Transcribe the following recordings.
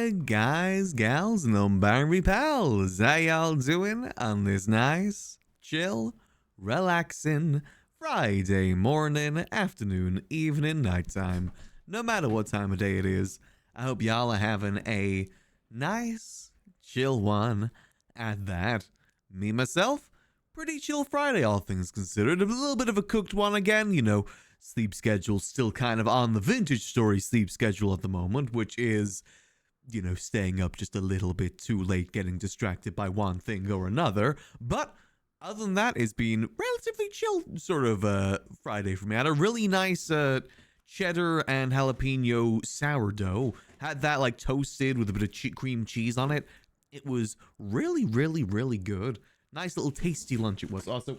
Guys, gals, and non-binary pals, how y'all doing on this nice, chill, relaxing Friday morning, afternoon, evening, nighttime, no matter what time of day it is? I hope y'all are having a nice, chill one at that. Me, myself, pretty chill Friday, all things considered. A little bit of a cooked one again, sleep schedule still kind of on the vintage story sleep schedule at the moment, which is staying up just a little bit too late, getting distracted by one thing or another. But other than that, it's been relatively chill sort of Friday for me. I had a really nice cheddar and jalapeno sourdough. Had that like toasted with a bit of cream cheese on it. It was really, really, really good. Nice little tasty lunch it was. Also,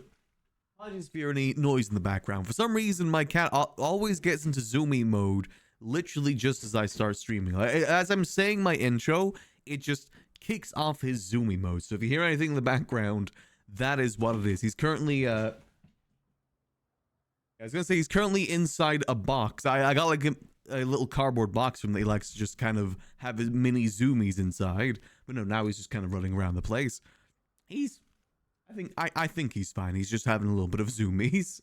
I just hear any noise in the background. For some reason, my cat always gets into zoomy mode literally just as I start streaming. As I'm saying my intro, it just kicks off his zoomy mode. So if you hear anything in the background, that is what it is. He's currently I was gonna say he's currently inside a box. I got like a little cardboard box from that he likes to just kind of have his mini zoomies inside. But no, now he's just kind of running around the place. I think he's fine. He's just having a little bit of zoomies.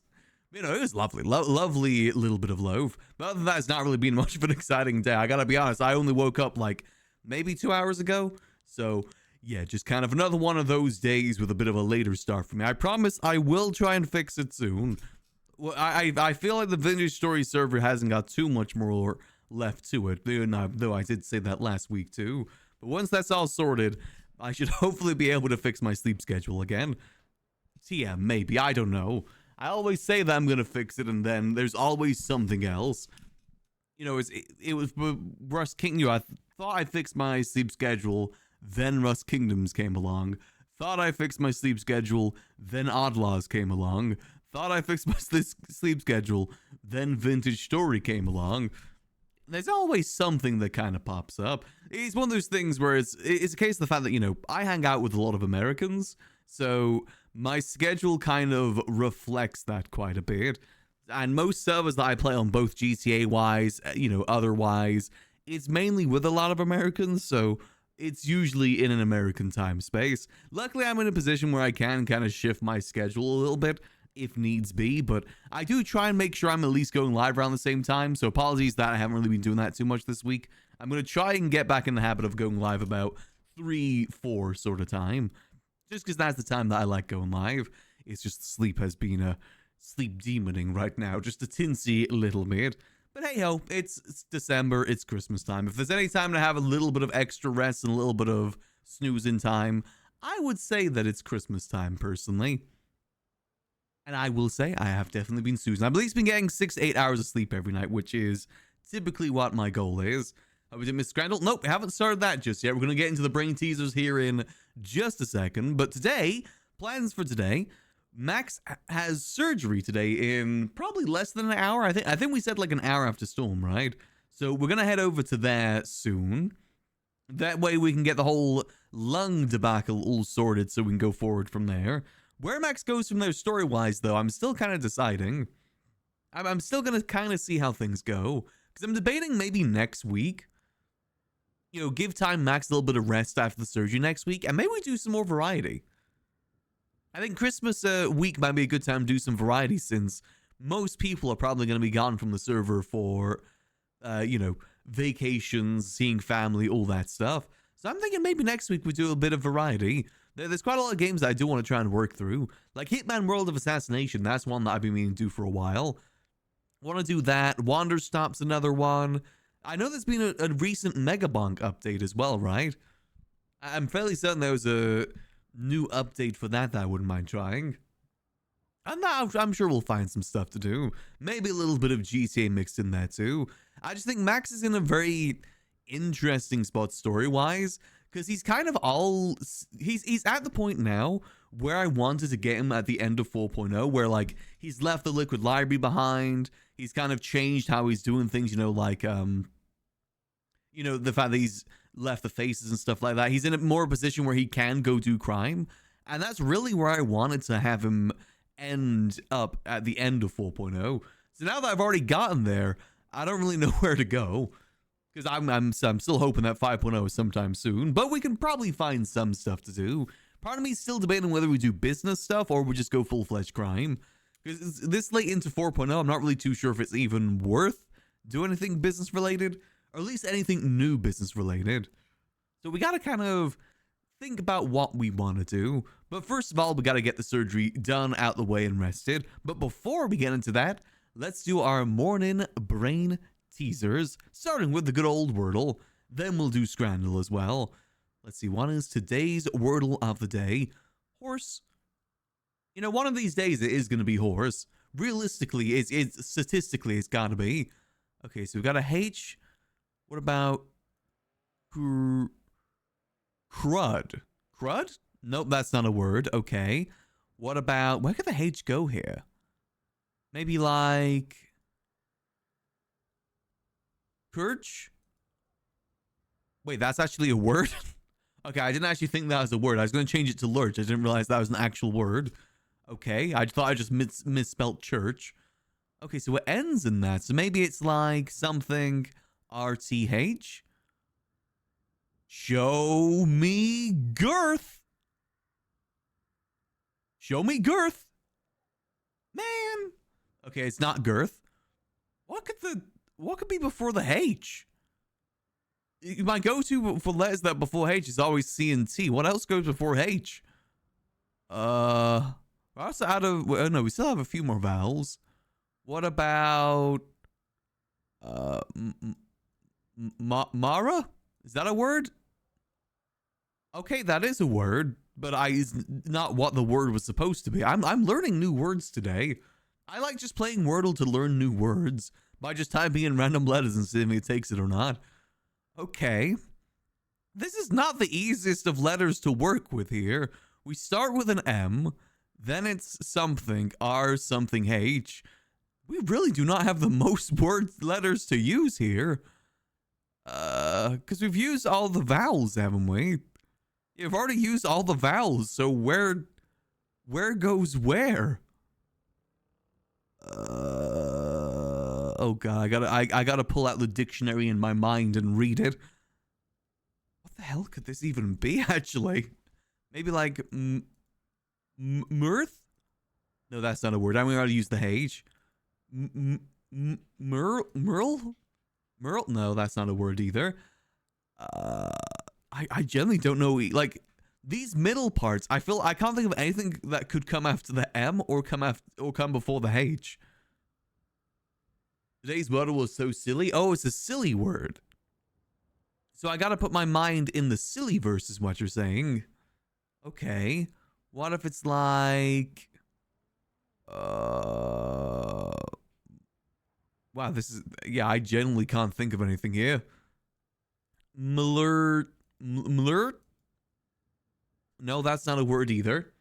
It was lovely. Lovely little bit of loaf. But other than that, it's not really been much of an exciting day. I gotta be honest, I only woke up like maybe 2 hours ago. So yeah, just kind of another one of those days with a bit of a later start for me. I promise I will try and fix it soon. Well, I feel like the Vintage Story server hasn't got too much more left to it. Though I did say that last week too. But once that's all sorted, I should hopefully be able to fix my sleep schedule again. TM, maybe. I don't know. I always say that I'm going to fix it, and then there's always something else. It was Rust Kingdom. I thought I fixed my sleep schedule, then Rust Kingdoms came along. Thought I fixed my sleep schedule, then Oddlaws came along. Thought I fixed my sleep schedule, then Vintage Story came along. There's always something that kind of pops up. It's one of those things where it's a case of the fact that, I hang out with a lot of Americans, so my schedule kind of reflects that quite a bit. And most servers that I play on, both GTA-wise, otherwise, it's mainly with a lot of Americans, so it's usually in an American time space. Luckily, I'm in a position where I can kind of shift my schedule a little bit, if needs be, but I do try and make sure I'm at least going live around the same time, so apologies that I haven't really been doing that too much this week. I'm going to try and get back in the habit of going live about 3-4 sort of time, just because that's the time that I like going live. It's just sleep has been sleep demoning right now, just a tinsy little bit. But hey ho, it's December, it's Christmas time. If there's any time to have a little bit of extra rest and a little bit of snoozing time, I would say that it's Christmas time personally. And I will say I have definitely been snoozing. I've at least been getting 6 to 8 hours of sleep every night, which is typically what my goal is. Have we done Miss Scrandle? Nope, haven't started that just yet. We're going to get into the brain teasers here in just a second. But today, plans for today, Max has surgery today in probably less than an hour. I think we said like an hour after Storm, right? So we're going to head over to there soon. That way we can get the whole lung debacle all sorted so we can go forward from there. Where Max goes from there story-wise, though, I'm still kind of deciding. I'm still going to kind of see how things go. Because I'm debating maybe next week. Give time Max a little bit of rest after the surgery next week. And maybe we do some more variety. I think Christmas week might be a good time to do some variety, since most people are probably going to be gone from the server for, vacations, seeing family, all that stuff. So I'm thinking maybe next week we do a bit of variety. There's quite a lot of games that I do want to try and work through. Like Hitman World of Assassination, that's one that I've been meaning to do for a while. Want to do that. Wanderstop's another one. I know there's been a recent Megabonk update as well, right? I'm fairly certain there was a new update for that I wouldn't mind trying. I'm sure we'll find some stuff to do. Maybe a little bit of GTA mixed in there too. I just think Max is in a very interesting spot story-wise, because he's kind of he's at the point now where I wanted to get him at the end of 4.0, where like he's left the liquid library behind. He's kind of changed how he's doing things, like the fact that he's left the faces and stuff like that. He's in a more position where he can go do crime. And that's really where I wanted to have him end up at the end of 4.0. So now that I've already gotten there, I don't really know where to go. Because I'm still hoping that 5.0 is sometime soon, but we can probably find some stuff to do. Part of me is still debating whether we do business stuff or we just go full-fledged crime. Because this late into 4.0, I'm not really too sure if it's even worth doing anything business-related, or at least anything new business-related. So we got to kind of think about what we want to do. But first of all, we got to get the surgery done, out the way, and rested. But before we get into that, let's do our morning brain teasers, starting with the good old Wordle. Then we'll do Scrandle as well. Let's see, what is today's Wordle of the day? Horse. You know, one of these days it is going to be horse. Realistically, it's statistically, it's got to be. Okay, so we've got a H. What about crud? Crud? Nope, that's not a word. Okay. What about, where could the H go here? Maybe like Kirch? Wait, that's actually a word? Okay, I didn't actually think that was a word. I was going to change it to lurch. I didn't realize that was an actual word. Okay, I thought I just misspelt church. Okay, so it ends in that. So maybe it's like something RTH. Show me girth. Show me girth. Man. Okay, it's not girth. What could be before the H? My go-to for letters that before H is always C and T. What else goes before H? We're also out of... Oh, no, we still have a few more vowels. What about... Mara? Is that a word? Okay, that is a word, but it's not what the word was supposed to be. I'm learning new words today. I like just playing Wordle to learn new words by just typing in random letters and seeing if it takes it or not. Okay. This is not the easiest of letters to work with here. We start with an M, then it's something, R something H. We really do not have the most letters to use here. Because we've used all the vowels, haven't we? You've already used all the vowels, so where goes where? Oh god, I gotta pull out the dictionary in my mind and read it. What the hell could this even be, actually? Maybe like mirth? No, that's not a word. I'm gonna use the H. Merle? Merle? No, that's not a word either. I generally don't know. Like, these middle parts, I can't think of anything that could come after the M or come before the H. Today's word was so silly. Oh, it's a silly word. So I gotta put my mind in the silly verse is what you're saying. Okay. What if it's like... Wow, this is... Yeah, I genuinely can't think of anything here. Mlurt? No, that's not a word either.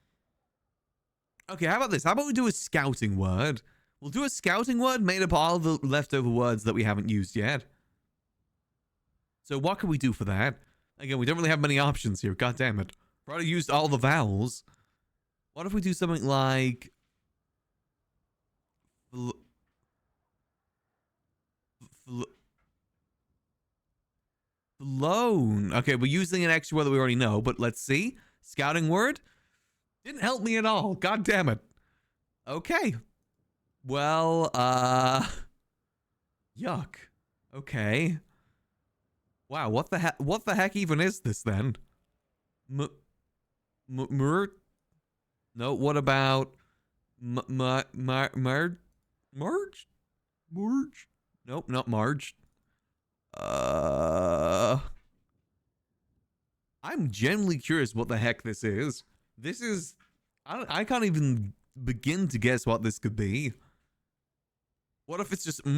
Okay, how about this? How about we do a scouting word? We'll do a scouting word made up of all the leftover words that we haven't used yet. So what can we do for that? Again, we don't really have many options here. God damn it. We've already used all the vowels. What if we do something like... Flown. Okay, we're using an extra word that we already know, but let's see. Scouting word? Didn't help me at all. God damn it. Okay. Well, yuck. Okay. Wow, what the heck even is this then? Merge? No, what about merge? Merge? Nope, not Marge. I'm genuinely curious what the heck this is. This is... I can't even begin to guess what this could be. What if it's just... Okay,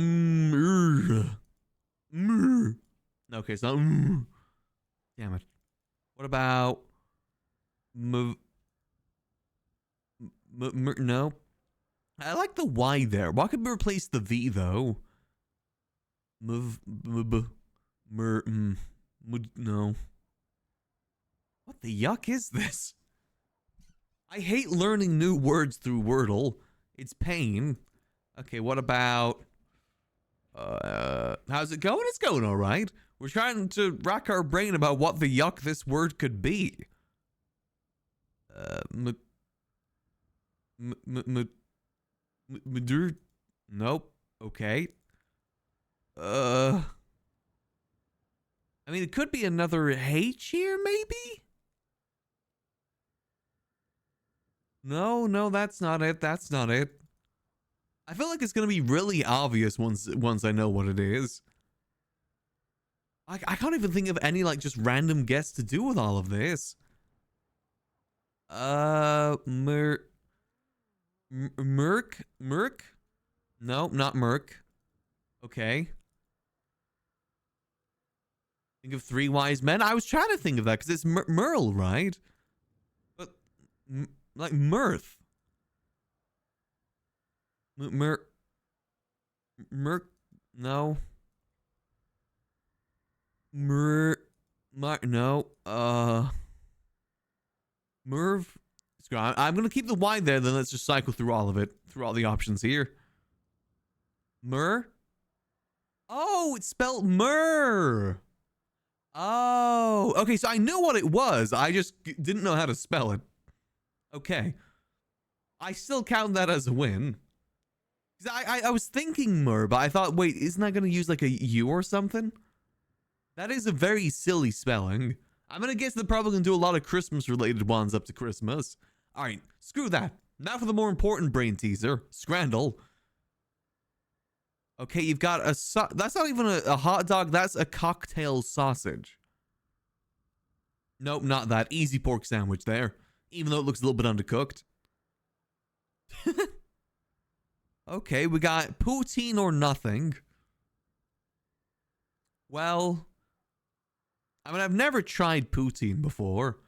it's not... Damn it. What about... No. I like the Y there. Why could we replace the V, though? No. What the yuck is this? I hate learning new words through Wordle. It's pain. Okay, what about... how's it going? It's going all right. We're trying to rack our brain about what the yuck this word could be. Nope. Okay. I mean, it could be another H here, maybe? No, that's not it. That's not it. I feel like it's gonna be really obvious once I know what it is. I can't even think of any like just random guess to do with all of this. Merc? No, not Merc. Okay. Think of Three Wise Men. I was trying to think of that because it's Merle, right? But like mirth. Merc. No. No. Merv. I'm gonna keep the Y there. Then let's just cycle through all of it, through all the options here. Oh, it's spelled myrrh. Oh, okay. So I knew what it was. I just didn't know how to spell it. Okay. I still count that as a win. I was thinking myrrh, but I thought, wait, isn't that going to use like a U or something? That is a very silly spelling. I'm going to guess they're probably going to do a lot of Christmas related ones up to Christmas. All right, screw that. Now for the more important brain teaser, Scrandle. Okay, you've got that's not even a hot dog. That's a cocktail sausage. Nope, not that. Easy pork sandwich there. Even though it looks a little bit undercooked. Okay, we got poutine or nothing. Well, I mean, I've never tried poutine before.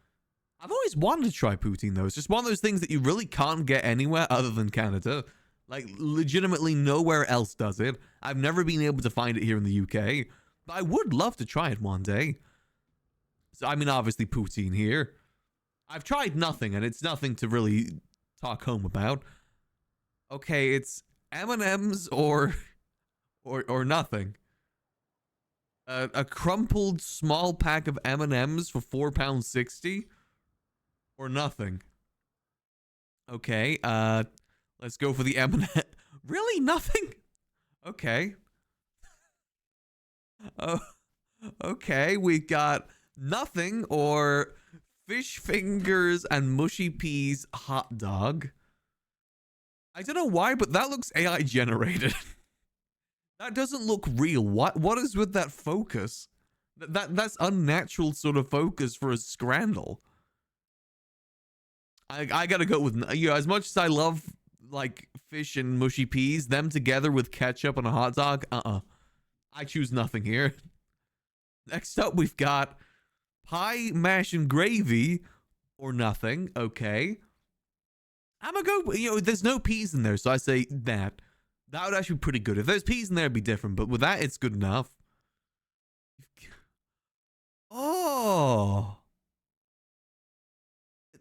I've always wanted to try poutine, though. It's just one of those things that you really can't get anywhere other than Canada. Like, legitimately nowhere else does it. I've never been able to find it here in the UK. But I would love to try it one day. So, I mean, obviously poutine here. I've tried nothing, and it's nothing to really talk home about. Okay, it's M&M's or nothing. A crumpled small pack of M&M's for £4.60 or nothing. Okay, let's go for the M&M. Really? Nothing? Okay. Oh, okay, we got nothing or fish fingers and mushy peas hot dog. I don't know why, but that looks AI generated. That doesn't look real. What is with that focus? That's unnatural sort of focus for a Scrandle. I gotta go with, you know, as much as I love like fish and mushy peas, them together with ketchup and a hot dog, I choose nothing here. Next up, we've got pie, mash, and gravy or nothing. Okay. I'm gonna go, you know, there's no peas in there, so I say that. That would actually be pretty good. If there's peas in there, it'd be different, but with that, it's good enough. Oh.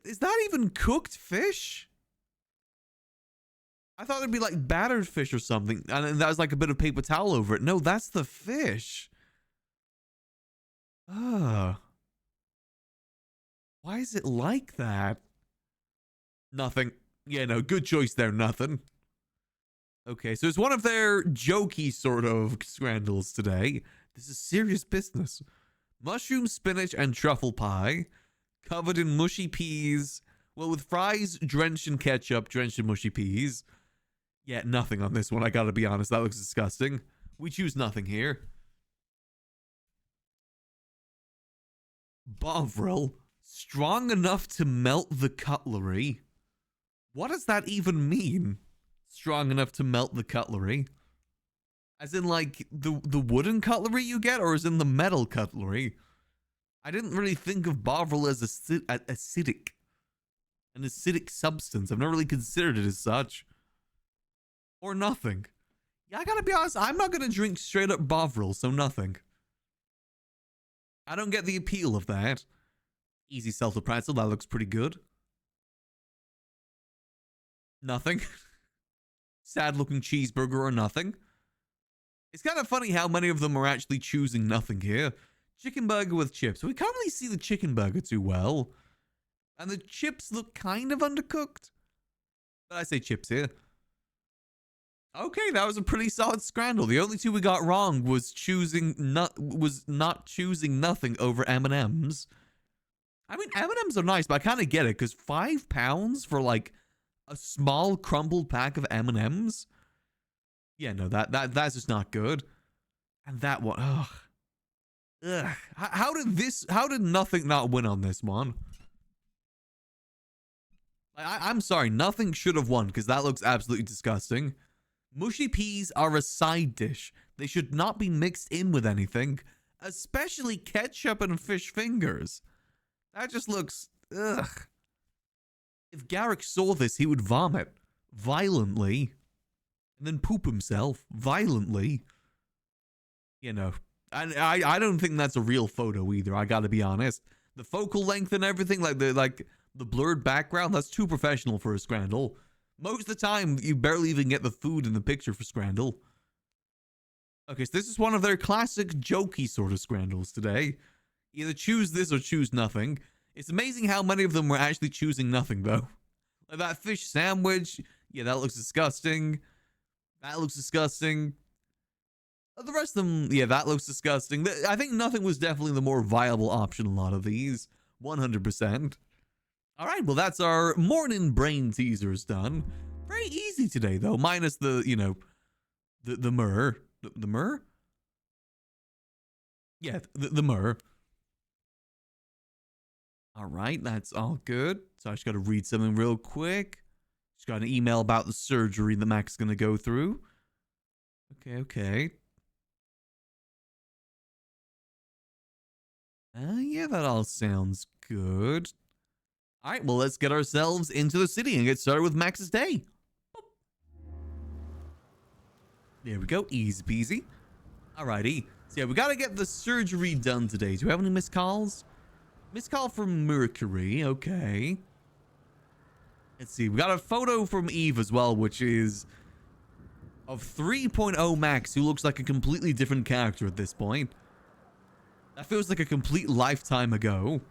Is that even cooked fish? I thought it'd be like battered fish or something, and that was like a bit of paper towel over it. No, that's the fish. Why is it like that? Nothing. Yeah, no, good choice there, nothing. Okay, so it's one of their jokey sort of Scrandles today. This is serious business. Mushroom, spinach, and truffle pie, covered in mushy peas. Well, with fries drenched in ketchup, drenched in mushy peas. Yeah, nothing on this one, I gotta be honest. That looks disgusting. We choose nothing here. Bovril, strong enough to melt the cutlery. What does that even mean? Strong enough to melt the cutlery? As in like the wooden cutlery you get, or as in the metal cutlery? I didn't really think of Bovril as acidic. An acidic substance. I've never really considered it as such. Or nothing. Yeah, I gotta be honest, I'm not gonna drink straight up Bovril, so nothing. I don't get the appeal of that. Easy salted pretzel, that looks pretty good. Nothing. Sad looking cheeseburger or nothing. It's kind of funny how many of them are actually choosing nothing here. Chicken burger with chips. We can't really see the chicken burger too well. And the chips look kind of undercooked. But I say chips here. Okay, that was a pretty solid scramble. The only two we got wrong was not choosing nothing over M&Ms. I mean, M&Ms are nice, but I kind of get it, because £5 for like a small crumbled pack of M&Ms. Yeah, no, that's just not good. And that one, ugh. How did nothing not win on this one? I'm sorry, nothing should have won, because that looks absolutely disgusting. Mushy peas are a side dish. They should not be mixed in with anything, especially ketchup and fish fingers. That just looks, ugh. If Garrick saw this, he would vomit violently and then poop himself violently. You know, and I don't think that's a real photo either. I gotta be honest. The focal length and everything, like the blurred background, that's too professional for a scramble. Most of the time, you barely even get the food in the picture for scramble. Okay, so this is one of their classic jokey sort of scrambles today. Either choose this or choose nothing. It's amazing how many of them were actually choosing nothing, though. Like that fish sandwich. Yeah, that looks disgusting. That looks disgusting. The rest of them, yeah, that looks disgusting. I think nothing was definitely the more viable option in a lot of these. 100%. All right, well, that's our morning brain teasers done. Very easy today, though, minus the, you know, the myrrh. The myrrh? Yeah, the myrrh. All right, that's all good. So I just got to read something real quick. Just got an email about the surgery that Max is going to go through. Okay. Yeah, that all sounds good. All right, well, let's get ourselves into the city and get started with Max's day. There we go, easy peasy. Alrighty, so yeah, we gotta get the surgery done today. Do we have any missed calls? Missed call from Mercury, okay. Let's see, we got a photo from Eve as well, which is of 3.0 Max, who looks like a completely different character at this point. That feels like a complete lifetime ago.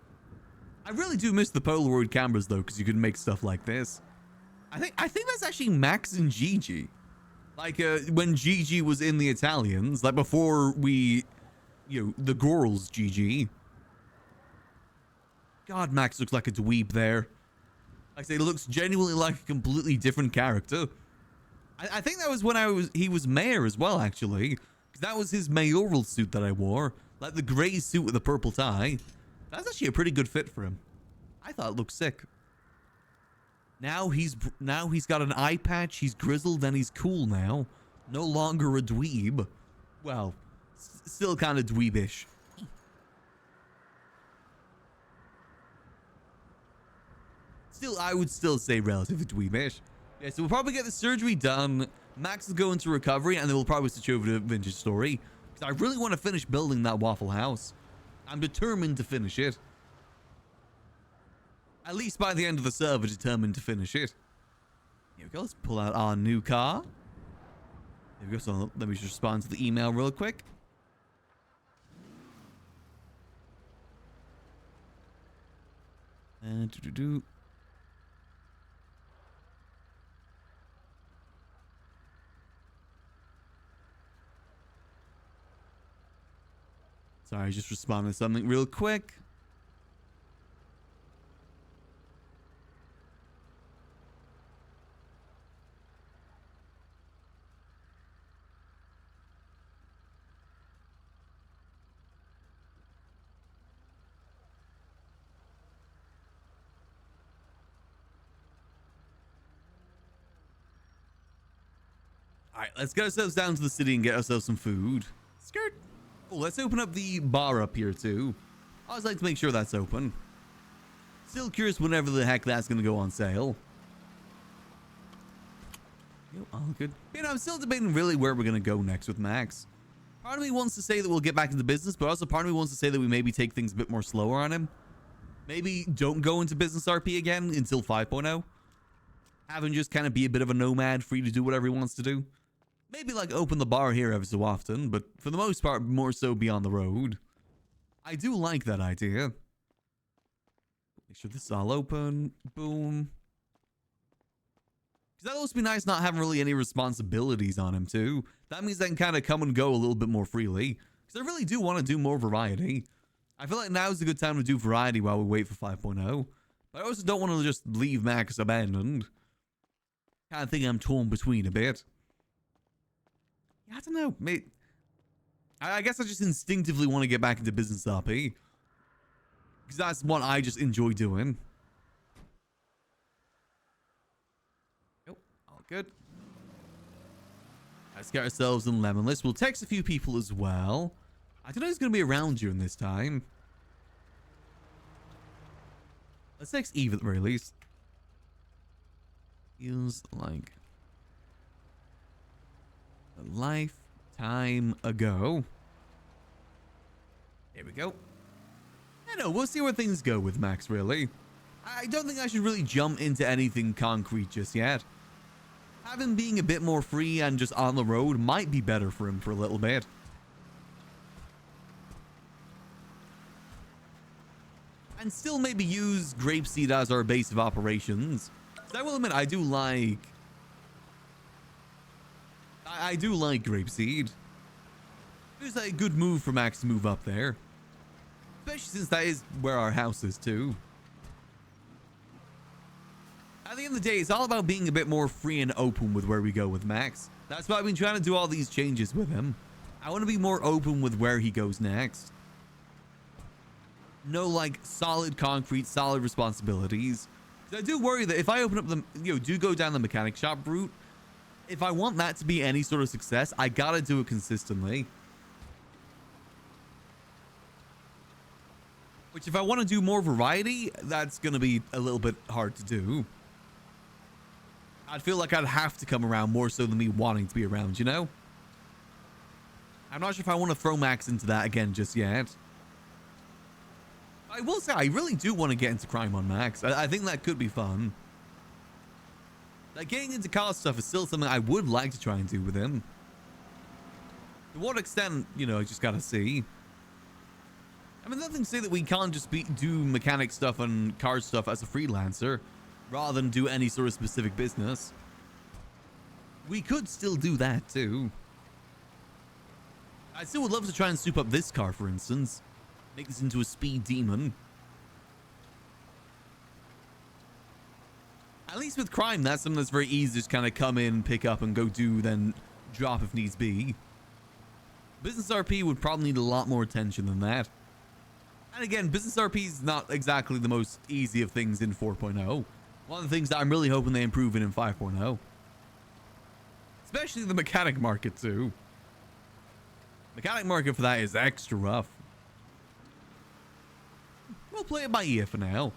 I really do miss the Polaroid cameras though, because you could make stuff like this. I think that's actually Max and Gigi. Like when Gigi was in the Italians, like before we, you know, the girls Gigi. God, Max looks like a dweeb there. Like I say, it looks genuinely like a completely different character. I think that was when he was mayor as well, actually. Because that was his mayoral suit that I wore. Like the gray suit with the purple tie. That's actually a pretty good fit for him. I thought it looked sick. Now he's got an eye patch. He's grizzled and he's cool now. No longer a dweeb. Well, still kind of dweebish. Still, I would still say relatively dweebish. Yeah, so we'll probably get the surgery done. Max will go into recovery and then we'll probably switch over to Vintage Story. Because I really want to finish building that Waffle House. I'm determined to finish it. At least by the end of the server, determined to finish it. Here we go. Let's pull out our new car. There we go. So let me just respond to the email real quick. And Sorry, just responding to something real quick. All right, let's get ourselves down to the city and get ourselves some food. Skirt. Oh, let's open up the bar up here too. I always like to make sure that's open. Still curious whenever the heck that's going to go on sale. Yo, all good. You know, I'm still debating really where we're going to go next with Max. Part of me wants to say that we'll get back into business, but also part of me wants to say that we maybe take things a bit more slower on him. Maybe don't go into business RP again until 5.0. Have him just kind of be a bit of a nomad, free to do whatever he wants to do. Maybe like open the bar here every so often, but for the most part, more so be on the road. I do like that idea. Make sure this is all open. Boom. Because that'll also be nice not having really any responsibilities on him too. That means I can kind of come and go a little bit more freely. Because I really do want to do more variety. I feel like now's a good time to do variety while we wait for 5.0. But I also don't want to just leave Max abandoned. Kind of think I'm torn between a bit. Yeah, I don't know. Mate, I guess I just instinctively want to get back into business RP. Because that's what I just enjoy doing. Yep, all good. Let's get ourselves in lemon list. We'll text a few people as well. I don't know who's going to be around during this time. Let's text Eve at the very least. Feels like a lifetime ago. Here we go. I know, we'll see where things go with Max, really. I don't think I should really jump into anything concrete just yet. Having being a bit more free and just on the road might be better for him for a little bit. And still maybe use grapeseed as our base of operations. I will admit, I do like grapeseed. It's a good move for Max to move up there. Especially since that is where our house is too. At the end of the day, it's all about being a bit more free and open with where we go with Max. That's why I've been trying to do all these changes with him. I want to be more open with where he goes next. No, like, solid concrete, solid responsibilities. I do worry that if I open up the, do go down the mechanic shop route, if I want that to be any sort of success, I gotta do it consistently. Which, if I want to do more variety, that's gonna be a little bit hard to do. I'd feel like I'd have to come around more so than me wanting to be around, you know? I'm not sure if I want to throw Max into that again just yet. I will say, I really do want to get into crime on Max. I think that could be fun. Like, getting into car stuff is still something I would like to try and do with him. To what extent, I just gotta see. I mean, nothing to say that we can't just do mechanic stuff and car stuff as a freelancer, rather than do any sort of specific business. We could still do that too. I still would love to try and soup up this car, for instance. Make this into a speed demon. At least with crime, that's something that's very easy to just kind of come in, pick up, and go do, then drop if needs be. Business RP would probably need a lot more attention than that. And again, business RP is not exactly the most easy of things in 4.0. One of the things that I'm really hoping they improve in 5.0. Especially the mechanic market too. Mechanic market for that is extra rough. We'll play it by ear for now.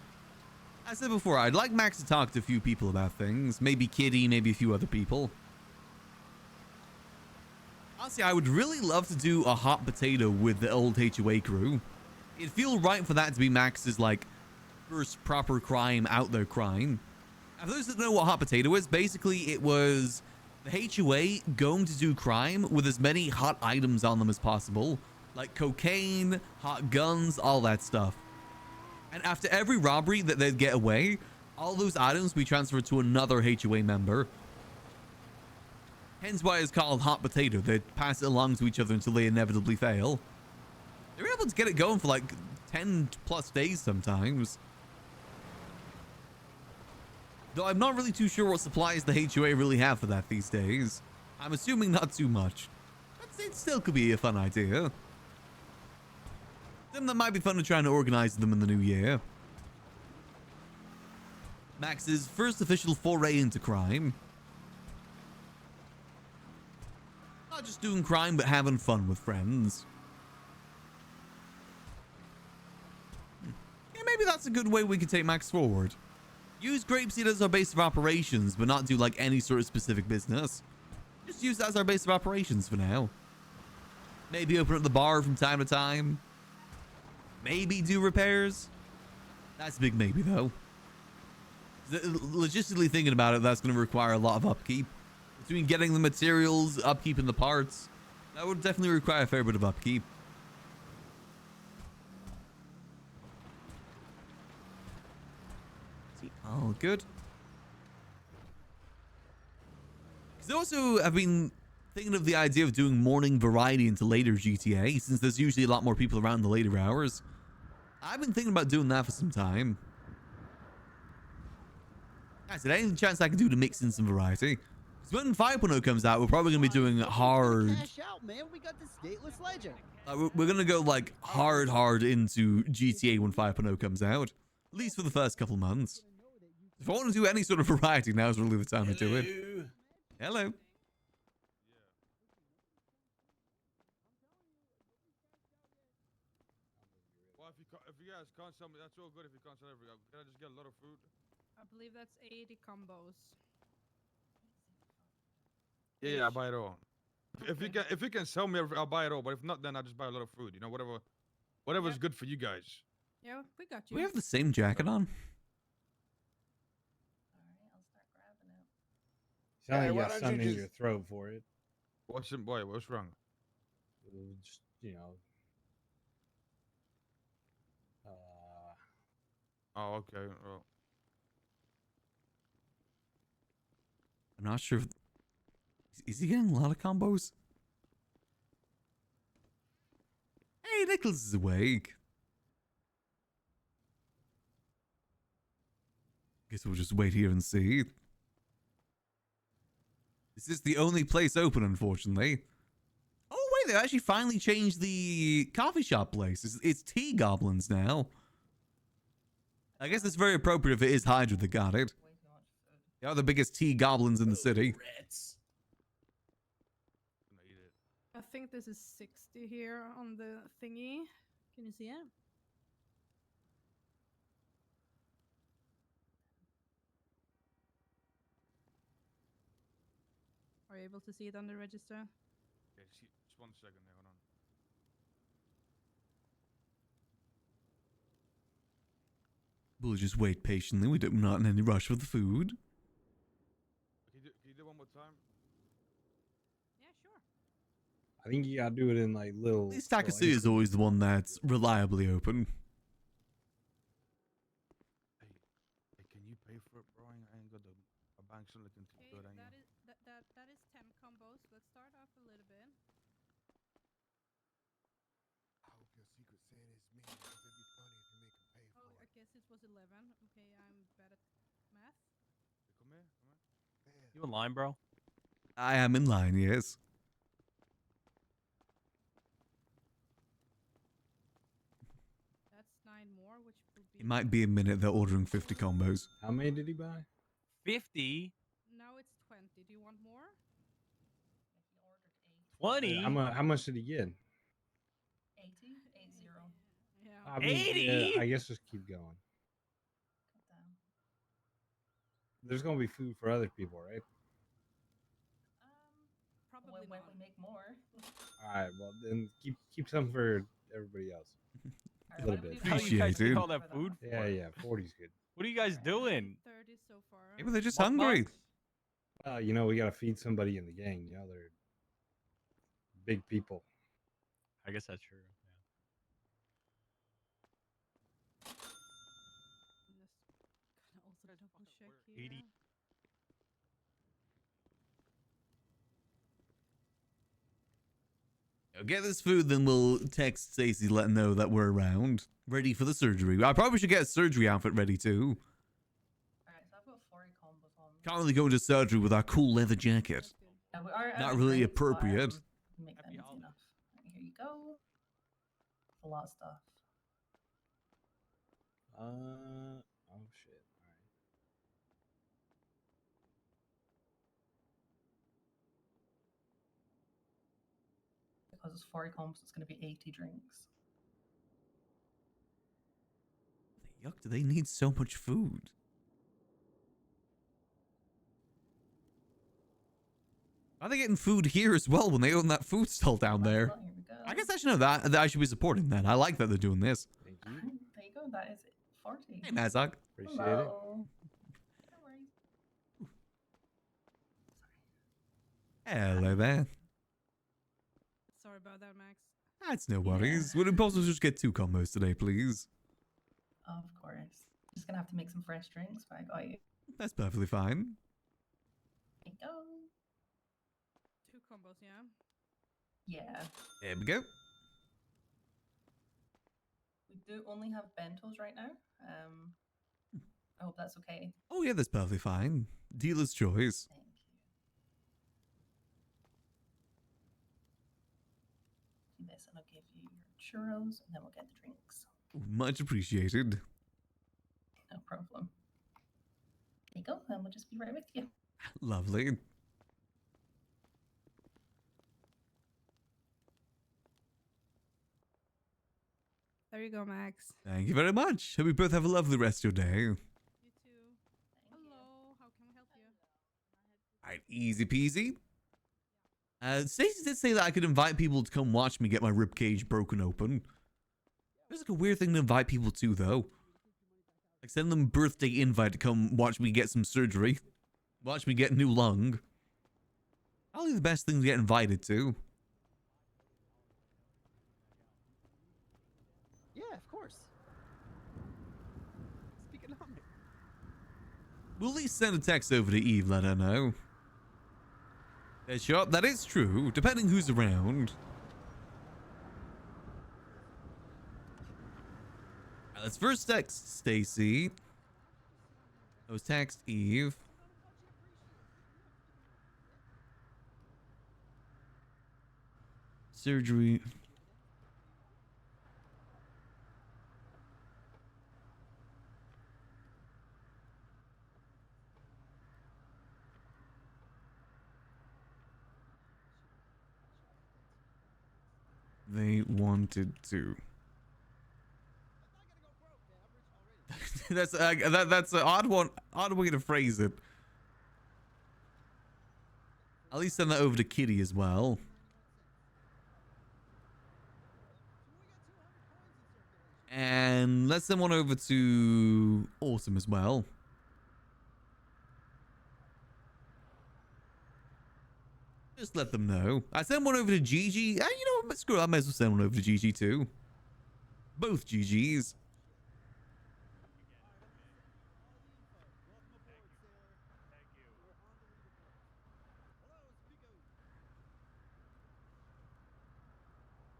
As I said before, I'd like Max to talk to a few people about things. Maybe Kitty, maybe a few other people. Honestly, I would really love to do a hot potato with the old HOA crew. It'd feel right for that to be Max's, like, first proper crime out there crime. And for those that know what hot potato is, basically it was the HOA going to do crime with as many hot items on them as possible. Like cocaine, hot guns, all that stuff. And after every robbery that they'd get away, all those items be transferred to another HOA member. Hence why it's called hot potato. They pass it along to each other until they inevitably fail. They were able to get it going for like 10 plus days sometimes. Though I'm not really too sure what supplies the HOA really have for that these days. I'm assuming not too much. But it still could be a fun idea. Then that might be fun to try and organize them in the new year. Max's first official foray into crime. Not just doing crime, but having fun with friends. Yeah, maybe that's a good way we could take Max forward. Use grapeseed as our base of operations, but not do like any sort of specific business. Just use that as our base of operations for now. Maybe open up the bar from time to time. Maybe do repairs. That's a big maybe though. Logistically thinking about it, that's going to require a lot of upkeep. between getting the materials, upkeeping the parts, that would definitely require a fair bit of upkeep. See, all good. Because also, I've been thinking of the idea of doing morning variety into later GTA, since there's usually a lot more people around the later hours. I've been thinking about doing that for some time. Guys, is there any chance I can do to mix in some variety? Because when 5.0 comes out, we're probably going to be doing hard. Cash out, man. We got the stateless ledger. We're going to go like hard into GTA when 5.0 comes out. At least for the first couple months. If I want to do any sort of variety, now's really the time to do it. Hello. Well, if you guys can't sell me, that's all good. If you can't sell everything, can I just get a lot of food? I believe that's 80 combos. Yeah, I'll buy it all. If you can sell me everything, I'll buy it all. But if not, then I'll just buy a lot of food. You know, whatever's good for you guys. Yeah, we got Do you. we have the same jacket on? Alright, I'll start grabbing it. Sound like Hey, you why got don't something you in your throat for it. What's wrong? Just, you know. Oh, okay. Well, I'm not sure. Is he getting a lot of combos? Hey, Nicholas is awake. Guess we'll just wait here and see. This is the only place open, unfortunately. Oh, wait, they actually finally changed the coffee shop place. It's Tea Goblins now. I guess it's very appropriate if it is Hydra that got it. Way too much food. They are the biggest tea goblins in the city. Rats. I'm gonna eat it. I think this is 60 here on the thingy. Can you see it? Are you able to see it on the register? Okay, just 1 second there. Hold on. We'll just wait patiently. We're not in any rush for the food. Can you do one more time? Yeah, sure. I think you gotta do it in like little. This Takasuya is always the one that's reliably open. Hey, can you pay for it, bro? I ain't got a bank so looking too Okay, good. Ain't that you? is that is 10 combos. Let's start off a little bit. I hope your secret Santa's me, because it'd be funny if you make him pay for Oh, I it. guess it was 11. Okay, I'm bad at math. Come here, come here. Man, You in line, bro? I am in line, yes. That's 9 more, which will be. It might be a minute they're ordering 50 combos. How many did he buy? 50? Now it's 20. Do you want more? He ordered 80. 20? How much did he get? 80? 80. Yeah. I mean, 80? yeah, I guess just keep going. Cut down. There's gonna be food for other people, right? Probably When not. we make more. All right. Well, then keep some for everybody else. Alright, Little why don't we bit. do How 40? you guys Appreciate get it. all that food for? Yeah. 40's good. What are you guys doing? 30 so far. Maybe they're just What hungry. month? You know, we gotta feed somebody in the gang. You know, they're big people. I guess that's true. Just gonna also double check Where- here. 80. Get this food, then we'll text Stacy, let her know that we're around. Ready for the surgery. I probably should get a surgery outfit ready too. Alright, so I've got 40 combos on. Can't really go into surgery with our cool leather jacket. That's good. Yeah, we are Not out of really drinks, but, appropriate. Make that Happy easy holidays. enough. Right, here you go. A lot of stuff. Oh shit. All right. Because it's 40 combos, it's going to be 80 drinks. Yuck, do they need so much food? Are they getting food here as well when they own that food stall down there? Well, here we go. I guess I should know that I should be supporting that. I like that they're doing this. Thank you. There you go. That is 40. Hey, Mazak. Appreciate it. Hello. No worries. Hello there. Sorry about that, Max. That's no worries. Would it be possible to just get 2 combos today, please? Of course. Just gonna have to make some fresh drinks, but I got you. That's perfectly fine. There you go. 2 combos, yeah. Yeah. There we go. We do only have bentos right now. I hope that's okay. Oh yeah, that's perfectly fine. Dealer's choice. Thank you. Do this, and I'll give you your churros, and then we'll get the drinks. Much appreciated. No problem. There you go, and we'll just be right with you. Lovely. There you go, Max. Thank you very much. Hope you both have a lovely rest of your day. You too. Thank Hello, how can we help you? Alright, easy peasy. Stacey did say that I could invite people to come watch me get my ribcage broken open. It's like a weird thing to invite people to, though. Like send them a birthday invite to come watch me get some surgery. Watch me get a new lung. Probably the best thing to get invited to. Yeah, of course. Speaking of me. We'll at least send a text over to Eve, let her know. Yeah, sure, that is true, depending who's around. Let's first text Stacy. Let's text Eve. Surgery. They wanted to. That's an odd way to phrase it. At least send that over to Kitty as well. And let's send one over to Autumn as well. Just let them know. I sent one over to Gigi. You know what? Screw it. I might as well send one over to Gigi too. Both Gigi's.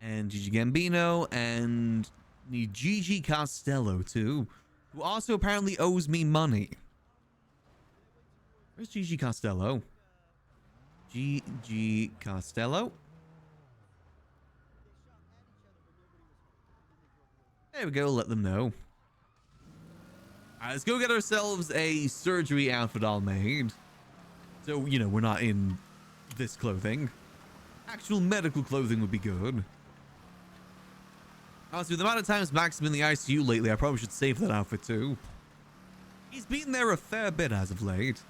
And Gigi Gambino, and need Gigi Costello too, who also apparently owes me money. Where's Gigi Costello? Gigi Costello. There we go, let them know. Alright, let's go get ourselves a surgery outfit all made. So, you know, we're not in this clothing. Actual medical clothing would be good. Honestly, with the amount of times Max has been in the ICU lately, I probably should save that outfit too. He's been there a fair bit as of late.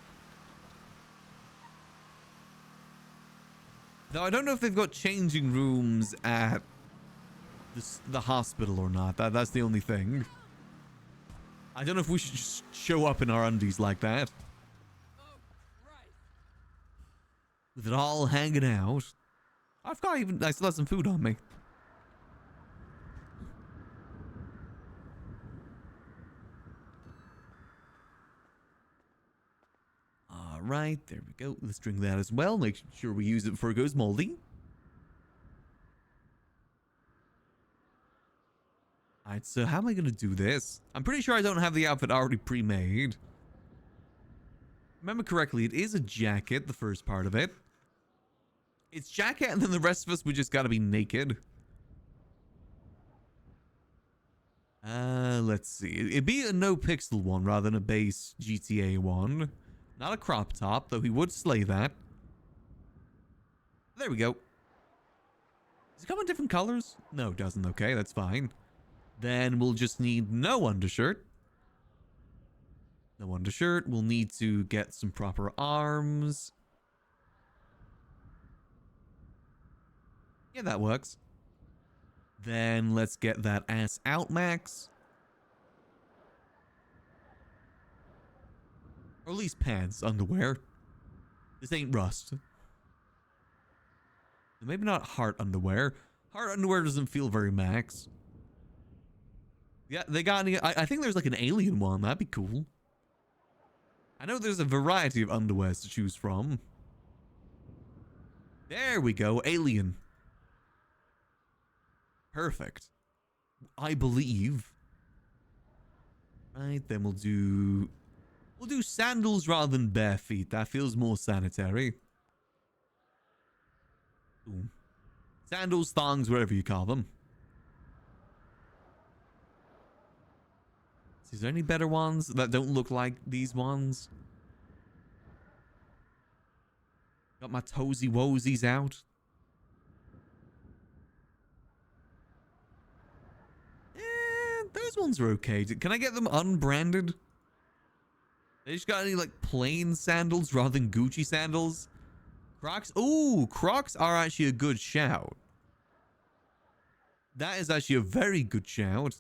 Though I don't know if they've got changing rooms at the hospital or not. That's the only thing. I don't know if we should just show up in our undies like that. With it all hanging out. I still have some food on me. Alright, there we go. Let's drink that as well. Make sure we use it before it goes moldy. Alright, so how am I going to do this? I'm pretty sure I don't have the outfit already pre-made. Remember correctly, it is a jacket, the first part of it. It's jacket, and then the rest of us, we just got to be naked. Let's see. It'd be a NoPixel one rather than a base GTA one. Not a crop top, though he would slay that. There we go. Does it come in different colors? No, it doesn't. Okay, that's fine. Then we'll just need no undershirt. No undershirt. We'll need to get some proper arms. Yeah, that works. Then let's get that ass out, Max. Or at least pants, underwear. This ain't Rust. Maybe not heart underwear. Heart underwear doesn't feel very Max. Yeah, they got any... I think there's like an alien one. That'd be cool. I know there's a variety of underwears to choose from. There we go. Alien. Perfect. I believe. Right, then we'll do sandals rather than bare feet. That feels more sanitary. Ooh. Sandals, thongs, whatever you call them. Is there any better ones that don't look like these ones? Got my toesy woesies out. Those ones are okay. Can I get them unbranded? They just got any like plain sandals rather than Gucci sandals? Crocs? Ooh, Crocs are actually a good shout. That is actually a very good shout.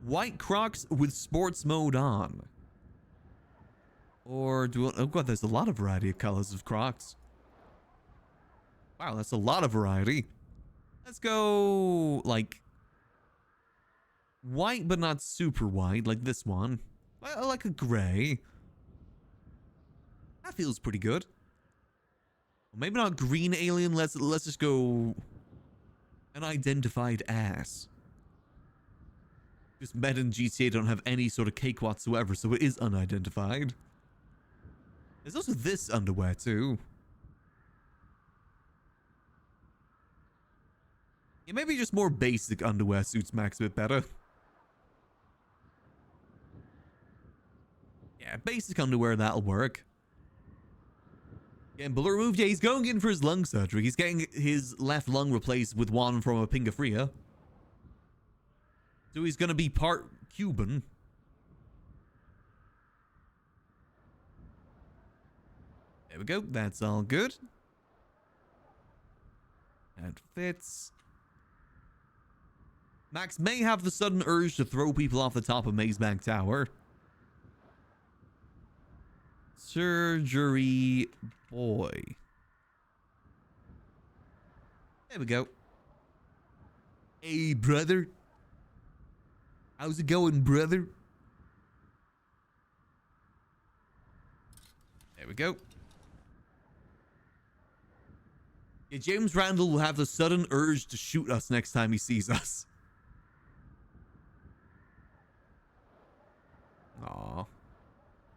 White Crocs with sports mode on. Or do I, oh god, there's a lot of variety of colors of Crocs. Wow, that's a lot of variety. Let's go like white but not super white, like this one. Like a gray. That feels pretty good. Maybe not green alien, let's just go unidentified ass. Because Med and GTA don't have any sort of cake whatsoever, so it is unidentified. There's also this underwear too. Yeah, maybe just more basic underwear suits Max a bit better. Yeah, basic underwear, that'll work. Getting bullet removed? Yeah, he's going in for his lung surgery. He's getting his left lung replaced with one from a Pinga Fria. So he's going to be part Cuban. There we go. That's all good. That fits. Max may have the sudden urge to throw people off the top of Maze Bank Tower. Surgery boy. There we go. Hey, brother. How's it going, brother? There we go. Yeah, James Randall will have the sudden urge to shoot us next time he sees us. Aww.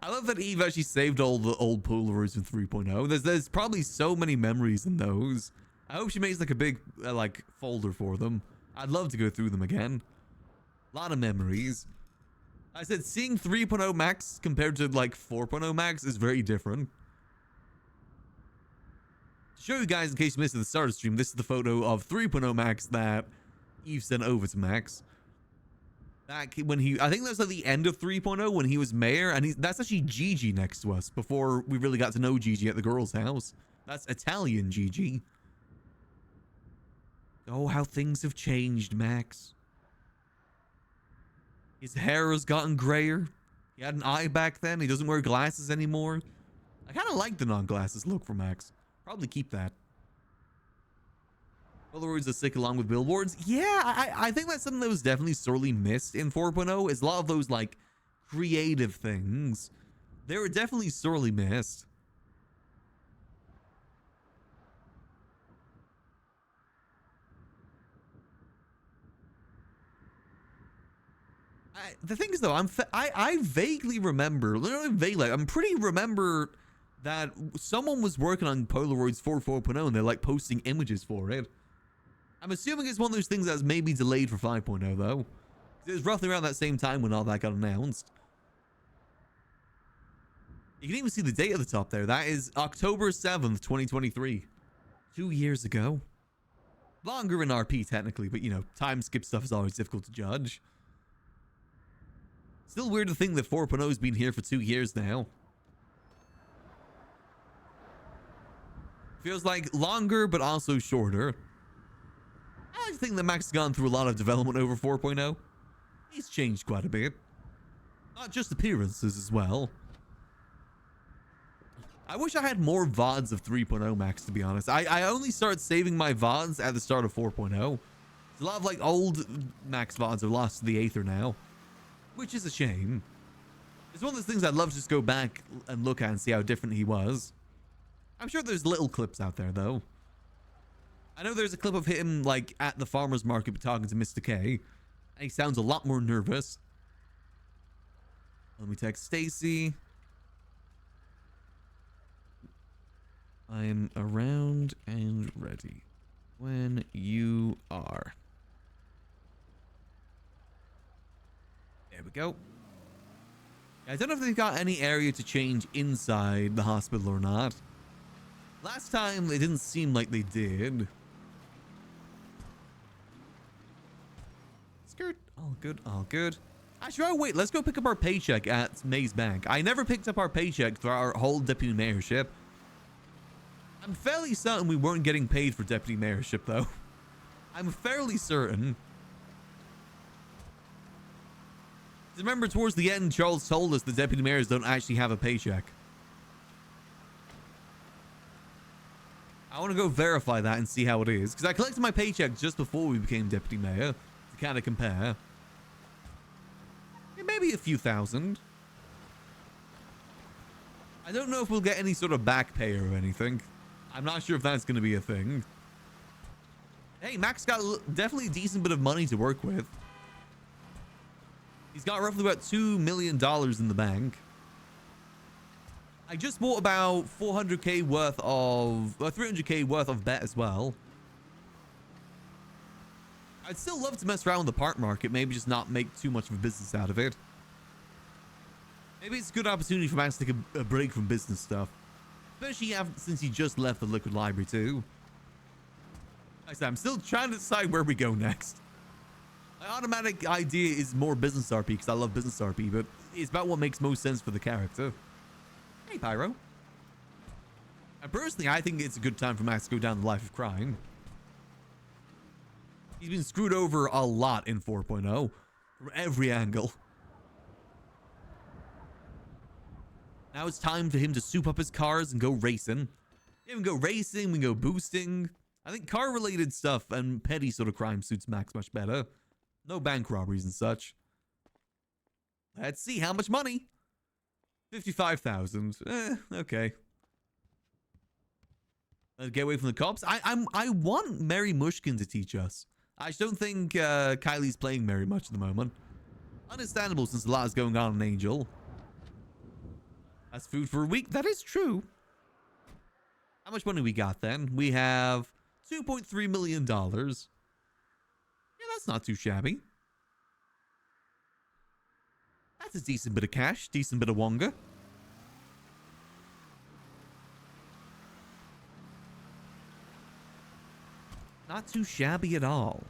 I love that Eve actually saved all the old Polaroids in 3.0. There's probably so many memories in those. I hope she makes like a big like folder for them. I'd love to go through them again. A lot of memories. I said seeing 3.0 Max compared to like 4.0 Max is very different. To show you guys, in case you missed it at the start of the stream, this is the photo of 3.0 Max that Eve sent over to Max. Back when I think that was at the end of 3.0 when he was mayor, and that's actually Gigi next to us before we really got to know Gigi at the girl's house. That's Italian Gigi. Oh, how things have changed, Max. His hair has gotten grayer. He had an eye back then. He doesn't wear glasses anymore. I kind of like the non-glasses look for Max. Probably keep that. Polaroids are sick along with billboards. Yeah, I think that's something that was definitely sorely missed in 4.0 is a lot of those like creative things. They were definitely sorely missed. The thing is though, I vaguely remember, literally vaguely, I'm pretty remember that someone was working on Polaroids for 4.0 and they're like posting images for it. I'm assuming it's one of those things that's maybe delayed for 5.0 though. It was roughly around that same time when all that got announced. You can even see the date at the top there. That is October 7th, 2023. 2 years ago. Longer in RP technically, but you know, time skip stuff is always difficult to judge. Still weird to think that 4.0 has been here for 2 years now. Feels like longer, but also shorter. I think that Max has gone through a lot of development over 4.0. He's changed quite a bit. Not just appearances as well. I wish I had more VODs of 3.0 Max, to be honest. I only started saving my VODs at the start of 4.0. A lot of like old Max VODs are lost to the Aether now, which is a shame. It's one of those things I'd love to just go back and look at and see how different he was. I'm sure there's little clips out there, though. I know there's a clip of him, like, at the farmer's market talking to Mr. K. And he sounds a lot more nervous. Let me text Stacy. I am around and ready when you are. There we go. I don't know if they've got any area to change inside the hospital or not. Last time, it didn't seem like they did. Skirt. All good, all good. Actually, oh wait, let's go pick up our paycheck at Maze Bank. I never picked up our paycheck for our whole deputy mayorship. I'm fairly certain we weren't getting paid for deputy mayorship, though. I'm fairly certain. Remember, towards the end, Charles told us the deputy mayors don't actually have a paycheck. I want to go verify that and see how it is, because I collected my paycheck just before we became deputy mayor to kind of compare. Yeah, maybe a few thousand. I don't know if we'll get any sort of back pay or anything. I'm not sure if that's going to be a thing. Hey, Max got definitely a decent bit of money to work with. He's got roughly about $2 million in the bank. I just bought about 400k worth of, 300k worth of bet as well. I'd still love to mess around with the park market, maybe just not make too much of a business out of it. Maybe it's a good opportunity for Max to take a break from business stuff. Especially since he just left the Liquid Library too. Like I said, I'm still trying to decide where we go next. My automatic idea is more business RP because I love business RP, but it's about what makes most sense for the character. Hey, Pyro. And personally, I think it's a good time for Max to go down the life of crime. He's been screwed over a lot in 4.0 from every angle. Now it's time for him to soup up his cars and go racing. Yeah, we can go racing, we can go boosting. I think car-related stuff and petty sort of crime suits Max much better. No bank robberies and such. Let's see, how much money? 55,000. Okay. Let's get away from the cops. I want Mary Mushkin to teach us. I just don't think Kylie's playing Mary much at the moment. Understandable since a lot is going on in Angel. That's food for a week. That is true. How much money we got then? We have $2.3 million. Yeah, that's not too shabby. That's a decent bit of cash. Decent bit of wonga. Not too shabby at all.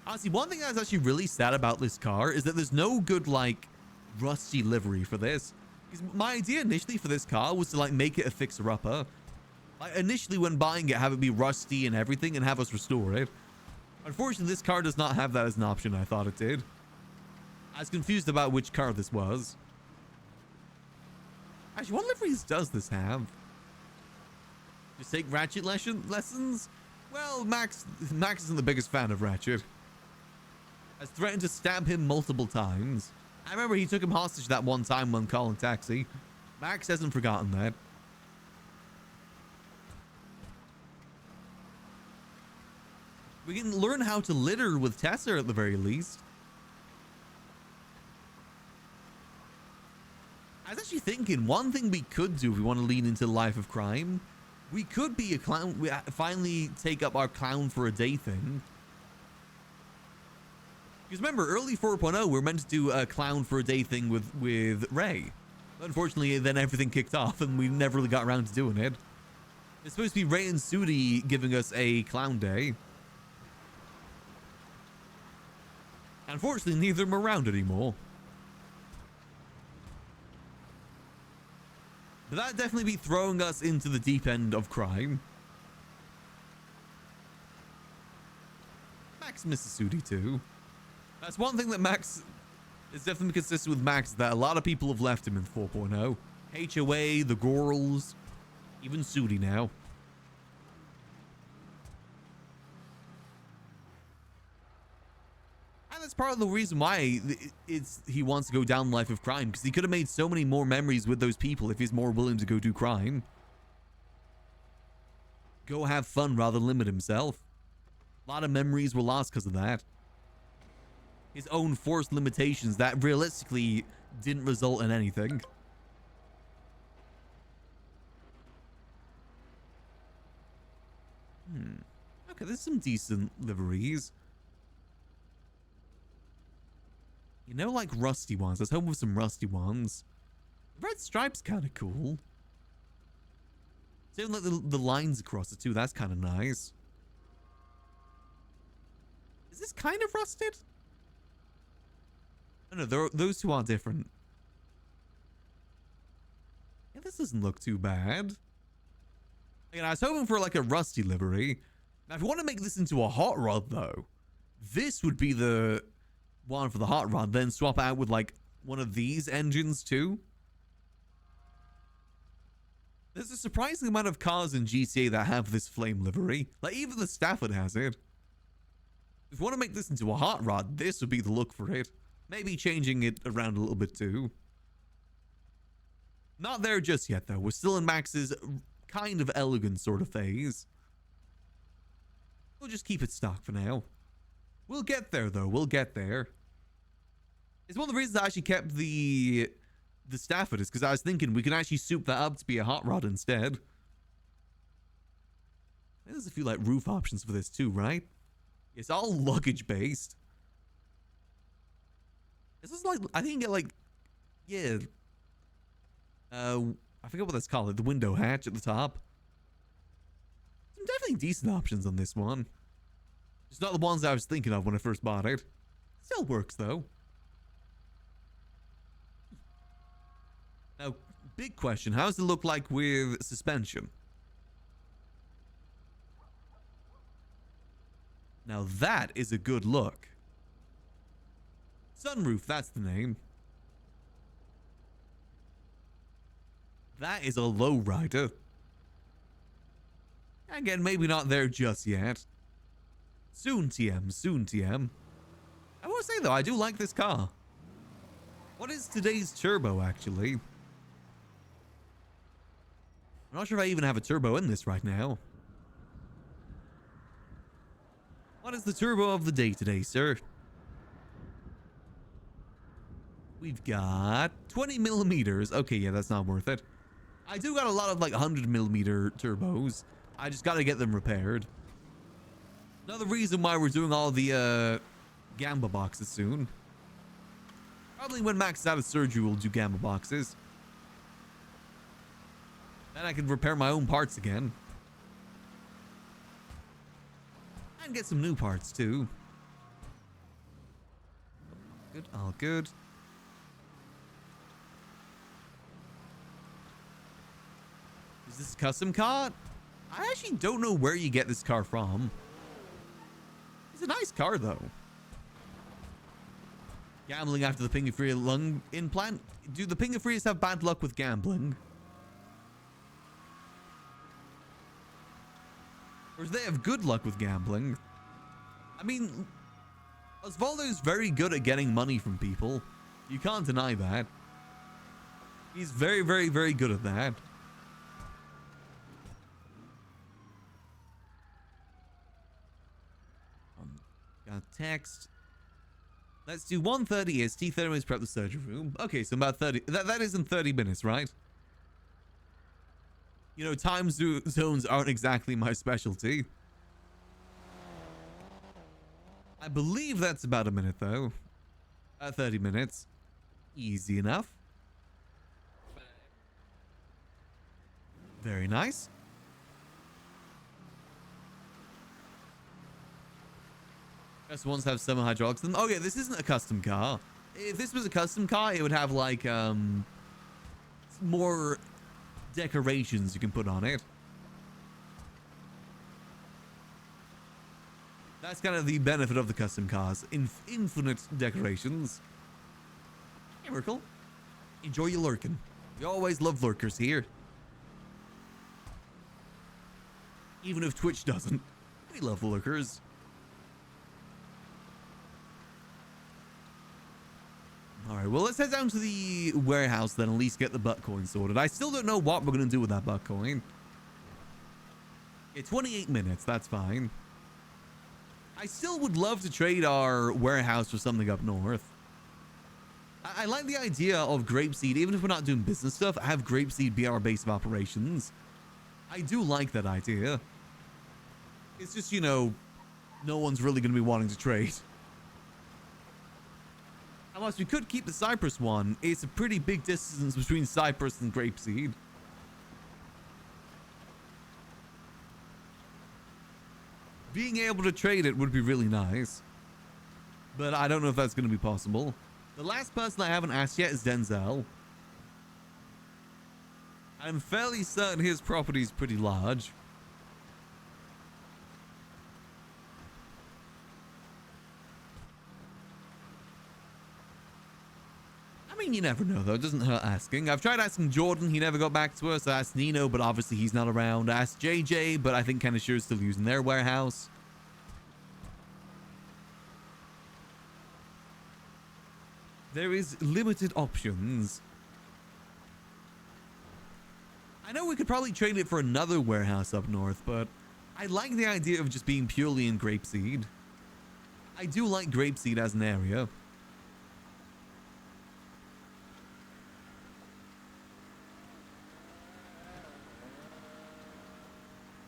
Honestly, one thing that's actually really sad about this car is that there's no good, like, rusty livery for this. Because my idea initially for this car was to, like, make it a fixer-upper. Like, initially when buying it, have it be rusty and everything and have us restore it. Unfortunately, this car does not have that as an option. I thought it did. I was confused about which car this was. Actually, what liveries does this have? Just take Ratchet lessons? Well, Max isn't the biggest fan of Ratchet. Has threatened to stab him multiple times. I remember he took him hostage that one time when calling taxi. Max hasn't forgotten that. We can learn how to litter with Tessa at the very least. I was actually thinking one thing we could do if we want to lean into the life of crime. We could be a clown. We finally take up our clown for a day thing. Because remember, early 4.0, we were meant to do a clown for a day thing with Ray. Unfortunately, then everything kicked off and we never really got around to doing it. It's supposed to be Ray and Sudi giving us a clown day. Unfortunately, neither of them are around anymore. But that'd definitely be throwing us into the deep end of crime. Max misses Sudi too. That's one thing that Max is definitely consistent with Max, that a lot of people have left him in 4.0. HOA, the girls, even Sudi now. And that's part of the reason why he wants to go down life of crime, because he could have made so many more memories with those people if he's more willing to go do crime. Go have fun rather than limit himself. A lot of memories were lost because of that. His own forced limitations that realistically didn't result in anything. Okay, there's some decent liveries. You know, like rusty ones. Let's home with some rusty ones. Red stripe's kind of cool. Same like the lines across it too. That's kind of nice. Is this kind of rusted? Oh, no, those two are different. Yeah, this doesn't look too bad. Again, I was hoping for like a rusty livery. Now, if you want to make this into a hot rod, though, this would be the one for the hot rod. Then swap out with like one of these engines too. There's a surprising amount of cars in GTA that have this flame livery. Like, even the Stafford has it. If you want to make this into a hot rod, this would be the look for it. Maybe changing it around a little bit too. Not there just yet, though. We're still in Max's kind of elegant sort of phase. We'll just keep it stock for now. We'll get there, though. We'll get there. It's one of the reasons I actually kept the Stafford, is because I was thinking we can actually soup that up to be a hot rod instead. There's a few like roof options for this too, right? It's all luggage based. This is like, I think you get like, yeah. I forget what that's called, like the window hatch at the top. Some definitely decent options on this one. It's not the ones I was thinking of when I first bought it. Still works though. Now, big question, how does it look like with suspension? Now that is a good look. Sunroof, that's the name. That is a lowrider. Again, maybe not there just yet. Soon, TM, soon, TM. I will say though, I do like this car. What is today's turbo, actually? I'm not sure if I even have a turbo in this right now. What is the turbo of the day today, sir? We've got 20 millimeters. Okay, yeah, that's not worth it. I do got a lot of like 100 millimeter turbos. I just got to get them repaired. Another reason why we're doing all the Gamba boxes soon. Probably when Max is out of surgery, we'll do Gamba boxes. Then I can repair my own parts again. And get some new parts too. Good, all good. Is this a custom car? I actually don't know where you get this car from. It's a nice car though. Gambling after the Pinga-Free lung implant? Do the Pinga-Frees have bad luck with gambling? Or do they have good luck with gambling? I mean, Osvaldo's very good at getting money from people. You can't deny that. He's very, very, very good at that. Got text. Let's do 1:30 is T 30 minutes prep the surgery room. Okay, so about 30. That isn't 30 minutes, right? You know, time zones aren't exactly my specialty. I believe that's about a minute, though. 30 minutes. Easy enough. Very nice. Best ones have summer hydraulics. Oh yeah, this isn't a custom car. If this was a custom car, it would have like more decorations you can put on it. That's kind of the benefit of the custom cars. Infinite decorations. Hey, Merkel. Enjoy your lurking. We always love lurkers here. Even if Twitch doesn't. We love lurkers. Alright, well, let's head down to the warehouse then, at least get the butt coin sorted. I still don't know what we're going to do with that butt coin. Yeah, 28 minutes, that's fine. I still would love to trade our warehouse for something up north. I like the idea of grapeseed, even if we're not doing business stuff, have grapeseed be our base of operations. I do like that idea. It's just, you know, no one's really going to be wanting to trade. Unless we could keep the Cyprus one. It's a pretty big distance between Cyprus and grapeseed. Being able to trade it would be really nice. But I don't know if that's going to be possible. The last person I haven't asked yet is Denzel. I'm fairly certain his property is pretty large. I mean, you never know though. It doesn't hurt asking. I've tried asking Jordan. He never got back to us. I asked Nino, but obviously he's not around. I asked JJ, but I think Kenna Sure is still using their warehouse. There is limited options. I know we could probably trade it for another warehouse up north, but I like the idea of just being purely in grapeseed. I do like grapeseed as an area.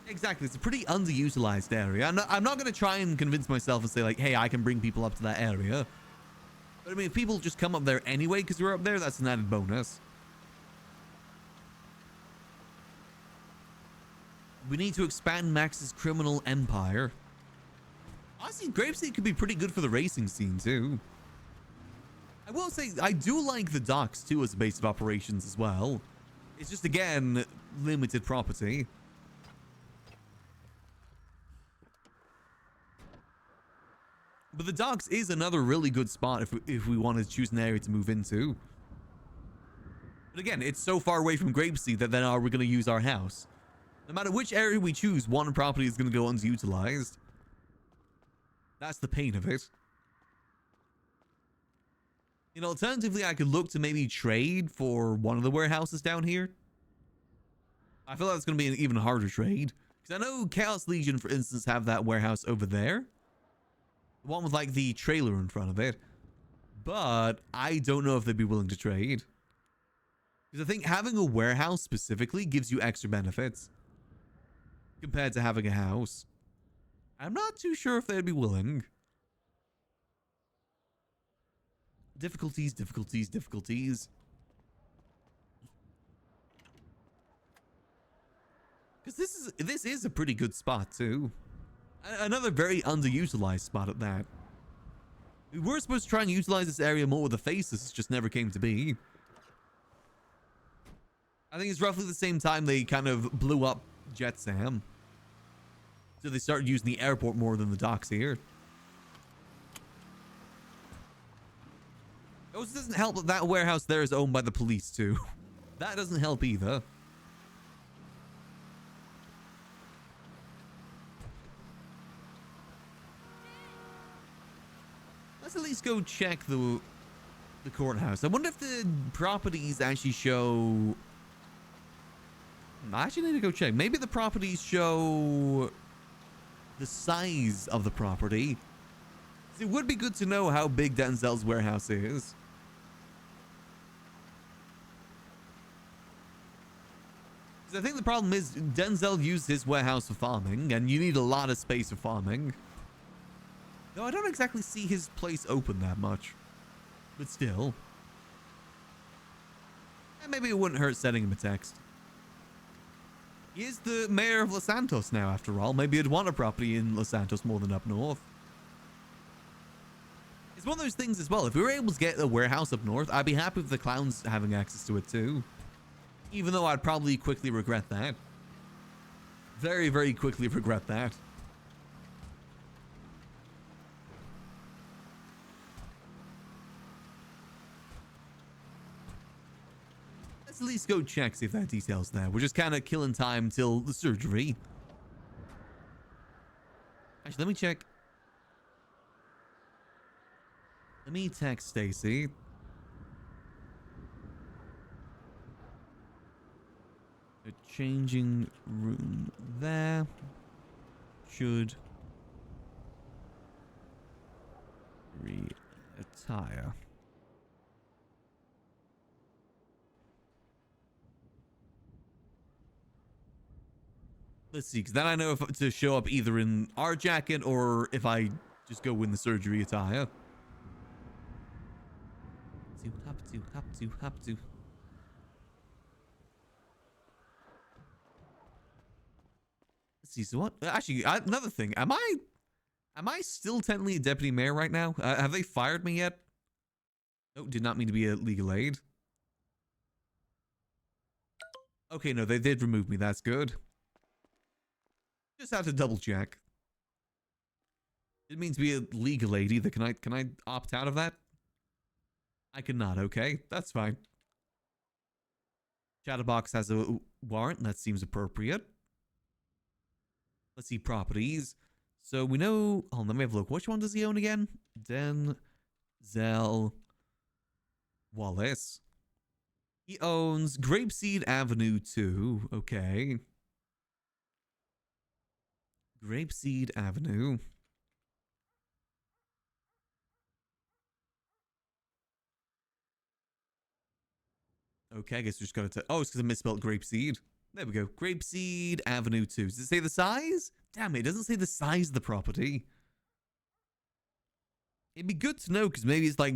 Exactly, it's a pretty underutilized area. I'm not going to try and convince myself and say like, hey, I can bring people up to that area. But I mean, if people just come up there anyway because we're up there, that's an added bonus. We need to expand Max's criminal empire. Honestly, Grapeseed could be pretty good for the racing scene too. I will say, I do like the docks too as a base of operations as well. It's just, again, limited property. But the docks is another really good spot if we wanted to choose an area to move into. But again, it's so far away from Grapeseed that then are we going to use our house? No matter which area we choose, one property is going to go underutilized. That's the pain of it. You know, alternatively, I could look to maybe trade for one of the warehouses down here. I feel like it's going to be an even harder trade. Because I know Chaos Legion, for instance, have that warehouse over there. The one with, like, the trailer in front of it. But I don't know if they'd be willing to trade. Because I think having a warehouse specifically gives you extra benefits. Compared to having a house. I'm not too sure if they'd be willing. Difficulties, difficulties, difficulties. Because this is a pretty good spot too. Another very underutilized spot at that. We were supposed to try and utilize this area more with the faces, just never came to be. I think it's roughly the same time they kind of blew up Jetsam. So they started using the airport more than the docks here. It also doesn't help that that warehouse there is owned by the police too. That doesn't help either. Let's at least go check the courthouse. I wonder if the properties actually show... I actually need to go check. Maybe the properties show the size of the property. It would be good to know how big Denzel's warehouse is. Because I think the problem is Denzel used his warehouse for farming, and you need a lot of space for farming. Though I don't exactly see his place open that much. But still. And maybe it wouldn't hurt sending him a text. He is the mayor of Los Santos now, after all. Maybe he'd want a property in Los Santos more than up north. It's one of those things as well. If we were able to get a warehouse up north, I'd be happy with the clowns having access to it too. Even though I'd probably quickly regret that. Very, very quickly regret that. Let's at least go check, see if that detail's there. We're just kind of killing time till the surgery. Actually, let me check. Let me text Stacy. A changing room there. Should re-attire. Let's see, because then I know if to show up either in our jacket or if I just go in the surgery attire. Have to. Let's see, so what? Actually, another thing. Am I still technically a deputy mayor right now? Have they fired me yet? Oh, did not mean to be a legal aid. Okay, no, they did remove me. That's good. Just had to double check. Didn't mean to be a legal aid either. Can I opt out of that? I cannot. Okay, that's fine. Chatterbox has a warrant. That seems appropriate. Let's see properties. So we know. Oh, let me have a look. Which one does he own again? Denzel Wallace. He owns Grapeseed Avenue 2. Okay. Grapeseed Avenue. Okay, I guess we just gotta oh, it's because I misspelled Grapeseed. There we go. Grapeseed Avenue 2. Does it say the size? Damn it, it doesn't say the size of the property. It'd be good to know, because maybe it's like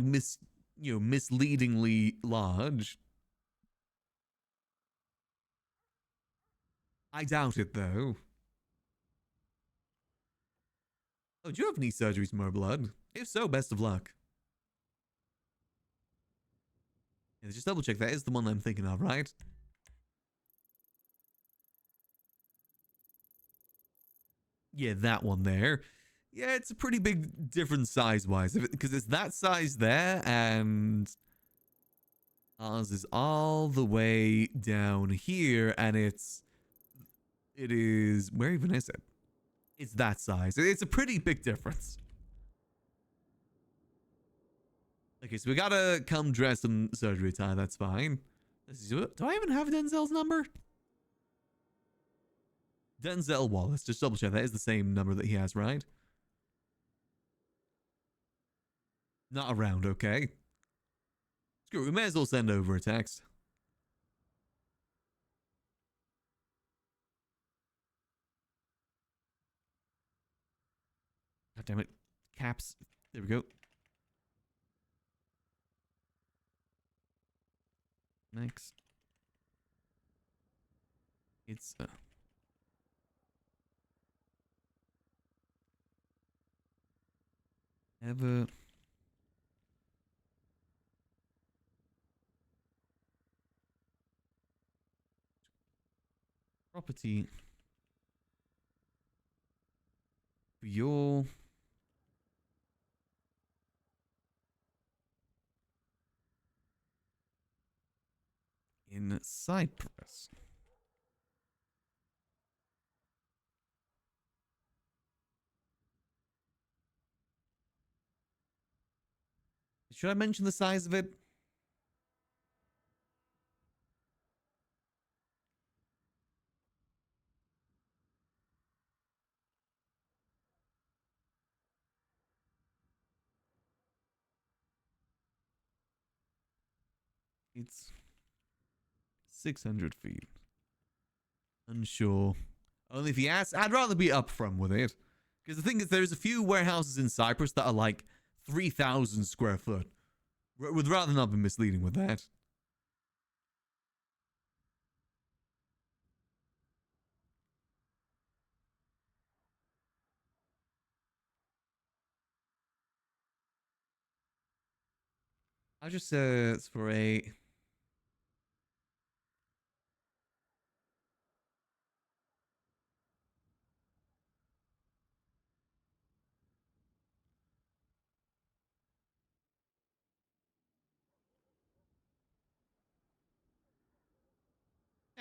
misleadingly large. I doubt it, though. Oh, do you have knee surgery tomorrow, blood? If so, best of luck. Yeah, just double check. That is the one I'm thinking of, right? Yeah, that one there. Yeah, it's a pretty big difference size-wise. Because it's that size there, and ours is all the way down here, and it is... Where even is it? It's that size. It's a pretty big difference. Okay, so we gotta come dressed in surgery attire. That's fine. Do I even have Denzel's number? Denzel Wallace. Just double check. That is the same number that he has, right? Not around, okay. Screw it. We may as well send over a text. God damn it. Caps. There we go. Next. It's ever property for your in Cyprus. Should I mention the size of it? It's 600 feet. Unsure. Only if he asks. I'd rather be upfront with it. Because the thing is, there's a few warehouses in Cyprus that are like 3,000 square foot. Would rather not be misleading with that. I'll just it's for a...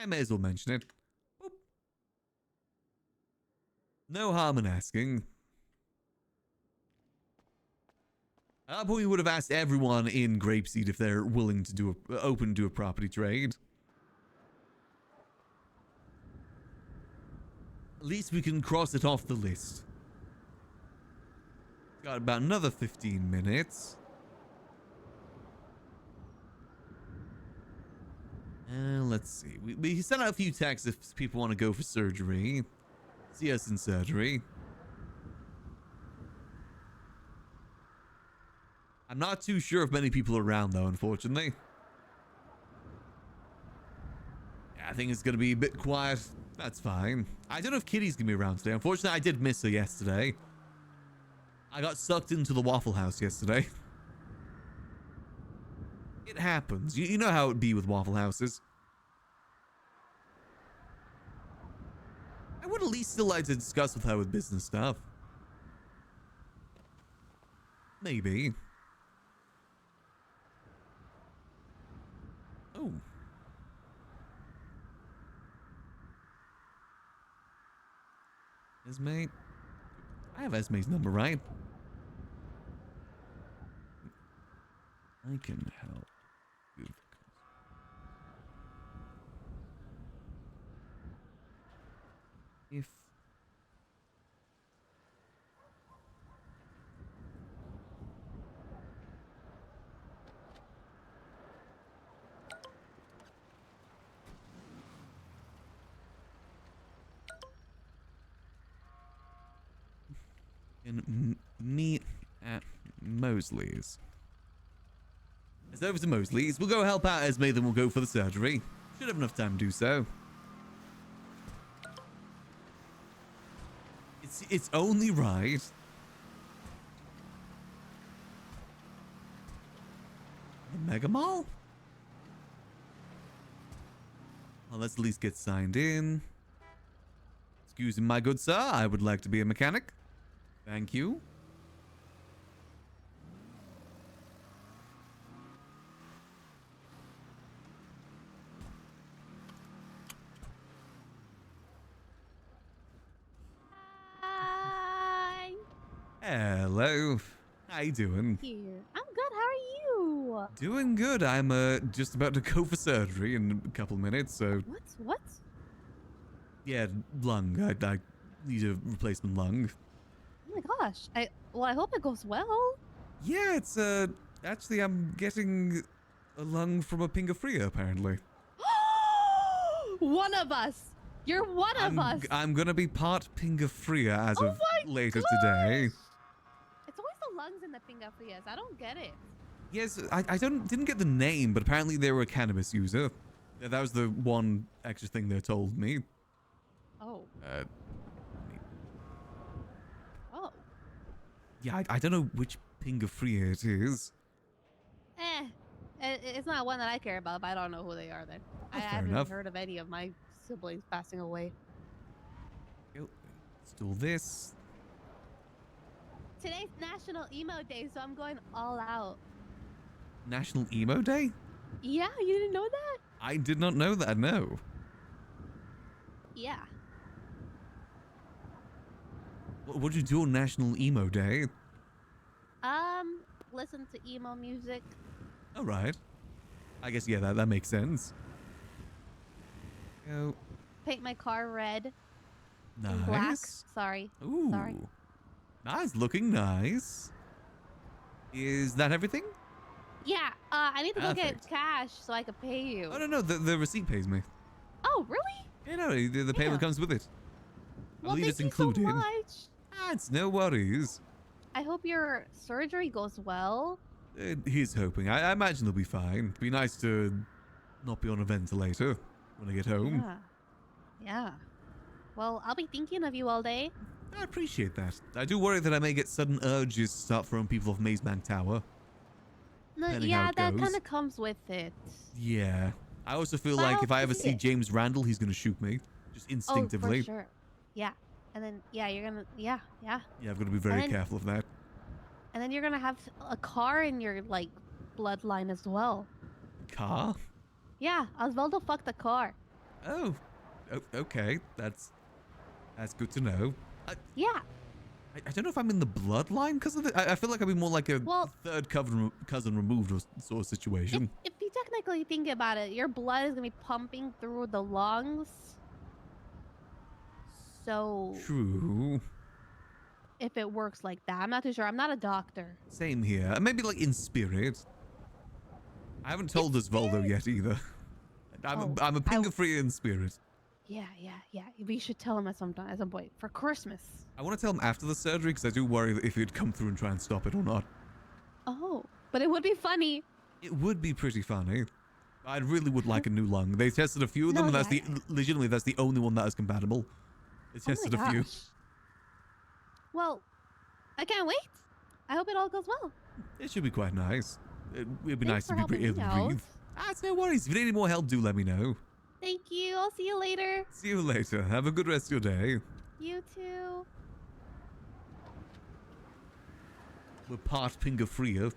I may as well mention it. Boop. No harm in asking. I probably would have asked everyone in Grapeseed if they're willing to do open to a property trade. At least we can cross it off the list. Got about another 15 minutes. Let's see. We sent out a few texts if people want to go for surgery. See us in surgery. I'm not too sure if many people are around, though, unfortunately. Yeah, I think it's going to be a bit quiet. That's fine. I don't know if Kitty's going to be around today. Unfortunately, I did miss her yesterday. I got sucked into the Waffle House yesterday. It happens. You know how it be with Waffle Houses. I would at least still like to discuss with her with business stuff. Maybe. Oh. Esme. I have Esme's number, right? I can help. If and meet at Mosley's. It's over to Mosley's. We'll go help out Esme, then we'll go for the surgery. Should have enough time to do so. It's only right. The Mega Mall? Well, let's at least get signed in. Excuse me, my good sir. I would like to be a mechanic. Thank you. Hi. Hello. How you doing? Here. I'm good. How are you? Doing good. I'm just about to go for surgery in a couple minutes, so What? yeah, lung. I need a replacement lung. Oh my gosh. I hope it goes well. Yeah, it's actually I'm getting a lung from a Pingafria apparently. One of us. You're one of us. I'm gonna be part Pingafria as of my later gosh. today. It's always the lungs and the finger frias. I don't get it. Yes, I didn't get the name, but apparently they were a cannabis user. Yeah, that was the one extra thing they told me. Oh. Oh. Yeah, I don't know which Pingafria it is. It's not one that I care about, but I don't know who they are then. I fair haven't enough. heard of any of my siblings passing away. Let's do this. Today's National Emo Day, so I'm going all out. National Emo Day? Yeah, you didn't know that? I did not know that, no. Yeah. What do you do on National Emo Day? Listen to emo music. All right. I guess, yeah, that makes sense. Go. Paint my car red. Nice. And black. Sorry. Ooh. Sorry. Nice, looking nice. Is that everything? Yeah, I need to go get Perfect. cash so I can pay you. Oh, no, the receipt pays me. Oh, really? Yeah, no, the payment Yeah. comes with it. I Well, believe thank it's you included. so much. Ah, it's no worries. I hope your surgery goes well. He's hoping. I imagine he'll be fine. It'd be nice to not be on a ventilator when I get home. Yeah. Yeah. Well, I'll be thinking of you all day. I appreciate that. I do worry that I may get sudden urges to start throwing people off Maze Bank Tower. No, Depending yeah, how it that goes. kind of comes with it. Yeah. I also feel But like I'll if I ever see see it. James Randall, he's going to shoot me. Just instinctively. Oh, for sure. Yeah. And then, yeah, you're gonna, yeah. Yeah, I've got to be very then- careful of that. And then you're gonna have a car in your, like, bloodline as well. Car? Yeah, Osvaldo fucked a car. Oh, okay. That's good to know. Yeah. I don't know if I'm in the bloodline because of it. I feel like I'd be more like a Well, third cousin removed sort of situation. If you technically think about it, your blood is gonna be pumping through the lungs. So True. if it works like that, I'm not too sure. I'm not a doctor. Same here. Maybe like in spirit. I haven't told this Voldo yet either. I'm a Pinga-free in spirit. Yeah. We should tell him at some point for Christmas. I want to tell him after the surgery because I do worry that if he'd come through and try and stop it or not. Oh, but it would be funny. It would be pretty funny. I really would like a new lung. They tested a few of them, and that's legitimately that's the only one that is compatible. They tested a few. Well, I can't wait. I hope it all goes well. It should be quite nice. It'd be Thanks nice for to be helping able me to out. breathe. It's no worries. If you need any more help, do let me know. Thank you. I'll see you later. See you later. Have a good rest of your day. You too. We're part Pinga-Fria.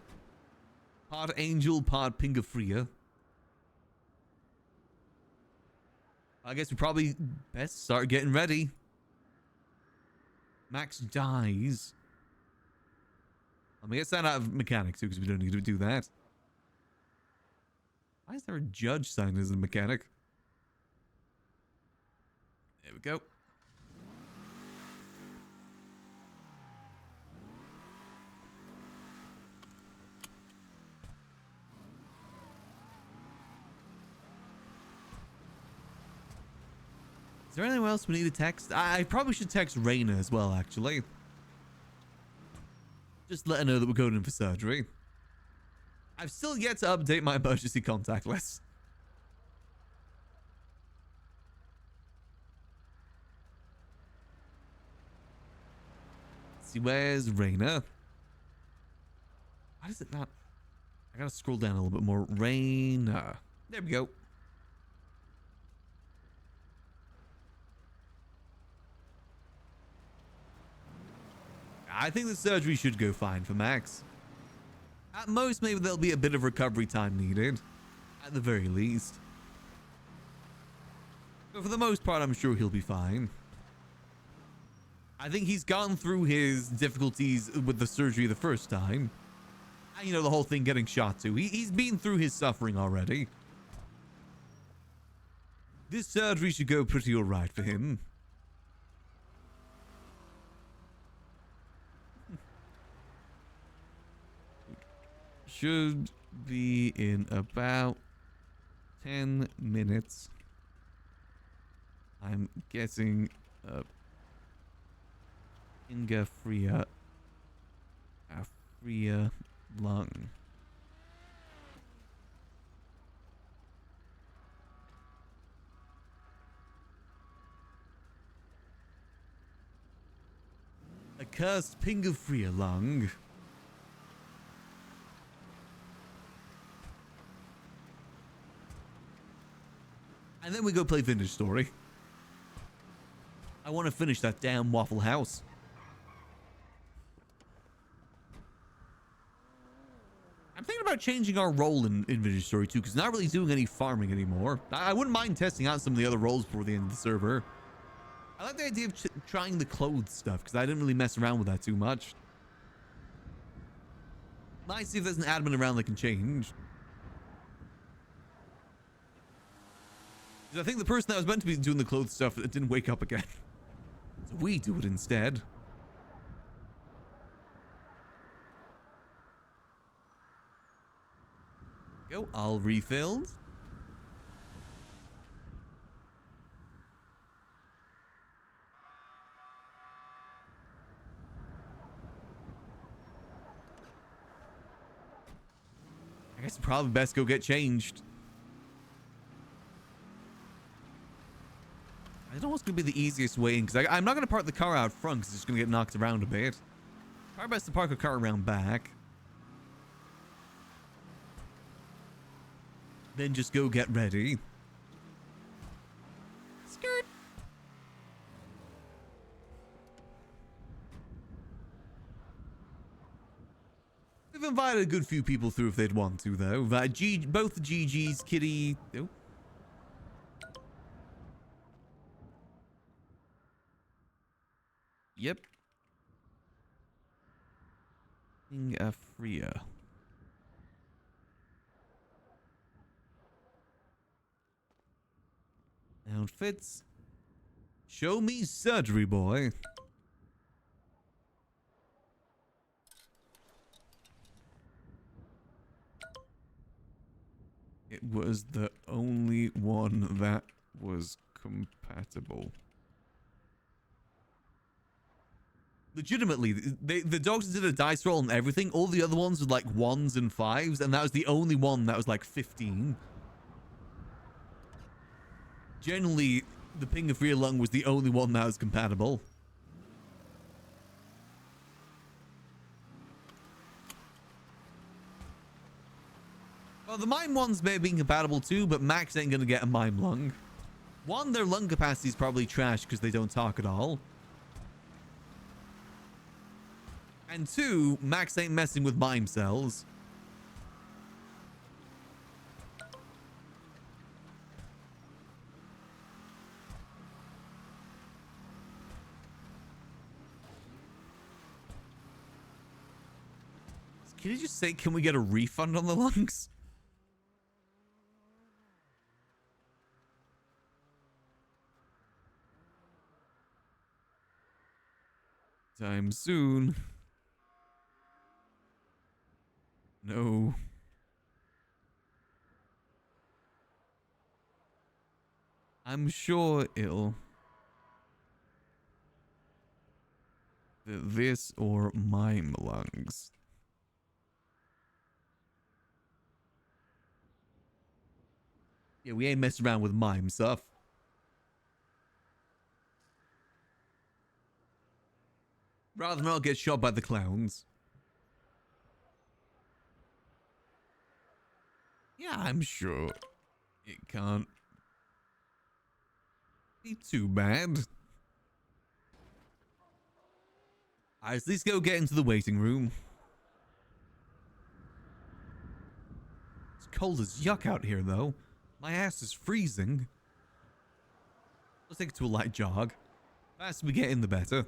Part angel, part Pinga-Fria. I guess we probably best start getting ready. Max dies. I mean, get that out of mechanics too, because we don't need to do that. Why is there a judge sign as a mechanic? There we go. Is there anyone else we need to text? I probably should text Raina as well, actually. Just let her know that we're going in for surgery. I've still yet to update my emergency contact list. Let's see, where's Raina? Why does it not? I gotta scroll down a little bit more. Raina. There we go. I think the surgery should go fine for Max. At most, maybe there'll be a bit of recovery time needed. At the very least. But for the most part, I'm sure he'll be fine. I think he's gone through his difficulties with the surgery the first time. And, you know, the whole thing getting shot too. He's been through his suffering already. This surgery should go pretty alright for him. Should be in about 10 minutes. I'm guessing Pinga-Fria lung. A cursed Pinga-Fria lung. And then we go play Vintage Story. I want to finish that damn Waffle House. I'm thinking about changing our role in Vintage Story too, because not really doing any farming anymore. I wouldn't mind testing out some of the other roles before the end of the server. I like the idea of trying the clothes stuff, because I didn't really mess around with that too much. Might see if there's an admin around that can change. I think the person that was meant to be doing the clothes stuff didn't wake up again. So we do it instead. Go, all refilled. I guess probably best go get changed. I don't know what's going to be the easiest way in, because I'm not going to park the car out front because it's going to get knocked around a bit. Probably best to park a car around back. Then just go get ready. Skirt. We've invited a good few people through if they'd want to, though. Both GG's, Kitty... Oh. Yep. Freya. Outfits. Show me surgery, boy. It was the only one that was compatible. Legitimately, the doctors did a dice roll and everything. All the other ones were like 1s and 5s, and that was the only one that was like 15. Generally, the Ping of Freya Lung was the only one that was compatible. Well, the mime ones may have been compatible too, but Max ain't gonna get a mime lung. One, their lung capacity is probably trash because they don't talk at all. And two, Max ain't messing with mime cells. Can you just say, can we get a refund on the lungs? Time soon. No. I'm sure it'll. This or mime lungs. Yeah, we ain't messing around with mime stuff. Rather not get shot by the clowns. Yeah, I'm sure it can't be too bad. Alright, let's at least go get into the waiting room. It's cold as yuck out here, though. My ass is freezing. Let's take it to a light jog. The faster we get in, the better.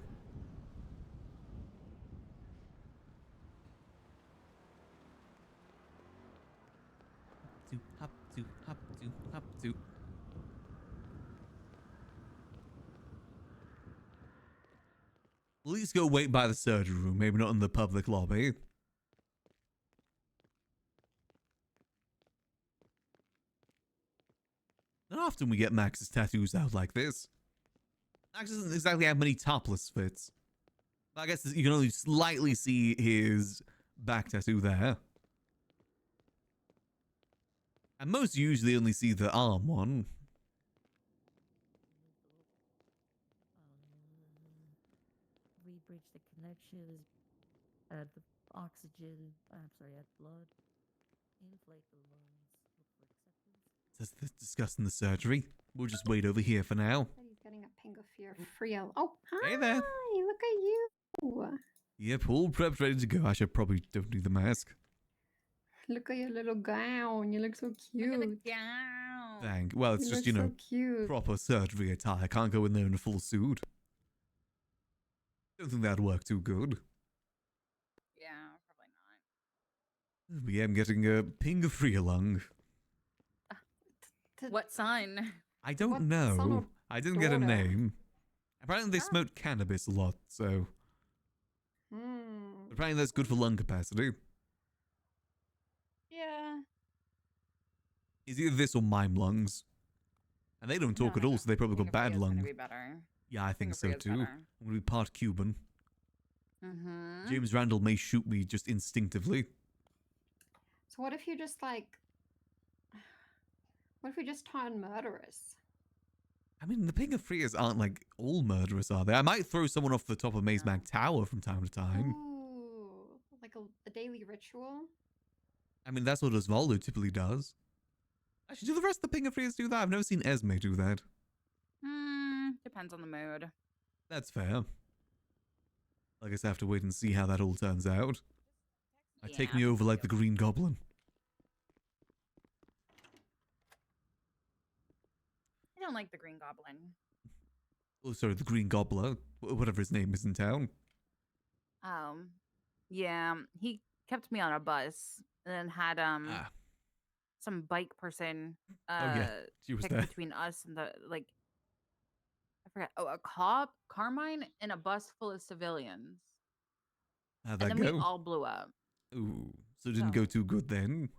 Hop to, hop to, hop to. At least go wait by the surgery room, maybe not in the public lobby. Not often we get Max's tattoos out like this. Max doesn't exactly have many topless fits. I guess you can only slightly see his back tattoo there. And most usually only see the arm one. Rebridge the connections, add the oxygen, I'm sorry, add blood, inflate the lungs, look for acceptance. Says this discussing the surgery. We'll just wait over here for now. He's getting a ping of fear Frio. Oh, hi! Hey there. Look at you! Yep, all prepped, ready to go. I should probably don't need the mask. Look at your little gown. You look so cute. Look at the gown. Thank. Well, it's You just, look you know, so cute. proper surgery attire. I can't go in there in a full suit. Don't think that'd work too good. Yeah, probably not. But yeah, I'm getting a Ping of Freya Lung. What sign? I don't What son know. of I didn't get a daughter? name. Apparently they smoked cannabis a lot, so Hmm. apparently that's good for lung capacity. Yeah. It's either this or mime lungs. And they don't talk at all, so they probably got bad lung. Gonna be better. Yeah, I think so Freya's too. better. I'm gonna be part Cuban. Mm-hmm. James Randall may shoot me just instinctively. So what if you just like... What if we just turn murderous? I mean, the Ping of Freas aren't like all murderous, are they? I might throw someone off the top of Maze Mag Tower from time to time. Ooh, like a daily ritual? I mean, that's what Osvaldo typically does. Actually, do the rest of the Ping of Freas do that? I've never seen Esme do that. Depends on the mood. That's fair. I guess I have to wait and see how that all turns out. Take Yeah, me over like the Green Goblin. I don't like the Green Goblin. Oh, sorry, the Green Gobbler, whatever his name is in town. Yeah, he kept me on a bus and then had Ah, some bike person oh yeah, she was pick there. between us and the like I forgot. Oh, a cop, Carmine, and a bus full of civilians. How'd And that then we go? all blew up. Ooh, so it didn't go So- too good then.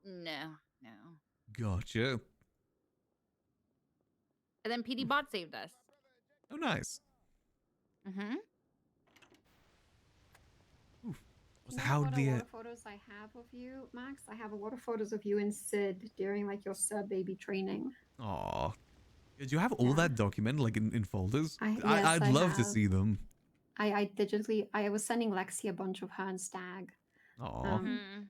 No, no. Gotcha. And then PD Bot saved us. Oh, nice. Mm-hmm. So You know how what the a lot of photos I have of you, Max? I have a lot of photos of you and Sid during like your sub baby training. Aw. Did you have all Yeah. that documented, like in folders? Yes, I'd I love to have. see them. I digitally I was sending Lexi a bunch of her and Stag. Aw. Mm-hmm.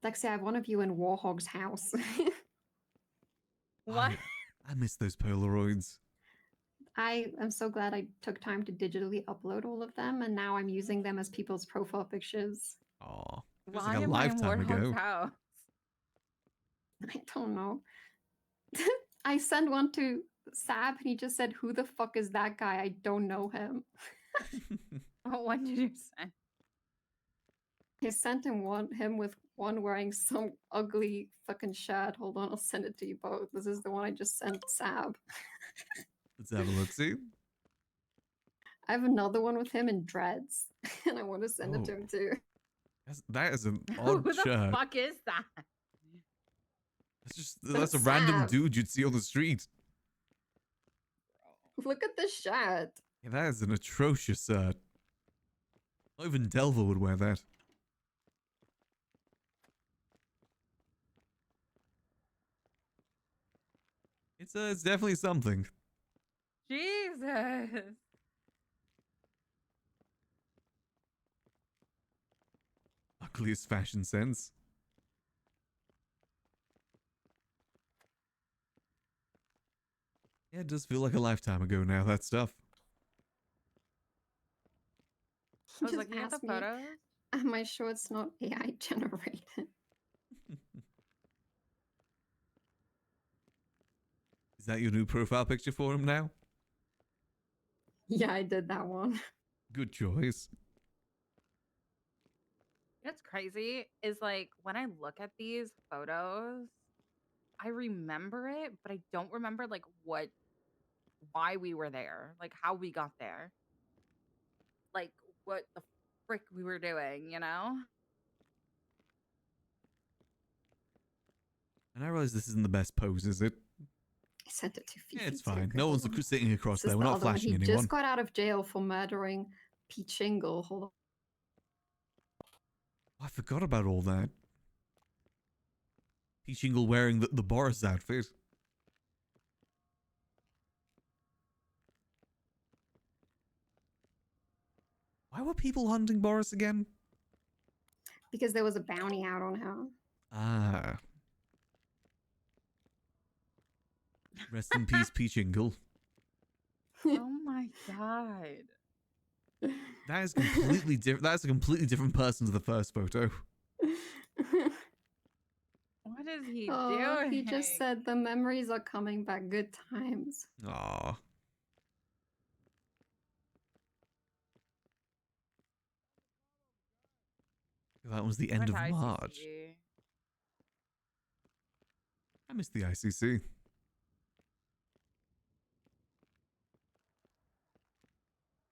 Lexi, I have one of you in Warhog's house. What? I miss those Polaroids. I am so glad I took time to digitally upload all of them, and now I'm using them as people's profile pictures. Aw. It was Why like a am I in lifetime Warthog's ago. house? I don't know. I sent one to Sab, and he just said, "Who the fuck is that guy? I don't know him." Oh, what did you say? I sent him with one wearing some ugly fucking shirt. Hold on, I'll send it to you both. This is the one I just sent Sab. Let's have a look. See? I have another one with him in dreads, and I want to send it to him too. That is an Who odd the shirt. fuck is that? That's a random Sab. dude you'd see on the street. Look at this shirt. Yeah, that is an atrocious shirt. Not even Delver would wear that. It's definitely something. Jesus. Ugliest fashion sense. Yeah, it does feel like a lifetime ago now, that stuff. I was Just looking at the asked me, photos. am I sure it's not AI generated? Is that your new profile picture for him now? Yeah, I did that one. Good choice. What's crazy is like when I look at these photos, I remember it, but I don't remember like why we were there, like how we got there, like what the frick we were doing, you know? And I realize this isn't the best pose, is it? I sent it to Fifi. Yeah, it's too. fine. Okay, No hold one's on. sitting across This is there. We're the not other one. flashing He anyone. just got out of jail for murdering Peachingle. Hold on. I forgot about all that. Peachingle wearing the Boris outfit. Why were people hunting Boris again? Because there was a bounty out on him. Ah. Rest in peace, Peachingle. Oh my god. That is completely different. That's a completely different person to the first photo. What is he Oh, doing? he just said the memories are coming back. Good times. Aw. That was the end of Went to March. ICC. I missed the ICC.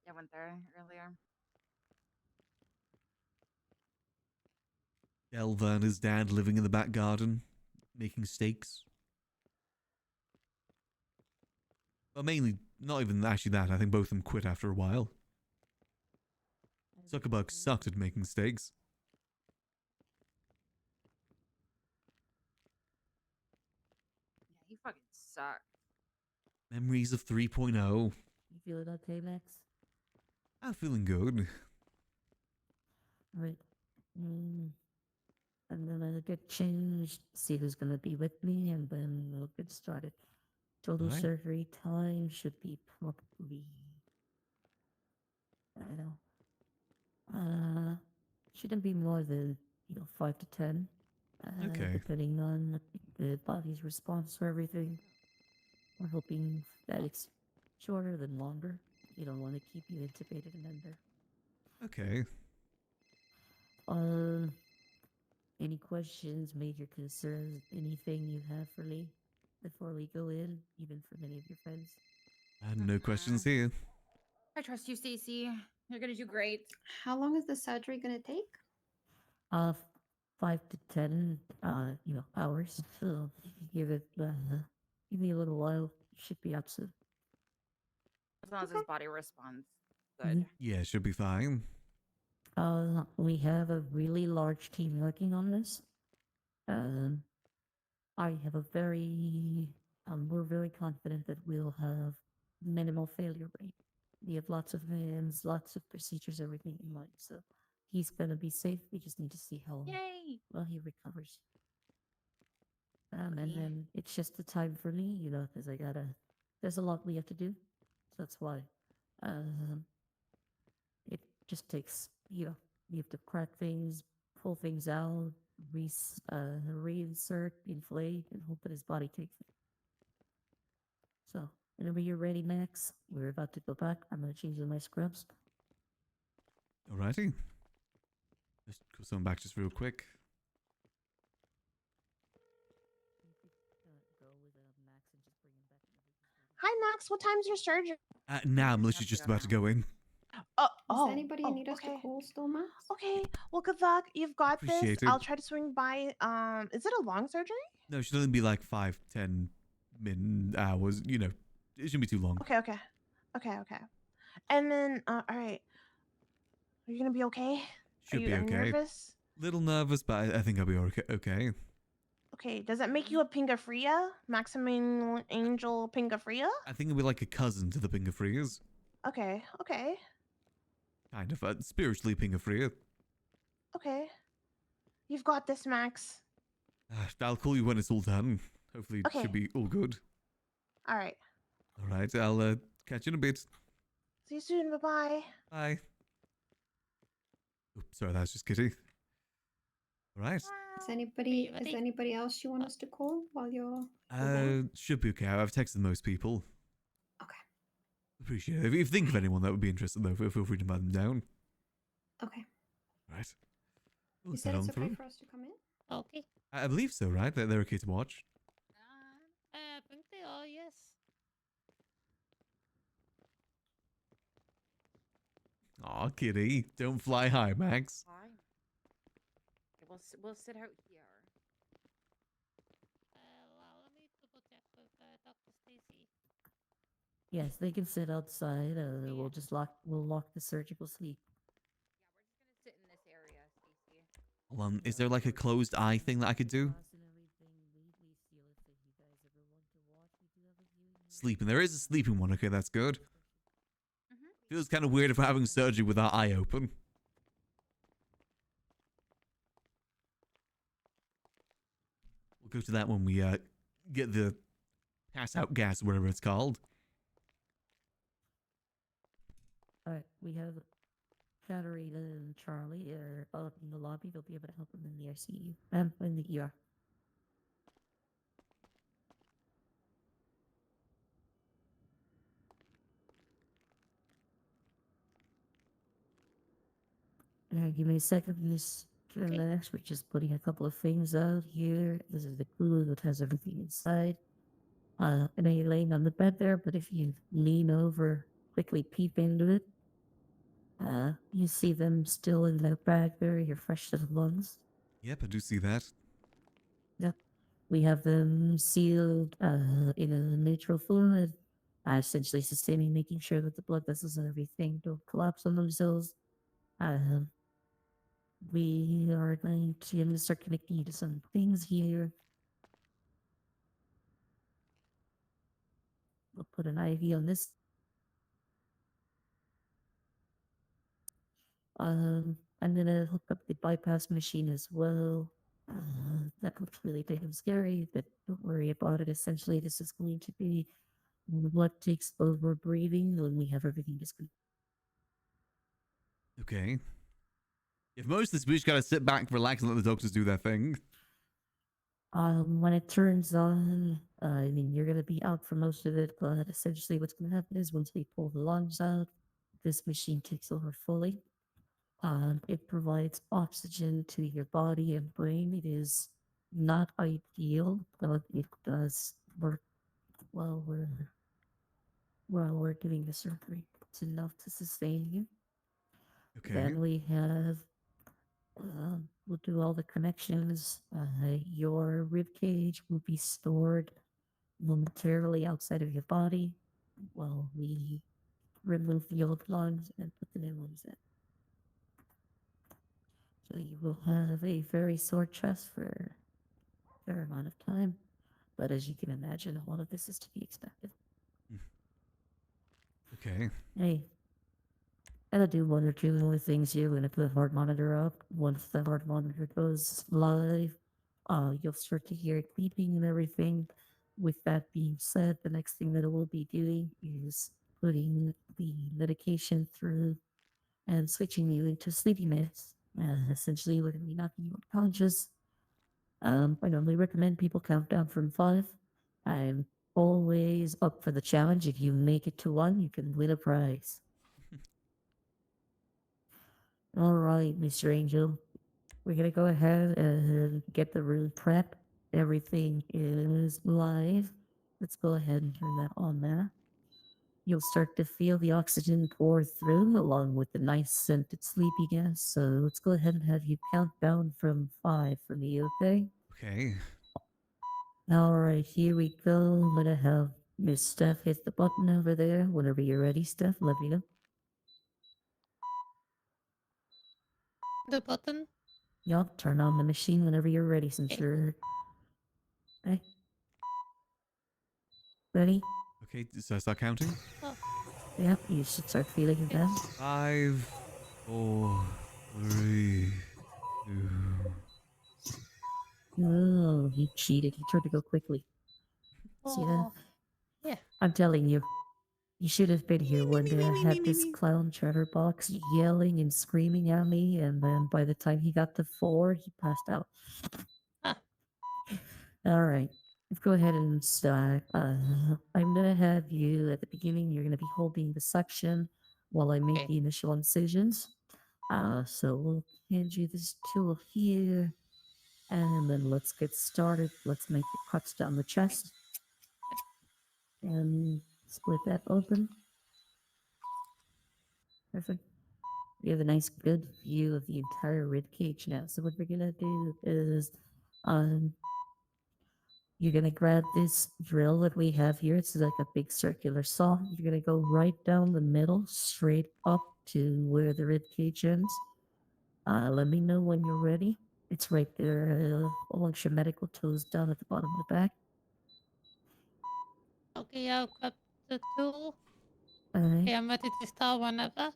I went there earlier. Delver and his dad living in the back garden, making steaks. Well, mainly, not even actually that. I think both of them quit after a while. Zuckerberg sucked at making steaks. Yeah, he fucking sucked. Memories of 3.0. You feeling okay, Max? I'm feeling good. Right. And then I'll get changed, see who's gonna be with me, and then we'll get started. Total Alright. surgery time should be probably, I don't know, shouldn't be more than 5 to 10, Okay. depending on the body's response to everything. We're hoping that it's shorter than longer. You don't want to keep you intubated and under. Okay. Any questions, major concerns, anything you have for me before we go in, even for many of your friends? No questions here. I trust you, Stacy. You're gonna do great. How long is the surgery gonna take? 5 to 10, hours. So give it, give me a little while. Should be out soon. As long as his body responds good. Mhm. Yeah, should be fine. We have a really large team working on this. I have a we're very confident that we'll have minimal failure rate. We have lots of hands, lots of procedures, everything in mind. So he's gonna be safe. We just need to see how Yay! well he recovers. And Okay. then it's just the time for me, because there's a lot we have to do. So that's why. It just takes, we have to crack things, pull things out, reinsert, inflate, and hope that his body takes it. So, whenever you're ready, Max, we're about to go back. I'm gonna change my scrubs. Alrighty. Just go someone back just real quick. Hi, Max. What time's your surgery? Now Melissa's just about to go in. Does anybody need us to call still, Max? Okay. Well, good luck. You've got this. Appreciate it. I'll try to swing by. Is it a long surgery? No, it should only be like 5-10 hours. You know, it shouldn't be too long. Okay. And then, all right. Are you gonna be okay? Should are you be okay. nervous? Little nervous, but I think I'll be okay. Okay. Does that make you a Pingafria? Maximilian Angel Pingafria? I think it'll be like a cousin to the Pingafrias. Okay. Kind of. Spiritually Pingafria. Okay. You've got this, Max. I'll call you when it's all done. Hopefully it Okay. should be all good. All right. Alright, I'll catch you in a bit. See you soon. Bye-bye. Bye. Oops, sorry, that was just Kitty. Alright. Is anybody else you want us to call while you're Should be okay. I've texted most people. Okay. Appreciate it. If you think of anyone that would be interested, though, feel free to mark them down. Okay. Right. You said it's okay for us to come in? Okay. I believe so, right? They're okay to watch. I think they are, yes. Aw, Kitty. Don't fly high, Max. Fine. Okay, we'll sit out here. Well, let me double check with Dr. Stacy. Yes, they can sit outside. We'll lock the surgical sleep. Yeah, we're just gonna sit in this area, Stacy. Hold on, is there like a closed eye thing that I could do? Sleeping. There is a sleeping one. Okay, that's good. Feels kind of weird if we're having surgery with our eye open. We'll go to that when we get the pass out gas, whatever it's called. Alright, we have Katarina and Charlie are up in the lobby. They'll be able to help them in the ICU. In the ER. Give me a second. This we're just putting a couple of things out here. This is the glue that has everything inside. And then you're laying on the bed there, but if you lean over, quickly peep into it, you see them still in their bag there, your fresh little ones. Yep, I do see that. Yep. We have them sealed in a neutral fluid, essentially sustaining, making sure that the blood vessels and everything don't collapse on themselves. We are going to start connecting you to some things here. We'll put an IV on this. I'm gonna hook up the bypass machine as well. That looks really big and scary, but don't worry about it. Essentially, this is going to be when the blood takes over breathing, when we have everything disconnected. Okay. If most of this, we just gotta sit back, relax, and let the doctors do their thing. When it turns on, I mean, you're gonna be out for most of it, but essentially what's gonna happen is once we pull the lungs out, this machine takes over fully. It provides oxygen to your body and brain. It is not ideal, but it does work while we're doing the surgery. It's enough to sustain you. Okay. Then we have we'll do all the connections. Your rib cage will be stored momentarily outside of your body while we remove the old lungs and put the new ones in. So you will have a very sore chest for a fair amount of time. But as you can imagine, all of this is to be expected. Okay. Hey, gotta do one or two more things here. We're gonna put the heart monitor up. Once the heart monitor goes live, you'll start to hear it beeping and everything. With that being said, the next thing that we'll be doing is putting the medication through and switching you into sleepy meds. Essentially, we're gonna be knocking you unconscious. I normally recommend people count down from 5. I'm always up for the challenge. If you make it to 1, you can win a prize. All right, Mr. Angel. We're gonna go ahead and get the room prep. Everything is live. Let's go ahead and turn that on there. You'll start to feel the oxygen pour through along with the nice scented sleepy gas. So let's go ahead and have you count down from 5 for me, okay? Okay. All right, here we go. I'm gonna have Miss Steph hit the button over there. Whenever you're ready, Steph, let me know. The button. Yup, turn on the machine whenever you're ready, since you're... Okay. Ready? Okay, so I start counting. Yep, you should start feeling it then. 5, 4, 3, 2. Oh, he cheated. He tried to go quickly. See that? Yeah. I'm telling you. You should have been here one day. I had this clown chatterbox yelling and screaming at me, and then by the time he got to 4, he passed out. All right. Let's go ahead and start. I'm gonna have you at the beginning. You're gonna be holding the suction while I make the initial incisions. So we'll hand you this tool here, and then let's get started. Let's make the cuts down the chest and split that open. Perfect. We have a nice good view of the entire rib cage now. So what we're gonna do is you're gonna grab this drill that we have here. It's like a big circular saw. You're gonna go right down the middle, straight up to where the rib cage ends. Let me know when you're ready. It's right there amongst your medical tools down at the bottom of the back. Okay, I'll grab the tool. Alright. Okay, I'm ready to start whenever.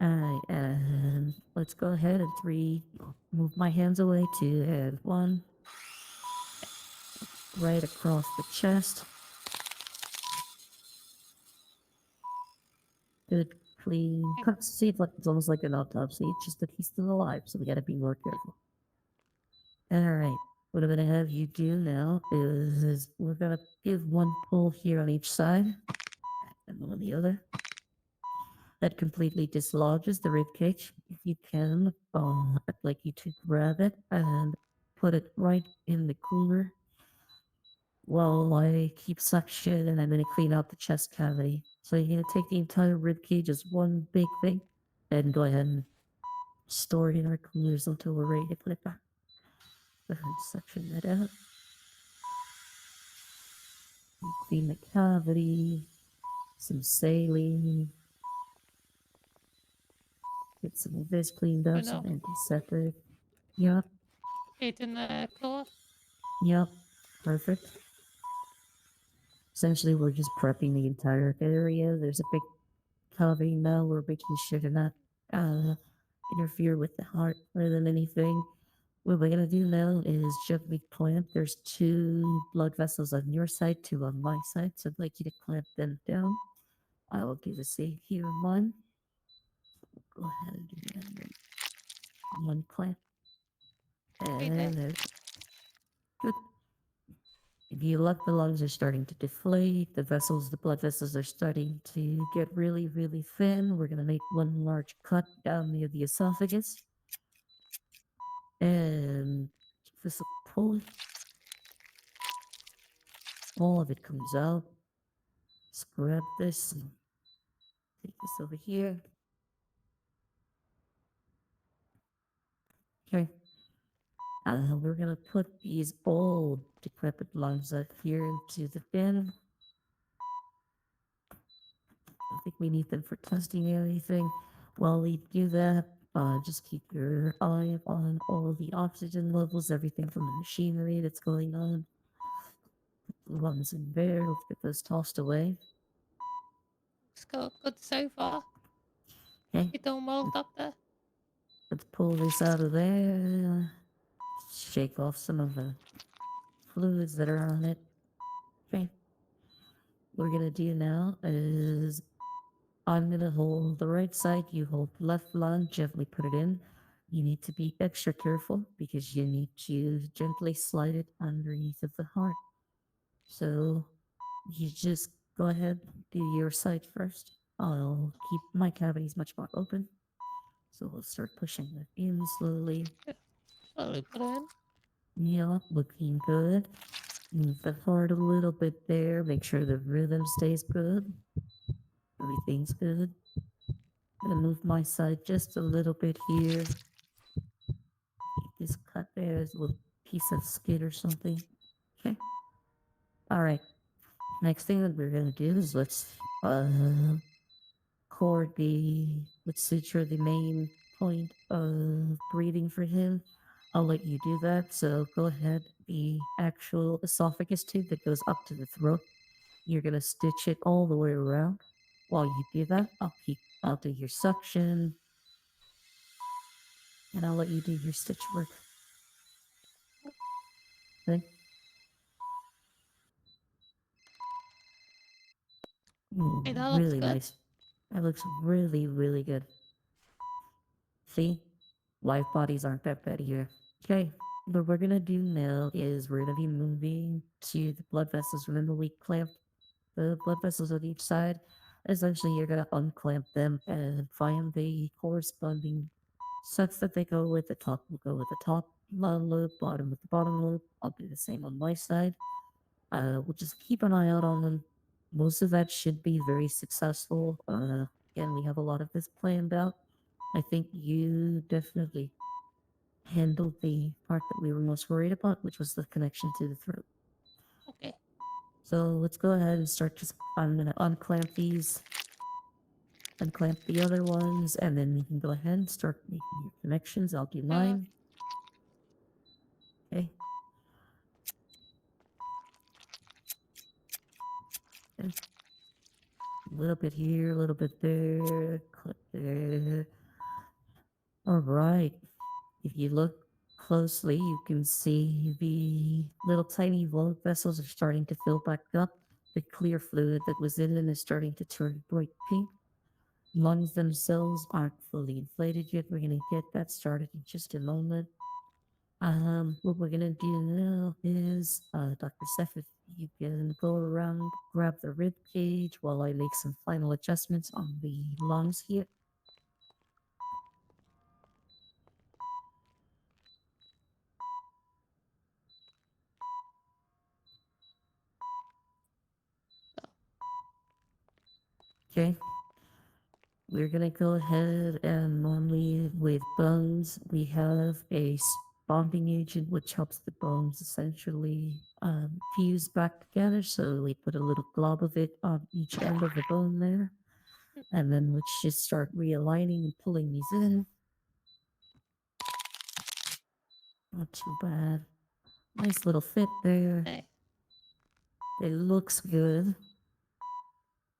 Alright, and let's go ahead and 3. Move my hands away, 2, and 1. Right across the chest. Good, clean cuts. See, it's almost like an autopsy. It's just that he's still alive, so we gotta be more careful. Alright, what I'm gonna have you do now is we're gonna give one pull here on each side, and one on the other. That completely dislodges the rib cage. If you can, I'd like you to grab it and put it right in the cooler while I keep suction, and I'm gonna clean out the chest cavity. So you're gonna take the entire rib cage as one big thing, and go ahead and store it in our coolers until we're ready to put it back. Go ahead and suction that out. Clean the cavity. Some saline. Get some of this cleaned up, some antiseptic. Yup, Get in the cloth. yup, perfect. Essentially, we're just prepping the entire area. There's a big cavity now. We're making sure to not interfere with the heart more than anything. What we're gonna do now is gently clamp. There's 2 blood vessels on your side, 2 on my side. So I'd like you to clamp them down. I will do the same here on mine. Go ahead and do that. 1 clamp. And there's good. If you look, the lungs are starting to deflate. The vessels, the blood vessels are starting to get really, really thin. We're gonna make one large cut down near the esophagus. And this will pull. All of it comes out. Let's grab this and take this over here. Okay. We're gonna put these old decrepit lungs up here into the bin. I think we need them for testing or anything. While we do that, just keep your eye on all the oxygen levels, everything from the machinery that's going on. The lungs in there, let's get those tossed away. Let's go. Good so far. Okay, You don't mold up there. let's pull this out of there. Shake off some of the fluids that are on it. Okay. What we're gonna do now is I'm gonna hold the right side, you hold the left lung, gently put it in. You need to be extra careful because you need to gently slide it underneath of the heart. So you just go ahead, do your side first. I'll keep my cavities much more open. So we'll start pushing that in slowly. Slowly put it in. Yeah, looking good. Move the heart a little bit there. Make sure the rhythm stays good. Everything's good. Gonna move my side just a little bit here. Keep this cut there as a little piece of skin or something. Okay. Alright. Next thing that we're gonna do is let's cord let's suture the main point of breathing for him. I'll let you do that, so go ahead. The actual esophagus tube that goes up to the throat, you're gonna stitch it all the way around. While you do that, I'll do your suction, and I'll let you do your stitch work. Okay? Hey, that looks Really good. nice. That looks really, really good. See? Live bodies aren't that bad here. Okay, what we're gonna do now is we're gonna be moving to the blood vessels. Remember we clamped the blood vessels on each side? Essentially, you're gonna unclamp them and find the corresponding sets that they go with. The top will go with the top lobe, bottom with the bottom lobe. I'll do the same on my side. We'll just keep an eye out on them. Most of that should be very successful. Again, we have a lot of this planned out. I think you definitely handled the part that we were most worried about, which was the connection to the throat. Okay. So let's go ahead and start. I'm gonna unclamp these, unclamp the other ones, and then you can go ahead and start making your connections. I'll do mine. Okay. Okay. A little bit here, a little bit there, clip there. All right. If you look closely, you can see the little tiny blood vessels are starting to fill back up. The clear fluid that was in them is starting to turn bright pink. Lungs themselves aren't fully inflated yet. We're gonna get that started in just a moment. What we're gonna do now is, Dr. Seth, if you can go around, grab the rib cage while I make some final adjustments on the lungs here. Okay. We're gonna go ahead and normally with bones, we have a bonding agent which helps the bones essentially fuse back together. So we put a little glob of it on each end of the bone there. And then let's just start realigning and pulling these in. Not too bad. Nice little fit there. Hey. It looks good.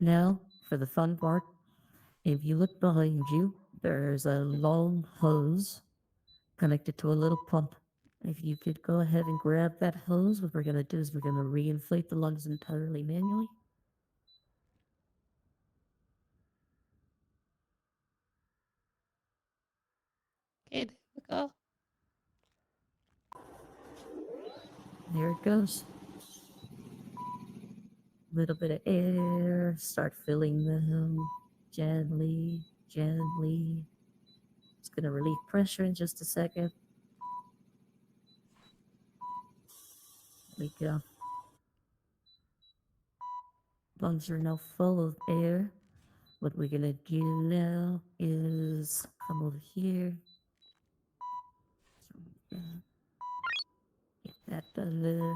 Now, for the fun part, if you look behind you, there's a long hose connected to a little pump. If you could go ahead and grab that hose, what we're going to do is we're going to reinflate the lungs entirely manually. Okay, there we go. There it goes. little bit of air, start filling them gently, gently. It's gonna relieve pressure in just a second. There we go. Lungs are now full of air. What we're gonna do now is come over here. Get that done there.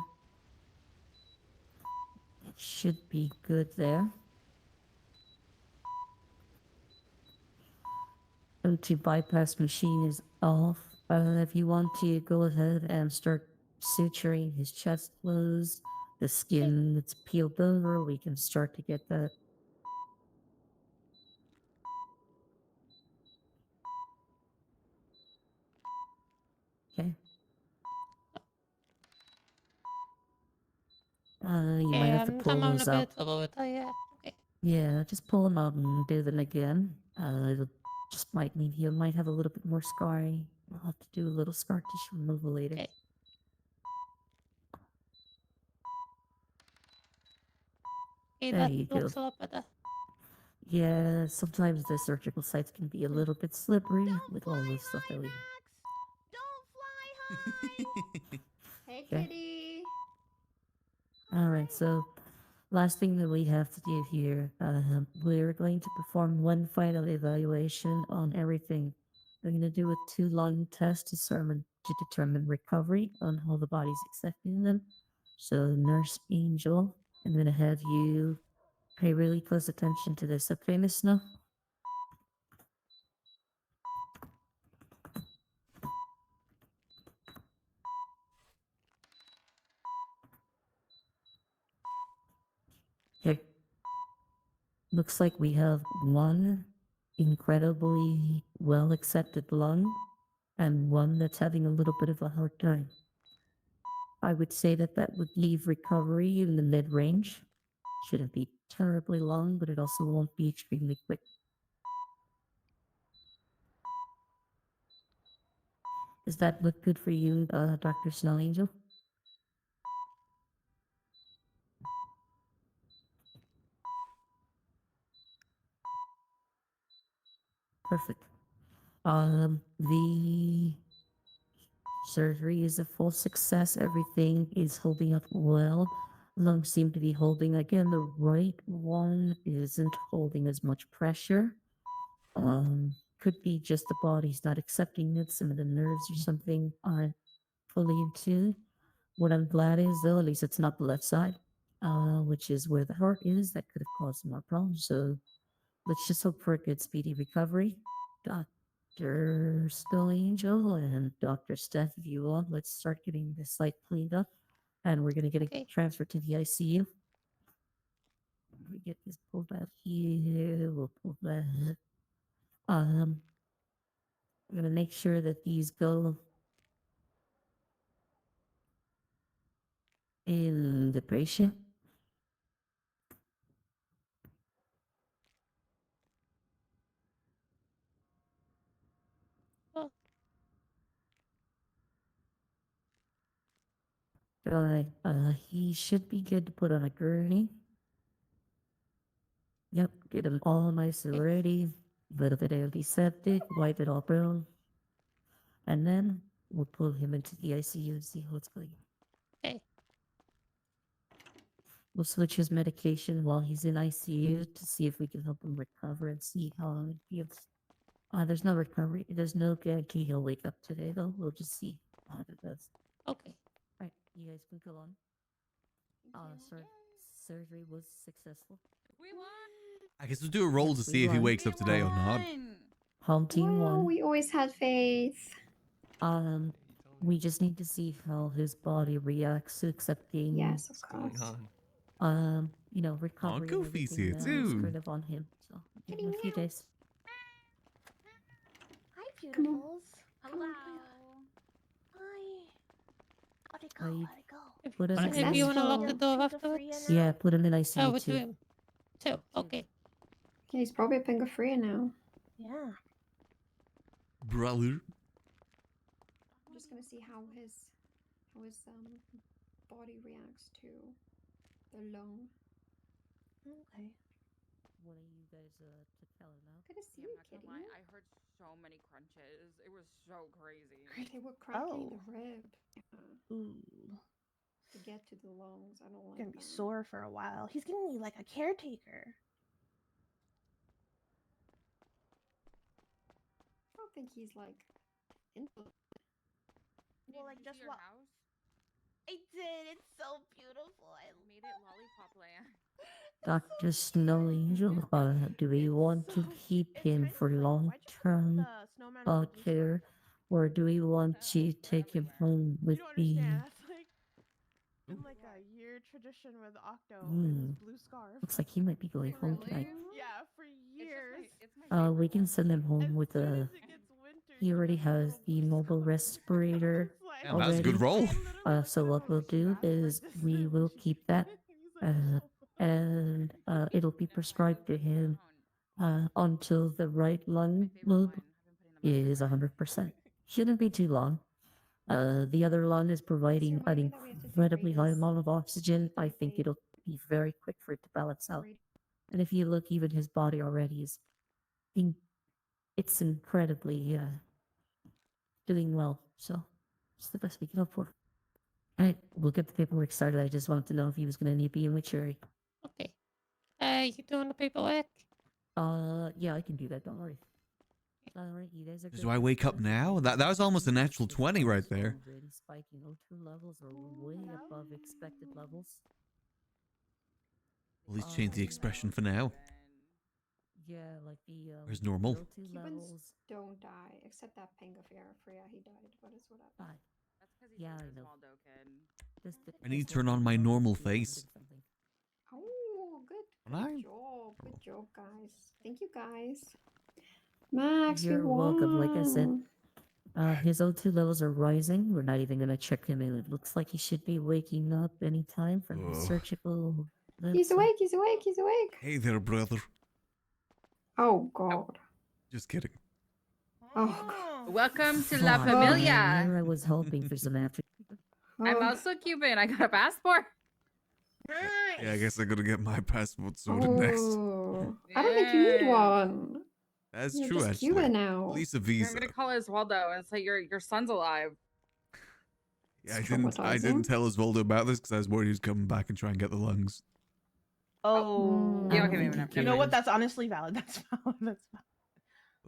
It should be good there. O2 bypass machine is off. If you want to go ahead and start suturing his chest closed, the skin that's peeled over, we can start to get that. Okay. You might have to pull those out. Yeah, just pull them out and do them again. It'll just might mean you might have a little bit more scarring. We'll have to do a little scar tissue removal later. There you go. Yeah, sometimes the surgical sites can be a little bit slippery with all this stuff that we. Hey, Okay. kitty. All right, so last thing that we have to do here, we're going to perform one final evaluation on everything. We're going to do a 2-lung test to determine recovery on how the body's accepting them. So, Nurse Angel, I'm going to have you pay really close attention to this, okay, Miss Snow? Okay. Looks like we have one incredibly well accepted lung and one that's having a little bit of a hard time. I would say that that would leave recovery in the mid range. Shouldn't be terribly long, but it also won't be extremely quick. Does that look good for you, Dr. Snow Angel? Perfect. The surgery is a full success. Everything is holding up well. Lungs seem to be holding. Again, the right one isn't holding as much pressure. Could be just the body's not accepting it. Some of the nerves or something aren't fully in tune. What I'm glad is, though, at least it's not the left side, which is where the heart is. That could have caused more problems. So let's just hope for a good, speedy recovery. Dr. Still Angel and Dr. Steph, if you want, let's start getting this site cleaned up. And we're going to get it transferred to the ICU. We get this pulled out here. We'll pull that. I'm going to make sure that these go in the patient. Alright, he should be good to put on a gurney. Yep, get him all nice and ready. Little bit of antiseptic, wipe it all brown. And then we'll pull him into the ICU and see how it's going. We'll switch his medication while he's in ICU to see if we can help him recover and see how long it feels. There's no recovery. There's no guarantee he'll wake up today, though. We'll just see how it does. Okay. Alright, you guys can go on. Surgery was successful. We won. I guess we'll do a roll to Yes, we see if he won. wakes up today or not. Home team Wow, won. we always had faith. We just need to see how his body reacts to accepting. Yes, of course. You know, recovery. and Goofy's everything here now is too. kind of on him. So give him a few days. Hi, Come on. beautifuls. Hello. Hi. How'd it Are go? you- How'd it go? What is it? Maybe you wanna lock the door afterwards? Yeah, put him in ICU too. Yeah, he's probably a finger freer now. Yeah. Brother. I'm just gonna see how his body reacts to the lung. one of you guys to tell him out. Good to see Yeah, you, I'm not gonna kitty. lie. I heard so many crunches. It was so crazy. They were cracking Oh. the rib Ooh. to get to the lungs. I don't like Gonna be that. sore for a while. He's gonna need like a caretaker. I don't think he's like into. Well, like just your what? house? I did. It's so beautiful. I Made it lollipop land. Dr. Snow Angel, do we want to keep him for long-term the snowman with the blue care, or do we want to take him home with You don't the... understand. That's like been like a year tradition with Octo and Hmm. his blue scarf. Looks like he might be going home tonight. Yeah, for years. We can send him home with a... He already has the mobile respirator Damn, that was a good roll. So what we'll do is we will keep that, and it'll be prescribed to him until the right lung lobe is 100%. Shouldn't be too long. The other lung is providing an incredibly high amount of oxygen. I think it'll be very quick for it to balance out. And if you look, even his body already is, it's incredibly doing well. So it's the best we can hope for. All right, we'll get the paperwork started. I just wanted to know if he was going to need to be in with Cherry. Okay. You doing the paperwork? Yeah, I can do that. Don't worry. All right, you guys are good. Do I wake up now? That was almost a natural 20 right there. Already spiking O2 levels are way above expected levels. Well, let's change the expression for now. Yeah, like the Where's normal? O2 Cubans levels. don't die, except that Freya, he died, but it's whatever. Fine. That's because he's Yeah, a I know. Waldo kid. I need to turn on my normal face. Oh, good. Right. Good job, guys. Thank you, guys. Max, we You're welcome. Like I said, won. his O2 levels are rising. We're not even gonna check him in. It looks like he should be waking up anytime from the Ugh. surgical. He's awake, he's awake, he's awake. Hey there, brother. Oh, God. Just kidding. Oh, Welcome to La Fuck, Familia. man, here I was hoping for some after. I'm Oh. also Cuban. I got a passport. Yeah, I guess I gotta get my passport sorted next. Oh. I don't think you need one. That's You're true, just actually. Cuban now. At least a I'm visa. gonna call Oswaldo and say your son's alive. Yeah, It's I traumatizing. didn't tell Osvaldo about this because I was worried he was coming back and try and get the lungs. Oh. Yeah, okay, I maybe think not. You know what? That's honestly valid. That's valid. That's valid.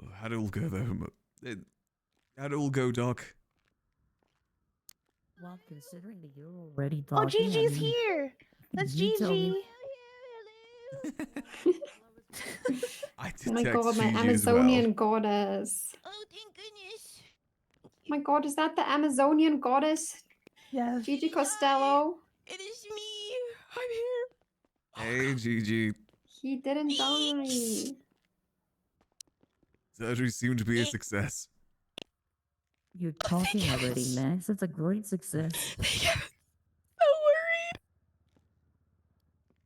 Oh, how'd it all go though? How'd it all go, Doc? Well, considering that you're already Oh, talking, I Gigi's mean, here. That's you tell me- Gigi. I Oh my detect God, my Gigi as Amazonian well. goddess. Oh, thank goodness. Oh my God, is that the Amazonian goddess? Yes. Gigi Costello? It is me. I'm here. Hey, Gigi. He didn't die. Surgery seemed to be a success. You're talking already, Max. That's a great success. So worried.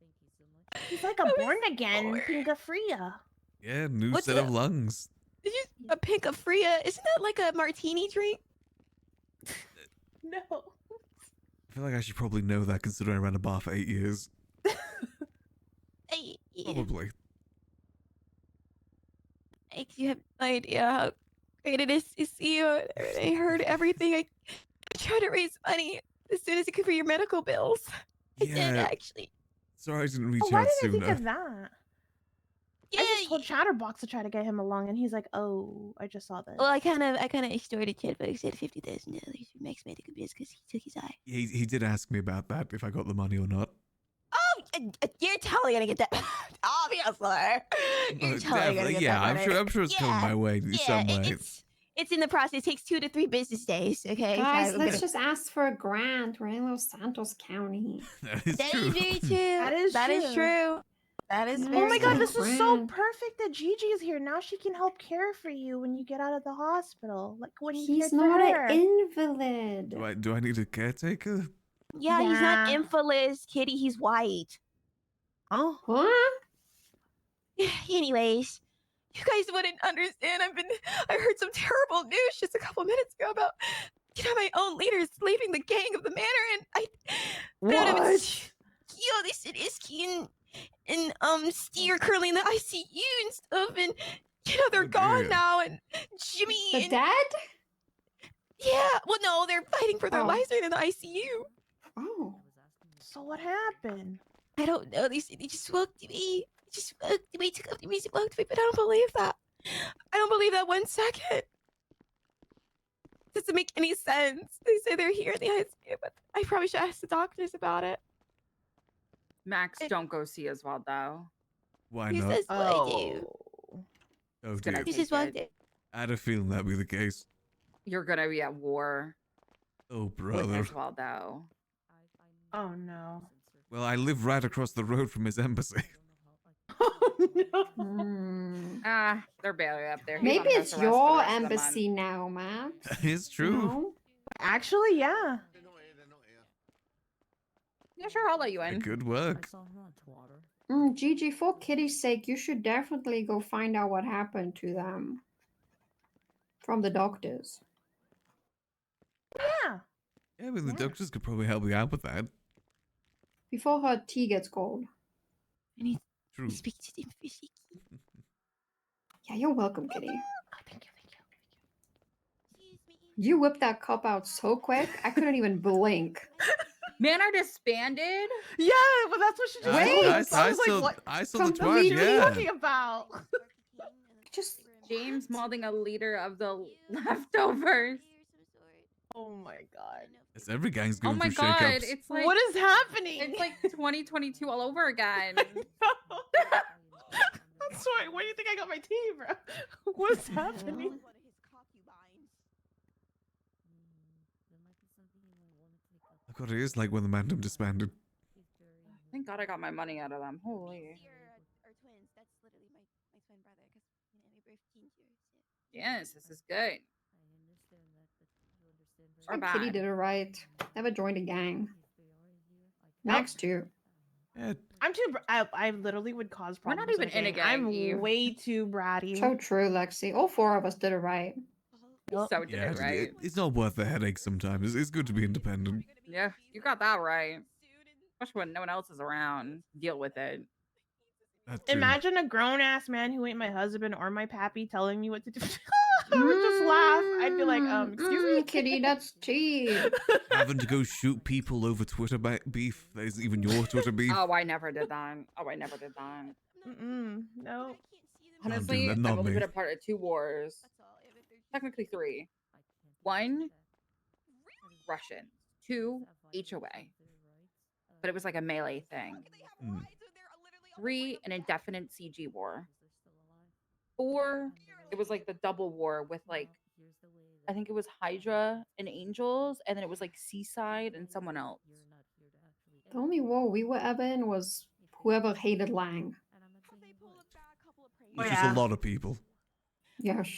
Thank you so much. He's like a born again Pinga Fria. Yeah, new What's set of up? lungs. Did you a Pinga Fria? Isn't that like a martini drink? No. I feel like I should probably know that considering I ran a bar for 8 years. Hey, Probably. you have no idea how great it is to see you. I heard everything. I tried to raise money as soon as I could for your medical bills. I did Yeah. actually. Sorry I didn't reach Oh, why out didn't I think sooner. of that? Yeah. I just told Chatterbox to try to get him along, and he's like, "Oh, I just saw this." Well, I kind of extorted Chatterbox at $50,000 for Max Medical bills because he took his eye. He did ask me about that, if I got the money or not. Oh, you're totally gonna get that. Obviously, you're totally gonna get yeah, that money. I'm sure it's coming my way some way. It's in the process. It takes 2 to 3 business days. Okay, Guys, I'm let's gonna- just ask for a grant. We're in Los Santos County. That is That true. is very true. That is true. That is Yeah. very Oh my There's god, no this is so grant. perfect that Gigi is here. Now she can help care for you when you get out of the hospital. Like when you He's cared for not her. an invalid. Do I need a caretaker? Yeah, he's not Yeah. infamous, Kitty. He's white. Oh. What? Anyways, you guys wouldn't understand. I heard some terrible news just a couple minutes ago about my own leaders leaving the gang of the manor, and I found him. What? Yo, they said Iski and and Steve are currently in the ICU and stuff, and they're gone dear. now, and Jimmy The and dad? yeah, well, no, they're fighting for their Oh. lives. They're in the ICU. Oh. So what happened? I don't know. They said they just spoke to me. They just spoke to me, took up the music, spoke to me, but I don't believe that. I don't believe that 1 second. Doesn't make any sense. They say they're here in the ICU, but I probably should ask the doctors about it. Max, don't go see Oswaldo. Why He not? says what I do. Oh gonna dear. He just walked in. I had a feeling that'd be the case. You're gonna be at war Oh with brother. Oswaldo. Oh no. Well, I live right across the road from his embassy. Ah, they're barely up there. He's Maybe on house it's arrest for the your rest of the month. embassy now, Matt. It's true. No? Actually, yeah. Yeah, sure, I'll let you in. Good work. Gigi, for Kitty's sake, you should definitely go find out what happened to them. From the doctors. Yeah. Yeah, but the doctors could probably help you out with that. Before her tea gets cold. I need True. to speak to them physically. Yeah, you're welcome, Kitty. Oh, thank you. You whipped that cup out so quick, I couldn't even blink. Man, I disbanded. Yeah, well, that's what she just Wait, told I, us. I I was like, saw, what? I saw From the the twat, lead- What are you yeah. talking about? Just James molding a leader of the leftovers. Oh my god. It's every gang's Oh going my through god, shakeups. it's like What is happening? it's like 2022 all over again. I'm sorry. Where do you think I got my tea, bro? What's happening? Oh god, it is like when the Mandem disbanded. Thank God I got my money out of them. Holy. Are twins. That's literally my twin brother, because they both teenagers. Yes, this is good. We're Kitty bad. did it right. Never joined a gang. Max too. Yeah, I'm too. I literally would cause We're problems. not even in a gang, I'm Eve. way too bratty. So true, Lexi. All four of us did it right. You so did yeah, it right. it's not worth the headache sometimes. It's good to be independent. Yeah, you got that right. Especially when no one else is around. Deal with it. That too. Imagine a grown ass man who ain't my husband or my pappy telling me what to do. I would just laugh. I'd be like, excuse me, Kitty, that's cheap. Having to go shoot people over Twitter beef. That isn't even your Twitter beef. Oh, I never did that. Oh, I never did that. No. Honestly, that, I've not only me. been a part of 2 wars. Technically 3. 1, Russian. 2, HOA. But it was like a melee thing. 3, an indefinite CG war. 4, it was like the double war with like, I think it was Hydra and Angels, and then it was like Seaside and someone else. The only war we were ever in was whoever hated Lang. It's just a lot of people. Yes.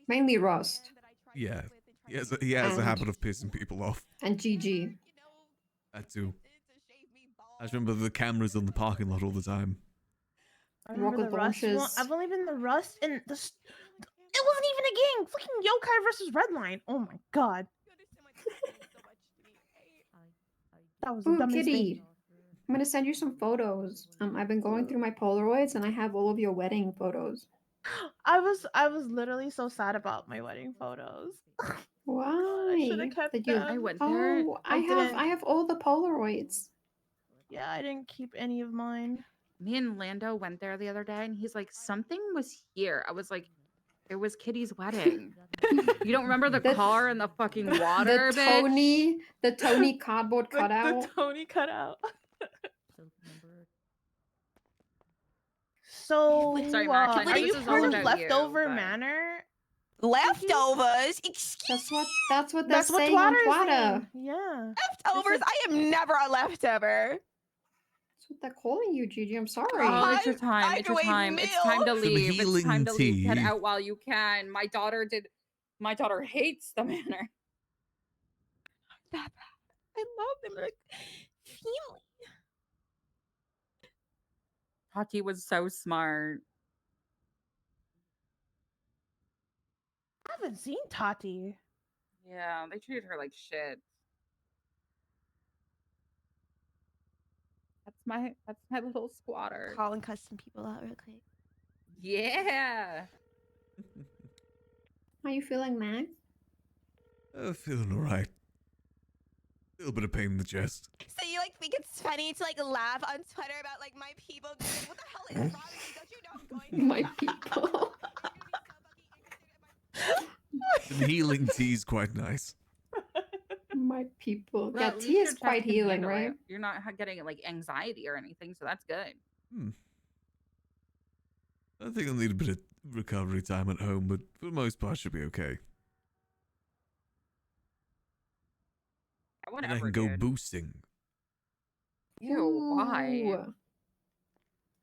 Mainly Rust. Yeah. He has a And- habit of pissing people off. And GG. That too. I just remember the cameras in the parking lot all the time. I remember Rocket the Rust one. launches. I've only been the Rust and the. It wasn't even a gang. Fucking Yokai versus Redline. Oh my god. That was the Ooh, dumbest Kitty. thing. I'm gonna send you some photos. I've been going through my Polaroids and I have all of your wedding photos. I was literally so sad about my wedding photos. Why? I should have kept Did you? them. I went there. Oh, I didn't. have all the Polaroids. Yeah, I didn't keep any of mine. Me and Lando went there the other day, and he's like, something was here. I was like, it was Kitty's wedding. You don't remember the The- car and the fucking water, the bitch? Tony cardboard cutout. The Tony cutout. So, Sorry, Max, I know are this you is all part of about you, Leftover but- Manor? Leftovers? Excuse That's what they're That's what saying on Twatter's Twitter. saying. Yeah. leftovers? I am never a leftover. That's what they're calling you, Gigi. I'm sorry. Oh, it's your I time. It's your microwave time. It's time to milk. Some leave. It's healing time to leave. Get tea. out while you can. My daughter hates the manor. That bad. I love them. They're like family. Tati was so smart. I haven't seen Tati. Yeah, they treated her like shit. That's my little squatter. Calling custom people out real quick. Yeah. How you feeling, Max? Feeling alright. A little bit of pain in the chest. So you like think it's funny to like laugh on Twitter about like my people being like, what the hell is wrong with you? Don't you know I'm going My people. Some healing tea is quite nice. My people. Well, Yeah, at least tea your is chest quite can healing, handle it. right? You're not getting like anxiety or anything, so that's good. I think I'll need a bit of recovery time at home, but for the most part, should be okay. And I Whatever, can go dude. boosting. Ew, why? Ooh.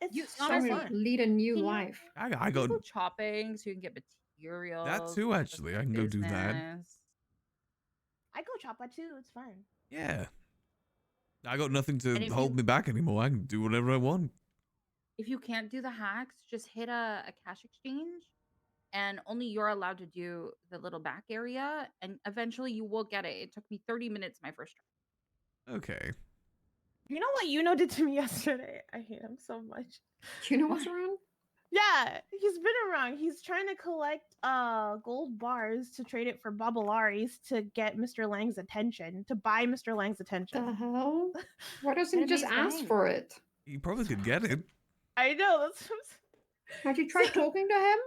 It's You so Trying honestly, to lead a new can you- life. I go go chopping so you can get materials. that too. Actually, I can go do that. I go choppa too. It's fun. Yeah. I got nothing to And if hold you- me back anymore. I can do whatever I want. If you can't do the hacks, just hit a cash exchange, and only you're allowed to do the little back area, and eventually you will get it. It took me 30 minutes my first try. Okay. You know what Yuno did to me yesterday? I hate him so much. You know what's wrong? Yeah, he's been around. He's trying to collect gold bars to trade it for Babalaris to get Mr. Lang's attention, to buy Mr. Lang's attention. The hell? Why doesn't he At just Maze ask Bank. for it? You probably could get it. I know, that's what Have you tried talking to him?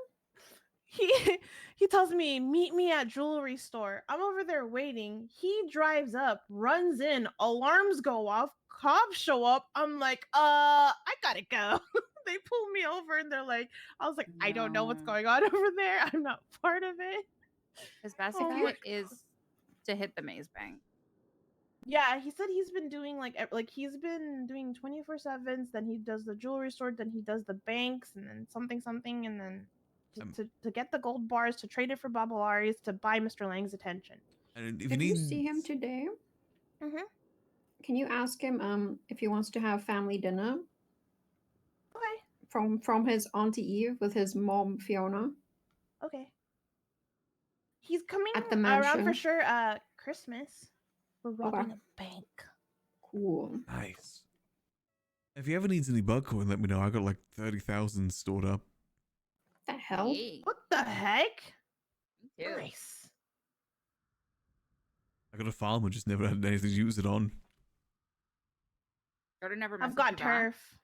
he tells me, meet me at jewelry store. I'm over there waiting. He drives up, runs in, alarms go off, cops show up. I'm like, I gotta go. They pull me over and they're like, I was like, I don't know what's No. going on over there. I'm not part of it. His best Oh my bet is to hit the maze bank. Yeah, he said he's been doing like he's been doing 24/7s, then he does the jewelry store, then he does the banks, and then something, and then to get the gold bars, to trade it for Babalaris, to buy Mr. Lang's attention. And if Did you you need, see him today? Mm-hmm. Can you ask him if he wants to have family dinner Okay. from his auntie Eve with his mom Fiona? Okay. He's coming At the around for mansion. sure. Christmas. We're robbing a bank. Cool. nice. If you ever need any bug coin, let me know. I got like 30,000 stored up. The hell? What the heck? Me too. Nice. I got a farm, I just never had anything to use it on. Jordan never I've messaged got you back. turf.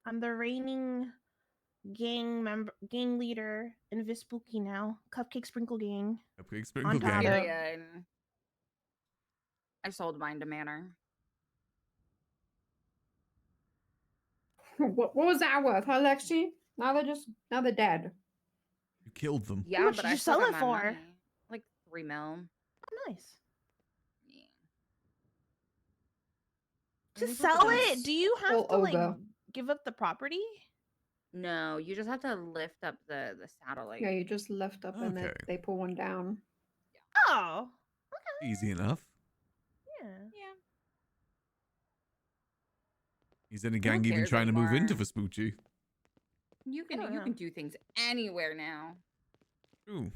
I'm the reigning gang leader in Vespucci now. Cupcake Sprinkle Gang. Cupcake Sprinkle top. Gang. Period. I sold mine to Manor. What was that worth, huh, Lexi? Now they're dead. You killed them. Yeah, much but did I you still sell got it my for? money. Like 3 mil. Oh, nice. Yeah. To Maybe sell we'll it, do you have All to like over. give up the property? No, you just have to lift up the satellite. Yeah, you just lift up and then Okay. they pull one down. Oh, Easy enough. yeah. Yeah. Is any Who gang even cares trying to move into anymore? Vespucci? You don't can know. do things anywhere now. Ooh.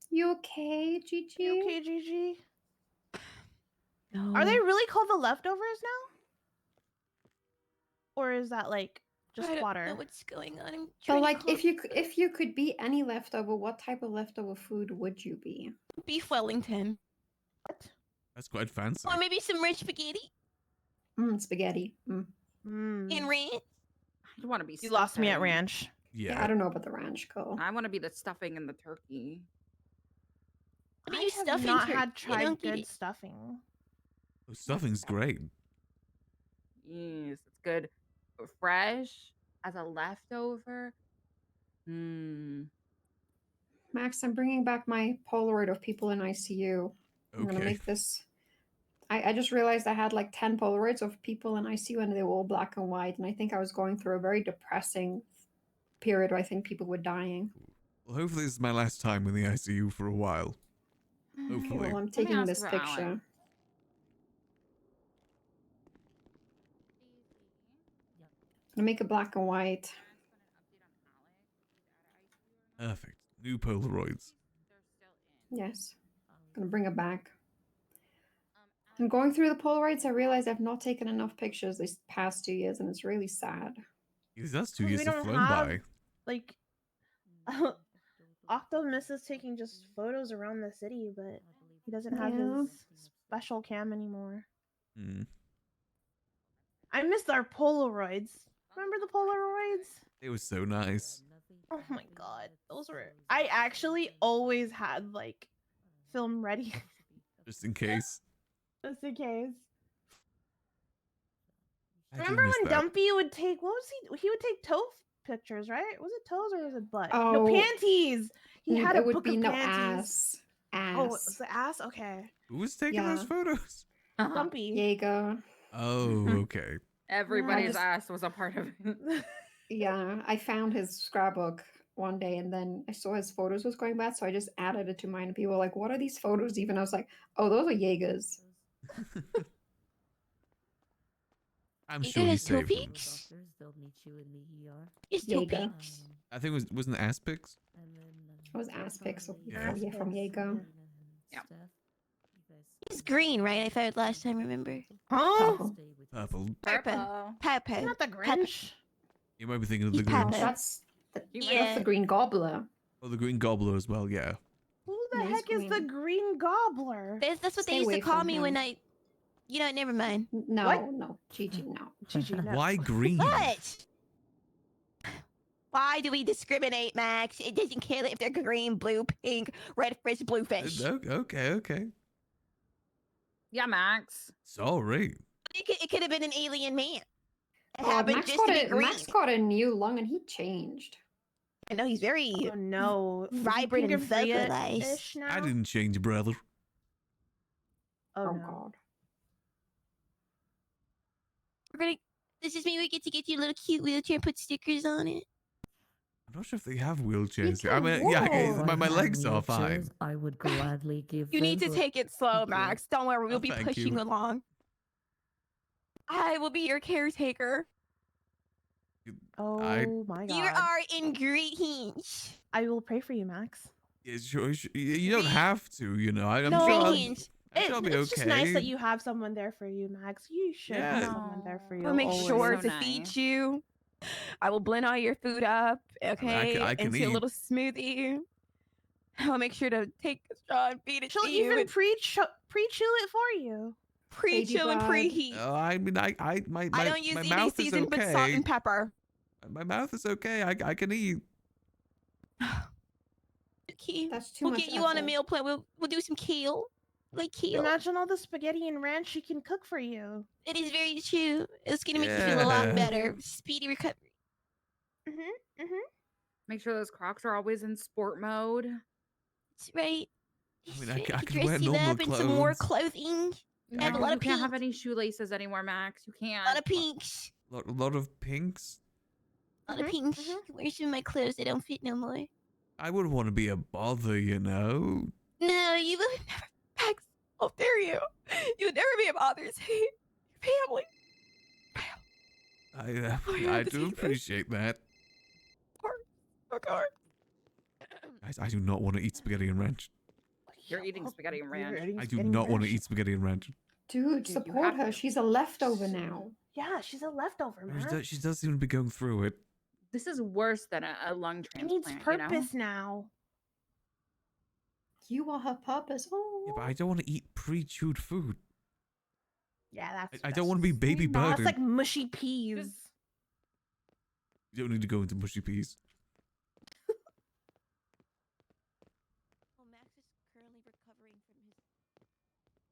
You okay, Gigi? You okay, Gigi? No. Are they really called the leftovers now? Or is that like just I don't water? know what's going on. I'm But trying like, to if you could be any leftover, what type of leftover food would you be? beef Wellington. That's quite fancy. Or maybe some rich spaghetti Spaghetti. Mm. and ranch. I want to be. You lost me at stuffing. ranch. Yeah, Yeah. I don't know about the ranch, Cole. I want to be the stuffing and the turkey. Maybe I you have stuffing not turkey. had I tried don't get good it. stuffing. Oh, stuffing's great. Yes, it's good. Fresh as a leftover. Hmm. Max, I'm bringing back my Polaroid of people in ICU. I'm gonna Okay. make this. I just realized I had like 10 Polaroids of people in ICU and they were all black and white. And I think I was going through a very depressing period where I think people were dying. Well, hopefully this is my last time in the ICU for a while. Okay, Hopefully. well, I'm me taking ask this about picture. Alan. I'm gonna make it black and white. Perfect. New Polaroids. Yes. Gonna bring it back. I'm going through the Polaroids. I realized I've not taken enough pictures these past 2 years, and it's really sad. Because that's 2 'Cause years we have don't flown have by. like Octo misses taking just photos around the city, but he doesn't have Yeah. his special cam anymore. Hmm. I missed our Polaroids. Remember the Polaroids? It was so nice. Oh my god, those were. I actually always had like film ready Just in case. just in case. I do Remember miss when that. Dumpy would take what was he? He would take toe pictures, right? Was it toes or was it butt? Oh, No panties. He had a it would book be of no panties. ass. Oh, it was the ass. Okay. Who was taking those Yeah. photos? Dumpy. Jaeger. Oh, okay. Everybody's just- ass was a part of it. Yeah, I found his scrapbook one day, and then I saw his photos was going bad, so I just added it to mine. And people were like, "What are these photos?" Even I was like, "Oh, those are Jaegers." I'm You sure he guys saved them. topics? They'll meet you in the ER. It's Jaeger. topics. I think wasn't it ass pics? It was ass pics of Yeah. people here from Jaeger. Yep. It's green, right? I thought last time, remember? Huh? Oh, Purple. Purple. Purple. Not the Grinch. You might be thinking of the He's Grinch. purple. that's Yeah. the Green Gobbler. Oh, the Green Gobbler as well, yeah. Who the Nice heck is the green. Green Gobbler? That's what Stay they used to away call from me when him. I. You know, never mind. No, What? no, Gigi, no. Gigi, no. Why green? What? Why do we discriminate, Max? It doesn't care if they're green, blue, pink, red fish, blue fish. Okay. Yeah, Max. Sorry. It could have been an alien man. It Oh, happened Max just got to be a green. Max got a new lung, and he changed. I know he's very Oh no. Is he vibrant and Pink Fria-ish vocalized. now? I didn't change, brother. Oh, Oh no. God. We're gonna. This is maybe we get to get you a little cute wheelchair and put stickers on it. I'm not sure if they have wheelchairs. You I can mean, yeah, walk. my If I legs had are wheelchairs, fine. I would gladly give You need to them, but take it slow, thank you. Max. Don't worry, we'll Oh, be thank pushing you. along. I will be your caretaker. Oh my god. You are in great hands. I will pray for you, Max. Yeah, sure. You don't have to, you know. I'm No. sure. Great I'll, hands. I'm sure I'll be It's okay. just nice that you have someone there for you, Max. You should Yeah. have someone there for you. I'll make always. sure So to feed nice. you. I will blend all your food up, okay, I can into a eat. little smoothie. I'll make sure to take a straw and feed it She'll to you. even and pre-chew it for you. pre-chill and Ladybug. preheat. I mean, my I don't use my any mouth is season but salt okay. and pepper. My mouth is okay. I can eat. Okay. That's too We'll much get you on a effort. meal plan. We'll do some kale. Like kale. Imagine all the spaghetti and ranch she can cook for you. It is very true. It's gonna make you feel a lot Yeah. better. Speedy recovery. Make sure those Crocs are always in sport mode. That's right. I mean, I Can can wear dress you normal up in some more clothes. clothing. Yeah, Have a No, lot you of can't have pink. any shoelaces anymore, Max. You A can't. lot of pinks. A lot of pinks. A lot of pinks. I can wear some of my clothes that don't fit no more. I wouldn't want to be a bother, you know. No, you will never. Max, how dare you? You would never be a bother to your family. I have to do take this. appreciate that. Okay. Guys, I do not want to eat spaghetti and ranch. You're eating spaghetti and ranch. I do not want to eat spaghetti and ranch. Dude, you support have her. to. She's a leftover now. Yeah, she's a leftover, She man. does, she does seem to be going through it. This is worse than a lung She needs transplant. purpose now. You are her purpose. Oh. Yeah, but I don't want to eat pre-chewed food. Yeah, that's. I don't want to be baby No, burger. that's like mushy peas. You don't need to go into mushy peas. Well, Max is currently recovering from his.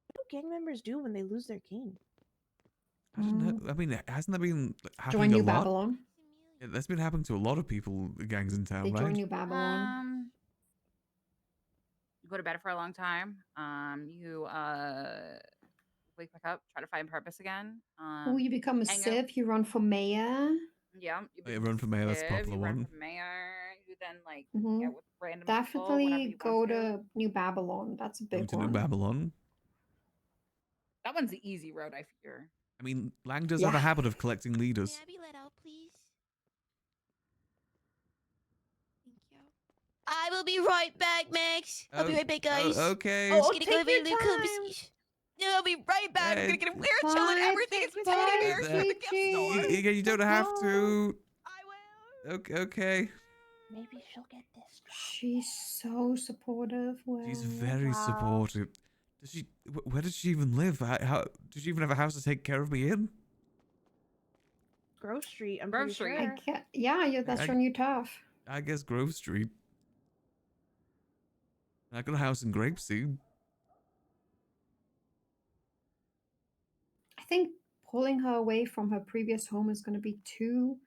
What do gang members do when they lose their king? I don't know. I mean, hasn't that been happening Join a New lot? Babylon. Yeah, that's been happening to a lot of people, gangs in town, They join right? New Babylon. You go to bed for a long time. You wake back up, try to find purpose again. Oh, you become a hang out- Civ. You run for mayor. Yeah. You Oh, yeah, become run for mayor, that's a Civ, popular you run one. for mayor. You then like Mhm. get with random people whenever Definitely you go want to New Babylon. That's a Going big to New one. Babylon. That one's the easy road, I fear. I mean, Lang does have a Yeah. habit of collecting leaders. May I be let out, please? Thank you. I will be right back, Max. I'll be Oh, right back, guys. okay. Oh, Just gonna take go over your a little time. conversation. I'll be right back. I'm gonna get a weird chill and Bye, everything. It's bye, teddy bears from the gift Gigi. store. You don't have to. I will. Okay. Maybe she'll get this. She's so supportive. Wow. She's very Wow. supportive. Does she? Where does she even live? How does she even have a house to take care of me in? Grove Street. I'm Grove pretty Street. sure. Yeah, that's I- your new turf. I guess Grove Street. I got a house in Grapeseed. I think pulling her away from her previous home is going to be too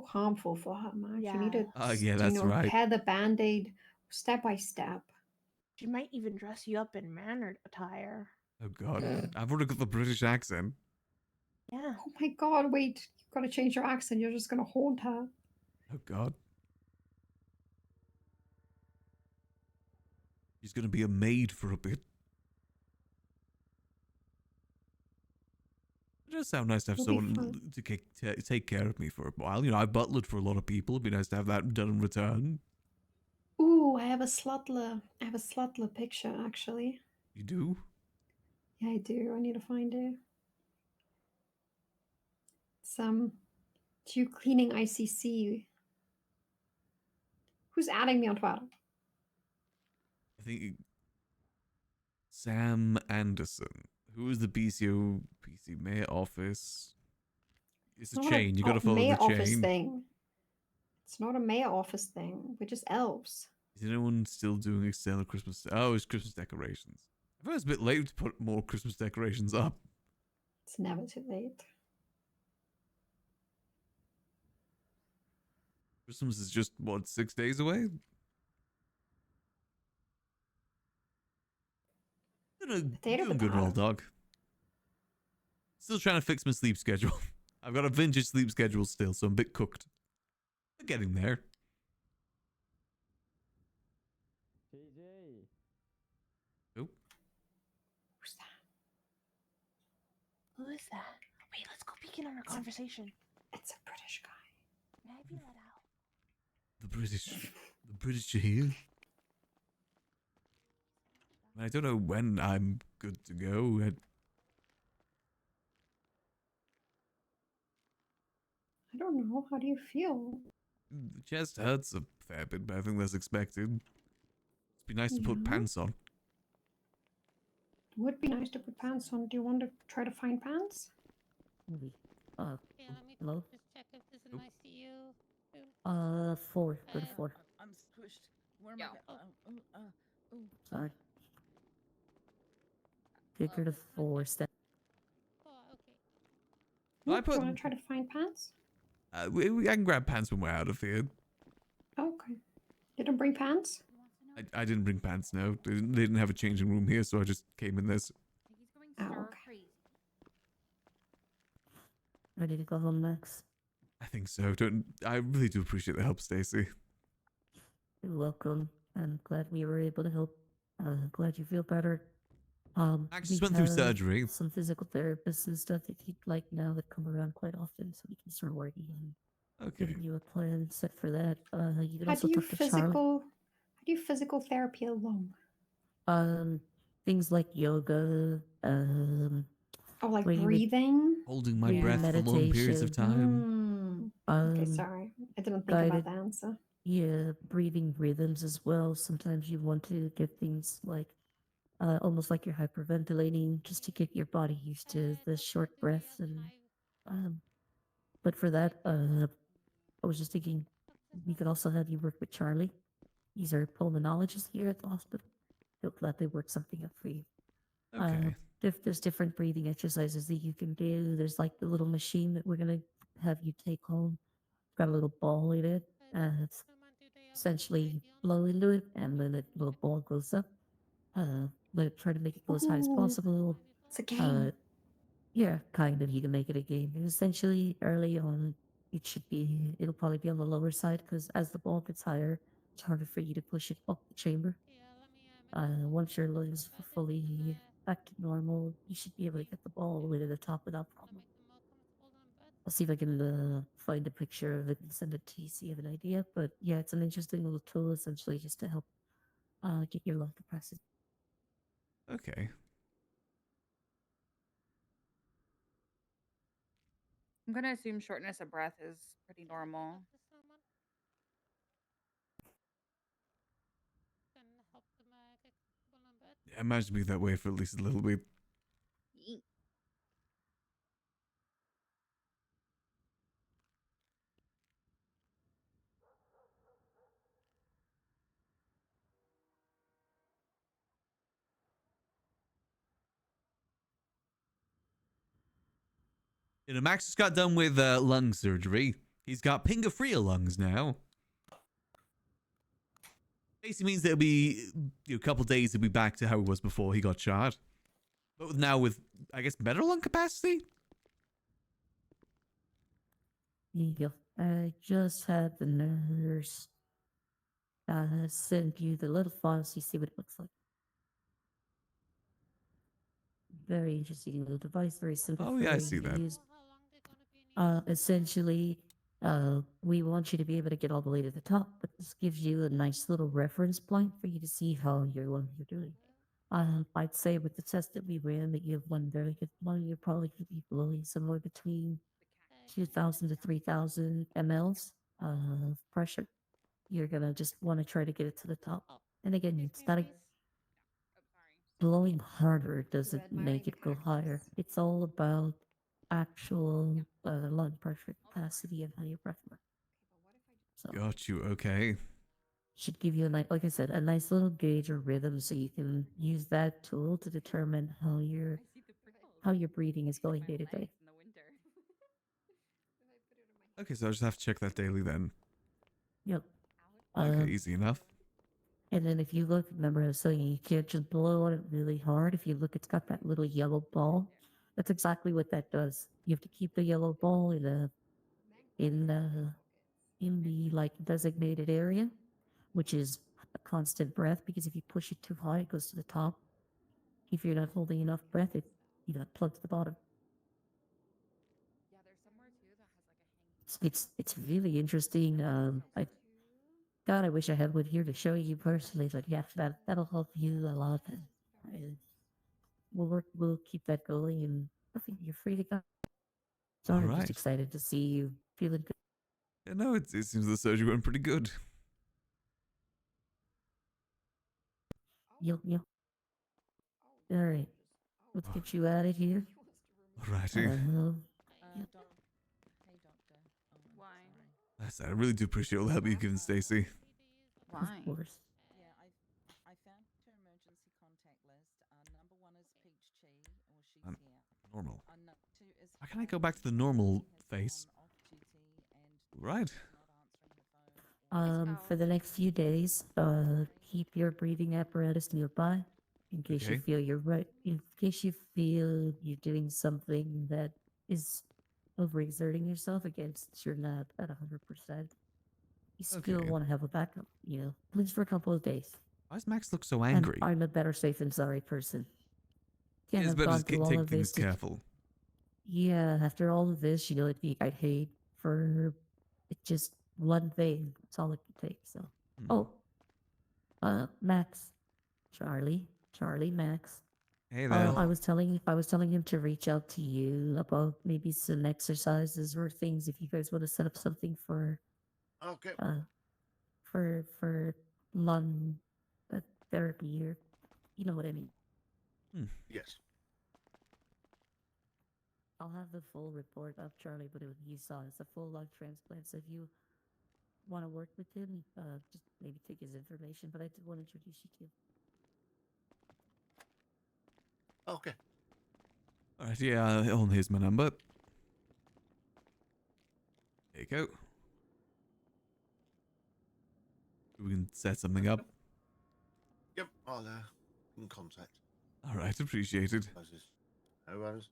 harmful for her, Max. You need to, Yeah, that's right. tear the band-aid step by step. She might even dress you up in mannered attire. Oh God, I've already got the British accent. Yeah. Oh my God! Wait, you've got to change your accent. You're just going to haunt her. Oh God. She's gonna be a maid for a bit. It does sound nice to have It'll be someone fun. to take care of me for a while. You know, I've butlered for a lot of people. It'd be nice to have that done in return. Ooh, I have a slutler. I have a slutler picture actually. You do? Yeah, I do. I need to find it. You cleaning ICC. Who's adding me on Twitter? I think Sam Anderson. Who is the BCO PC mayor office? It's a Not chain. You gotta follow mayor the office chain. thing. It's not a mayor office thing. We're just elves. Is anyone still doing external Christmas? Oh, it's Christmas decorations. I thought it was a bit late to put more Christmas decorations up. It's never too late. Christmas is just, what, 6 days away? Doing good, old dog. Still trying to fix my sleep schedule. I've got a vintage sleep schedule still, so I'm a bit cooked. We're getting there. Oh. Who's that? Who is that? Wait, let's go peek in on our conversation. It's a British guy. May I be let out? The British are here. I don't know when I'm good to go. I don't know. How do you feel? The chest hurts a fair bit, but I think that's expected. It'd be nice to put Yeah. pants on. It would be nice to put pants on. Do you want to try to find pants? Maybe. Yeah, let me hello? just check if there's an ICU. Too. 4. Go to 4. I'm squished. Where am Yeah. I? Sorry. Figure to 4 step. Oh, okay. Well, I Do you put. want to try to find pants? I can grab pants when we're out of here. Okay. You don't bring pants? I didn't bring pants. No, they didn't have a changing room here, so I just came in this. He's going Oh, stir okay. crazy. Ready to go home, Max? I think so. I really do appreciate the help, Stacy. You're welcome. I'm glad we were able to help. Glad you feel better. Max just went through have surgery. Some physical therapists and stuff that you'd like now that come around quite often, so we can start working on Okay. giving you a plan set for that. You can How also do you talk to Charlie. physical therapy alone? Things like yoga, Oh, like where you would- breathing? Holding my Yeah. breath for long periods of Meditation. time. Okay, sorry. I didn't think guided- about the answer. Yeah, breathing rhythms as well. Sometimes you want to get things like, almost like you're hyperventilating, just to get your body used to the short breaths. And but for that, I was just thinking, we could also have you work with Charlie. He's our pulmonologist here at the hospital. He'll gladly work something up for you. Okay. There's different breathing exercises that you can do. There's like the little machine that we're gonna have you take home. Got a little ball in it. It's essentially blow into it, and then the little ball goes up. Try to make it go as high as Ooh, possible. It's a game. Yeah, kind of. You can make it a game. And essentially, early on, it'll probably be on the lower side because as the ball gets higher, it's harder for you to push it up the chamber. Once your lungs are fully back to normal, you should be able to get the ball all the way to the top without problem. I'll see if I can find a picture of it and send it to you so you have an idea. But yeah, it's an interesting little tool essentially just to help get your lung capacity. Okay. I'm gonna assume shortness of breath is pretty normal. Can help them get comfortable on bed. Yeah, imagine being that way for at least a little bit. Yeet. You know, Max just got done with lung surgery. He's got pinga-free lungs now. Basically means that it'll be a couple days. He'll be back to how he was before he got shot. But now with, I guess, better lung capacity. Here you go. I just had the nurse send you the little file so you see what it looks like. Very interesting little device, very simple. Oh for yeah, I you see to that. use. Essentially, we want you to be able to get all the way to the top, but this gives you a nice little reference point for you to see how you're doing. I'd say with the test that we ran, that you have one very good one. You're probably going to be blowing somewhere between 2,000 to 3,000 mLs of pressure. You're gonna just want to try to get it to the top. And again, it's not blowing harder doesn't make it go higher. It's all about actual lung pressure capacity and how your breath works. So Got you. Okay. should give you a like I said, a nice little gauge or rhythm, so you can use that tool to determine how your breathing is going day to day. Okay, so I just have to check that daily then. Yep. Okay, easy enough. And then if you look, remember I was saying you can't just blow on it really hard. If you look, it's got that little yellow ball. That's exactly what that does. You have to keep the yellow ball in the like designated area, which is a constant breath. Because if you push it too high, it goes to the top. If you're not holding enough breath, it plugs to the bottom. Yeah, there's somewhere too that has like a hanging. It's really interesting. God, I wish I had one here to show you personally, but yeah, that'll help you a lot. And we'll keep that going, and I think you're free to go. So I'm Alright. just excited to see you feeling good. Yeah, no, it seems the surgery went pretty good. Yep. All right, let's get you out of here. Alrighty. Yep. Hey, doctor. Oh, I'm Why? sorry. I said I really do appreciate all the help you've given Stacy. Why? Of course. Yeah, I found her emergency contact list. Number 1 is Peach Chi, or she's Um, here. Normal. Number 2 is Why can't I go back to the normal face? off duty and Right. not answering her phone. For the next few days, keep your breathing apparatus nearby in case you Okay. feel in case you feel you're doing something that is overexerting yourself against you're not at 100%. You still Okay. want to have a backup, at least for a couple of days. Why does Max look so And angry? I'm a better safe than sorry person. Yeah, Can't it's have better gone to through all take of things this. careful. Yeah, after all of this, I'd hate for it just one thing. That's all it can take. So, Max, Charlie, Max. Hey there. I was telling him to reach out to you about maybe some exercises or things if you guys want to set up something for Okay. for lung therapy, or you know what I mean. Yes. I'll have the full report of Charlie, but you saw it's a full lung transplant. So if you want to work with him, just maybe take his information. But I did want to introduce you to him. Okay. Alright, yeah, here's my number. There you go. We can set something up. Yep. I'll in contact. Alright, appreciated. No worries.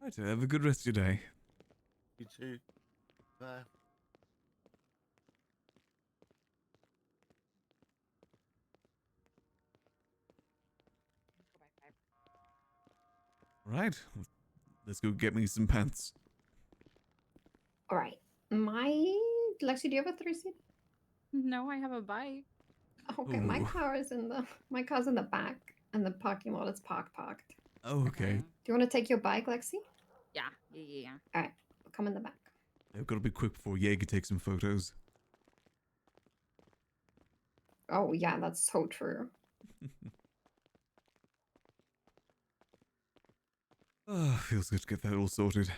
Right, have a good rest of your day. You too. Bye. Alright, let's go get me some pants. All right. Lexi, do you have a 3-seat? No, I have a bike. Okay, my Ooh. car is my car's in the back, and the parking lot is parked. Oh, okay. Do you want to take your bike, Lexi? Yeah. All right, come in the back. I've got to be quick before Jaeger takes some photos. Oh yeah, that's so true. Oh, feels good to get that all sorted.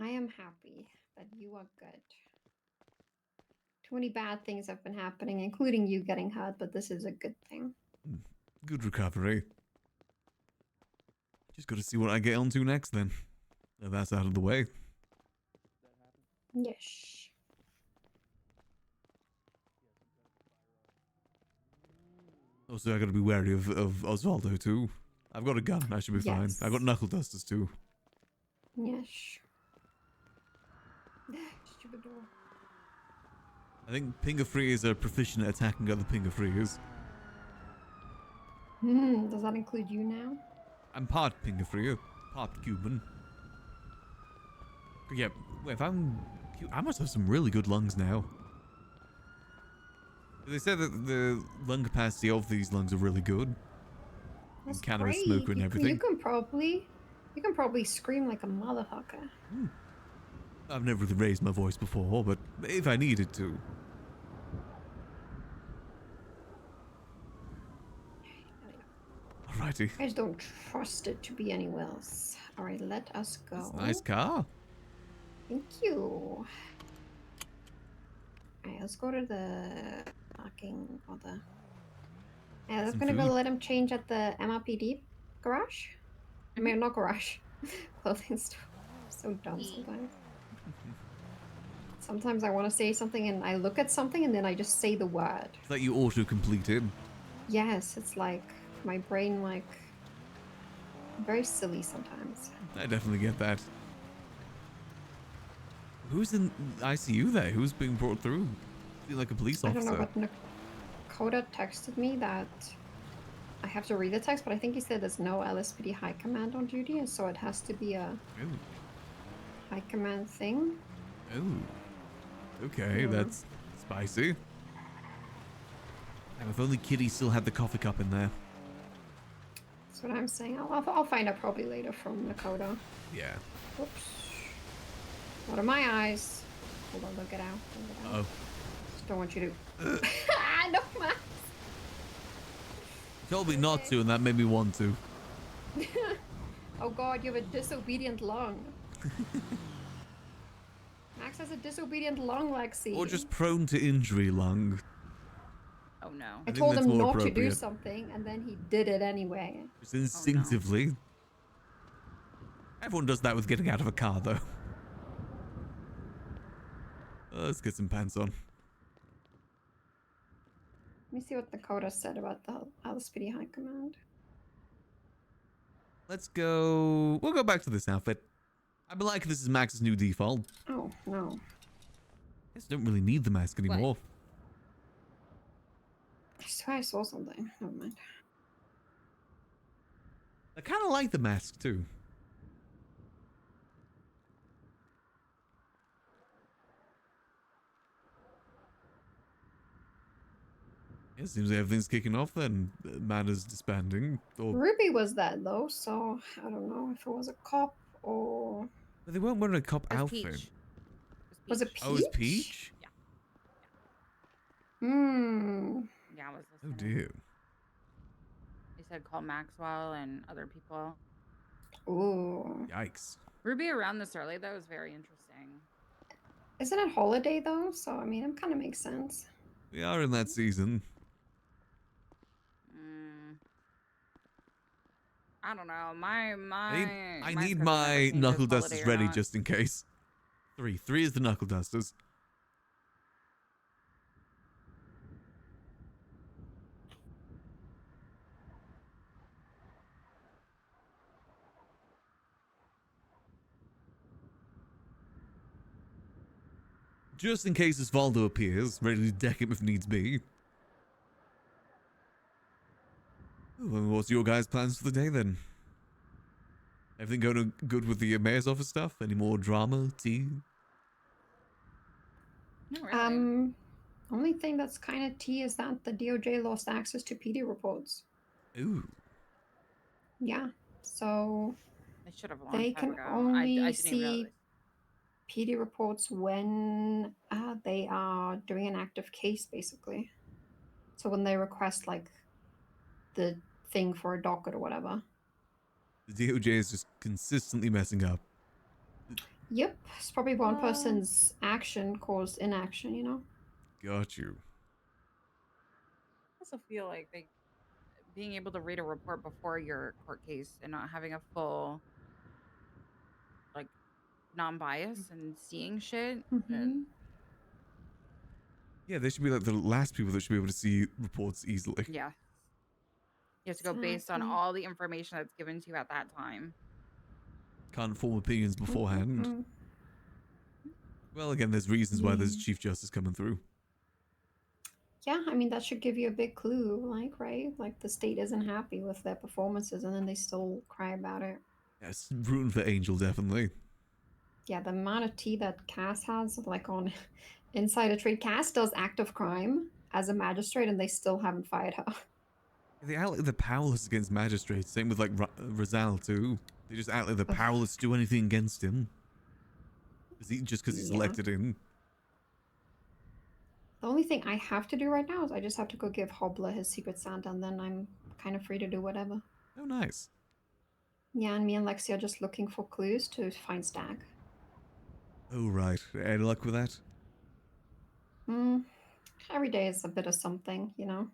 I am happy that you are good. Too many bad things have been happening, including you getting hurt, but this is a good thing. Good recovery. Just got to see what I get onto next then. Now that's out of the way. Yes. Also, I got to be wary of Osvaldo too. I've got a gun. I should be fine. Yes. I got knuckle dusters too. Yes. Stupid door. I think Pinger Freers are proficient at attacking other Pinger Freers. Does that include you now? I'm part Pinger Freer, part Cuban. Yeah, if I must have some really good lungs now. They said that the lung capacity of these lungs are really good. That's Cannabis great. smoker and You everything. you can probably scream like a motherfucker. I've never really raised my voice before, but if I needed to. Alrighty. I just don't trust it to be anywhere else. Alright, let us go. That's a nice car. Thank you. Alright, let's go to the parking or the... Yeah, that's Some gonna go food. let him change at the MRPD garage. I mean, not garage. Clothing store. I'm so dumb sometimes. Sometimes I want to say something and I look at something and then I just say the word. It's like you auto-completed. Yes, it's like my brain like very silly sometimes. I definitely get that. Who's in ICU there? Who's being brought through? Feel like a police I don't officer. know, but Nakoda texted me that I have to read the text, but I think he said there's no LSPD High Command on duty, and so it has to be a Ooh. High Command thing. Oh. Okay, that's spicy. Now, if only Kitty still had the coffee cup in there. That's what I'm saying. I'll find out probably later from Nakoda. Yeah. Oops. Out of my eyes. Hold on, don't get out. Don't get out. Uh-oh. Just don't want you to. No, Max. You told me not to, and that made me want to. Oh god, you have a disobedient lung. Max has a disobedient lung, Lexi. Or just prone to injury lung. Oh no. I think told that's him more not to do appropriate. something, and then he did it anyway. Just instinctively. Everyone does that with getting out of a car, though. Let's get some pants on. Let me see what Nakoda said about the LSPD High Command. Let's go. We'll go back to this outfit. I've been liking this is Max's new default. Oh, no. I just don't really need the mask anymore. I swear I saw something. Never mind. I kind of like the mask, too. It seems like everything's kicking off then. Matters disbanding. Or... Ruby was that, though, so I don't know if it was a cop or... But they weren't wearing a cop It was outfit. Peach. Was it Peach? Oh, it was Peach? Hmm. Yeah, I was Oh, listening. dear. He said call Maxwell and other people. Ooh. Yikes. Ruby around this early though is very interesting. Isn't it holiday, though? So, I mean, it kind of makes sense. We are in that season. I don't know. My I my need schedule never my changes, knuckle holiday dusters or ready not. just in case. Three is the knuckle dusters. Just in case Osvaldo appears, ready to deck him if needs be. Ooh, and what's your guys' plans for the day then? Everything going good with the mayor's office stuff? Any more drama, tea? Not really. Only thing that's kind of tea is that the DOJ lost access to PD reports. Ooh. Yeah, so I should have a long They time can ago. only I didn't even see realize. PD reports when they are doing an active case, basically. So when they request like the thing for a docket or whatever. The DOJ is just consistently messing up. Yep, it's probably one person's action caused inaction, you know? Got you. I also feel like being able to read a report before your court case and not having a full like non-bias and seeing shit and Yeah, they should be like the last people that should be able to see reports easily. yeah. You have to go based on all the information that's given to you at that time. Can't form opinions beforehand. Mhm. Well, again, there's reasons why there's Yeah. Chief Justice coming through. Yeah, I mean, that should give you a big clue, like, right? Like, the state isn't happy with their performances and then they still cry about it. Yes, rooting for Angel, definitely. Yeah, the amount of tea that Cass has, like, on Insider Trade. Cass does active crime as a magistrate and they still haven't fired her. They act like they're powerless against magistrates. Same with like Rizal too. They just act like they're powerless to do anything against him. Just because he's Yeah. elected in. The only thing I have to do right now is I just have to go give Hobler his Secret Santa and then I'm kind of free to do whatever. Oh, nice. Yeah, and me and Lexi are just looking for clues to find Stag. Oh, right. Any luck with that? Every day is a bit of something, you know?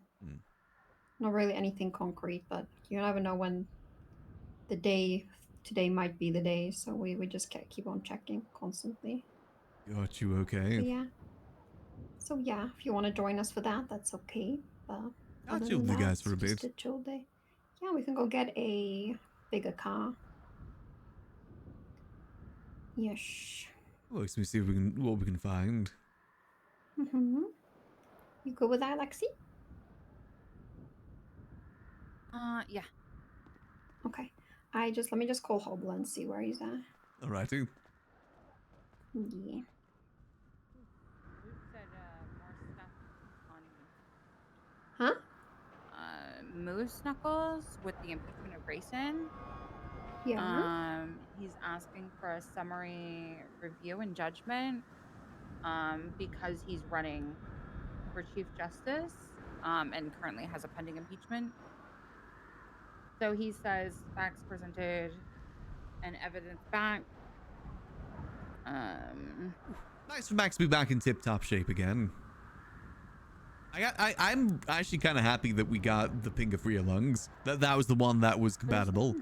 Not really anything concrete, but you never know when today might be the day, so we just keep on checking constantly. Got you, okay. So yeah, if you want to join us for that, that's okay. But I'll other chill than with you that, guys for a it's just bit. a chill day. Yeah, we can go get a bigger car. Yes. Well, let me see if what we can find. You go with that, Lexi? Yeah. Okay. Let me just call Hobler and see where he's at. Alrighty. Yeah. Huh? Moose Knuckles with the impeachment of Grayson. Yeah. He's asking for a summary review and judgment because he's running for Chief Justice and currently has a pending impeachment. So he says facts presented and evidence back. Nice for Max to be back in tip-top shape again. I'm actually kind of happy that we got the Pinga-Fria lungs. That was the one that was compatible.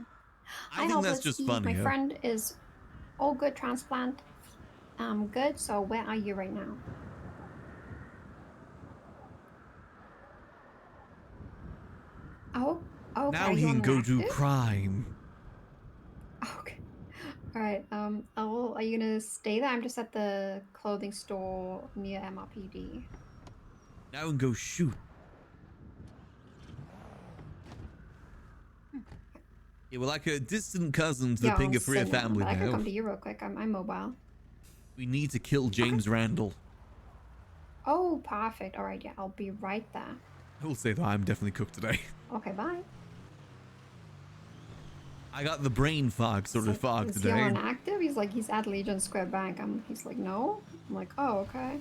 I think that's just funny. My friend is all good transplant. Good. So where are you right now? Oh, okay. Now he can go do crime. Okay. All right. Are you gonna stay there? I'm just at the clothing store near MRPD. Now he can go shoot. Yeah, we're like a distant cousin to the Pinga-Fria family I can now. come to you real quick. I'm mobile. We need to kill James Randall. Oh, perfect. All right. Yeah, I'll be right there. I will say that I'm definitely cooked today. Okay. Bye. I got the brain fog sort of fog Is he today. on active? He's at Legion Square Bank. He's like, no. I'm like, oh, okay.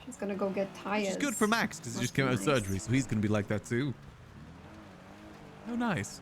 She's gonna go get tires. Which is good for Max because he just came out of surgery, so he's gonna be like that too. Oh, nice.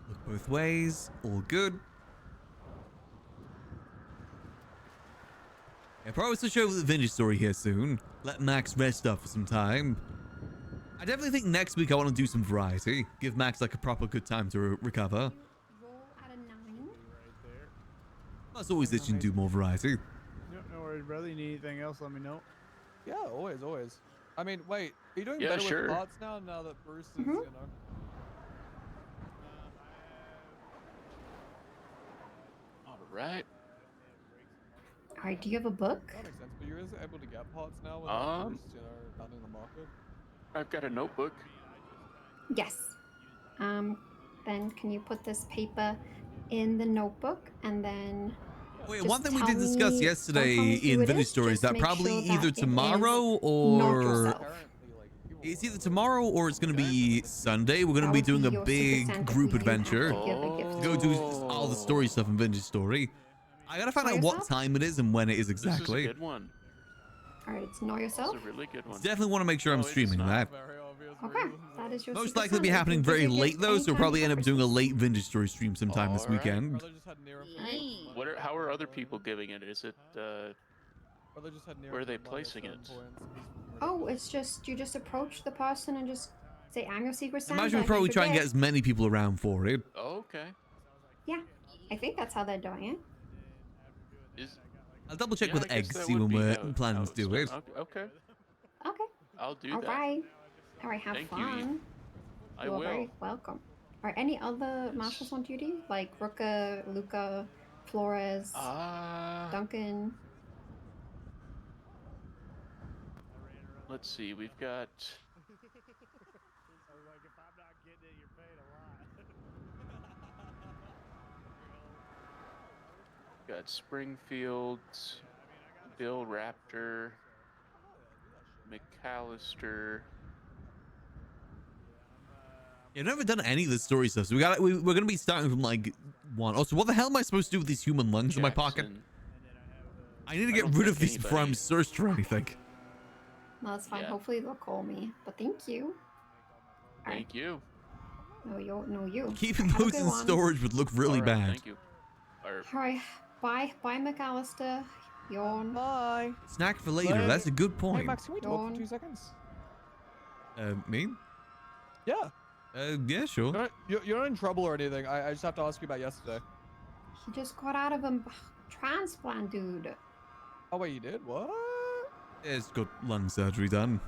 Look both ways, all good. I promise to show the vintage story here soon. Let Max rest up for some time. I definitely think next week I want to do some variety. Give Max like a proper good time to recover. Roll at a 9. That's always itching to do more variety. No worries, brother. You need anything else, let me know. Yeah, always, always. I mean, wait, are you doing Yeah, better sure. with pods now that Bruce is, you know? All right. All right, do you have a book? That makes sense. But you're just able to get parts now without just, not in the market. I've got a notebook. Yes. Then can you put this paper in the notebook and then Wait, just one thing we tell did discuss me- yesterday don't tell me who in it Vintage is, Stories just that make probably sure either that it is tomorrow not or yourself. it's either tomorrow or it's going to be Sunday. We're going to That be would doing be a your Secret big Santa group who you have adventure. to give a gift Go do to. all the story stuff in Vintage Story. I gotta find Know out what yourself? time it is and when it is This is a exactly. good one. All right, it's know yourself. It's a really good one. Definitely want to make sure I'm No, it is streaming not. that. Okay, that is your Most Secret likely be Santa. happening You can very give a late gift though, so we'll anytime probably end up before doing a Christmas. late Vintage Story stream sometime this Alright. weekend. How are other people giving it? Is it where are they placing it? Oh, it's just you just approach the person and just say, "I'm your Secret Santa." Imagine we here's probably your try and get gift." as many people around for it. Oh, okay. Yeah, I think that's how they're doing it. I'll double check Yeah, with I guess Eggs, that see would when be we're how- planning how to it's do done. it. Okay. Okay. I'll do All that. right. All right. Have Thank you, fun. Eve. I You are very will. welcome. Are any other marshals on duty, like Ruka, Luca, Flores, Duncan? Let's see. We've got. Got Springfield, Bill Raptor, McAllister. Yeah, I've never done any of the story stuff, so we're gonna be starting from like one. Also, what the hell am I supposed to do with these human lungs in my pocket? Jackson. I need to I get don't rid of think these before I'm anybody- searched for anything. No, that's fine. Yeah. Hopefully they'll call me. But thank you. All right. Thank you. No, you. Keeping Have a those good in one. storage would look really All right, bad. Thank you. Or, All right. Bye, McAllister. Yawn. Bye. Snack for later. Hey. That's a good Hey point. Max, can we talk Yawn. for 2 seconds? Me? Yeah. Yeah, sure. You're not in trouble or anything. I just have to ask you about yesterday. He just got out of a transplant, dude. Oh wait, you did? What? Yeah, it's got lung surgery done.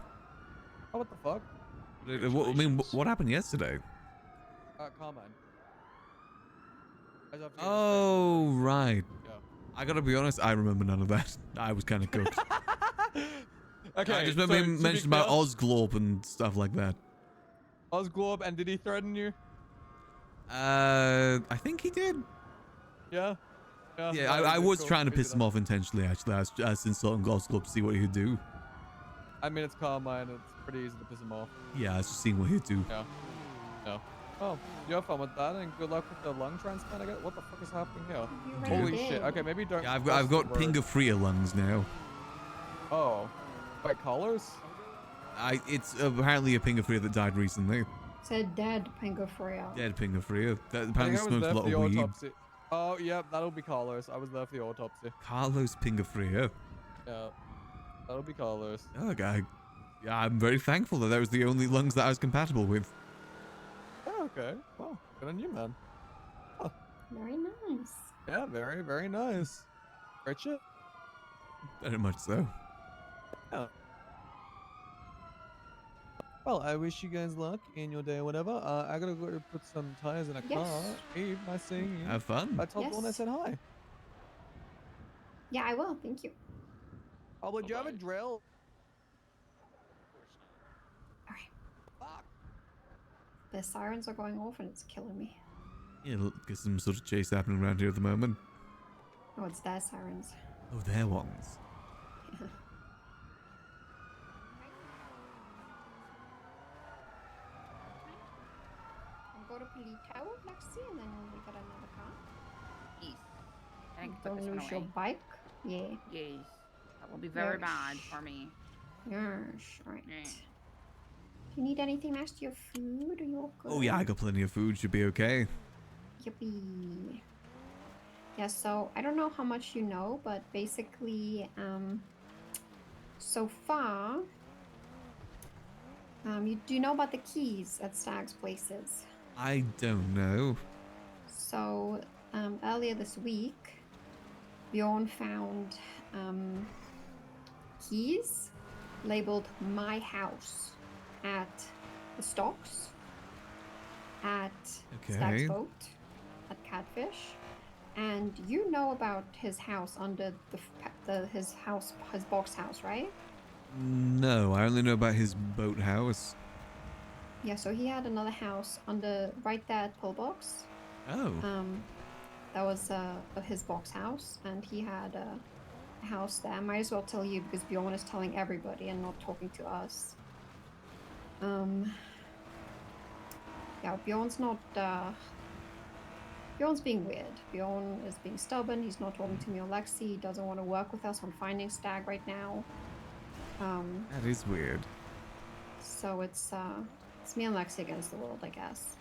Oh, what the fuck? What happened yesterday? Carmine. I just have to get Oh, right. Yeah. I gotta be honest, I remember none of that. I was kind of cooked. Okay. I just remember so, him to be mentioned about clear, Osglorp and stuff like that. Osglorb, and did he threaten you? I think he did. Yeah. Yeah, that I was was cool. trying to Crazy piss him enough. off intentionally, actually. I was insulting Osglorp to see what he would do. I mean, it's Carmine. It's pretty easy to piss him off. Yeah, I was just seeing what he'd do. Yeah. No. Oh, you have fun with that, and good luck with the lung transplant. I guess. What the fuck is happening here? already Holy did. shit. Okay, maybe don't. Yeah, I've trust got the word. Pinga-Fria lungs now. Oh. Wait, collars? It's apparently a Pinga-Fria that died recently. Said dead Pingofria. Dead Pinga-Fria. That I think apparently I was smokes there a for lot the of weed. autopsy. Oh, yeah, that'll be collars. I was there for the autopsy. Carlos Pinga-Fria. Yeah. That'll be collars. Oh, guy. Yeah, I'm very thankful that was the only lungs that I was compatible with. Oh, okay. Well, good on you, man. Very nice. Yeah, very, very nice. Great shit. Very much so. Yeah. Well, I wish you guys luck in your day or whatever. I gotta go put some tires in a Yes. car. Eve, nice seeing you. Have fun. I told Dawn I Yes. said hi. Yeah, I will. Thank you. Oh, would you have a drill? The sirens are going off and it's killing me. Yeah, look, there's some sort of chase happening around here at the moment. Oh, it's their sirens. Oh, they're ones. We'll go to Polito, Lexi, and then we got another car. Yes. I think Don't put this one lose your away. bike. Yeah. Yes. That will be very Yes. bad for me. Yes. Alright. Yeah. Do you need anything next to your food? Are you all good? Oh, yeah, I got plenty of food. Should be okay. Yippee. Yeah, so I don't know how much you know, but basically, so far, do you know about the keys at Stag's places? I don't know. So, earlier this week, Bjorn found keys labeled "My House" at the Stocks, at Stag's Okay. Boat, at Catfish, And you know about his house under his box house, right? No, I only know about his boathouse. Yeah, so he had another house under right there at Pillbox. Oh. That was his box house, and he had a house there. I might as well tell you because Bjorn is telling everybody and not talking to us. Yeah, Bjorn's not. Bjorn's being weird. Bjorn is being stubborn. He's not talking to me or Lexi. He doesn't want to work with us on finding Stag right now. That is weird. So it's me and Lexi against the world, I guess.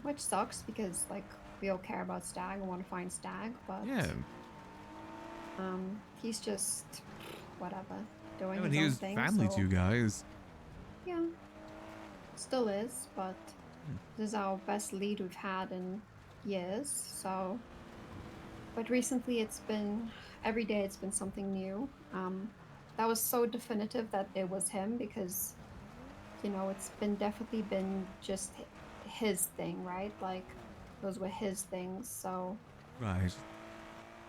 Which sucks because like we all care about Stag and want to find Stag, but Yeah. he's just whatever doing I mean, his he own was thing. family so, to you guys. Yeah, still is, but this is our best lead we've had in years. So, but recently it's been every day it's been something new. That was so definitive that it was him because, you know, it's been definitely been just his thing, right? Like those were his things. So Right.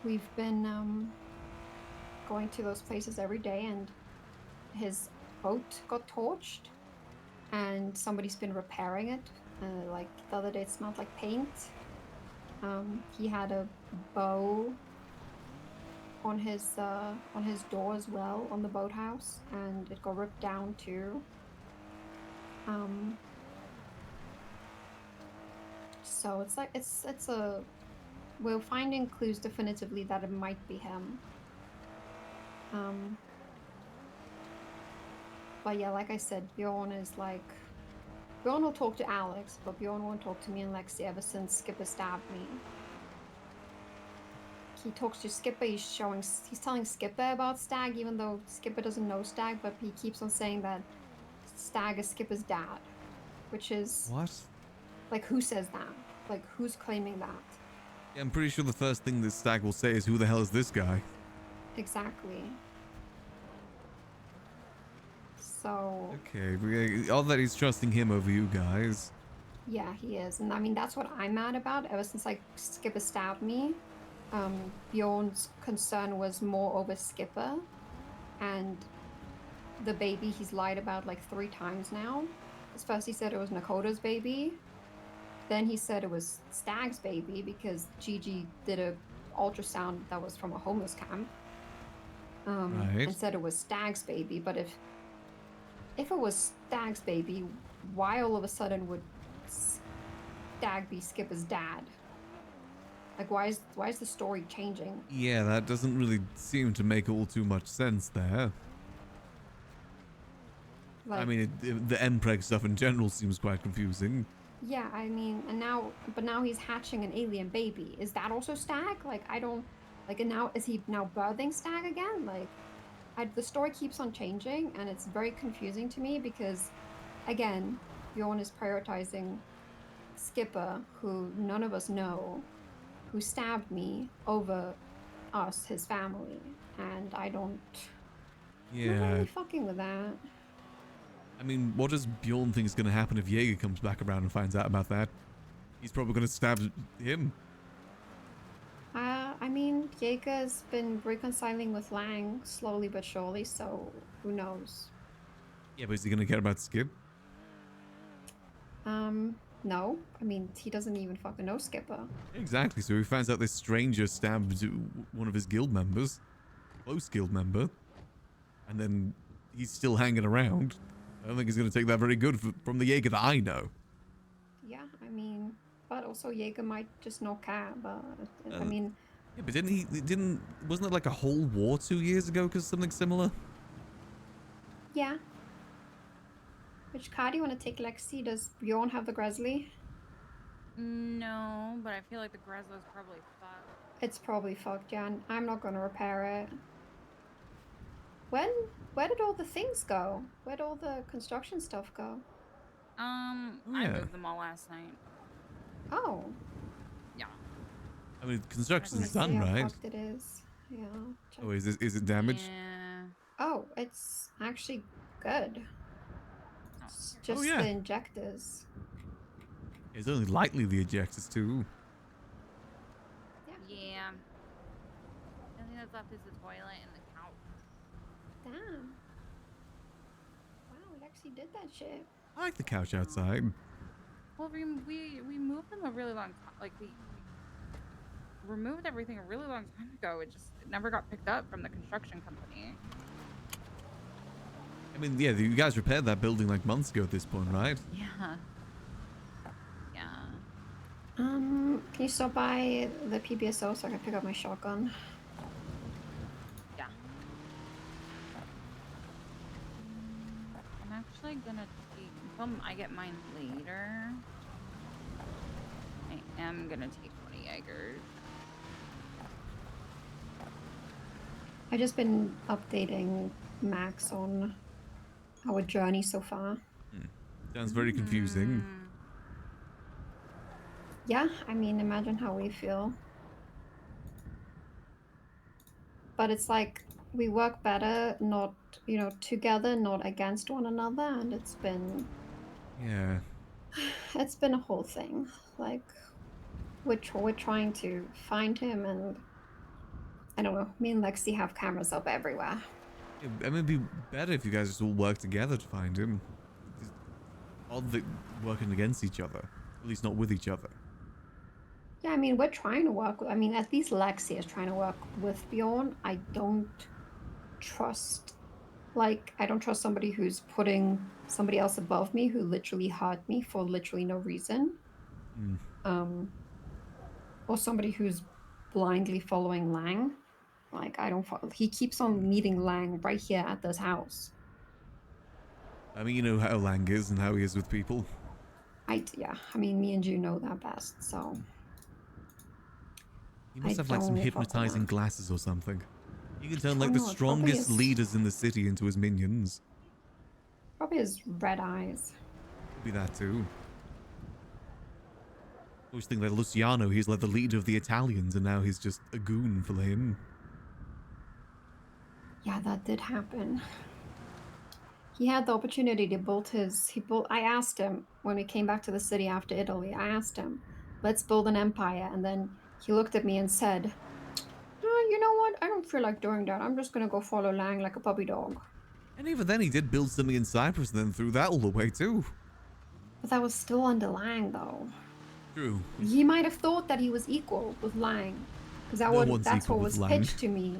we've been going to those places every day, and his boat got torched, and somebody's been repairing it. Like the other day, it smelled like paint. He had a bow on his door as well on the boathouse, and it got ripped down too. So it's like it's a we're finding clues definitively that it might be him. But yeah, like I said, Bjorn will talk to Alex, but Bjorn won't talk to me and Lexi ever since Skipper stabbed me. He talks to Skipper, he's telling Skipper about Stag, even though Skipper doesn't know Stag, but he keeps on saying that Stag is Skipper's dad, which is... What? Like, who says that? Like, who's claiming that? Yeah, I'm pretty sure the first thing this Stag will say is, who the hell is this guy? Exactly. So... Okay, all that he's trusting him over you guys. Yeah, he is. And I mean, that's what I'm mad about. Ever since, like, Skipper stabbed me, Bjorn's concern was more over Skipper and the baby he's lied about, like, 3 times now. First he said it was Nakota's baby. Then he said it was Stag's baby because Gigi did a ultrasound that was from a homeless camp. Right. And said it was Stag's baby. But if it was Stag's baby, why all of a sudden would Stag be Skipper's dad? Like, why is the story changing? Yeah, that doesn't really seem to make all too much sense there. I Like, mean, the MPreg stuff in general seems quite confusing. yeah, I mean, but now he's hatching an alien baby. Is that also Stag? Like, I don't, like, and now, is he now birthing Stag again? Like, the story keeps on changing, and it's very confusing to me because, again, Bjorn is prioritizing Skipper, who none of us know, who stabbed me, over us, his family, and I'm not Yeah. really fucking with that. I mean, what does Bjorn think is going to happen if Jaeger comes back around and finds out about that? He's probably going to stab him. I mean, Jaeger's been reconciling with Lang slowly but surely, so who knows? Yeah, but is he going to care about Skip? No. I mean, he doesn't even fucking know Skipper. Exactly, so he finds out this stranger stabbed one of his guild members. Close guild member. And then he's still hanging around. I don't think he's going to take that very good from the Jaeger that I know. Yeah, I mean, but also Jaeger might just not care, but I mean... Yeah, but wasn't it like a whole war 2 years ago because something similar? Yeah. Which car do you want to take, Lexi? Does Bjorn have the Grizzly? No, but I feel like the Grezlo's probably fucked. It's probably fucked, yeah. I'm not gonna repair it. Where did all the things go? Where'd all the construction stuff go? I moved them all last night. Oh. Yeah. I mean, construction's Let me done, see how right? fucked it is. Yeah. Oh, is it damaged? Yeah. Oh, it's actually good. It's just yeah. the injectors. It's only lightly the ejectors too. left is the toilet and the couch. Damn. Wow, Lexi did that shit. I like the couch outside. Well, we moved them a really long time. Like we removed everything a really long time ago. It never got picked up from the construction company. I mean, yeah, you guys repaired that building like months ago at this point, right? Yeah. Yeah. Can you stop by the PBSO so I can pick up my shotgun? Yeah. I'm actually gonna take until I get mine later. I am gonna take 20 Jaegers. I've just been updating Max on our journey so far. Sounds very confusing. Yeah, I mean, imagine how we feel. But it's like we work better, not, you know, together, not against one another, and it's been Yeah. a whole thing. Like we're trying to find him, and I don't know. Me and Lexi have cameras up everywhere. I mean, it'd be better if you guys just all work together to find him. It's odd that working against each other. At least not with each other. Yeah, I mean, we're trying to work. I mean, at least Lexi is trying to work with Bjorn. I don't trust somebody who's putting somebody else above me who literally hurt me for literally no reason. Or somebody who's blindly following Lang. Like, I don't follow. He keeps on meeting Lang right here at this house. I mean, you know how Lang is and how he is with people. Yeah, I mean, me and you know that best, so. He must I have like some don't fuck with hypnotizing that. glasses or something. He can turn I like the don't know, it probably strongest is. leaders in the city into his minions. Probably his red eyes. Could be that too. I always think that Luciano, he's like the leader of the Italians, and now he's just a goon for him. Yeah, that did happen. He had the opportunity to build I asked him when we came back to the city after Italy, I asked him, let's build an empire. And then he looked at me and said, oh, you know what? I don't feel like doing that. I'm just going to go follow Lang like a puppy dog. And even then, he did build something in Cyprus and then threw that all away too. But that was still under Lang, though. True. He might have thought that he was equal with Lang. Because that's what was pitched to me.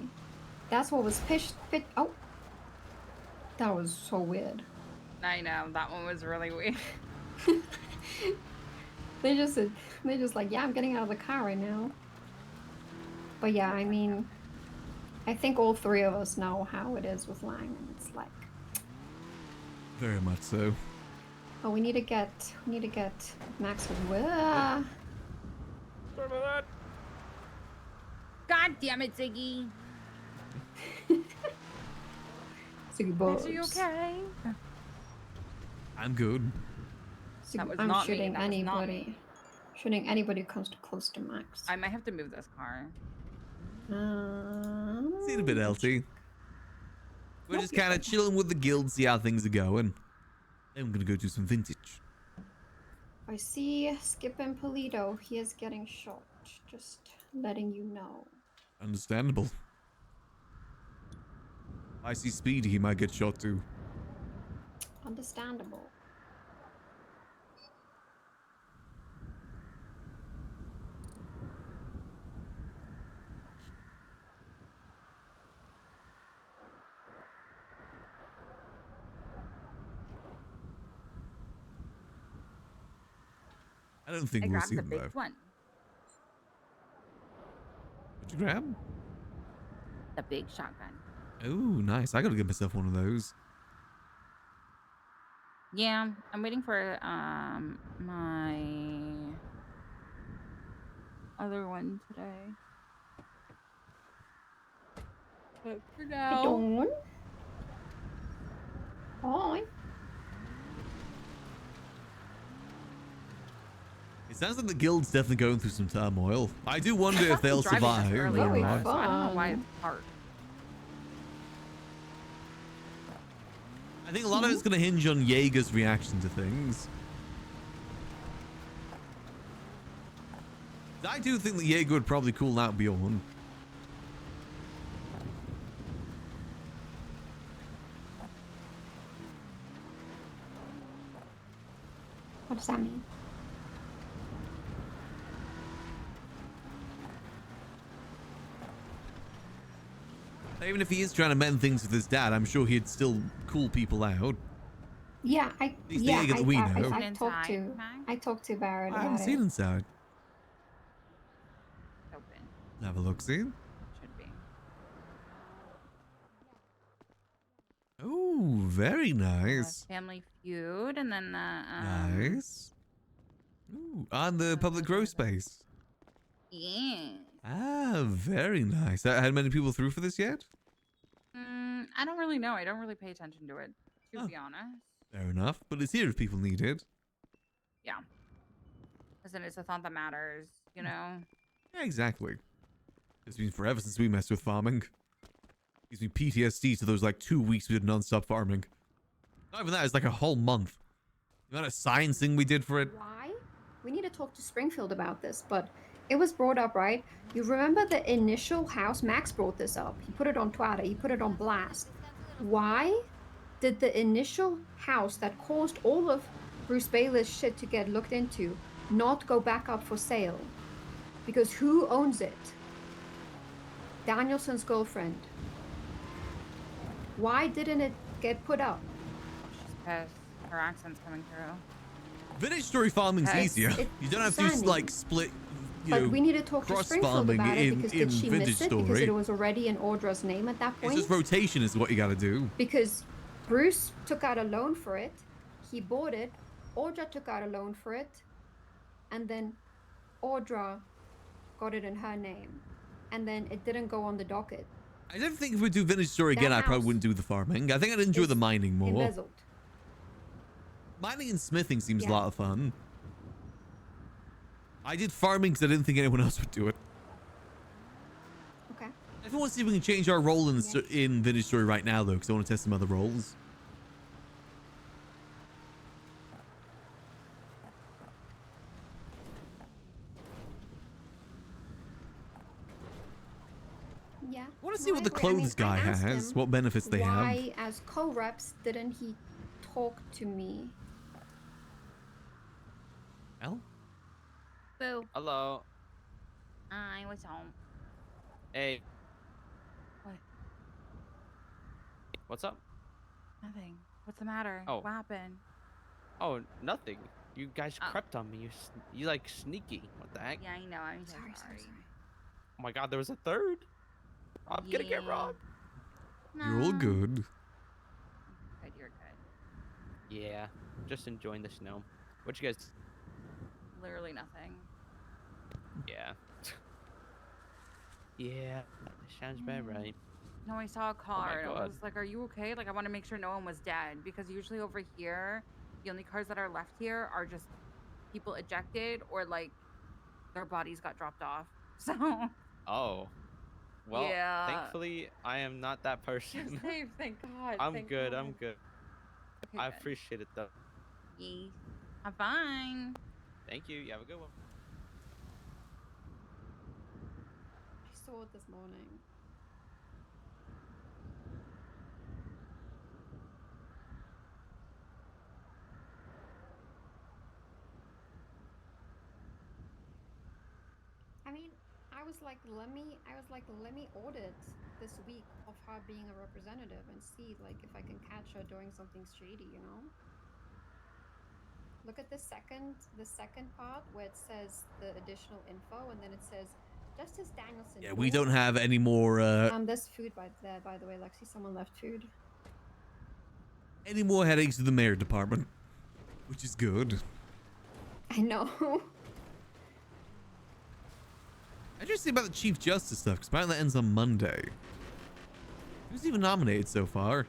That's what was pitched. Oh. That was so weird. I know, that one was really weird. They just like, yeah, I'm getting out of the car right now. But yeah, I mean, I think all three of us know how it is with Lang, and it's like, Very much so. oh, we need to get Max with Sorry about that. God damn it, Ziggy. Ziggy Bobs. Are you okay? I'm good. That was I'm not me, shooting that was not anybody. Shooting anybody who comes too close to Max. I might have to move this car. See you in a bit, LT. We're just kind of chilling with the guild, see how things are going. Then I'm gonna go do some vintage. I see Skip and Polito. He is getting shot. Just letting you know. Understandable. I see Speedy, he might get shot too. Understandable. I don't think I we'll grabbed see the him big though. one. What'd you grab? The big shotgun. Oh, nice. I gotta get myself one of those. Yeah, I'm waiting for my other one today. But for now, Dawn. Hi. It sounds like the guild's definitely going through some turmoil. I do wonder if they'll survive. Early, or so not. I don't know why it's hard. I think a lot of it's going to hinge on Jaeger's reaction to things. I do think that Jaeger would probably cool out Bjorn. What does that mean? Even if he is trying to mend things with his dad, I'm sure he'd still call people out. Yeah, He's the nigga that we know. I talked to Barrett I about haven't it. seen inside. Open. Have a look, see? Should be. Oh, very nice. Family Feud, and then Nice. Ooh, on the public growth space. Yeah. Ah, very nice. Had many people through for this yet? I don't really know. I don't really pay attention to it, to be honest. Fair enough, but it's here if people need it. Yeah. Listen, it's a thought that matters, you know? Yeah, exactly. It's been forever since we messed with farming. Gives me PTSD to those like 2 weeks we did non-stop farming. Not even that, it's like a whole month. The amount of science thing we did for it. Why? We need to talk to Springfield about this, but it was brought up, right? You remember the initial house? Max brought this up. He put it on Twitter. He put it on blast. Why did the initial house that caused all of Bruce Baylor's shit to get looked into not go back up for sale? Because who owns it? Danielson's girlfriend. Why didn't it get put up? She's pissed. Her accent's coming through. Vintage story farming's Yes, easier. it's You don't have to concerning. like split, But we need to talk to cross Springfield farming about it in because did she vintage miss it because story. it was already in Audra's name at that It's point? just rotation is what you gotta do. Because Bruce took out a loan for it, he bought it, Audra took out a loan for it, and then Audra got it in her name, and then it didn't go on the docket. I don't think if we do vintage story again, I That probably house wouldn't do the farming. I think I'd enjoy the mining more. Embezzled. Mining and smithing seems Yeah. a lot of fun. I did farming because I didn't think anyone else would do it. Okay. I want to see if we can change our role in vintage story right now, though, because I want to test some other roles. Yeah. I want to see what the I agree. I mean, clothes guy I asked has, him what benefits they have. Why, as co-reps, didn't he talk to me? Well, Boo. Hello. I was home. Hey. What? What's up? Nothing. What's the matter? Oh. What happened? Oh, nothing. You guys Oh. crept on me. You like sneaky. What the heck? Yeah, I know. I'm so sorry. Oh my god, there was a third. I'm gonna get Yeah. robbed. you're all good. Good, you're good. Yeah, just enjoying the snow. What you guys? Literally nothing. Yeah. Yeah, that sounds about right. No, I saw a car and I God. was like, are you okay? Like, I want to make sure no one was dead because usually over here, the only cars that are left here are just people ejected or like their bodies got dropped off. So, Oh. Well, Yeah. thankfully, I am not that you're person. safe. Thank God. I'm thank good. God. I'm good. Okay, I good. appreciate it though. Yee. I'm fine. Thank you. You have a good one. I saw it this morning. I mean, I was like, let me audit this week of her being a representative and see like if I can catch her doing something shady, you know? Look at the second part where it says the additional info and then it says Justice Danielson. Yeah, we don't have any more There's food by the way, Lexi. Someone left food. any more headaches to the mayor department, which is good. I know. I just see about the Chief Justice stuff, because apparently that ends on Monday. Who's even nominated so far?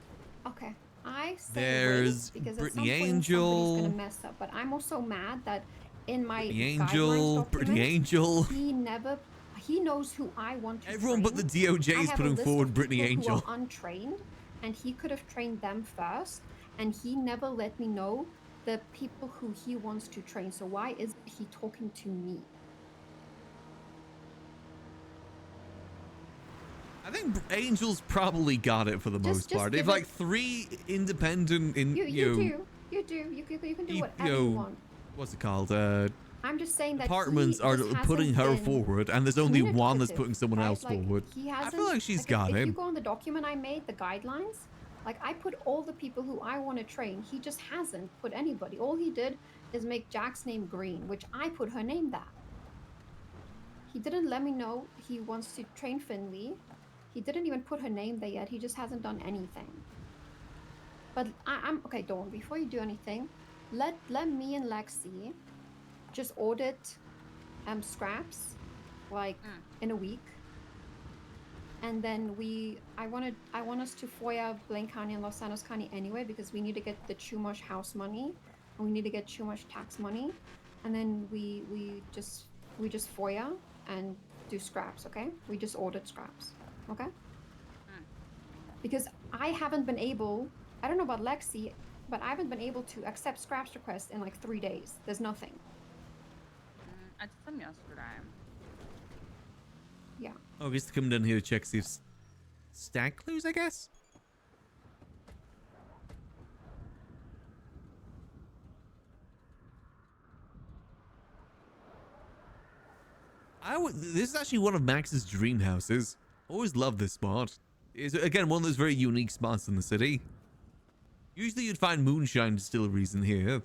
Okay. I say There's wait, because Brittany at some point Angel. somebody's gonna mess up. But I'm also mad that in my Brittany guidelines Angel, Brittany document, Angel. he knows who I want to Everyone but the train. DOJ I is have a putting list forward of Brittany people Angel. who are untrained, and he could have trained them first, and he never let me know the people who he wants to train. So why is he talking to me? I think Angel's probably got it for the most just part. give If it- like 3 independent You do. You can do whatever you want. what's it called? I'm just saying that Departments he are just putting hasn't her been forward, and there's only one that's communicative, putting someone right? else Like, forward. he I hasn't, feel like she's like, got if you him. go on the document I made, the guidelines, like I put all the people who I want to train. He just hasn't put anybody. All he did is make Jack's name green, which I put her name that. He didn't let me know he wants to train Finley. He didn't even put her name there yet. He just hasn't done anything. But I'm okay, Dawn, before you do anything, let me and Lexi just audit scraps like in a week. And then I want us to FOIA Blaine County and Los Santos County anyway, because we need to get the Chumash house money and we need to get Chumash tax money. And then we just FOIA and do scraps, okay? We just audit scraps, okay? Because I haven't been able, I don't know about Lexi, but I haven't been able to accept scraps requests in like 3 days. There's nothing. I did them yesterday. Yeah. Oh, I guess to come down here to check see if Stag clues, I guess. This is actually one of Max's dream houses. Always loved this spot. It's again one of those very unique spots in the city. Usually you'd find moonshine distilleries in here.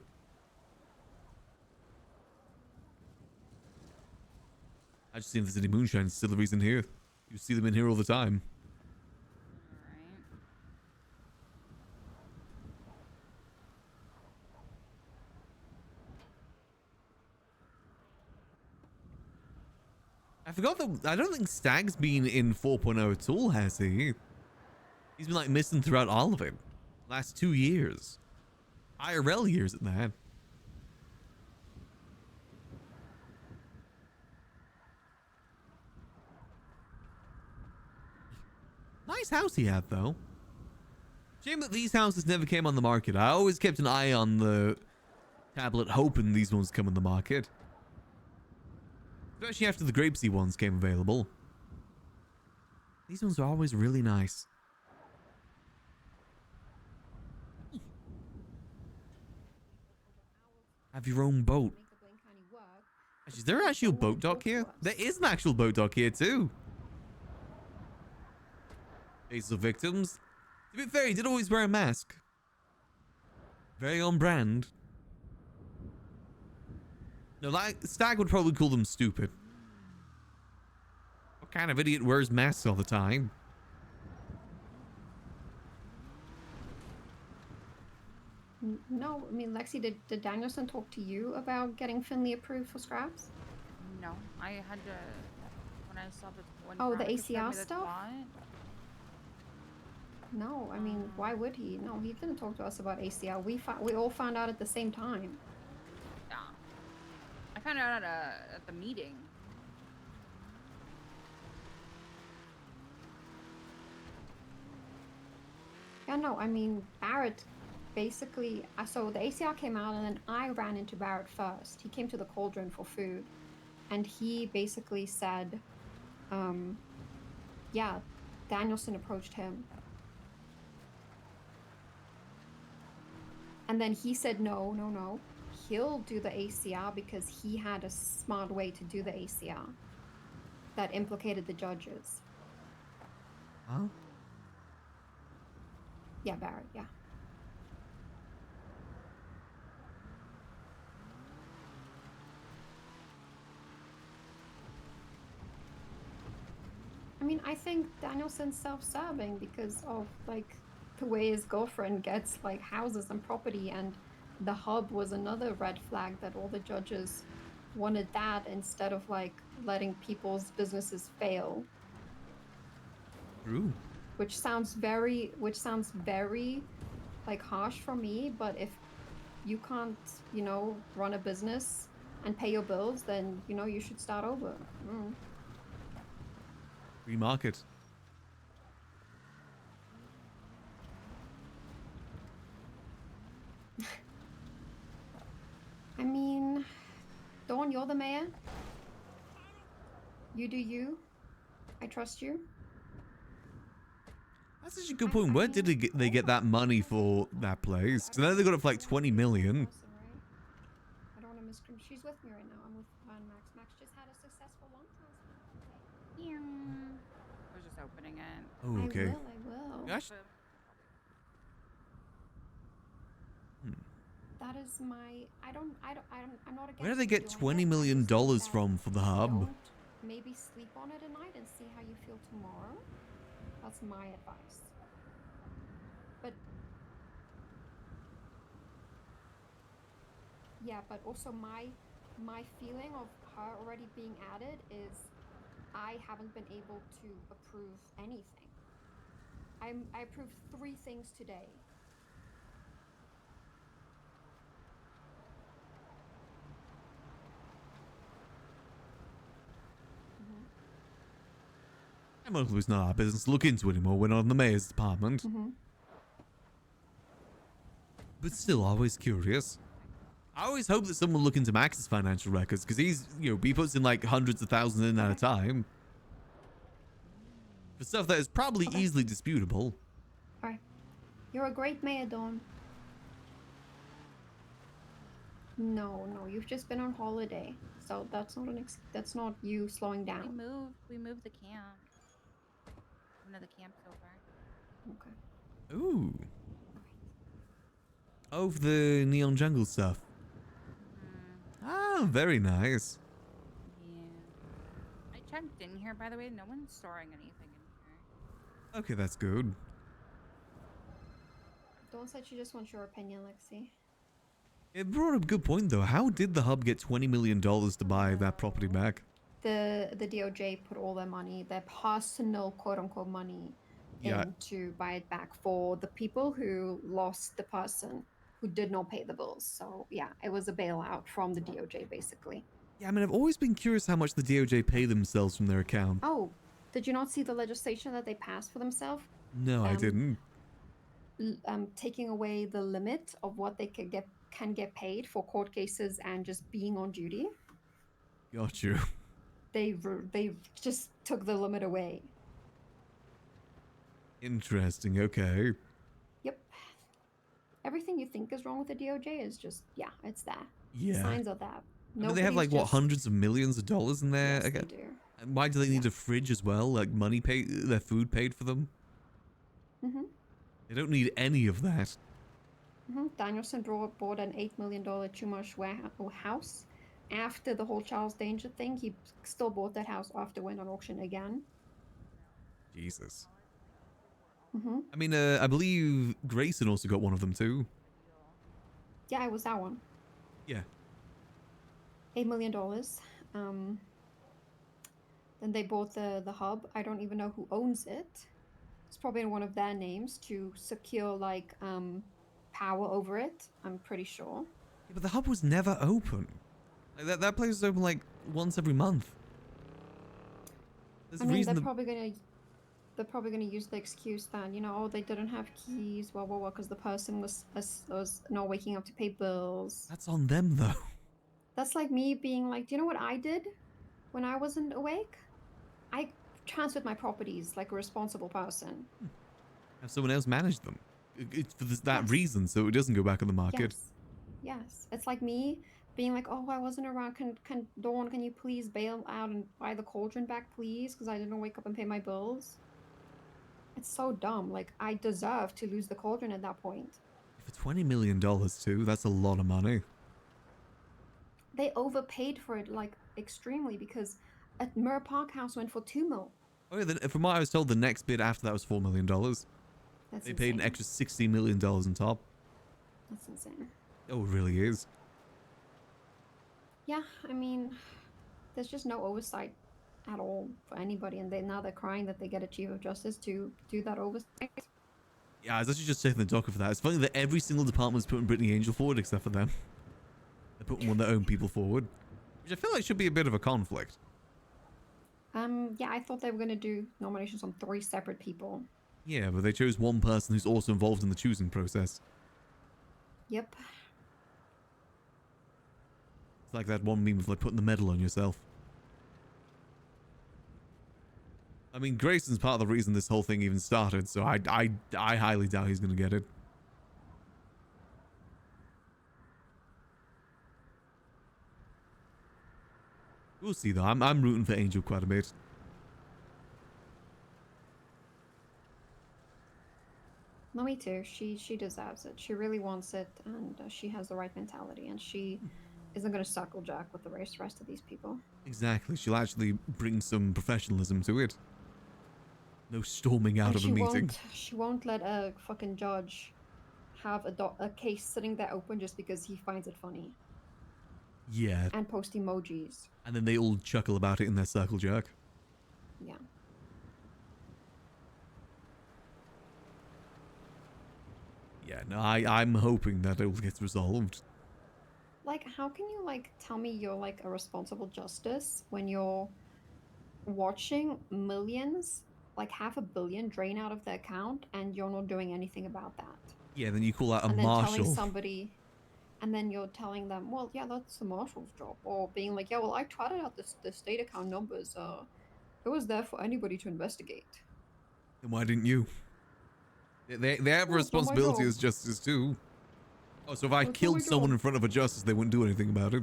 I just seen the city moonshine distilleries in here. You see them in here all the time. I forgot that I don't think Stag's been in 4.0 at all, has he? He's been like missing throughout all of it. Last 2 years. IRL years at that. Nice house he had though. Shame that these houses never came on the market. I always kept an eye on the tablet hoping these ones come on the market. Especially after the Grapesy ones came available. These ones are always really nice. Have your own boat. Is there actually a boat dock here? There is an actual boat dock here too. Faces of victims. To be fair, he did always wear a mask. Very on brand. No, like, Stag would probably call them stupid. What kind of idiot wears masks all the time? No, I mean, Lexi, did Danielson talk to you about getting Finley approved for scraps? No, I had to when I saw the one. Oh, the graphic showed ACR me the stuff? spot. No, I mean, why would he? No, he didn't talk to us about ACR. We all found out at the same time. Yeah, I found out at the meeting. Yeah, no, I mean, Barrett basically, so the ACR came out and then I ran into Barrett first. He came to the cauldron for food and he basically said, yeah, Danielson approached him. And then he said, no, he'll do the ACR because he had a smart way to do the ACR that implicated the judges. Huh? Yeah, Barrett, yeah. I mean, I think Danielson's self-serving because of, like, the way his girlfriend gets, like, houses and property, and the hub was another red flag that all the judges wanted that instead of, like, letting people's businesses fail. True. Which sounds very, like, harsh for me, but if you can't, you know, run a business and pay your bills, then, you know, you should start over. Free market. I mean, Dawn, you're the mayor. You do you. I trust you. That's such a good point. Where did they get that money for that place? Because now they got it for like 20 million. I don't want to Oh, okay. I will. Gosh. That is my. I'm not against. Where do they you get doing $20 it. I million just think that from for the hub? don't maybe sleep on it a night and see how you feel tomorrow. That's my advice. But yeah, but also my feeling of her already being added is I haven't been able to approve anything. I approved 3 things today. Well, it's not our business to look into anymore. We're not in the mayor's department. But still, always curious. I always hope that someone will look into Max's financial records, because he's, you know, he puts in like hundreds of thousands in at a time. For stuff that is probably easily disputable. Alright. You're a great mayor, Dawn. No, you've just been on holiday. So that's not that's not you slowing down. We moved the camp. One of the camps over. Okay. Ooh. Oh, the Neon Jungle stuff. Ah, very nice. Yeah. I checked in here, by the way. No one's storing anything in here. Okay, that's good. Dawn said she just wants your opinion, Lexi. It brought up a good point, though. How did the hub get $20 million to buy that property back? The DOJ put all their money, their personal quote-unquote money, Yeah. in to buy it back for the people who lost the person who did not pay the bills. So yeah, it was a bailout from the DOJ basically. Yeah, I mean, I've always been curious how much the DOJ pay themselves from their account. Oh, did you not see the legislation that they passed for themselves? No, I didn't. Taking away the limit of what they can get paid for court cases and just being on duty. Got you. They just took the limit away. Interesting, okay. Yep. Everything you think is wrong with the DOJ is just, yeah, it's there. Yeah. Signs are there. I mean, they have like, what, hundreds of millions of dollars in there? Yes, they again? do. And why do they need a fridge as well? Like, money paid, their food paid for them? Mm-hmm. They don't need any of that. Mm-hmm. Danielson bought an $8 million Chumash house. After the whole Charles Danger thing, he still bought that house after it went on auction again. Jesus. Mm-hmm. I mean, I believe Grayson also got one of them too. Yeah, it was that one. Yeah. $8 million. Then they bought the hub. I don't even know who owns it. It's probably in one of their names to secure like power over it. I'm pretty sure. Yeah, but the hub was never open. Like, that place was open like once every month. There's I a mean, reason they're probably gonna use the excuse that, you know, oh, they didn't have keys, because the person was not waking up to pay bills. That's on them though. That's like me being like, do you know what I did when I wasn't awake? I transferred my properties like a responsible person. Have someone else manage them. It's for that reason, so it doesn't go back on the market. Yes. It's like me being like, oh, I wasn't around. Can Dawn, can you please bail out and buy the cauldron back, please? Because I didn't wake up and pay my bills. It's so dumb. Like, I deserve to lose the cauldron at that point. For $20 million too, that's a lot of money. They overpaid for it, like, extremely, because at Mirror Park House went for $2 million. Oh yeah, from what I was told, the next bid after that was $4 million. That's They paid an insane. extra $60 million on top. That's insane. Oh, it really is. Yeah, I mean, there's just no oversight at all for anybody, and now they're crying that they get a chief of justice to do that oversight. Yeah, I was actually just taking the docker for that. It's funny that every single department's putting Brittany Angel forward except for them. They're putting one of their own people forward, which I feel like should be a bit of a conflict. Yeah, I thought they were gonna do nominations on 3 separate people. Yeah, but they chose one person who's also involved in the choosing process. Yep. It's like that one meme of like putting the medal on yourself. I mean, Grayson's part of the reason this whole thing even started, so I highly doubt he's gonna get it. We'll see though. I'm rooting for Angel quite a bit. No, me too. She deserves it. She really wants it, and she has the right mentality, and she isn't gonna suckle jack with the rest of these people. Exactly. She'll actually bring some professionalism to it. No storming out And of a meeting. She won't let a fucking judge have a case sitting there open just because he finds it funny. Yeah. And post emojis. And then they all chuckle about it in their circle jerk. Yeah. Yeah, no, I'm hoping that it all gets resolved. Like, how can you like tell me you're like a responsible justice when you're watching millions, like 500 million, drain out of the account, and you're not doing anything about that? Yeah, then you call out a And then telling marshal. somebody, and then you're telling them, well, yeah, that's the marshal's job, or being like, yeah, well, I trotted out the state account numbers. It was there for anybody to investigate. Then why didn't you? They have a Well, it's not my responsibility job. as justice too. Oh, so if I Well, it's not killed my someone job. in front of a justice, they wouldn't do anything about it.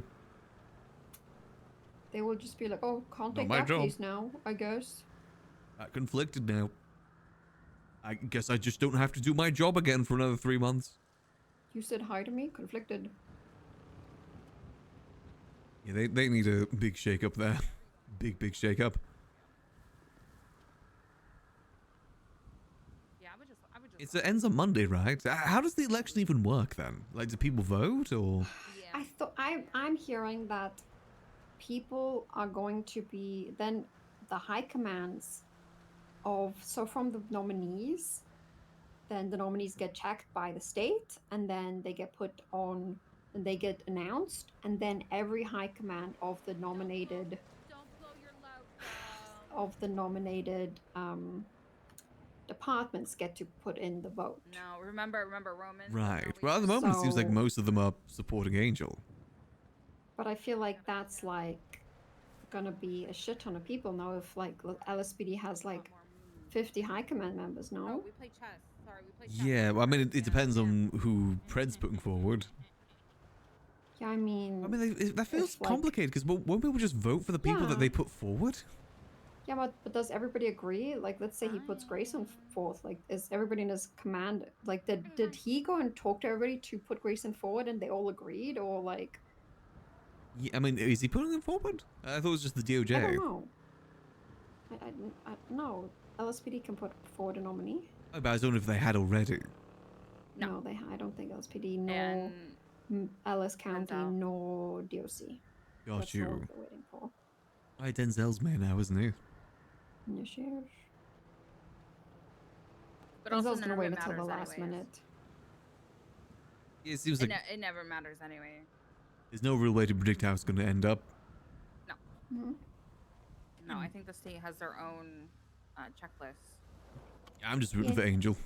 They will just be like, oh, can't Not take my that job. case now, I guess. That conflicted now. I guess I just don't have to do my job again for another 3 months. You said hi to me, conflicted. Yeah, they need a big shake up there. Big shake up. Yeah, I would just It ends on Monday, right? How does the election even work then? Like, do people vote or? I'm hearing that people are going to be then the high commands of, so from the nominees, then the nominees get checked by the state, and then they get put on, and they get announced, and then every high command of the nominated departments get to put in the vote. No, remember Roman. Right. Well, at the moment, it seems like So- most of them are supporting Angel. But I feel like that's like gonna be a shit ton of people now if like LSPD has like 50 high command members, no? We play chess. Sorry, we play chess. Yeah, well, I mean, it depends on who Pred's putting forward. Yeah, I mean, that feels if, like- complicated because won't people just vote for the people that Yeah. they put forward? Yeah, but does everybody agree? Like, let's say he puts Grayson forth. Like, is everybody in his command, like, did he go and talk to everybody to put Grayson forward and they all agreed? Or, like, Yeah, I mean, is he putting them forward? I thought it was just the DOJ. I don't know. I no, LSPD can put forward a nominee. Oh, but I was wondering if they had already. No, I don't think LSPD, nor LS County, nor DOC. Got That's all you. they're waiting for. Right, Denzel's mayor now, isn't he? Yes, yes. But also Denzel's none gonna of wait it until the matters last anyways. minute. It seems like It never matters anyway. there's no real way to predict how it's going to end up. Mm-hmm. No, I think the state has their own checklist. I'm just rooting Yeah. for Angel.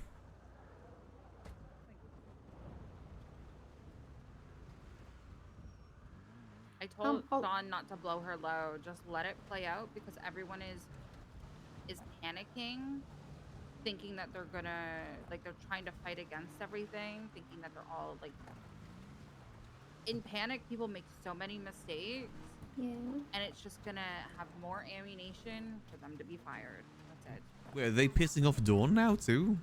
I told Dawn not to blow her low. Just let it play out because everyone is panicking, thinking that they're gonna they're trying to fight against everything, thinking that they're all like in panic. People make so many mistakes. Yeah. And it's just gonna have more ammunition for them to be fired. That's it. Wait, are they pissing off Dawn now too?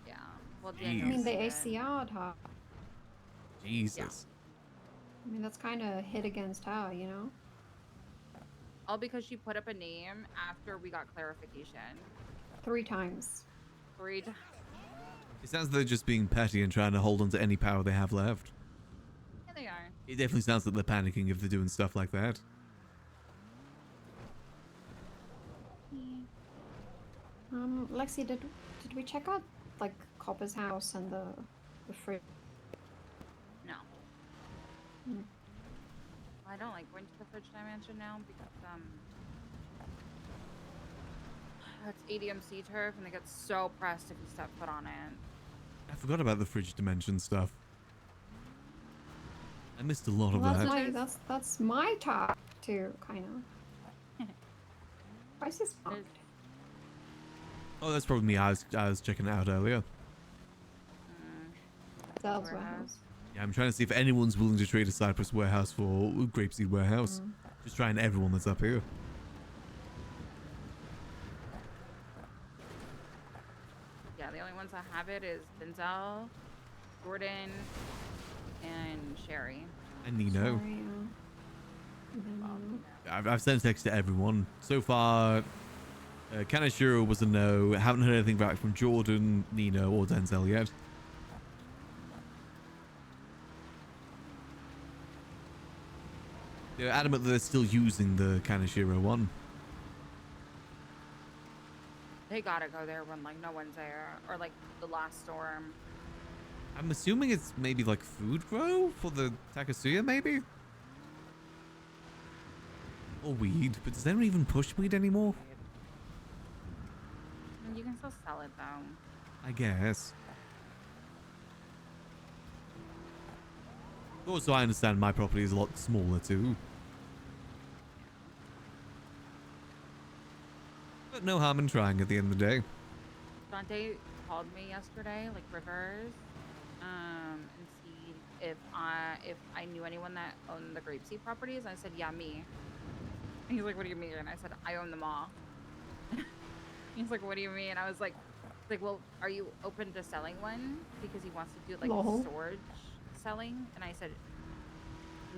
Yeah. Well, I mean, they ACR'd her. Jesus. I mean, that's kind of hit against her, you know? All because she put up a name after we got clarification. 3 times. 3 times. It sounds like they're just being petty and trying to hold on to any power they have left. Yeah, they are. It definitely sounds like they're panicking if they're doing stuff like that. Lexi, did we check out like Copper's house and the fridge? No. Hmm. I don't like going to the fridge dimension now because that's ADMC turf and they get so pressed if you step foot on it. I forgot about the fridge dimension stuff. I missed a lot of Well, that. that's my top too, kind of. Price is fine. Oh, that's probably me. I was checking it out earlier. Zell's warehouse. Yeah, I'm trying to see if anyone's willing to trade a Cypress warehouse for Grapeseed warehouse. Just trying everyone that's up here. Yeah, the only ones that have it is Denzel, Jordan, and Sherry. And Nino. Sorry, I've sent a text to everyone. So far, Kanashiro was a no. Haven't heard anything back from Jordan, Nino, or Denzel yet. They're adamant that they're still using the Kanashiro one. They gotta go there when like no one's there, or like the last storm. I'm assuming it's maybe like food grow for the Takasuya, maybe? Or weed, but does anyone even push weed anymore? I mean, you can still sell it though. I guess. Also, I understand my property is a lot smaller too. But no harm in trying at the end of the day. Dante called me yesterday, like Rivers, and see if I knew anyone that owned the grapeseed properties. I said, yeah, me. And he's like, what do you mean? And I said, I own them all. He's like, what do you mean? I was like, well, are you open to selling one? Because he wants to do like Lol. storage selling. And I said,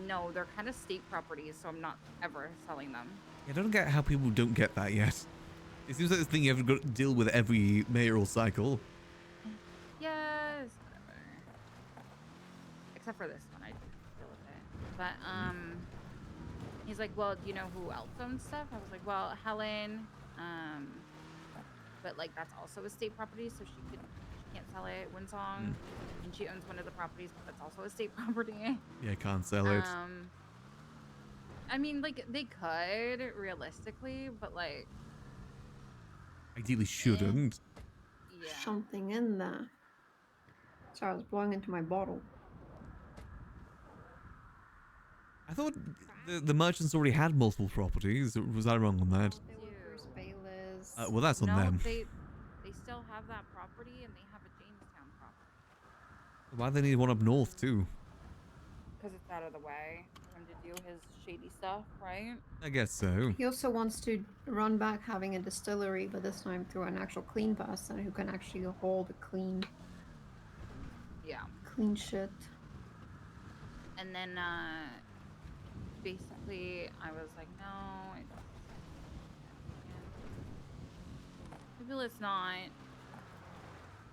no, they're kind of state properties, so I'm not ever selling them. I don't get how people don't get that yet. It seems like this thing you have to deal with every mayoral cycle. Yes, whatever. Except for this one, I deal with it. But he's like, well, do you know who else owns stuff? I was like, well, Helen. But like that's also a state property, so she can't sell it. Winsong, and she owns one of the properties, but that's also a state property. Yeah, can't sell it. I mean, like they could realistically, but like. Ideally shouldn't. Yeah. Something in there. Sorry, I was blowing into my bottle. I thought the merchants already had multiple properties. Was I wrong on that? They were Bruce Bayless. Well, that's on No, them. they still have that property, and they have a Jamestown property. Why do they need one up north too? Because it's out of the way for him to do his shady stuff, right? I guess so. He also wants to run back having a distillery, but this time through an actual clean person who can actually hold a clean shit. And then basically I was like, no, maybe let's not.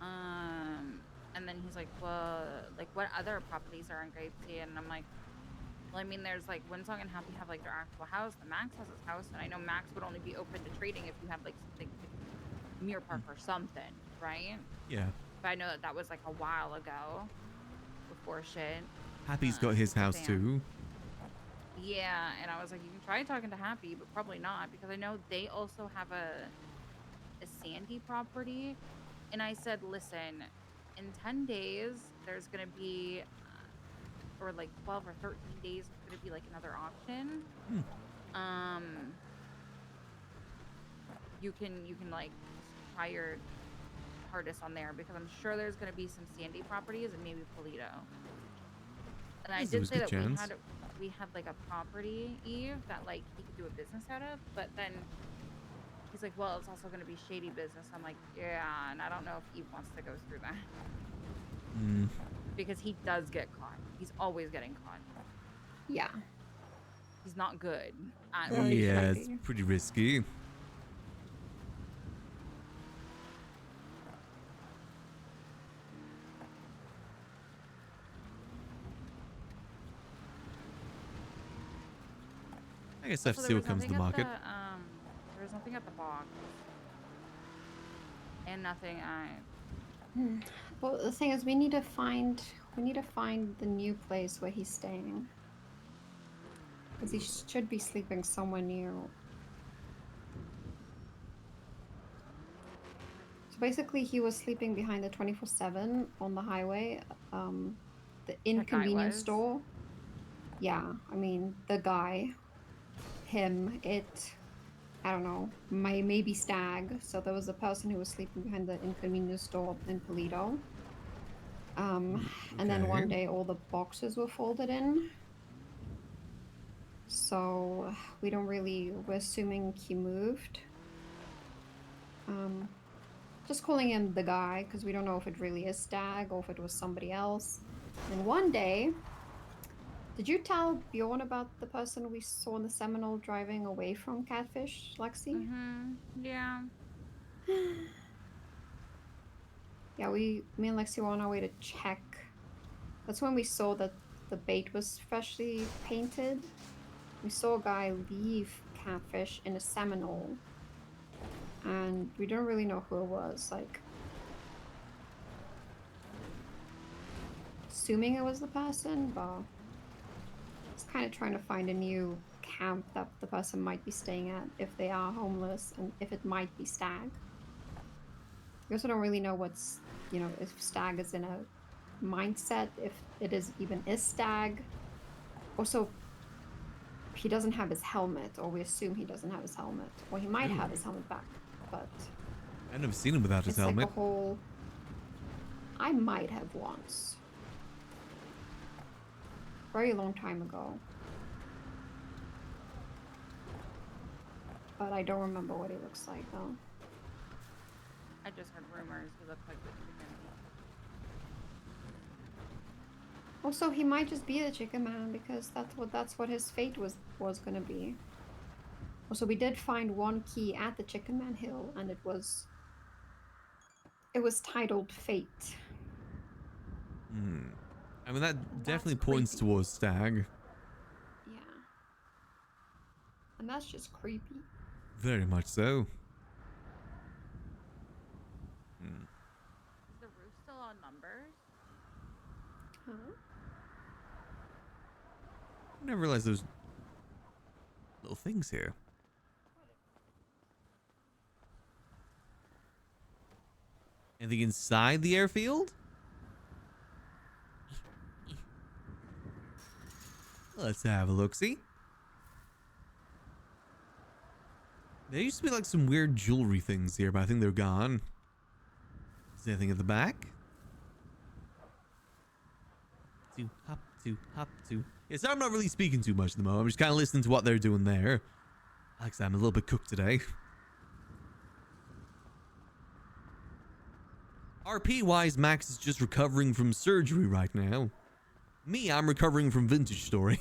And then he's like, well, like what other properties are on Grapeseed? And I'm like, well, I mean, there's like Winsong and Happy have like their actual house. The Max has his house, and I know Max would only be open to trading if you have like something like Mirror Park or something, right? Yeah. But I know that was like a while ago, before shit. Happy's got his house Sam. too. Yeah, and I was like, you can try talking to Happy, but probably not, because I know they also have a Sandy property. And I said, listen, in 10 days, there's going to be, or like 12 or 13 days, there's going to be like another auction. You can like try your hardest on there, because I'm sure there's going to be some Sandy properties and maybe Polito. And I did say that we had like a property, Eve, that like he could do a business out of, but then he's like, well, it's also going to be shady business. I'm like, yeah, and I don't know if Eve wants to go through that. Because he does get caught. He's always getting caught. Yeah. He's not good at what Yeah, it's pretty risky. I guess I have to see what comes to the market. There was nothing at the box. And nothing Well, the thing is, we need to find the new place where he's staying. Because he should be sleeping somewhere near. So basically, he was sleeping behind the 24/7 on the highway. The inconvenience was? store. Yeah, I mean the guy, him, it. I don't know, maybe Stag. So there was a person who was sleeping behind the inconvenience store in Polito. And then one day all the boxes were folded in. So we're assuming he moved. just calling him the guy because we don't know if it really is Stag or if it was somebody else. And one day, did you tell Bjorn about the person we saw in the Seminole driving away from Catfish, Lexi? Mm-hmm. Yeah. Yeah, me and Lexi were on our way to check. That's when we saw that the bait was freshly painted. We saw a guy leave Catfish in a Seminole. And we don't really know who it was. Like, assuming it was the person, but it's kind of trying to find a new camp that the person might be staying at if they are homeless and if it might be Stag. We also don't really know what's, you know, if Stag is in a mindset, if it even is Stag. Also, he doesn't have his helmet, or we assume he doesn't have his helmet. Well, he might have his helmet back, but I've never seen him without his it's helmet. like a whole... I might have once. Very long time ago. But I don't remember what he looks like, though. I just heard rumors. He looked like the chicken. Also, he might just be the chicken man because that's what his fate was gonna be. Also, we did find one key at the Chicken Man Hill, and it was titled Fate. I mean, that definitely points towards Stag. Yeah. And that's just creepy. Very much so. Is the roof still on numbers? Huh? I never realized there's little things here. Anything inside the airfield? Let's have a look-see. There used to be like some weird jewelry things here, but I think they're gone. Is there anything at the back? Hop to. Yes, I'm not really speaking too much at the moment. I'm just kind of listening to what they're doing there. Like I said, I'm a little bit cooked today. RP-wise, Max is just recovering from surgery right now. Me, I'm recovering from Vintage Story.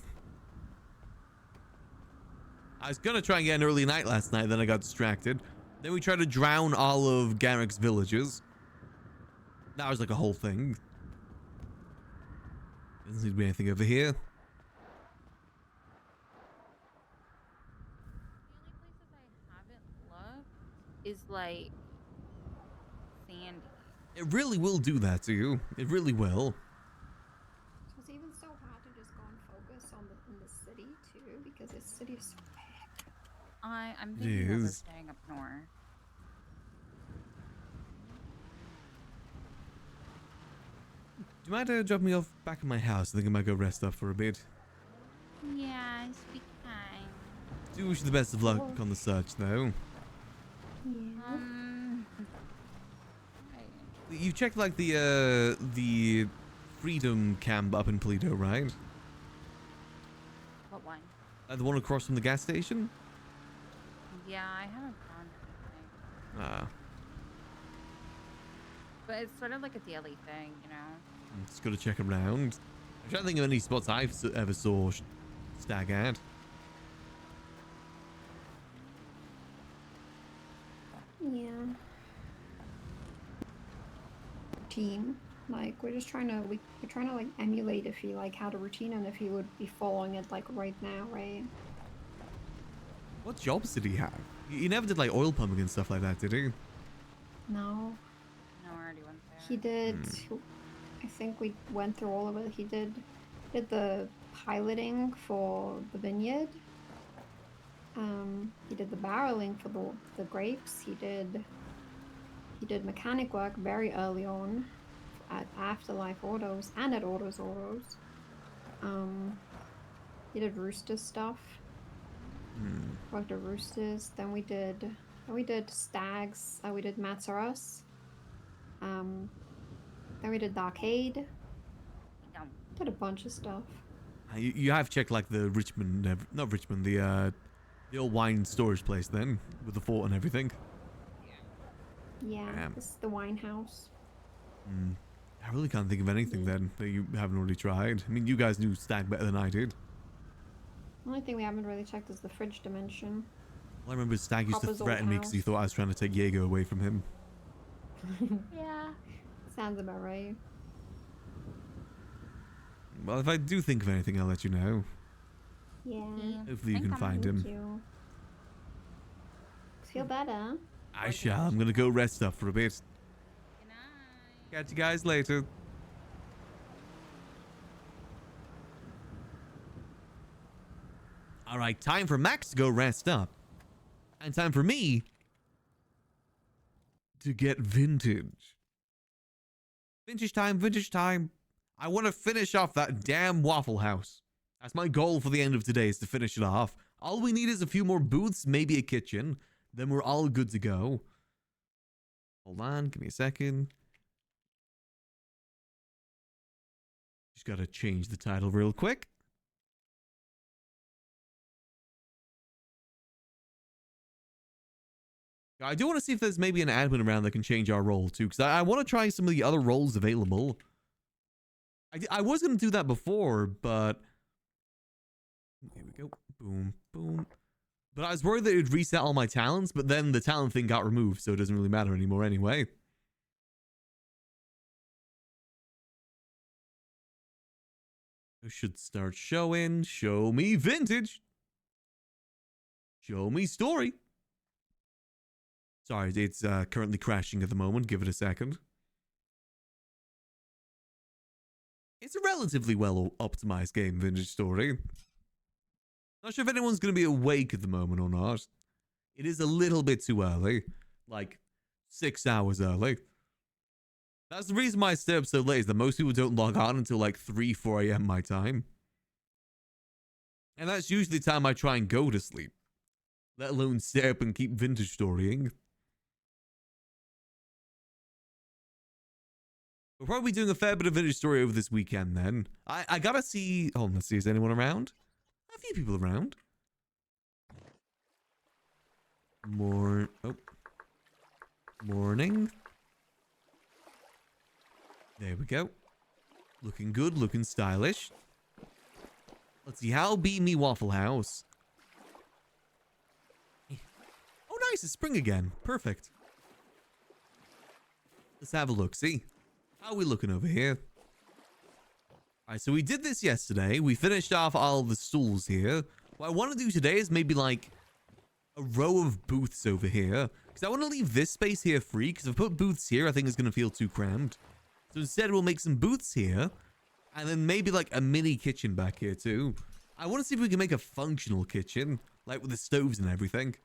I was gonna try and get an early night last night, then I got distracted. Then we tried to drown all of Garrick's villages. That was like a whole thing. Doesn't seem to be anything over here. Is like sandy. It really will do that to you. It really will. So it's even so hard to just go and focus on in the city too, because this city is so big. I'm thinking of staying up north. Do you mind dropping me off back in my house? I think I might go rest up for a bit. Yes, we can. Do wish you the best of luck on the search, though. Yeah. You checked like the Freedom Camp up in Toledo, right? What one? The one across from the gas station? Yeah, I haven't found anything. But it's sort of like a daily thing, you know? Just gotta check around. I'm trying to think of any spots I've ever saw Stag at. Yeah. Routine. Like we're just trying to we're trying to like emulate if he like had a routine and if he would be following it like right now, right? What jobs did he have? He never did like oil pumping and stuff like that, did he? No. No, I already went there. He did I think we went through all of it. He did the piloting for the vineyard. He did the barreling for the grapes. He did mechanic work very early on at Afterlife Autos and at Autos. He did rooster stuff. Worked at roosters. Then we did stags. We did Matzaros. Then we did the arcade. Did a bunch of stuff. You have checked like the Richmond, not Richmond, the old wine storage place then with the fort and everything. Yeah, Damn. this is the wine house. Hmm. I really can't think of anything then that you haven't already tried. I mean, you guys knew Stag better than I did. The only thing we haven't really checked is the fridge dimension. All I remember is Stag used to Papa's old threaten me because he house. thought I was trying to take Jaeger away from him. Yeah. Sounds about right. Well, if I do think of anything, I'll let you know. Yeah. Hopefully you can find him. Thank you. Feel better. I shall. I'm gonna go rest up for a bit. Catch you guys later. Alright, time for Max to go rest up. And time for me to get vintage. Vintage time, vintage time. I want to finish off that damn Waffle House. That's my goal for the end of today, is to finish it off. All we need is a few more booths, maybe a kitchen. Then we're all good to go. Hold on, give me a second. Just gotta change the title real quick. I do want to see if there's maybe an admin around that can change our role too, because I want to try some of the other roles available. I was going to do that before, but... Here we go. Boom, boom. But I was worried that it would reset all my talents, but then the talent thing got removed, so it doesn't really matter anymore anyway. It should start showing. Show me vintage. Show me story. Sorry, it's currently crashing at the moment. Give it a second. It's a relatively well optimized game, Vintage Story. Not sure if anyone's going to be awake at the moment or not. It is a little bit too early. Like 6 hours early. That's the reason why I stay up so late, is that most people don't log on until like 3, 4 a.m. my time. And that's usually the time I try and go to sleep. Let alone stay up and keep vintage storying. We'll probably be doing a fair bit of vintage story over this weekend then. I gotta see... Oh, let's see, is anyone around? A few people around. Oh. Morning. There we go. Looking good, looking stylish. Let's see, how be me Waffle House? Oh, nice, it's spring again. Perfect. Let's have a look, see? How are we looking over here? Alright, so we did this yesterday. We finished off all the stools here. What I want to do today is maybe like a row of booths over here. Because I want to leave this space here free. Because if I put booths here, I think it's going to feel too cramped. So instead, we'll make some booths here. And then maybe like a mini kitchen back here too. I want to see if we can make a functional kitchen. Like with the stoves and everything.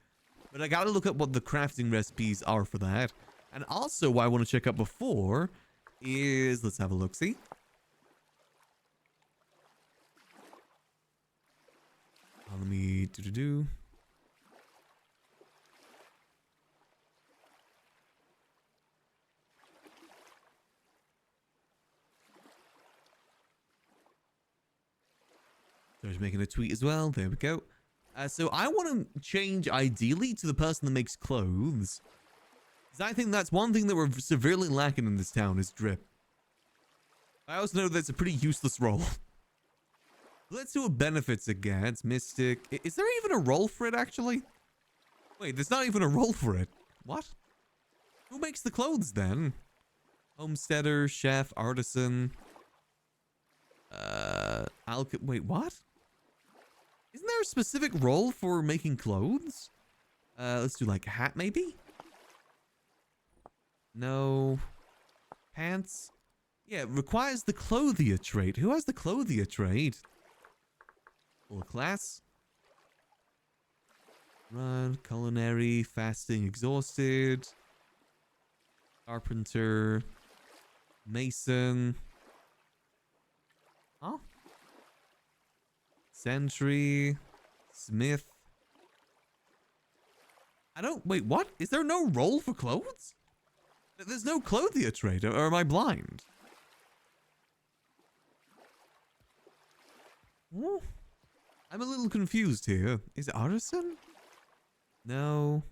But I got to look up what the crafting recipes are for that. And also what I want to check out before is... Let's have a look-see. Let me do. So I was making a tweet as well. There we go. So I want to change ideally to the person that makes clothes. Because I think that's one thing that we're severely lacking in this town is drip. I also know that's a pretty useless role. Let's see what benefits it gets. Mystic. Is there even a role for it, actually? Wait, there's not even a role for it. What? Who makes the clothes, then? Homesteader, chef, artisan. Wait, what? Isn't there a specific role for making clothes? Let's do like a hat, maybe? No. Pants? Yeah, it requires the clothier trait. Who has the clothier trait? Full class. Run, culinary, fasting, exhausted. Carpenter. Mason. Huh? Sentry. Smith. Wait, what? Is there no role for clothes? There's no clothier trait, or am I blind? Ooh. I'm a little confused here. Is it artisan? No.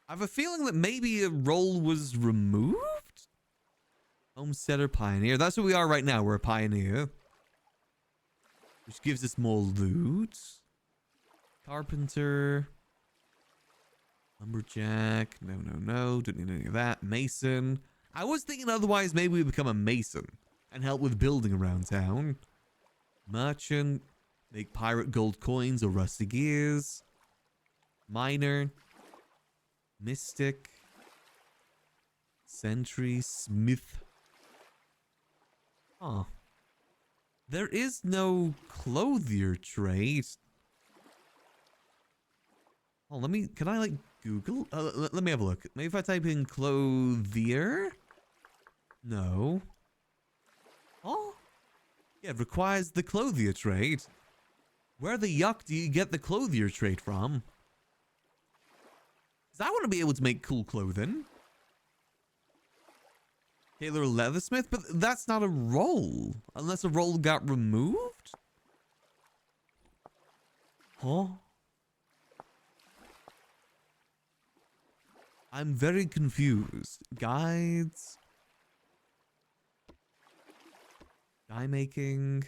I have a feeling that maybe a role was removed? Homesteader, pioneer. That's what we are right now. We're a pioneer. Which gives us more loot. Carpenter. Lumberjack. No, no, no. Don't need any of that. Mason. I was thinking otherwise maybe we become a mason and help with building around town. Merchant. Make pirate gold coins or rusty gears. Miner. Mystic. Sentry. Smith. Huh. There is no clothier trade. Oh, can I like Google? Let me have a look. Maybe if I type in clothier? No. Oh. Yeah, it requires the clothier trade. Where the yuck do you get the clothier trade from? Because I want to be able to make cool clothing. Tailor leathersmith, but that's not a role. Unless a role got removed? Huh? I'm very confused. Guides. Dye making.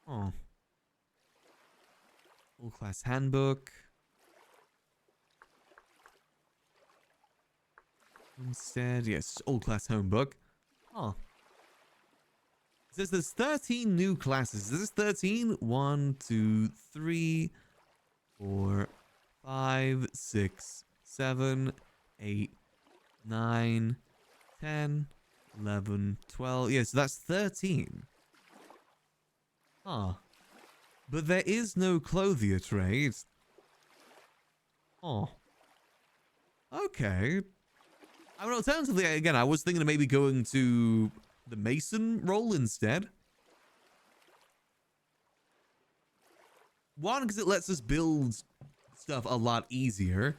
Oh. Full class handbook. Instead, yes, old class home book. Oh. It says there's 13 new classes. Is this 13? 1, 2, 3, 4, 5, 6, 7, 8, 9, 10, 11, 12. Yeah, so that's 13. Huh. But there is no clothier trade. Oh. Okay. I mean, alternatively, again, I was thinking of maybe going to the Mason role instead. One, because it lets us build stuff a lot easier.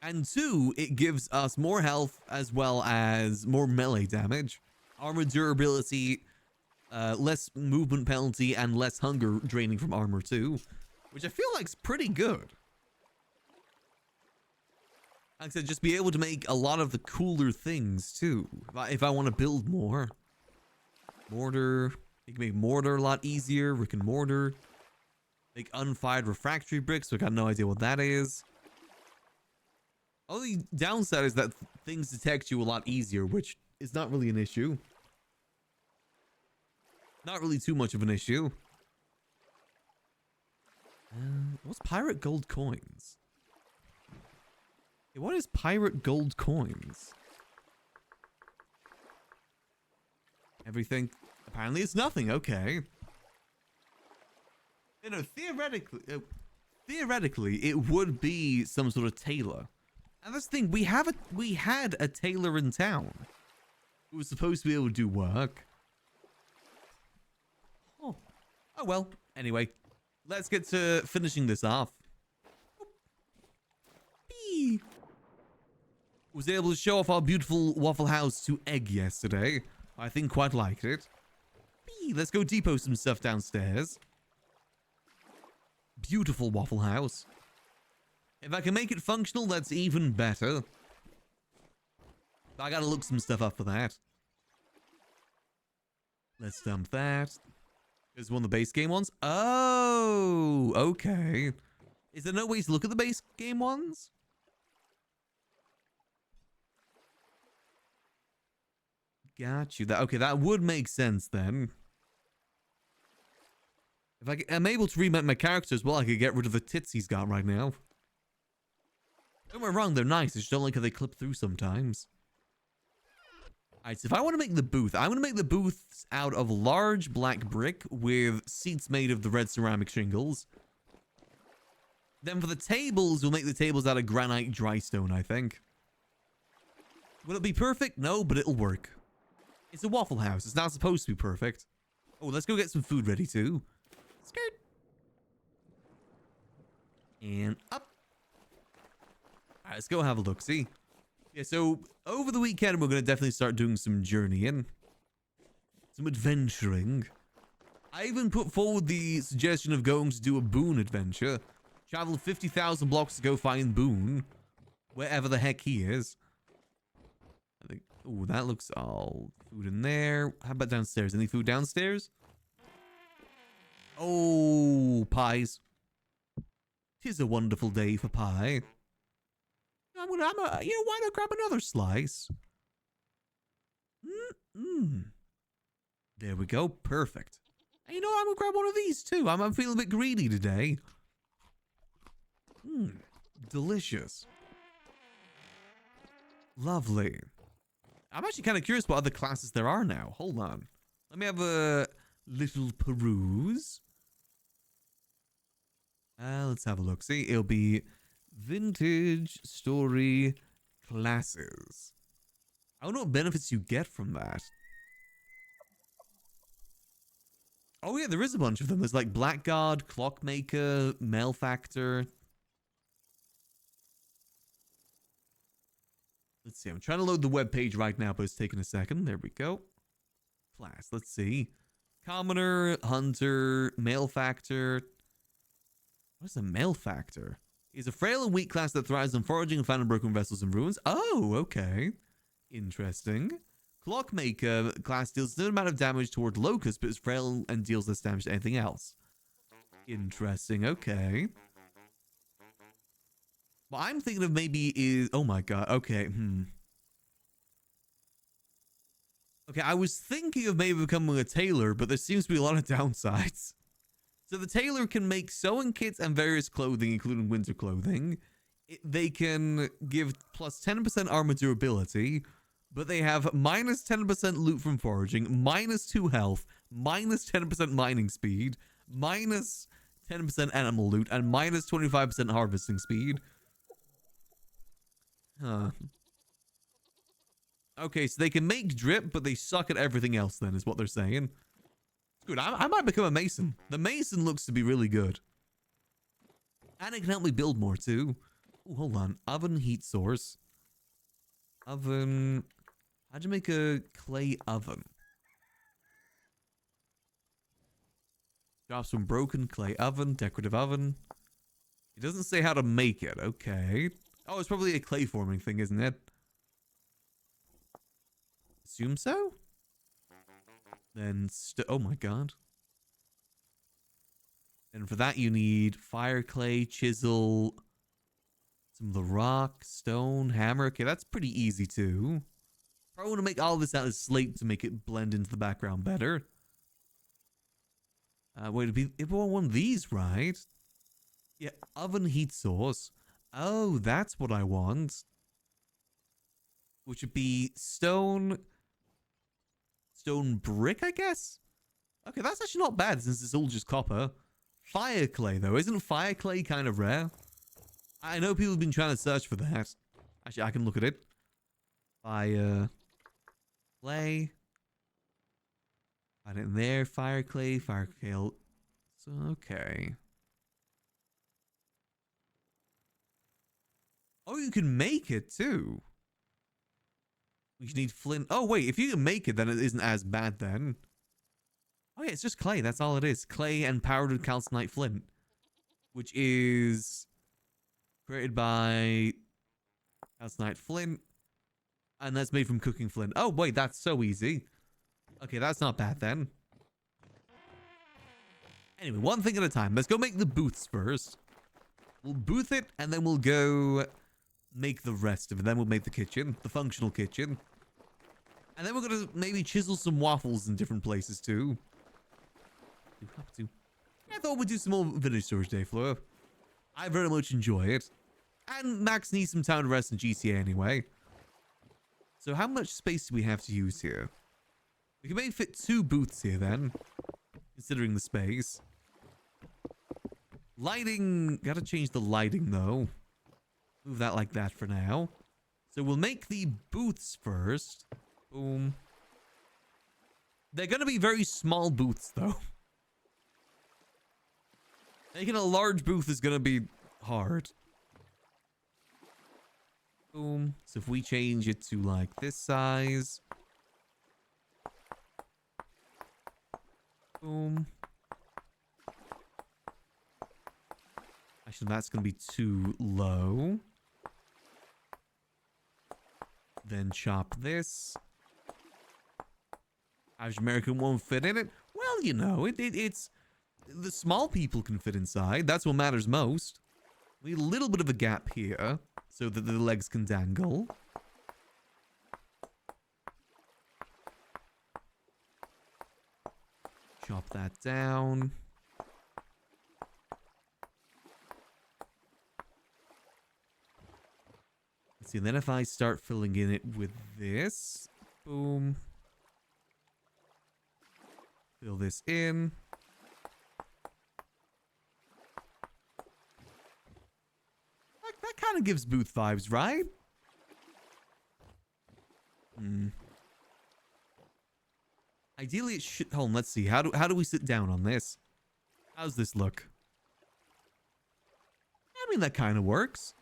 And two, it gives us more health as well as more melee damage. Armor durability, less movement penalty, and less hunger draining from armor too. Which I feel like is pretty good. Like I said, just be able to make a lot of the cooler things too. If I want to build more. Mortar. You can make mortar a lot easier. Brick and mortar. Make unfired refractory bricks. So I got no idea what that is. Only downside is that things detect you a lot easier, which is not really an issue. Not really too much of an issue. What's pirate gold coins? What is pirate gold coins? Everything. Apparently it's nothing. Okay. You know, theoretically, it would be some sort of tailor. And that's the thing. We had a tailor in town who was supposed to be able to do work. Oh well. Anyway, let's get to finishing this off. Bee. Was able to show off our beautiful Waffle House to Egg yesterday. I think quite liked it. Bee, let's go depot some stuff downstairs. Beautiful Waffle House. If I can make it functional, that's even better. I gotta look some stuff up for that. Let's dump that. Is one of the base game ones? Oh, okay. Is there no way to look at the base game ones? Got you. Okay, that would make sense then. If I'm able to remake my character as well, I could get rid of the tits he's got right now. Don't get me wrong, they're nice. I just don't like how they clip through sometimes. Alright, so if I want to make the booth, I'm going to make the booths out of large black brick with seats made of the red ceramic shingles. Then for the tables, we'll make the tables out of granite dry stone, I think. Will it be perfect? No, but it'll work. It's a Waffle House. It's not supposed to be perfect. Oh, let's go get some food ready too. Skirt. And up. All right, let's go have a look. See? Yeah, so over the weekend, we're going to definitely start doing some journeying. Some adventuring. I even put forward the suggestion of going to do a boon adventure. Travel 50,000 blocks to go find Boone. Wherever the heck he is. I think, oh, that looks all food in there. How about downstairs? Any food downstairs? Oh, pies. 'Tis a wonderful day for pie. You know, why not grab another slice? There we go. Perfect. And you know, I'm gonna grab one of these too. I'm feeling a bit greedy today. Delicious. Lovely. I'm actually kind of curious what other classes there are now. Hold on. Let me have a little peruse. Let's have a look. See, it'll be vintage story classes. I don't know what benefits you get from that. Oh yeah, there is a bunch of them. There's like Blackguard, Clockmaker, Malefactor. Let's see. I'm trying to load the web page right now, but it's taking a second. There we go. Class. Let's see. Commoner, Hunter, Malefactor. What is a Malefactor? He's a frail and weak class that thrives on foraging and finding broken vessels and ruins. Oh, okay. Interesting. Clockmaker class deals no amount of damage toward locusts, but is frail and deals less damage to anything else. Interesting. Okay. What I'm thinking of maybe is... Oh my god. Okay. Okay, I was thinking of maybe becoming a tailor, but there seems to be a lot of downsides. So the tailor can make sewing kits and various clothing, including winter clothing. They can give plus 10% armor durability, but they have minus 10% loot from foraging, minus 2 health, minus 10% mining speed, minus 10% animal loot, and minus 25% harvesting speed. Huh. Okay, so they can make drip, but they suck at everything else then, is what they're saying. It's good. I might become a mason. The mason looks to be really good. And it can help me build more, too. Ooh, hold on. Oven heat source. Oven. How'd you make a clay oven? Drops from broken clay oven, decorative oven. It doesn't say how to make it. Okay. Oh, it's probably a clay forming thing, isn't it? Assume so? Then, oh my god. And for that you need fire clay, chisel, some of the rock, stone, hammer. Okay, that's pretty easy too. Probably want to make all this out of slate to make it blend into the background better. Wait, it'd be one of these, right? Yeah, oven heat source. Oh, that's what I want. Which would be stone brick, I guess? Okay, that's actually not bad since it's all just copper. Fire clay, though. Isn't fire clay kind of rare? I know people have been trying to search for that. Actually, I can look at it. Fire clay. Find it in there. Fire clay. Fire clay. So, okay. Oh, you can make it, too. We need flint. Oh, wait. If you can make it, then it isn't as bad, then. Oh, yeah. It's just clay. That's all it is. Clay and powdered calcinite flint. Which is created by calcinite flint. And that's made from cooking flint. Oh, wait. That's so easy. Okay, that's not bad, then. Anyway, one thing at a time. Let's go make the booths first. We'll booth it, and then we'll go make the rest of it. Then we'll make the kitchen, the functional kitchen. And then we're going to maybe chisel some waffles in different places, too. I thought we'd do some more village storage day, Fleur. I very much enjoy it. And Max needs some time to rest in GTA anyway. So how much space do we have to use here? We can maybe fit 2 booths here, then. Considering the space. Lighting. Gotta change the lighting, though. Move that like that for now. So we'll make the booths first. Boom. They're gonna be very small booths, though. Making a large booth is gonna be hard. Boom. So if we change it to like this size. Boom. Actually, that's going to be too low. Then chop this. Average American won't fit in it. Well, you know, it's... The small people can fit inside. That's what matters most. We need a little bit of a gap here so that the legs can dangle. Chop that down. Let's see, and then if I start filling in it with this, boom. Fill this in. That kind of gives booth vibes, right? Ideally, it should... Hold on, let's see. How do we sit down on this? How's this look? I mean, that kind of works.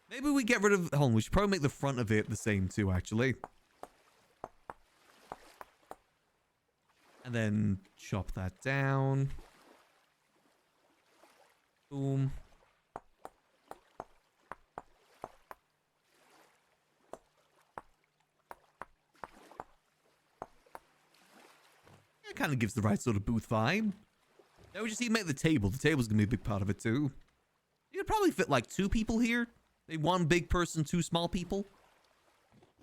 Maybe we get rid of... Hold on, we should probably make the front of it the same too, actually. And then chop that down. Boom. It kind of gives the right sort of booth vibe. Now we just need to make the table. The table's going to be a big part of it too. You could probably fit like 2 people here. Maybe 1 big person, 2 small people.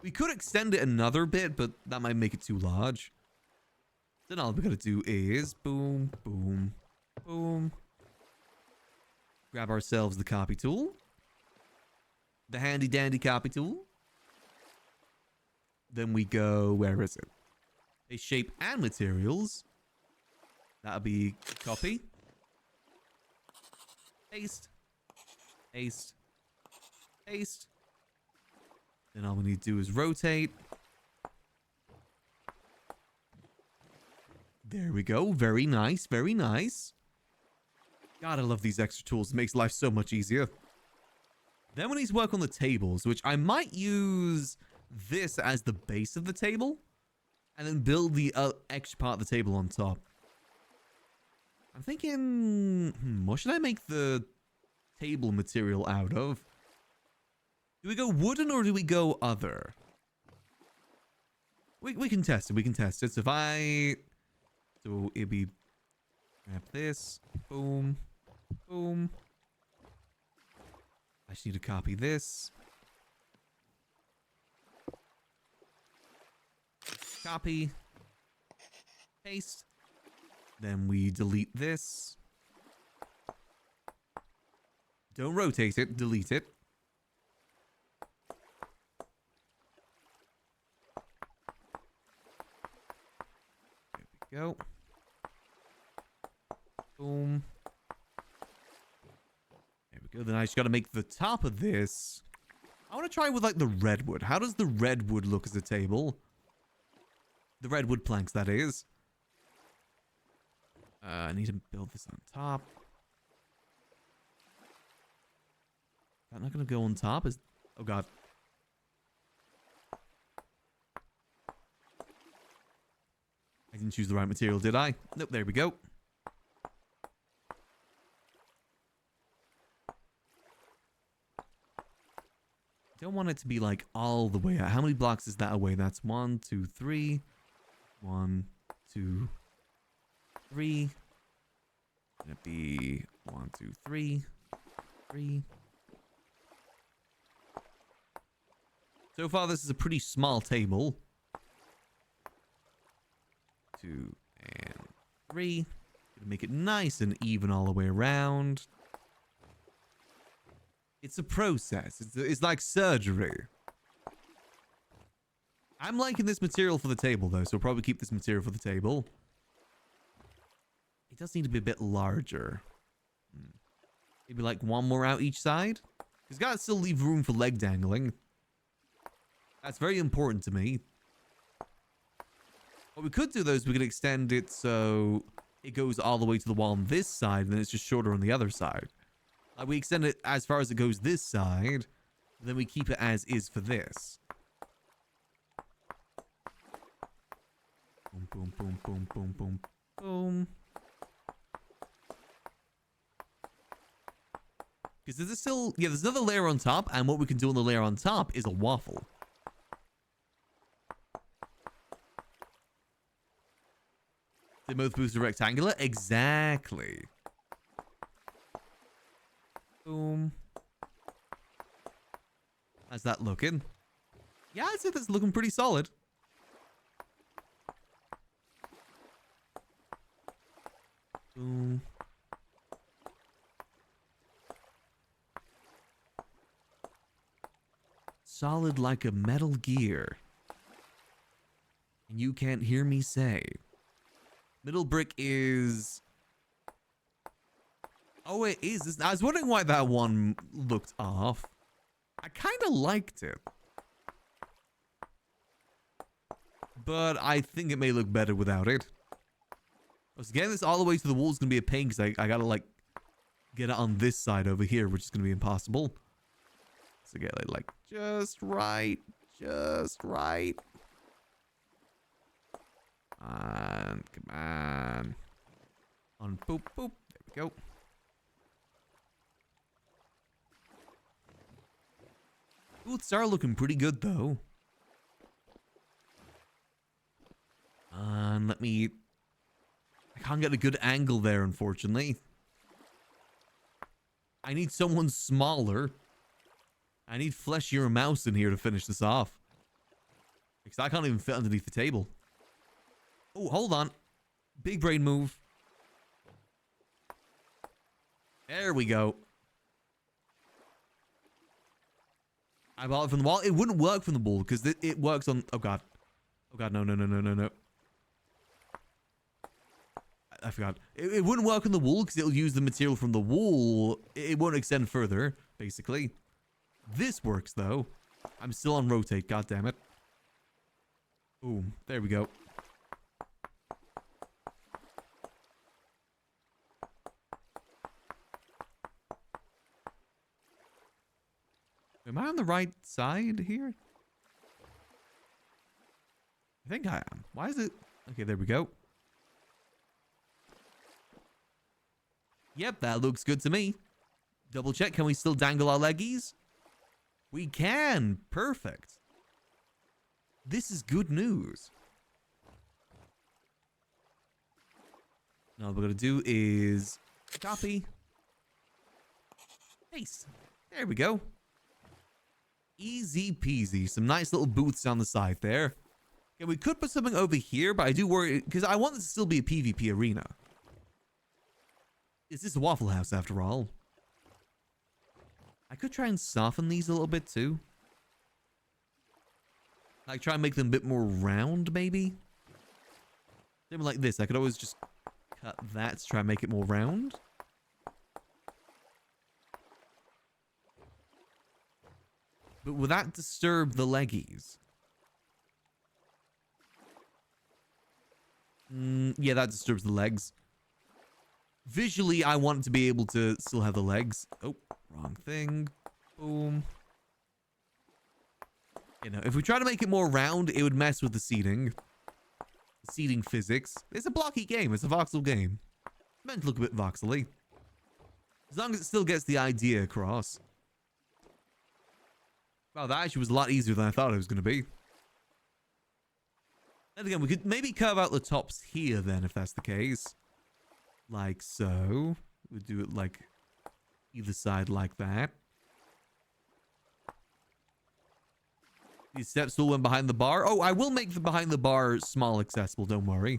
We could extend it another bit, but that might make it too large. Then all we gotta do is boom, boom, boom. Grab ourselves the copy tool. The handy dandy copy tool. Then we go, where is it? A shape and materials. That'll be copy. Paste. Paste. Paste. Then all we need to do is rotate. There we go. Very nice. Very nice. God, I love these extra tools. It makes life so much easier. Then we need to work on the tables, which I might use this as the base of the table. And then build the extra part of the table on top. I'm thinking... what should I make the table material out of? Do we go wooden or do we go other? We can test it. We can test it. So if I... So it'd be... Grab this. Boom. Boom. I just need to copy this. Copy. Paste. Then we delete this. Don't rotate it. Delete it. There we go. Boom. There we go. Then I just gotta make the top of this. I want to try with like the redwood. How does the redwood look as a table? The redwood planks, that is. I need to build this on top. Is that not gonna go on top? Oh god. I didn't choose the right material, did I? Nope, there we go. Don't want it to be like all the way out. How many blocks is that away? That's 1, 2, 3. 1, 2, 3. Gonna be 1, 2, 3. 3. So far, this is a pretty small table. 2 and 3. Gonna make it nice and even all the way around. It's a process. It's like surgery. I'm liking this material for the table, though, so we'll probably keep this material for the table. It does need to be a bit larger. Maybe like 1 more out each side. Because gotta still leave room for leg dangling. That's very important to me. What we could do, though, is we could extend it so it goes all the way to the wall on this side, and then it's just shorter on the other side. Like, we extend it as far as it goes this side, then we keep it as is for this. Boom, boom, boom, boom, boom, boom, boom. Because there's still, yeah, there's another layer on top, and what we can do on the layer on top is a waffle. They both boost to rectangular? Exactly. Boom. How's that looking? Yeah, I'd say that's looking pretty solid. Boom. Solid like a Metal Gear. And you can't hear me say. Middle brick is... Oh, it is. I was wondering why that one looked off. I kind of liked it. But I think it may look better without it. Getting this all the way to the wall is going to be a pain because I got to, like, get it on this side over here, which is going to be impossible. So get it, like, just right. Just right. And come on. On boop, boop. There we go. Ooh, it's started looking pretty good, though. And let me... I can't get a good angle there, unfortunately. I need someone smaller. I need fleshier mouse in here to finish this off. Because I can't even fit underneath the table. Oh, hold on. Big brain move. There we go. I bought it from the wall. It wouldn't work from the wall because it works on... Oh, God. Oh, God. No, no, no, no, no, no. I forgot. It wouldn't work on the wall because it'll use the material from the wall. It won't extend further, basically. This works, though. I'm still on rotate. God damn it. Boom. There we go. Am I on the right side here? I think I am. Why is it? Okay, there we go. Yep, that looks good to me. Double check. Can we still dangle our leggies? We can. Perfect. This is good news. Now what we're going to do is copy. Paste. There we go. Easy peasy. Some nice little booths on the side there. Okay, we could put something over here, but I do worry because I want this to still be a PvP arena. Is this a Waffle House after all? I could try and soften these a little bit too. Like try and make them a bit more round maybe. Something like this. I could always just cut that to try and make it more round. But will that disturb the leggies? Yeah, that disturbs the legs. Visually, I want to be able to still have the legs. Oh, wrong thing. Boom. You know, if we try to make it more round, it would mess with the seating. The seating physics. It's a blocky game. It's a voxel game. It's meant to look a bit voxely. As long as it still gets the idea across. Wow, that actually was a lot easier than I thought it was going to be. And again, we could maybe curve out the tops here then, if that's the case. Like so. We'll do it like either side like that. These steps all went behind the bar. Oh, I will make the behind the bar small accessible, don't worry.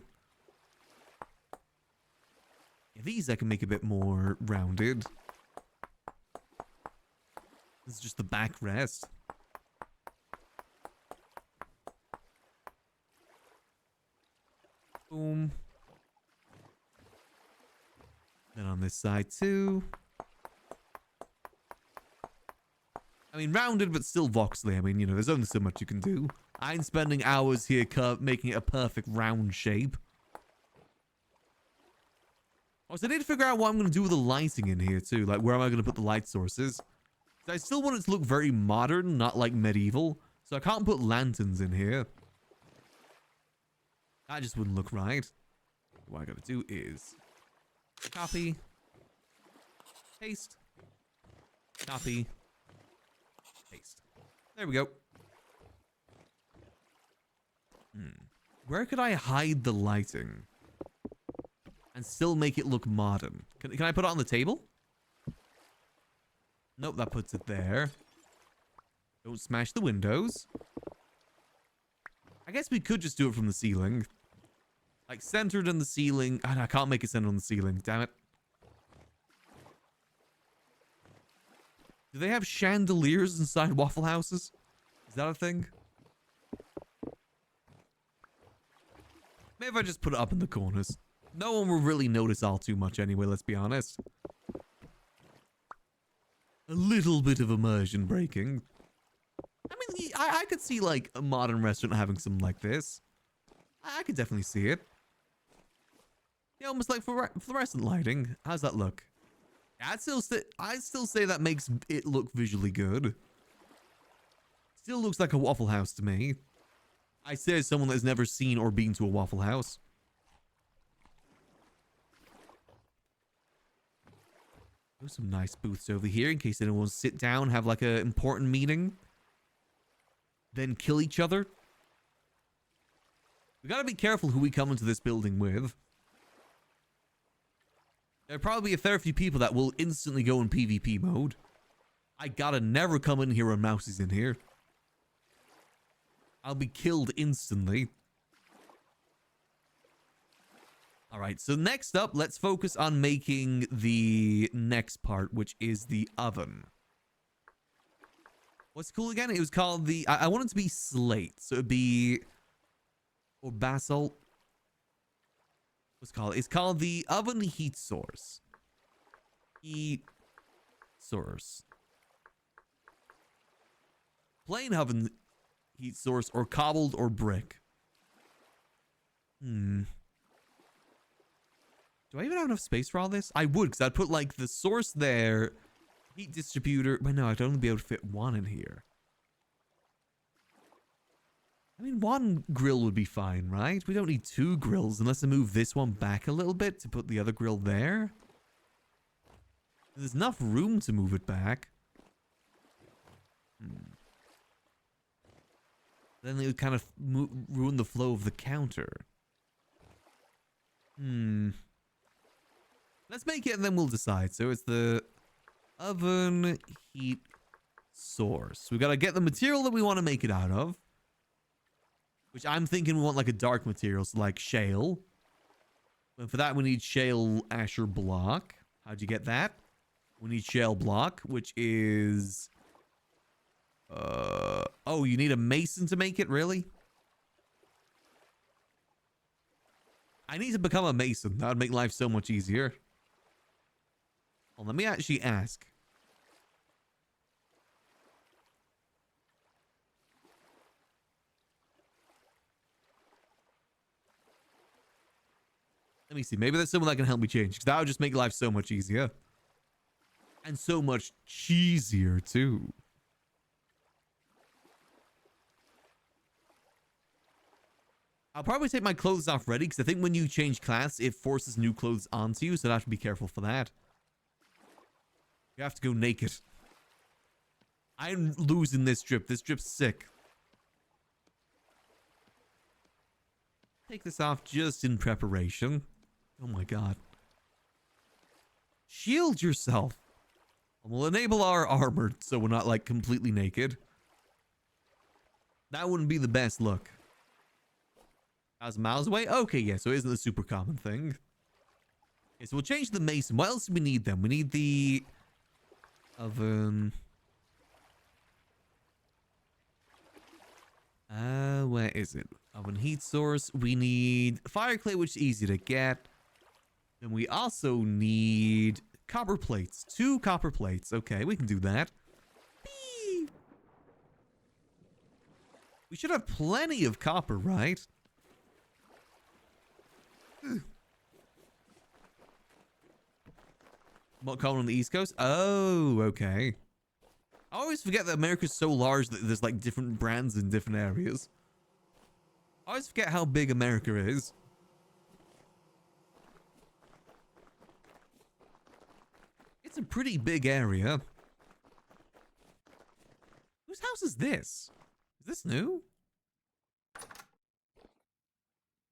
Yeah, these I can make a bit more rounded. This is just the backrest. Boom. Then on this side too. I mean, rounded, but still voxely. I mean, you know, there's only so much you can do. I'm spending hours here making it a perfect round shape. Also, I need to figure out what I'm going to do with the lighting in here too. Like, where am I going to put the light sources? I still want it to look very modern, not like medieval. So I can't put lanterns in here. That just wouldn't look right. What I gotta do is copy, paste, Copy. Paste. There we go. Where could I hide the lighting and still make it look modern? Can I put it on the table? Nope, that puts it there. Don't smash the windows. I guess we could just do it from the ceiling. Like, centered in the ceiling. Oh, no, I can't make it centered on the ceiling. Damn it. Do they have chandeliers inside Waffle Houses? Is that a thing? Maybe if I just put it up in the corners. No one will really notice all too much anyway, let's be honest. A little bit of immersion breaking. I mean, I could see, like, a modern restaurant having something like this. I could definitely see it. Yeah, almost like fluorescent lighting. How's that look? I'd still say that makes it look visually good. Still looks like a Waffle House to me. I say as someone that's never seen or been to a Waffle House. There's some nice booths over here in case anyone wants to sit down, have like an important meeting. Then kill each other. We gotta be careful who we come into this building with. There'll probably be a fair few people that will instantly go in PvP mode. I gotta never come in here when Mouse is in here. I'll be killed instantly. Alright, so next up, let's focus on making the next part, which is the oven. What's cool again? It was called the... I want it to be slate, so it'd be... Or basalt. What's it called? It's called the oven heat source. Heat source. Plain oven heat source or cobbled or brick. Do I even have enough space for all this? I would, because I'd put like the source there, heat distributor. Wait, no, I'd only be able to fit one in here. I mean, one grill would be fine, right? We don't need two grills unless I move this one back a little bit to put the other grill there. There's enough room to move it back. Then it would kind of ruin the flow of the counter. Let's make it and then we'll decide. So it's the oven heat source. We gotta get the material that we want to make it out of. Which I'm thinking we want like a dark material, so like shale. And for that we need shale asher block. How'd you get that? We need shale block, which is... oh, you need a mason to make it? Really? I need to become a mason. That would make life so much easier. Well, let me actually ask. Let me see. Maybe there's someone that can help me change. Because that would just make life so much easier. And so much cheesier, too. I'll probably take my clothes off ready. Because I think when you change class, it forces new clothes onto you. So I have to be careful for that. You have to go naked. I'm losing this drip. This drip's sick. Take this off just in preparation. Oh my god. Shield yourself. And we'll enable our armor so we're not like completely naked. That wouldn't be the best look. 1,000 miles away? Okay, yeah, so it isn't a super common thing. Okay, so we'll change the mason. What else do we need then? We need the oven. Where is it? Oven heat source. We need fire clay, which is easy to get. Then we also need copper plates. 2 copper plates. Okay, we can do that. Whee! We should have plenty of copper, right? What common on the East Coast? Oh, okay. I always forget that America's so large that there's like different brands in different areas. I always forget how big America is. It's a pretty big area. is this? Is this new?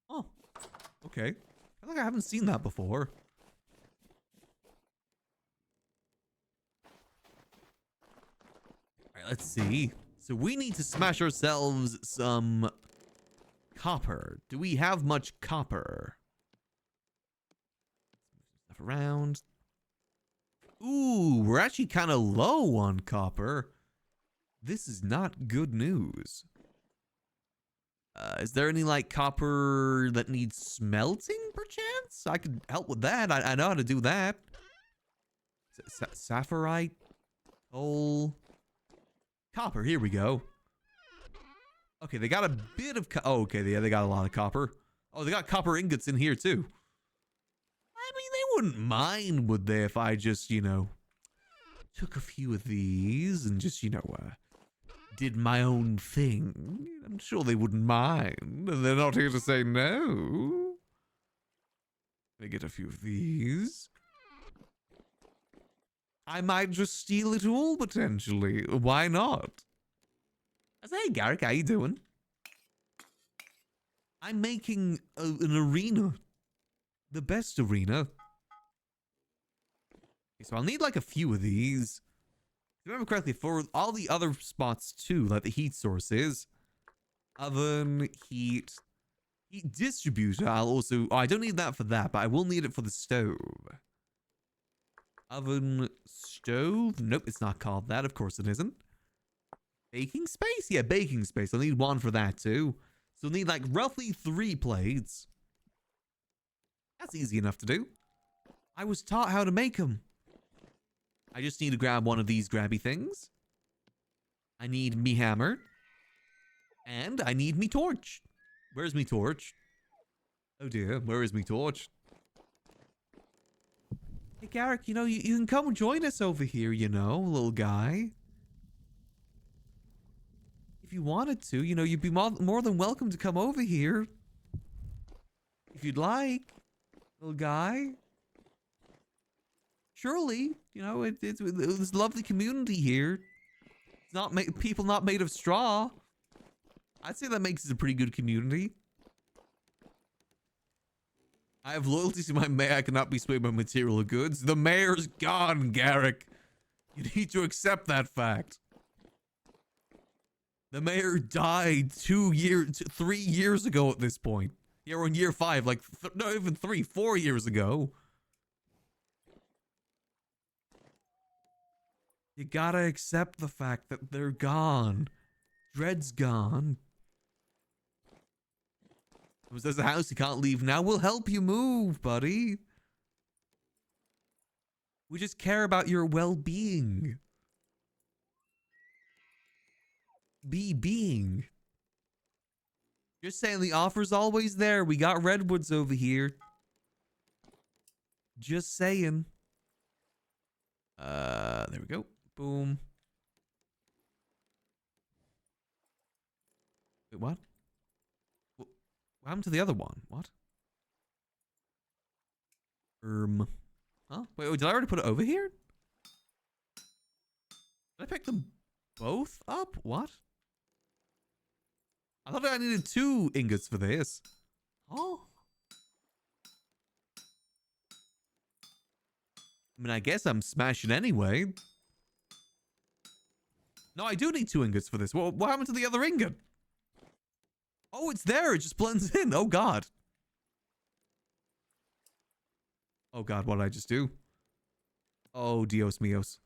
Oh, okay. I feel like I haven't seen that before. All right, let's see. So we need to smash ourselves some copper. Do we have much copper? Stuff around. Ooh, we're actually kind of low on copper. This is not good news. Is there any like copper that needs smelting perchance? I could help with that. I know how to do that. Sapphirite, coal, copper. Here we go. Okay, they got a bit of. Oh, okay, yeah, they got a lot of copper. Oh, they got copper ingots in here too. I mean, they wouldn't mind, would they, if I just, you know, took a few of these and just, you know, did my own thing. I'm sure they wouldn't mind. They're not here to say no. They get a few of these. I might just steal it all, potentially. Why not? I say, hey, Garrick, how you doing? I'm making an arena. The best arena. Okay, so I'll need like a few of these. If I remember correctly, for all the other spots too, like the heat sources, oven, heat distributor, I'll also, oh, I don't need that for that, but I will need it for the stove. Oven, stove, nope, it's not called that, of course it isn't. Baking space? Yeah, baking space, I'll need one for that too. So I'll need like roughly 3 plates. That's easy enough to do. I was taught how to make them. I just need to grab one of these grabby things. I need me hammer. And I need me torch. Where's me torch? Oh dear, where is me torch? Hey Garrick, you know, you can come join us over here, you know, little guy. If you wanted to, you know, you'd be more than welcome to come over here. If you'd like, little guy. Surely, you know, it's a lovely community here. It's not people not made of straw. I'd say that makes it a pretty good community. I have loyalty to my mayor. I cannot be swayed by material goods. The mayor's gone, Garrick. You need to accept that fact. The mayor died 3 years ago at this point. Yeah, we're in year 5, like, no, even 4 years ago. You gotta accept the fact that they're gone. Dread's gone. There's a house you can't leave now. We'll help you move, buddy. We just care about your well-being. Being. Just saying the offer's always there. We got redwoods over here. Just saying. There we go. Boom. Wait, what? What happened to the other one? What? Huh? Wait, did I already put it over here? Did I pick them both up? What? I thought I needed 2 ingots for this. Oh. I mean, I guess I'm smashing anyway. No, I do need 2 ingots for this. What happened to the other ingot? Oh, it's there. It just blends in. Oh, God. Oh, God. What did I just do? Oh, Dios míos.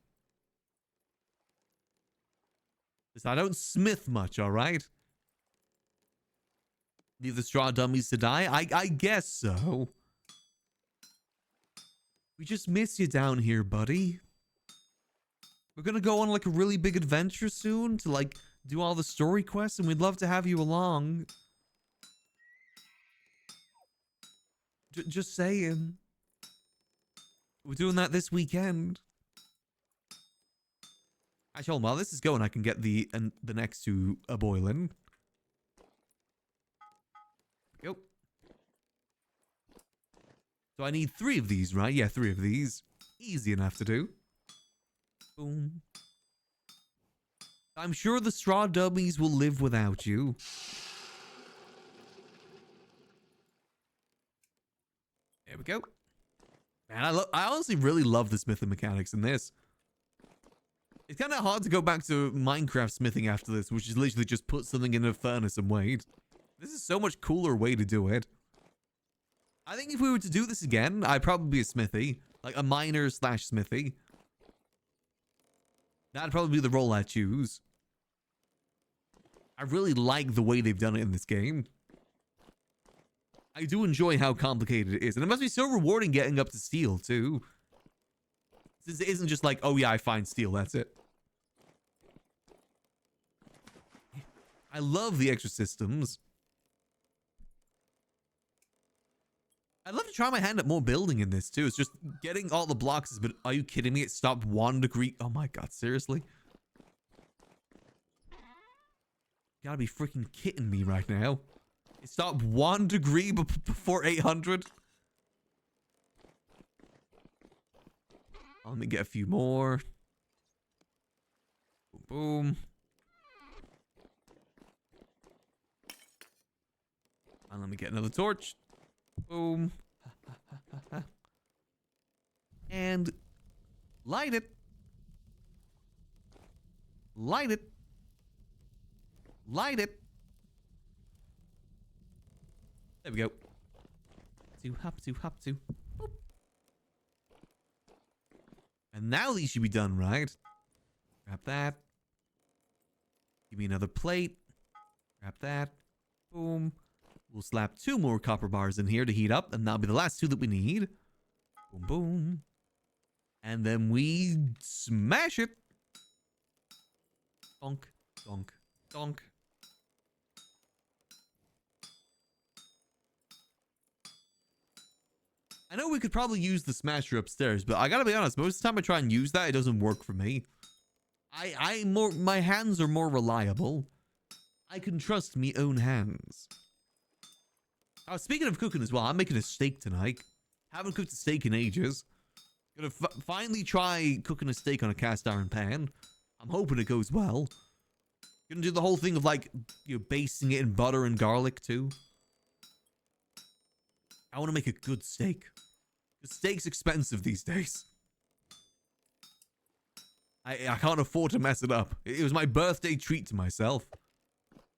I don't smith much, all right? Leave the straw dummies to die? I guess so. We just miss you down here, buddy. We're gonna go on like a really big adventure soon to like do all the story quests, and we'd love to have you along. Just saying. We're doing that this weekend. Actually, hold on, while this is going, I can get the next 2 a boiling. Yep. So I need 3 of these, right? Yeah, 3 of these. Easy enough to do. Boom. I'm sure the straw dummies will live without you. There we go. Man, I honestly really love the smithing mechanics in this. It's kind of hard to go back to Minecraft smithing after this, which is literally just put something in a furnace and wait. This is so much cooler way to do it. I think if we were to do this again, I'd probably be a smithy. Like a miner / smithy. That'd probably be the role I choose. I really like the way they've done it in this game. I do enjoy how complicated it is. And it must be so rewarding getting up to steel, too. Since it isn't just like, oh yeah, I find steel, that's it. I love the extra systems. I'd love to try my hand at more building in this, too. It's just getting all the blocks, but are you kidding me? It stopped 1 degree. Oh my god, seriously? You gotta be freaking kidding me right now. It stopped 1 degree before 800. Let me get a few more. Boom, boom. And let me get another torch. Boom. And light it. Light it. Light it. There we go. Hop to. Boop. And now these should be done, right? Grab that. Give me another plate. Grab that. Boom. We'll slap 2 more copper bars in here to heat up, and that'll be the last 2 that we need. Boom, boom. And then we smash it. Donk, donk, donk. I know we could probably use the smasher upstairs, but I gotta be honest, most of the time I try and use that, it doesn't work for me. My hands are more reliable. I can trust me own hands. Speaking of cooking as well, I'm making a steak tonight. Haven't cooked a steak in ages. Gonna finally try cooking a steak on a cast iron pan. I'm hoping it goes well. Gonna do the whole thing of like, you know, basting it in butter and garlic too. I want to make a good steak. The steak's expensive these days. I can't afford to mess it up. It was my birthday treat to myself.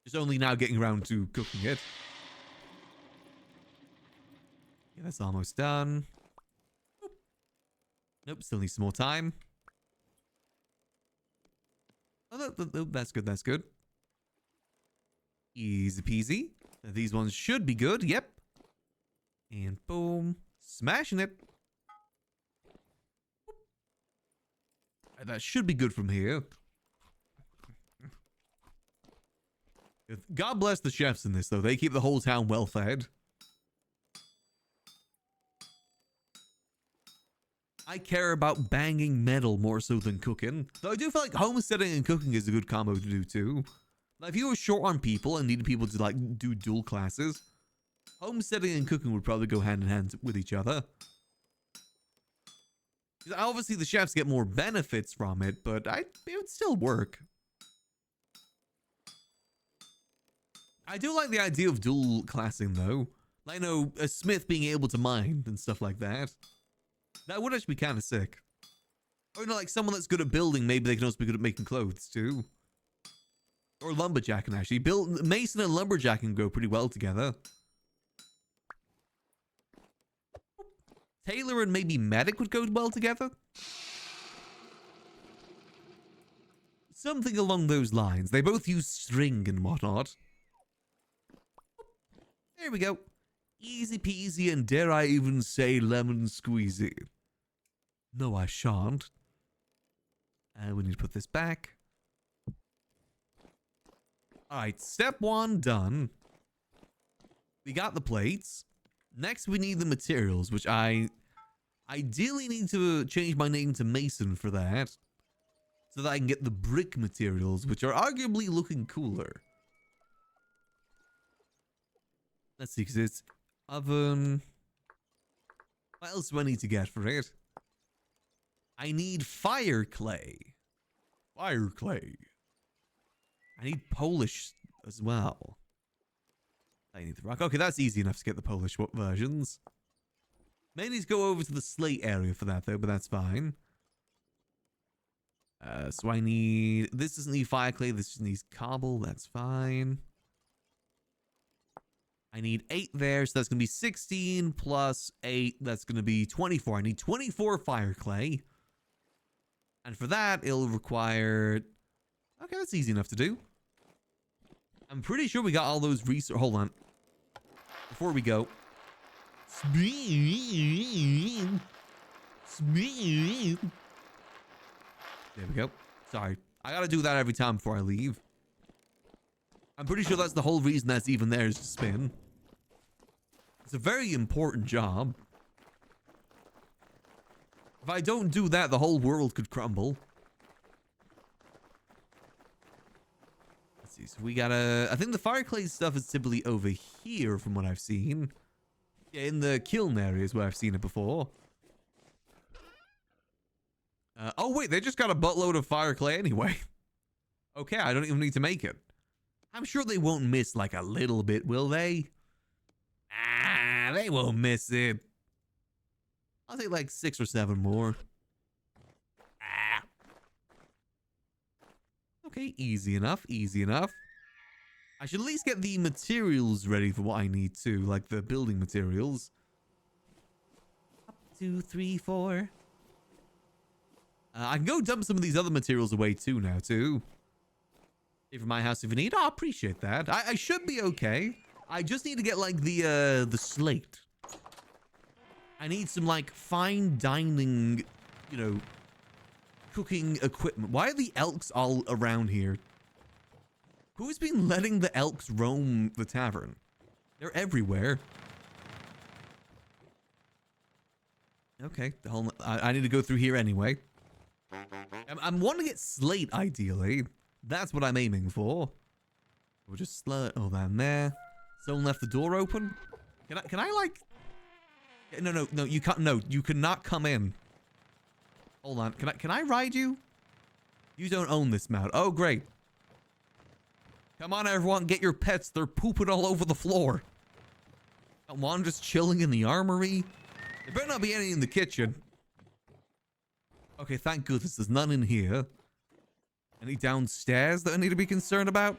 Just only now getting around to cooking it. Yeah, that's almost done. Nope, still need some more time. Oh, no, that's good, that's good. Easy peasy. These ones should be good, yep. And boom. Smashing it. That should be good from here. God bless the chefs in this, though. They keep the whole town well fed. I care about banging metal more so than cooking. Though I do feel like homesteading and cooking is a good combo to do too. Like if you were short on people and needed people to like do dual classes, homesteading and cooking would probably go hand in hand with each other. Obviously the chefs get more benefits from it, but it would still work. I do like the idea of dual classing though. Like, a smith being able to mine and stuff like that. That would actually be kind of sick. Or like someone that's good at building, maybe they can also be good at making clothes too. Or lumberjacking actually. Mason and lumberjacking go pretty well together. Tailor and maybe medic would go well together. Something along those lines. They both use string and whatnot. There we go. Easy peasy and dare I even say lemon squeezy. No, I shan't. We need to put this back. Alright, step 1 done. We got the plates. Next we need the materials, which I ideally need to change my name to Mason for that. So that I can get the brick materials, which are arguably looking cooler. Let's see, because it's oven. What else do I need to get for it? I need fire clay. Fire clay. I need Polish as well. I need the rock. Okay, that's easy enough to get the Polish versions. May need to go over to the slate area for that, though, but that's fine. So I need... This doesn't need fire clay. This just needs cobble. That's fine. I need 8 there, so that's going to be 16 plus 8. That's going to be 24. I need 24 fire clay. And for that, it'll require... Okay, that's easy enough to do. I'm pretty sure we got all those resources. Hold on. Before we go. Speed. Speed. There we go. Sorry. I gotta do that every time before I leave. I'm pretty sure that's the whole reason that's even there is to spin. It's a very important job. If I don't do that, the whole world could crumble. Let's see. So we gotta... I think the fire clay stuff is simply over here from what I've seen. Yeah, in the kiln area is where I've seen it before. Oh, wait. They just got a buttload of fire clay anyway. Okay, I don't even need to make it. I'm sure they won't miss like a little bit, will they? Ah, they won't miss it. I'll take like 6 or 7 more. Ah. Okay, easy enough, easy enough. I should at least get the materials ready for what I need to, like the building materials. 1, 2, 3, 4. I can go dump some of these other materials away too now, too. From my house if you need. Oh, I appreciate that. I should be okay. I just need to get like the slate. I need some like fine dining, you know, cooking equipment. Why are the elks all around here? Who's been letting the elks roam the tavern? They're everywhere. Okay, I need to go through here anyway. I'm wanting to get slate ideally. That's what I'm aiming for. We'll just slide all down there. Someone left the door open. Can I like... No, you can't. No, you cannot come in. Hold on. Can I ride you? You don't own this mount. Oh, great. Come on, everyone. Get your pets. They're pooping all over the floor. Got one just chilling in the armory. There better not be any in the kitchen. Okay, thank goodness there's none in here. Any downstairs that I need to be concerned about?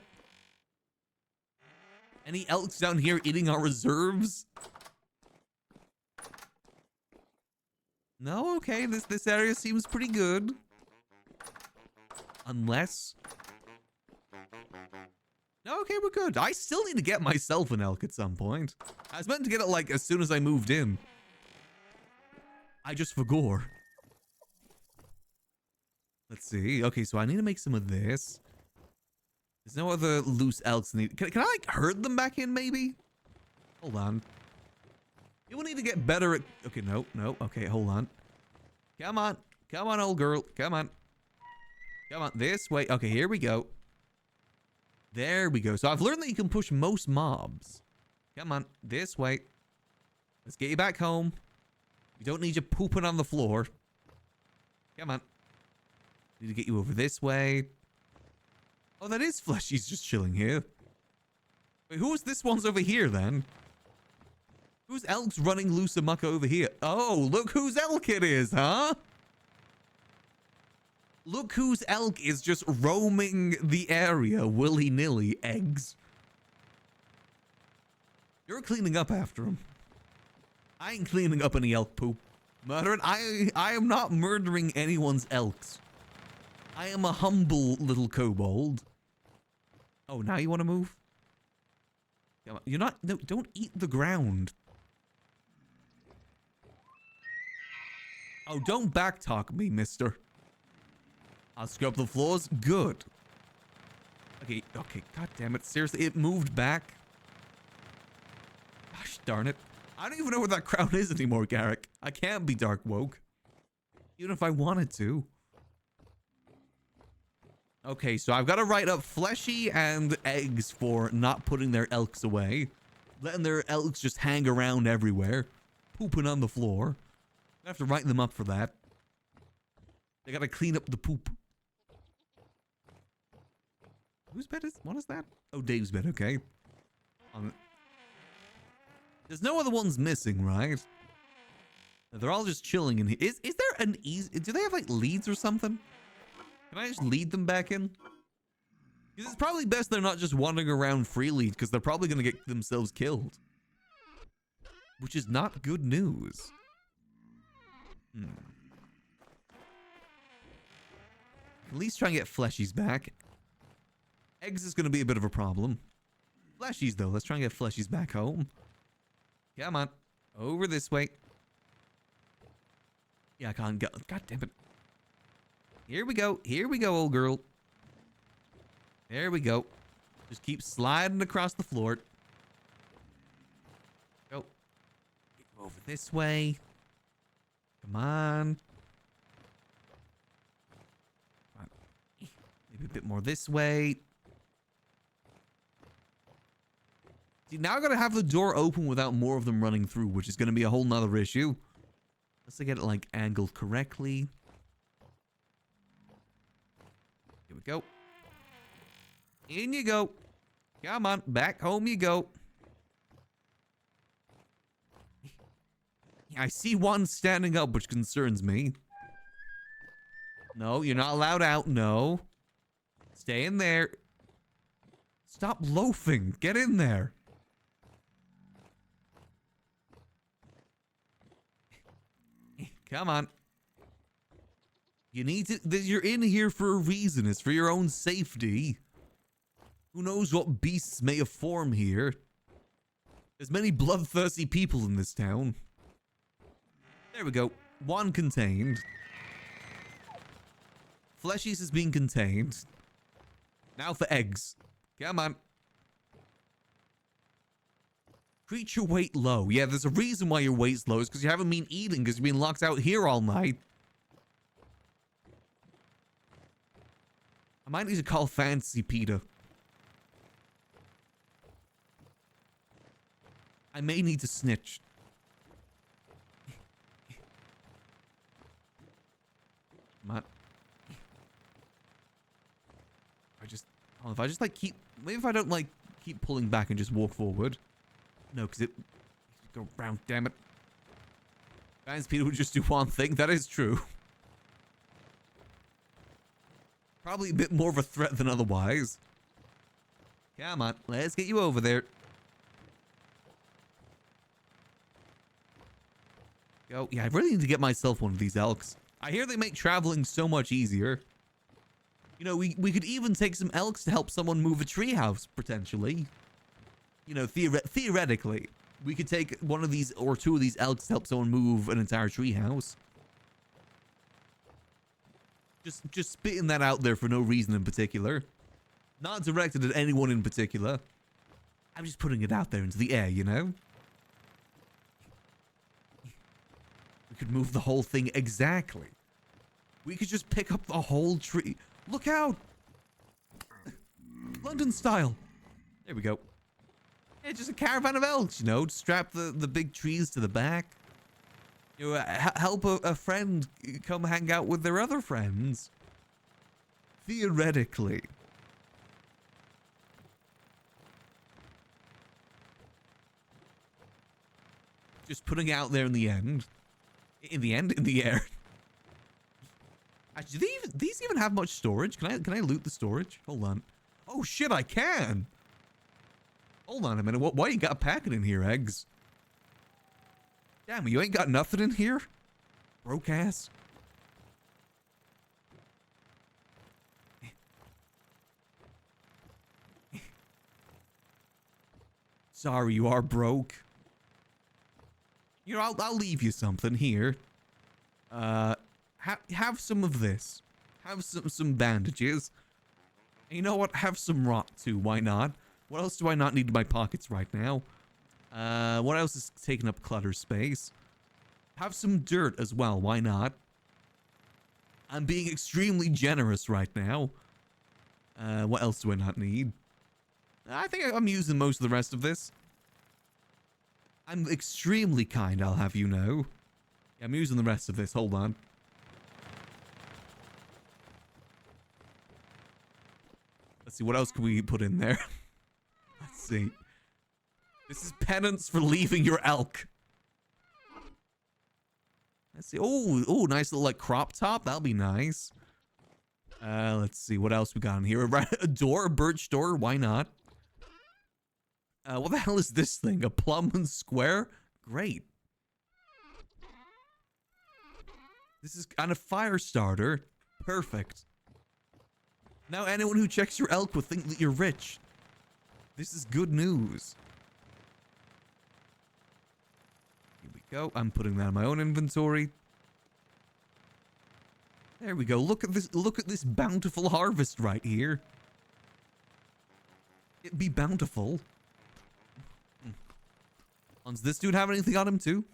Any elks down here eating our reserves? No, okay, this area seems pretty good. Unless... No, okay, we're good. I still need to get myself an elk at some point. I was meant to get it, like, as soon as I moved in. I just forgot. Let's see. Okay, so I need to make some of this. There's no other loose elks need. Can I like herd them back in maybe? Hold on. You will need to get better at... Okay, no. Okay, hold on. Come on. Come on, old girl. Come on. Come on. This way. Okay, here we go. There we go. So I've learned that you can push most mobs. Come on. This way. Let's get you back home. We don't need you pooping on the floor. Come on. Need to get you over this way. Oh, that is Fleshy's just chilling here. Wait, who's this one's over here then? Who's elk's running loose amok over here? Oh, look whose elk it is, huh? Look whose elk is just roaming the area willy-nilly. Eggs. You're cleaning up after him. I ain't cleaning up any elk poop. Murdering? I am not murdering anyone's elks. I am a humble little kobold. Oh, now you want to move? Come on. You're not... No, don't eat the ground. Oh, don't backtalk me, mister. I'll scrub the floors. Good. Okay, god damn it. Seriously, it moved back. Gosh darn it. I don't even know where that crown is anymore, Garrick. I can't be dark woke. Even if I wanted to. Okay, so I've got to write up Fleshy and Eggs for not putting their elks away. Letting their elks just hang around everywhere. Pooping on the floor. I have to write them up for that. They got to clean up the poop. Whose bed is? What is that? Oh, Dave's bed. Okay. There's no other ones missing, right? They're all just chilling in here. Is there an easy? Do they have like leads or something? Can I just lead them back in? Because it's probably best they're not just wandering around freely, because they're probably going to get themselves killed. Which is not good news. At least try and get Fleshies back. Eggs is going to be a bit of a problem. Fleshies, though. Let's try and get Fleshies back home. Come on. Over this way. Yeah, I can't go. God damn it. Here we go. Here we go, old girl. There we go. Just keep sliding across the floor. Go. Over this way. Come on. Maybe a bit more this way. See, now I gotta have the door open without more of them running through, which is gonna be a whole nother issue. Unless I get it like angled correctly. Here we go. In you go. Come on, back home you go. I see one standing up, which concerns me. No, you're not allowed out. No. Stay in there. Stop loafing. Get in there. Come on. You need to... You're in here for a reason. It's for your own safety. Who knows what beasts may have formed here. There's many bloodthirsty people in this town. There we go. One contained. Fleshies is being contained. Now for eggs. Come on. Creature weight low. Yeah, there's a reason why your weight's low. It's because you haven't been eating, because you've been locked out here all night. I might need to call Fancy Peter. I may need to snitch. Come on. If I just like keep, maybe if I don't like keep pulling back and just walk forward. No, because it go round. Damn it. Fancy Peter would just do one thing. That is true. Probably a bit more of a threat than otherwise. Come on, let's get you over there. Go. Yeah, I really need to get myself one of these elks. I hear they make traveling so much easier. You know, we could even take some elks to help someone move a treehouse, potentially. You know, theoretically. We could take one of these or two of these elks to help someone move an entire treehouse. Just spitting that out there for no reason in particular. Not directed at anyone in particular. I'm just putting it out there into the air, you know? We could move the whole thing exactly. We could just pick up the whole tree. Look out! London style. There we go. Yeah, just a caravan of elks, you know? Strap the big trees to the back. You know, help a friend come hang out with their other friends. Theoretically. Just putting it out there in the end. In the air. Actually, do these even have much storage? Can I loot the storage? Hold on. Oh shit, I can. Hold on a minute. Why you got packing in here, eggs? Damn, you ain't got nothing in here? Broke ass. Sorry, you are broke. You know, I'll leave you something here. Have some of this. Have some bandages. And you know what? Have some rot too. Why not? What else do I not need in my pockets right now? What else is taking up clutter space? Have some dirt as well. Why not? I'm being extremely generous right now. What else do I not need? I think I'm using most of the rest of this. I'm extremely kind, I'll have you know. Yeah, I'm using the rest of this. Hold on. Let's see, what else can we put in there? Let's see. This is penance for leaving your elk. Let's see. Oh, nice little like crop top. That'll be nice. Let's see what else we got in here. A door, a birch door. Why not? What the hell is this thing? A plum and square? Great. This is kind of fire starter. Perfect. Now anyone who checks your elk will think that you're rich. This is good news. Here we go. I'm putting that in my own inventory. There we go. Look at this. Look at this bountiful harvest right here. It'd be bountiful. Does this dude have anything on him too?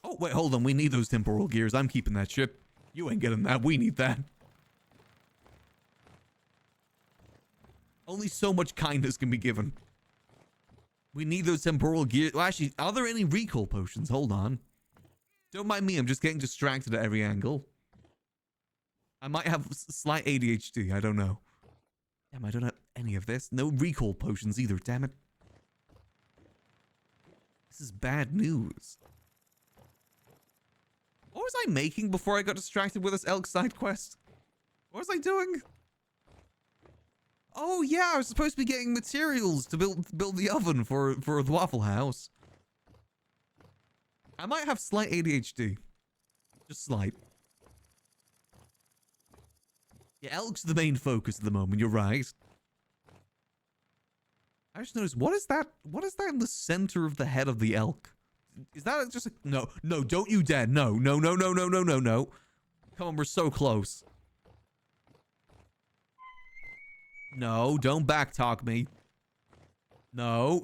Oh, wait, hold on. We need those temporal gears. I'm keeping that shit. You ain't getting that. We need that. Only so much kindness can be given. We need those temporal gears. Well, actually, are there any recall potions? Hold on. Don't mind me. I'm just getting distracted at every angle. I might have slight ADHD. I don't know. Damn, I don't have any of this. No recall potions either. Damn it. This is bad news. What was I making before I got distracted with this elk side quest? What was I doing? Oh yeah, I was supposed to be getting materials to build the oven for the Waffle House. I might have slight ADHD. Just slight. Yeah, elk's the main focus at the moment, you're right. I just noticed, what is that in the center of the head of the elk? Is that just a... No, don't you dare. No. Come on, we're so close. No, don't backtalk me. No,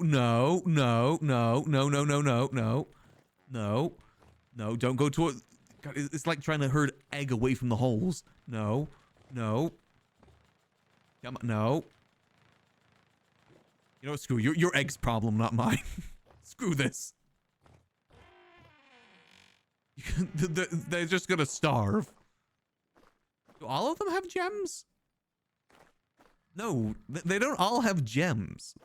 don't go to it. God, it's like trying to herd egg away from the holes. No. Come on, no. You know what, screw your egg's problem, not mine. Screw this. They're just gonna starve. Do all of them have gems? No, they don't all have gems.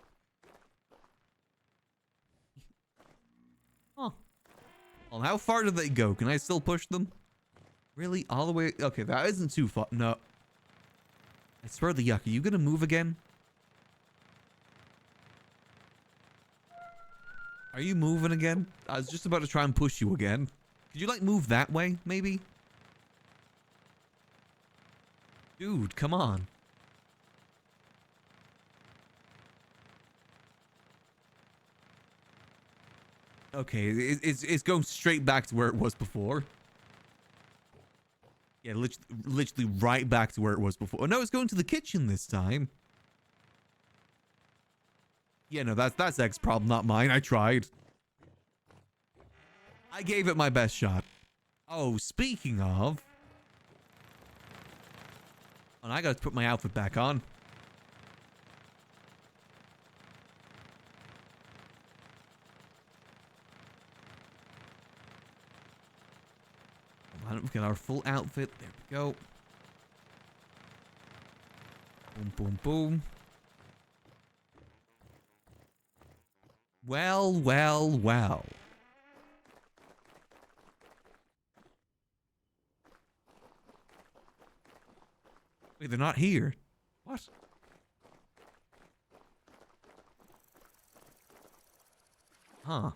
Huh. Well, how far do they go? Can I still push them? Really? All the way? Okay, that isn't too far. No. I swear the yuck. Are you gonna move again? Are you moving again? I was just about to try and push you again. Could you, like, move that way, maybe? Dude, come on. Okay, it's going straight back to where it was before. Yeah, literally right back to where it was before. Oh, no, it's going to the kitchen this time. Yeah, no, that's X's problem, not mine. I tried. I gave it my best shot. Oh, speaking of... Oh, I gotta put my outfit back on. We've got our full outfit. There we go. Boom, boom, boom. Well. Wait, they're not here. What? Huh.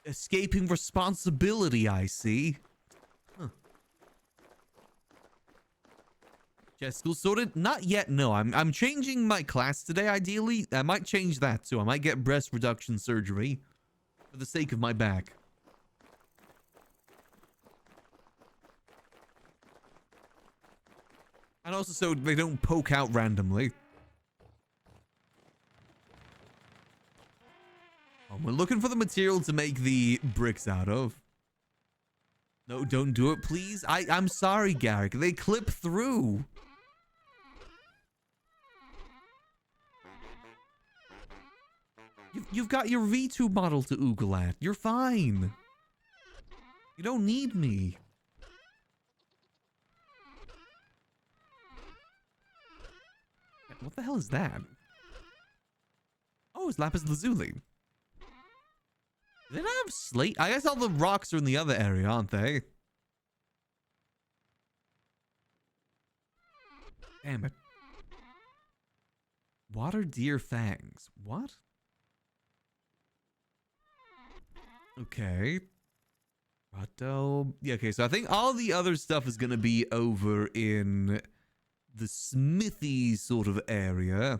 Escaping responsibility, I see. Huh. Chess school sorted? Not yet, no. I'm changing my class today, ideally. I might change that too. I might get breast reduction surgery for the sake of my back. And also so they don't poke out randomly. Oh, we're looking for the material to make the bricks out of. No, don't do it, please. I'm sorry, Garrick. They clip through. You've got your V2 model to oogle at. You're fine. You don't need me. What the hell is that? Oh, it's lapis lazuli. Do they not have slate? I guess all the rocks are in the other area, aren't they? Damn it. Water deer fangs. What? Okay. Grotto. Yeah, okay, so I think all the other stuff is gonna be over in the smithy sort of area.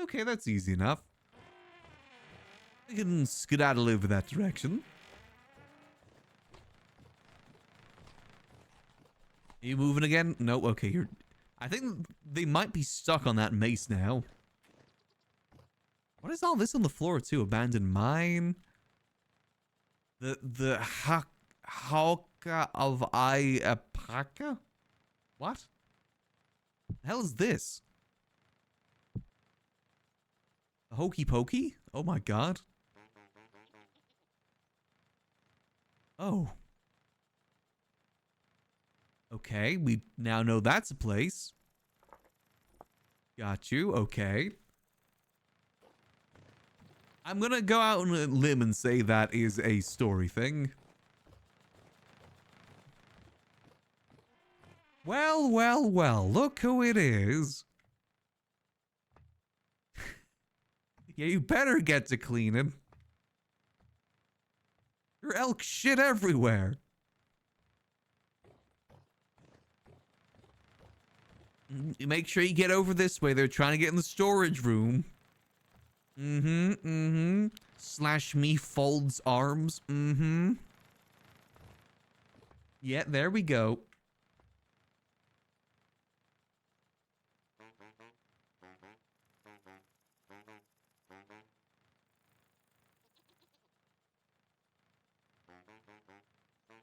Okay, that's easy enough. We can skedaddle over that direction. Are you moving again? No, okay, you're... I think they might be stuck on that mace now. What is all this on the floor too? Abandoned mine? The Hauka of Iapaka? What? The hell is this? A hokey pokey? Oh my god. Oh. Okay, we now know that's a place. Got you, okay. I'm gonna go out on a limb and say that is a story thing. Well, well, well, look who it is. Yeah, you better get to cleaning. Your elk shit everywhere. Make sure you get over this way. They're trying to get in the storage room. Slash me folds arms. Yeah, there we go.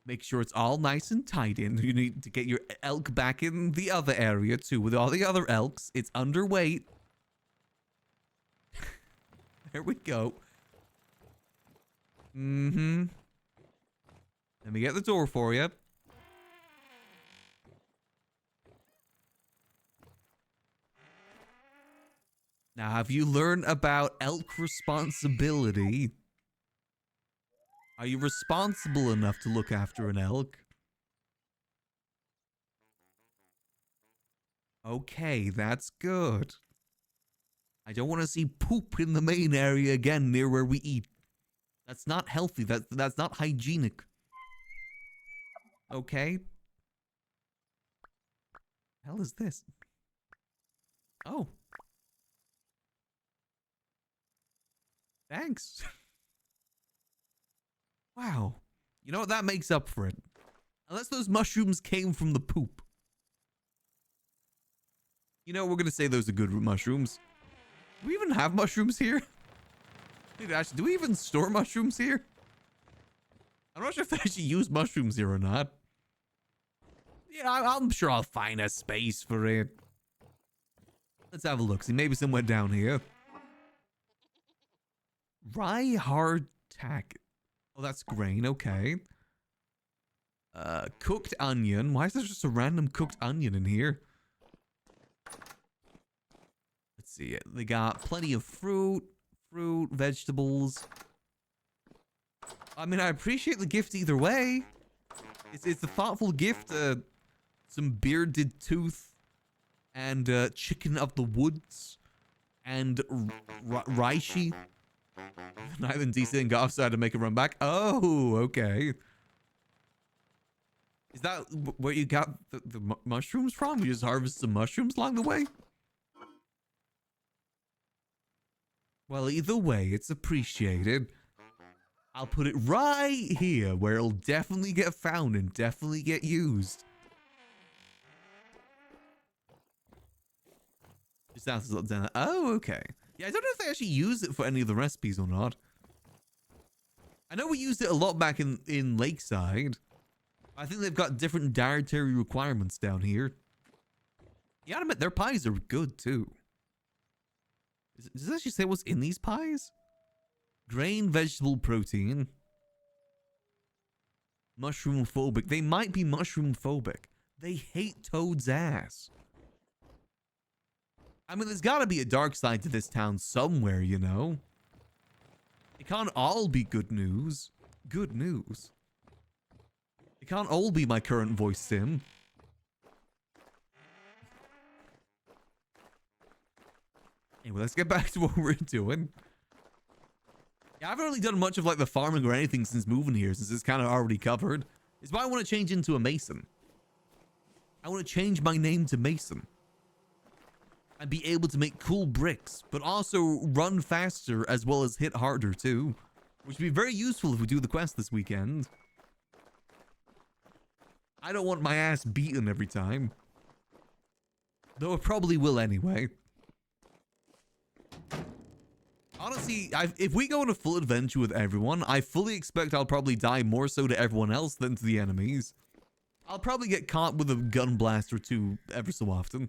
Make sure it's all nice and tight in. You need to get your elk back in the other area too with all the other elks. It's underweight. There we go. Let me get the door for you. Now, have you learned about elk responsibility? Are you responsible enough to look after an elk? Okay, that's good. I don't want to see poop in the main area again near where we eat. That's not healthy. That's not hygienic. Okay. Hell is this? Oh. Thanks. Wow. You know what? That makes up for it. Unless those mushrooms came from the poop. You know, we're going to say those are good mushrooms. Do we even have mushrooms here? Dude, actually, do we even store mushrooms here? I'm not sure if they actually use mushrooms here or not. Yeah, I'm sure I'll find a space for it. Let's have a look. See, maybe somewhere down here. Rye hard tack. Oh, that's grain. Okay. Cooked onion. Why is there just a random cooked onion in here? Let's see. They got plenty of fruit, vegetables. I mean, I appreciate the gift either way. It's a thoughtful gift. Some bearded tooth and chicken of the woods and reishi. Neither than DC and Goff decided to make a run back. Oh, okay. Is that where you got the mushrooms from? You just harvested some mushrooms along the way? Well, either way, it's appreciated. I'll put it right here where it'll definitely get found and definitely get used. Just have to look down. Oh, okay. Yeah, I don't know if they actually use it for any of the recipes or not. I know we used it a lot back in Lakeside. I think they've got different dietary requirements down here. You gotta admit, their pies are good too. Does it actually say what's in these pies? Grain, vegetable, protein. Mushroom phobic. They might be mushroom phobic. They hate Toad's ass. I mean, there's got to be a dark side to this town somewhere, you know? It can't all be good news. Good news. It can't all be my current voice sim. Anyway, let's get back to what we're doing. Yeah, I haven't really done much of like the farming or anything since moving here, since it's kind of already covered. It's why I want to change into a mason. I want to change my name to Mason. And be able to make cool bricks, but also run faster as well as hit harder too. Which would be very useful if we do the quest this weekend. I don't want my ass beaten every time. Though it probably will anyway. Honestly, if we go on a full adventure with everyone, I fully expect I'll probably die more so to everyone else than to the enemies. I'll probably get caught with a gun blast or two ever so often.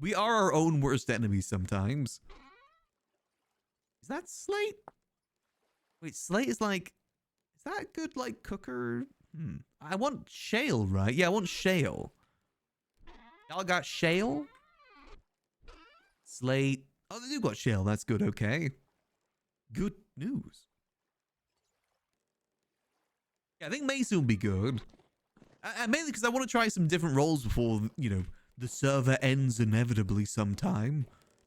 We are our own worst enemies sometimes. Is that Slate? Wait, Slate is like... Is that a good, like, cooker? I want shale, right? Yeah, I want shale. Y'all got shale? Slate. Oh, they do got shale. That's good. Okay. Good news. Yeah, I think Mason would be good. And mainly because I want to try some different roles before, you know, the server ends inevitably sometime.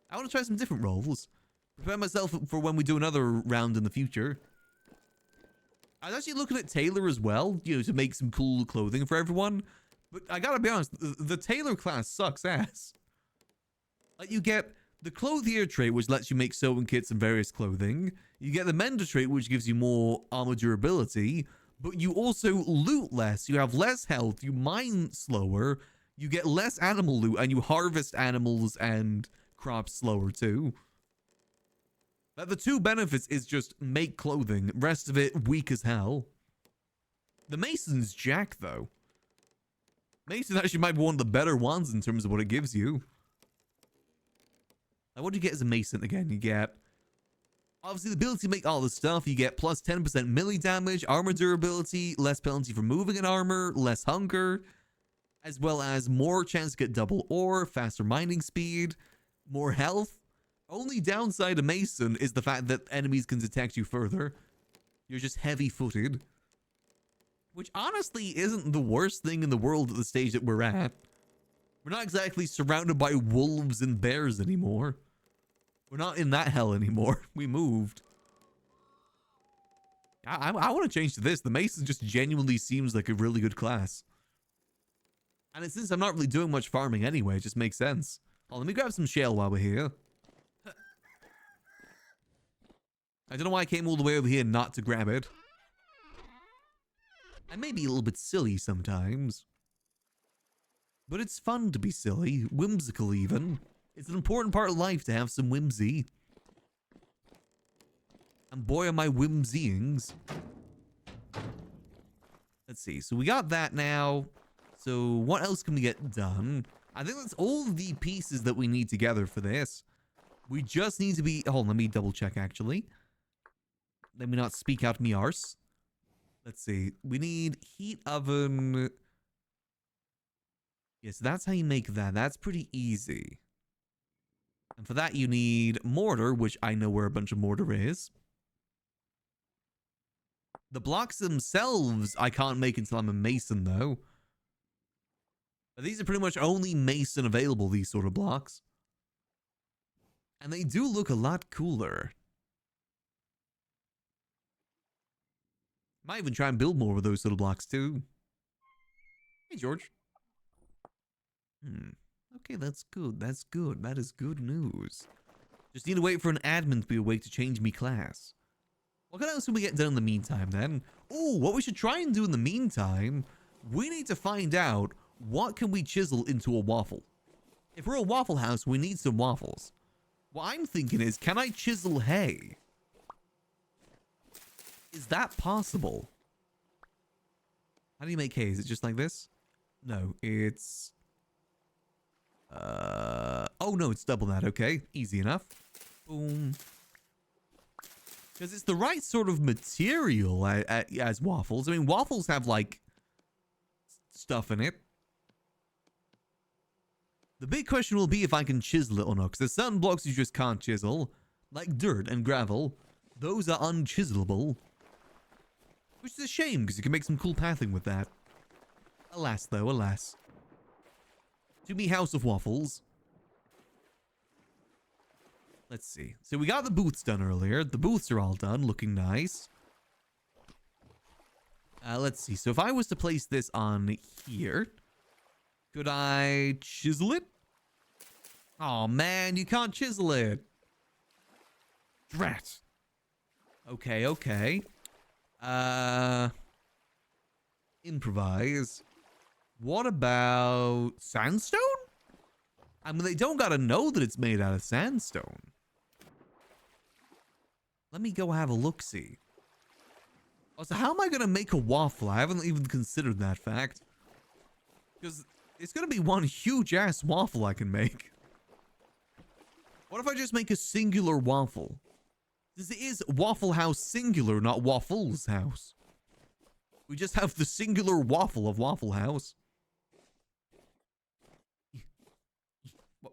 I want to try some different roles. Prepare myself for when we do another round in the future. I was actually looking at tailor as well, you know, to make some cool clothing for everyone. But I gotta be honest, the tailor class sucks ass. Like, you get the clothier trait, which lets you make sewing kits and various clothing. You get the mender trait, which gives you more armor durability. But you also loot less. You have less health. You mine slower. You get less animal loot. And you harvest animals and crops slower too. But the two benefits is just make clothing. Rest of it, weak as hell. The Mason's jack, though. Mason actually might be one of the better ones in terms of what it gives you. Now, what do you get as a Mason again? You get... Obviously, the ability to make all this stuff. You get plus 10% melee damage, armor durability, less penalty for moving in armor, less hunger, as well as more chance to get double ore, faster mining speed, more health. Only downside to Mason is the fact that enemies can detect you further. You're just heavy-footed. Which honestly isn't the worst thing in the world at the stage that we're at. We're not exactly surrounded by wolves and bears anymore. We're not in that hell anymore. We moved. I want to change to this. The Mason just genuinely seems like a really good class. And since I'm not really doing much farming anyway, it just makes sense. Oh, let me grab some shale while we're here. I don't know why I came all the way over here not to grab it. I may be a little bit silly sometimes. But it's fun to be silly, whimsical even. It's an important part of life to have some whimsy. And boy, am I whimsyings. Let's see. So we got that now. So what else can we get done? I think that's all the pieces that we need together for this. We just need to be... Hold on, let me double check actually. Let me not speak out me arse. Let's see. We need heat oven. Yes, that's how you make that. That's pretty easy. And for that, you need mortar, which I know where a bunch of mortar is. The blocks themselves, I can't make until I'm a mason, though. But these are pretty much only mason available, these sort of blocks. And they do look a lot cooler. Might even try and build more of those little blocks, too. Hey, George. Okay, that's good. That's good. That is good news. Just need to wait for an admin to be awake to change me class. What else can we get done in the meantime, then? Oh, what we should try and do in the meantime, we need to find out what can we chisel into a waffle. If we're a waffle house, we need some waffles. What I'm thinking is, can I chisel hay? Is that possible? How do you make hay? Is it just like this? No, it's... oh no, it's double that. Okay, easy enough. Boom. Because it's the right sort of material as waffles. I mean, waffles have, like, stuff in it. The big question will be if I can chisel it or not. Because there's certain blocks you just can't chisel. Like dirt and gravel. Those are unchiselable. Which is a shame, because you can make some cool pathing with that. Alas, though, alas. To me, House of Waffles. Let's see. So we got the booths done earlier. The booths are all done, looking nice. Let's see. So if I was to place this on here, could I chisel it? Oh man, you can't chisel it. Drat. Okay, okay. Improvise. What about sandstone? I mean, they don't gotta know that it's made out of sandstone. Let me go have a look-see. Oh, so how am I gonna make a waffle? I haven't even considered that fact. Because it's gonna be one huge-ass waffle I can make. What if I just make a singular waffle? This is Waffle House singular, not Waffles House. We just have the singular waffle of Waffle House.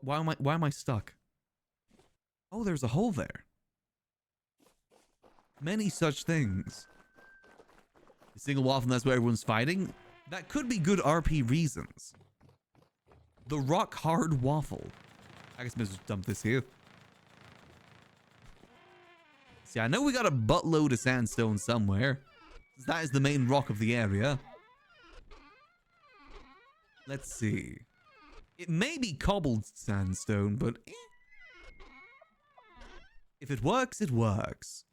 Why am I stuck? Oh, there's a hole there. Many such things. A single waffle, and that's where everyone's fighting? That could be good RP reasons. The rock hard waffle. I guess maybe just dump this here. See, I know we got a buttload of sandstone somewhere. That is the main rock of the area. Let's see. It may be cobbled sandstone, but if it works, it works.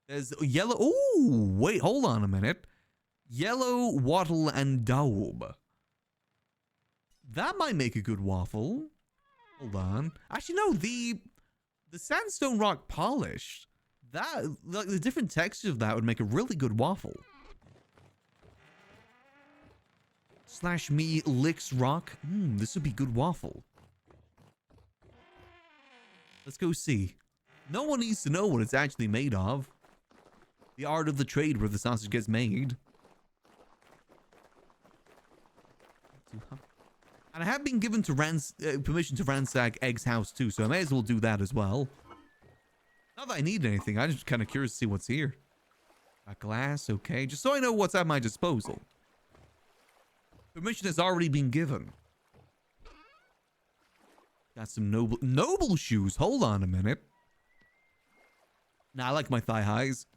There's yellow. Oh, wait, hold on a minute. Yellow, wattle, and daub. That might make a good waffle. Hold on. Actually, no, the sandstone rock polished. That, like, the different texture of that would make a really good waffle. Slash me licks rock. This would be good waffle. Let's go see. No one needs to know what it's actually made of. The art of the trade where the sausage gets made. And I have been given to permission to ransack Egg's house too, so I may as well do that as well. Not that I need anything, I'm just kind of curious to see what's here. Got glass, okay, just so I know what's at my disposal. Permission has already been given. Got some noble shoes. Hold on a minute. Nah, I like my thigh highs.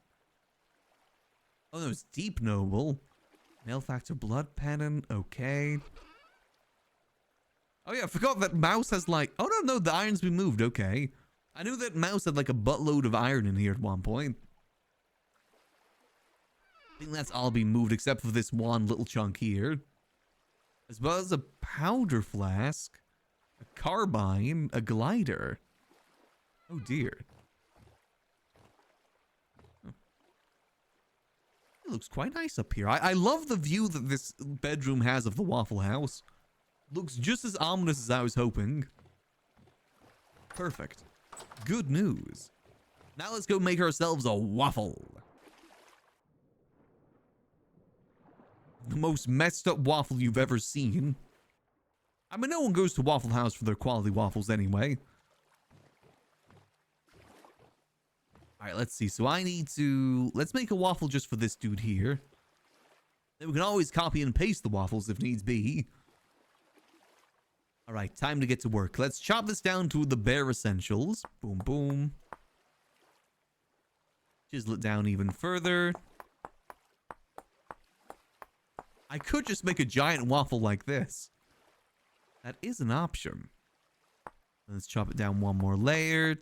Oh, no, it's deep noble. Male factor blood pennant. Okay. Oh, yeah, I forgot that Mouse has like... Oh, no, the iron's been moved. Okay. I knew that Mouse had like a buttload of iron in here at one point. I think that's all been moved except for this one little chunk here. As well as a powder flask, a carbine, a glider. Oh, dear. It looks quite nice up here. I love the view that this bedroom has of the Waffle House. Looks just as ominous as I was hoping. Perfect. Good news. Now let's go make ourselves a waffle. The most messed up waffle you've ever seen. I mean, no one goes to Waffle House for their quality waffles anyway. Alright, let's see. So I need to... Let's make a waffle just for this dude here. Then we can always copy and paste the waffles if needs be. Alright, time to get to work. Let's chop this down to the bare essentials. Boom, boom. Chisel it down even further. I could just make a giant waffle like this. That is an option. Let's chop it down one more layer.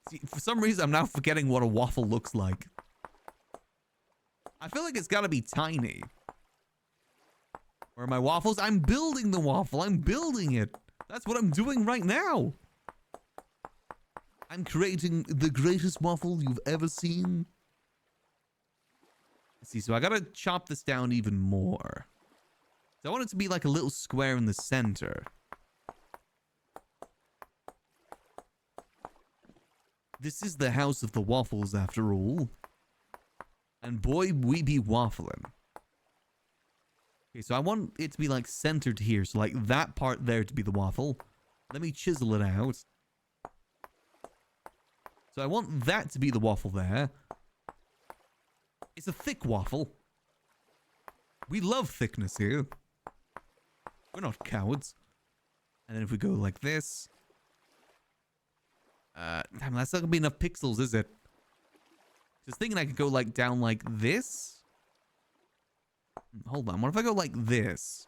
See, for some reason, I'm now forgetting what a waffle looks like. I feel like it's gotta be tiny. Where are my waffles? I'm building the waffle. I'm building it. That's what I'm doing right now. I'm creating the greatest waffle you've ever seen. Let's see, so I gotta chop this down even more. So I want it to be like a little square in the center. This is the house of the waffles after all. And boy, we be waffling. Okay, so I want it to be like centered here. So like that part there to be the waffle. Let me chisel it out. So I want that to be the waffle there. It's a thick waffle. We love thickness here. We're not cowards. And then if we go like this. Damn, that's not gonna be enough pixels, is it? Just thinking I could go like down like this. Hold on, what if I go like this?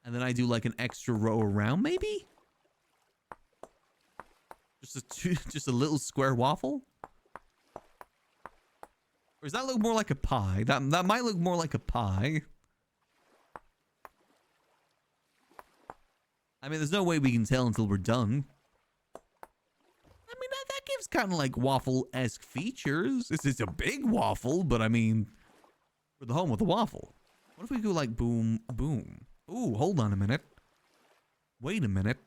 And then I do like an extra row around, maybe? Just a little square waffle? Or does that look more like a pie? That might look more like a pie. I mean, there's no way we can tell until we're done. I mean, that gives kind of like waffle-esque features. This is a big waffle, but I mean, we're the home of the waffle. What if we go like boom, boom? Ooh, hold on a minute. Wait a minute.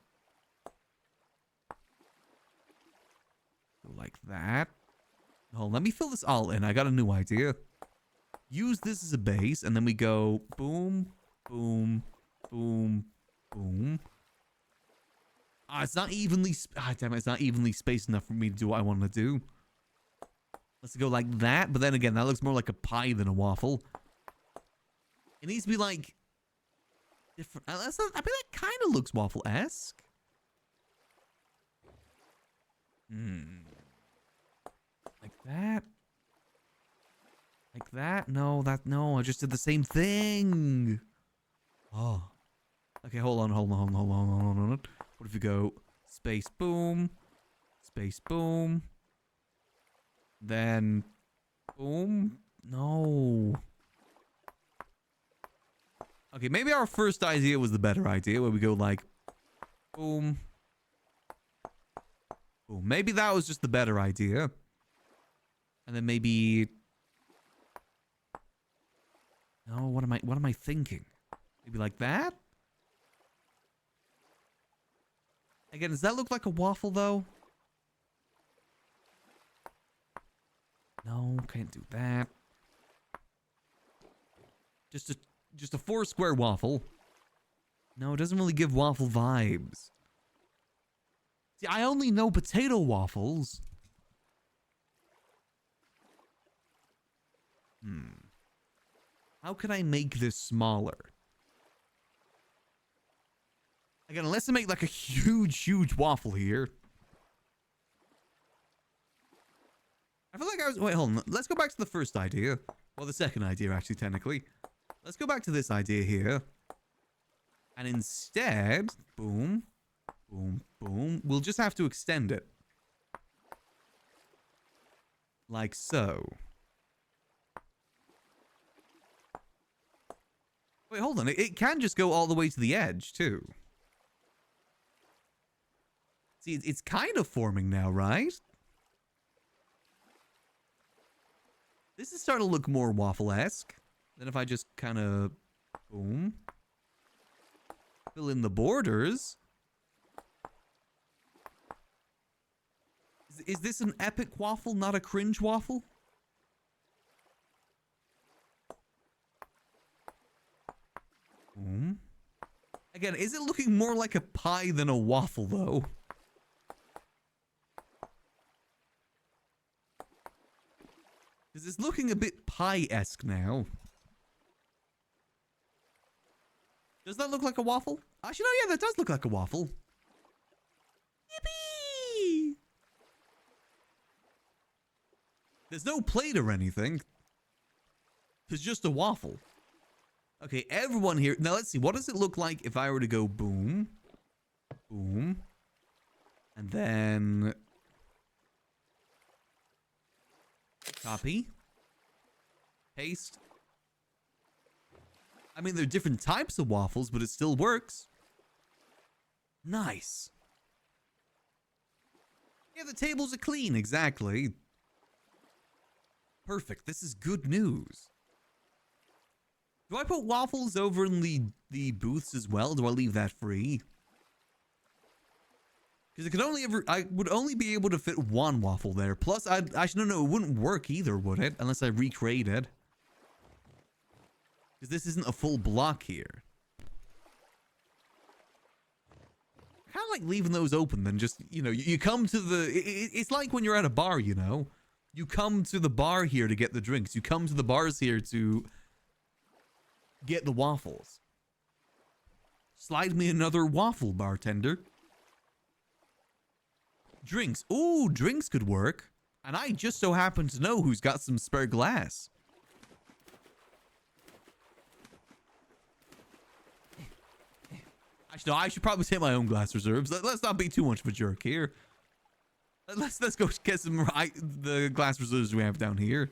Go like that. Oh, let me fill this all in. I got a new idea. Use this as a base, and then we go boom, boom, boom, boom. Ah, it's not evenly... Ah, damn it, it's not evenly spaced enough for me to do what I want to do. Let's go like that, but then again, that looks more like a pie than a waffle. It needs to be like... different... I mean, that kind of looks waffle-esque. Like that? Like that? No, no, I just did the same thing. Oh. Okay, hold on. What if you go space boom, then boom? No. Okay, maybe our first idea was the better idea, where we go like boom, boom. Maybe that was just the better idea. And then maybe... No, what am I thinking? Maybe like that? Again, does that look like a waffle, though? No, can't do that. Just a 4-square waffle. No, it doesn't really give waffle vibes. See, I only know potato waffles. How can I make this smaller? Again, unless I make like a huge waffle here. I feel like I was... Wait, hold on. Let's go back to the first idea. Well, the second idea, actually, technically. Let's go back to this idea here. And instead... Boom. Boom. Boom. We'll just have to extend it. Like so. Wait, hold on. It can just go all the way to the edge, too. See, it's kind of forming now, right? This is starting to look more waffle-esque. Then if I just kind of... Boom. Fill in the borders. Is this an epic waffle, not a cringe waffle? Boom. Again, is it looking more like a pie than a waffle, though? Because it's looking a bit pie-esque now. Does that look like a waffle? Actually, no, yeah, that does look like a waffle. Yippee! There's no plate or anything. It's just a waffle. Okay, everyone here... Now, let's see. What does it look like if I were to go boom? Boom. And then... Copy. Paste. I mean, there are different types of waffles, but it still works. Nice. Yeah, the tables are clean, exactly. Perfect. This is good news. Do I put waffles over in the booths as well? Do I leave that free? Because I would only be able to fit one waffle there. Plus, actually, no, it wouldn't work either, would it? Unless I recreated. Because this isn't a full block here. Kind of like leaving those open, then just, you know, you come to the... It's like when you're at a bar, you know? You come to the bar here to get the drinks. You come to the bars here to get the waffles. Slide me another waffle, bartender. Drinks. Ooh, drinks could work. And I just so happen to know who's got some spare glass. Actually, no, I should probably take my own glass reserves. Let's not be too much of a jerk here. Let's go get some the glass reserves we have down here.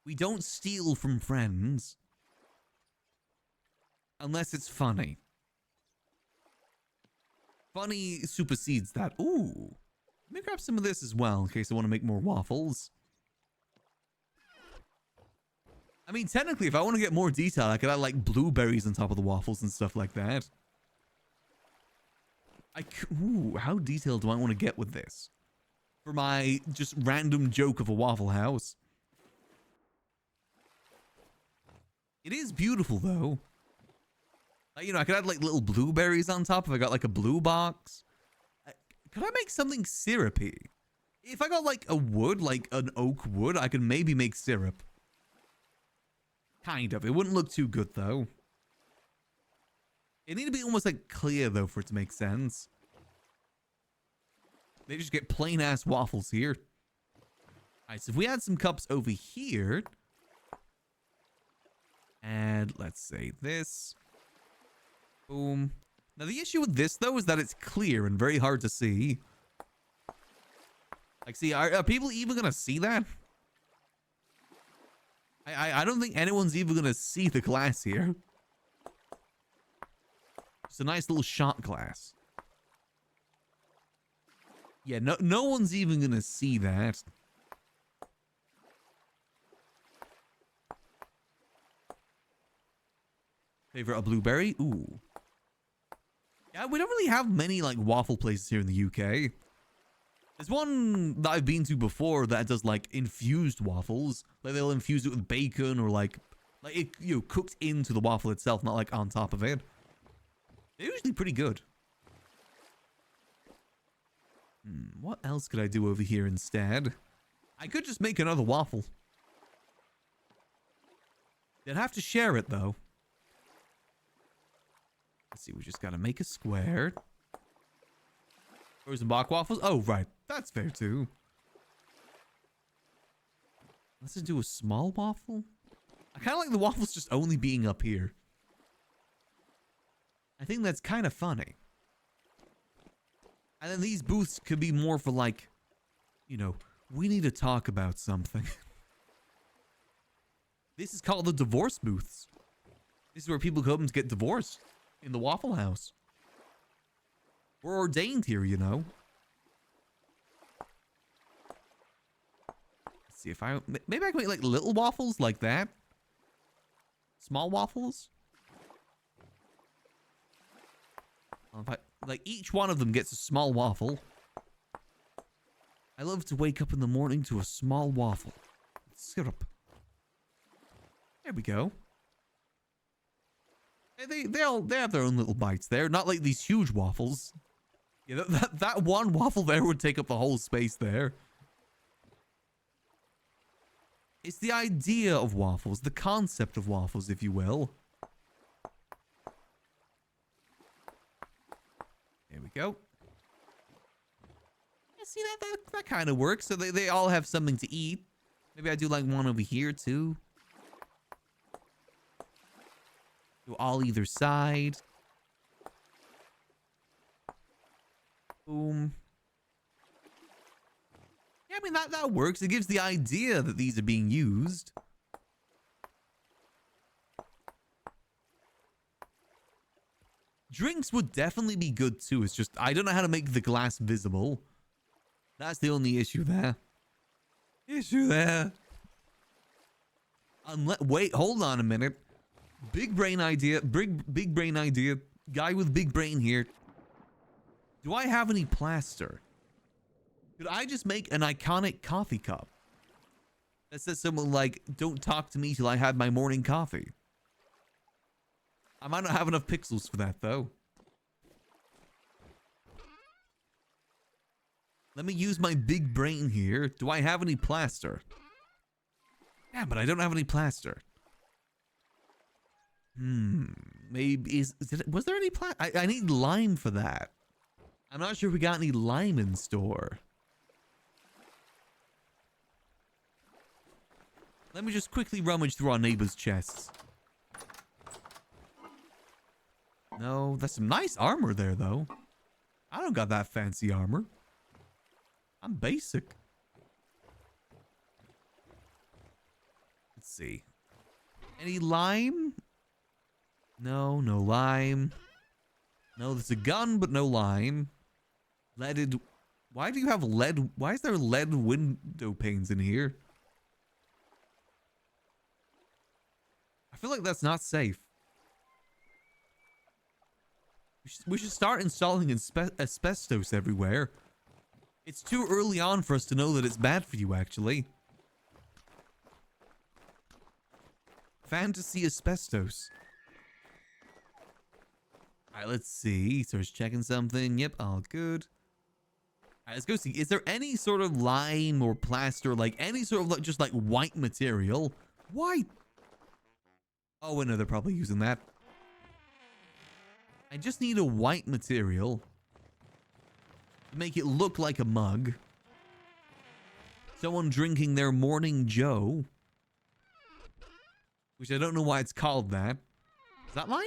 We don't steal from friends. Unless it's funny. Funny supersedes that. Ooh. Let me grab some of this as well in case I want to make more waffles. I mean, technically, if I want to get more detail, I could add like blueberries on top of the waffles and stuff like that. Ooh, how detailed do I want to get with this? For my just random joke of a Waffle House. It is beautiful, though. Like, you know, I could add like little blueberries on top if I got like a blue box. Could I make something syrupy? If I got like a wood, like an oak wood, I could maybe make syrup. Kind of. It wouldn't look too good, though. It need to be almost like clear, though, for it to make sense. They just get plain-ass waffles here. Alright, so if we add some cups over here. And let's say this. Boom. Now, the issue with this, though, is that it's clear and very hard to see. Like, see, are people even going to see that? I don't think anyone's even going to see the glass here. It's a nice little shot glass. Yeah, no one's even going to see that. Favorite a blueberry? Ooh. Yeah, we don't really have many like waffle places here in the UK. There's one that I've been to before that does like infused waffles. Like they'll infuse it with bacon or like it, you know, cooked into the waffle itself, not like on top of it. They're usually pretty good. What else could I do over here instead? I could just make another waffle. They'd have to share it though. Let's see, we just gotta make a square. Frozen Bach waffles? Oh, right. That's fair too. Let's just do a small waffle. I kind of like the waffles just only being up here. I think that's kind of funny. And then these booths could be more for like, you know, we need to talk about something. This is called the divorce booths. This is where people come to get divorced in the Waffle House. We're ordained here, you know. Let's see if maybe I can make like little waffles like that. Small waffles. If like each one of them gets a small waffle. I love to wake up in the morning to a small waffle. Syrup. There we go. They have their own little bites there. Not like these huge waffles. Yeah, that one waffle there would take up the whole space there. It's the idea of waffles, the concept of waffles, if you will. There we go. Yeah, see, that kind of works. So they all have something to eat. Maybe I do like one over here too. Do all either side. Boom. Yeah, I mean, that works. It gives the idea that these are being used. Drinks would definitely be good too. It's just, I don't know how to make the glass visible. That's the only issue there. Wait, hold on a minute. Big brain idea. Big brain idea. Guy with big brain here. Do I have any plaster? Could I just make an iconic coffee cup that says something like, "Don't talk to me till I have my morning coffee"? I might not have enough pixels for that, though. Let me use my big brain here. Do I have any plaster? Yeah, but I don't have any plaster. Maybe was there any I need lime for that. I'm not sure if we got any lime in store. Let me just quickly rummage through our neighbor's chests. No, that's some nice armor there, though. I don't got that fancy armor. I'm basic. Let's see. Any lime? No, no lime. No, there's a gun, but no lime. Leaded. Why do you have lead? Why is there lead window panes in here? I feel like that's not safe. We should start installing asbestos everywhere. It's too early on for us to know that it's bad for you, actually. Fantasy asbestos. Alright, let's see. So it's checking something. Yep, all good. Alright, let's go see. Is there any sort of lime or plaster, like any sort of like just like white material? White. Oh, wait, no, they're probably using that. I just need a white material to make it look like a mug. Someone drinking their morning Joe. Which I don't know why it's called that. Is that lime?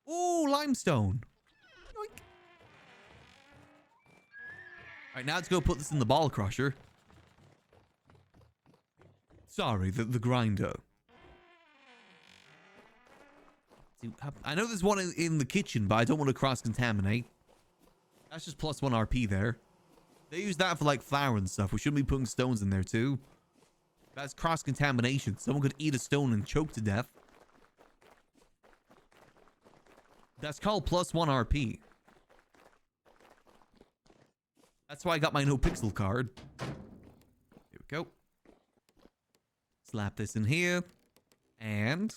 Oh, limestone. Yoink. Alright, now let's go put this in the ball crusher. Sorry, the grinder. See, I know there's one in the kitchen, but I don't want to cross-contaminate. That's just +1 RP there. They use that for like flour and stuff. We shouldn't be putting stones in there too. That's cross-contamination. Someone could eat a stone and choke to death. That's called +1 RP. That's why I got my NoPixel card. Here we go. Slap this in here. And...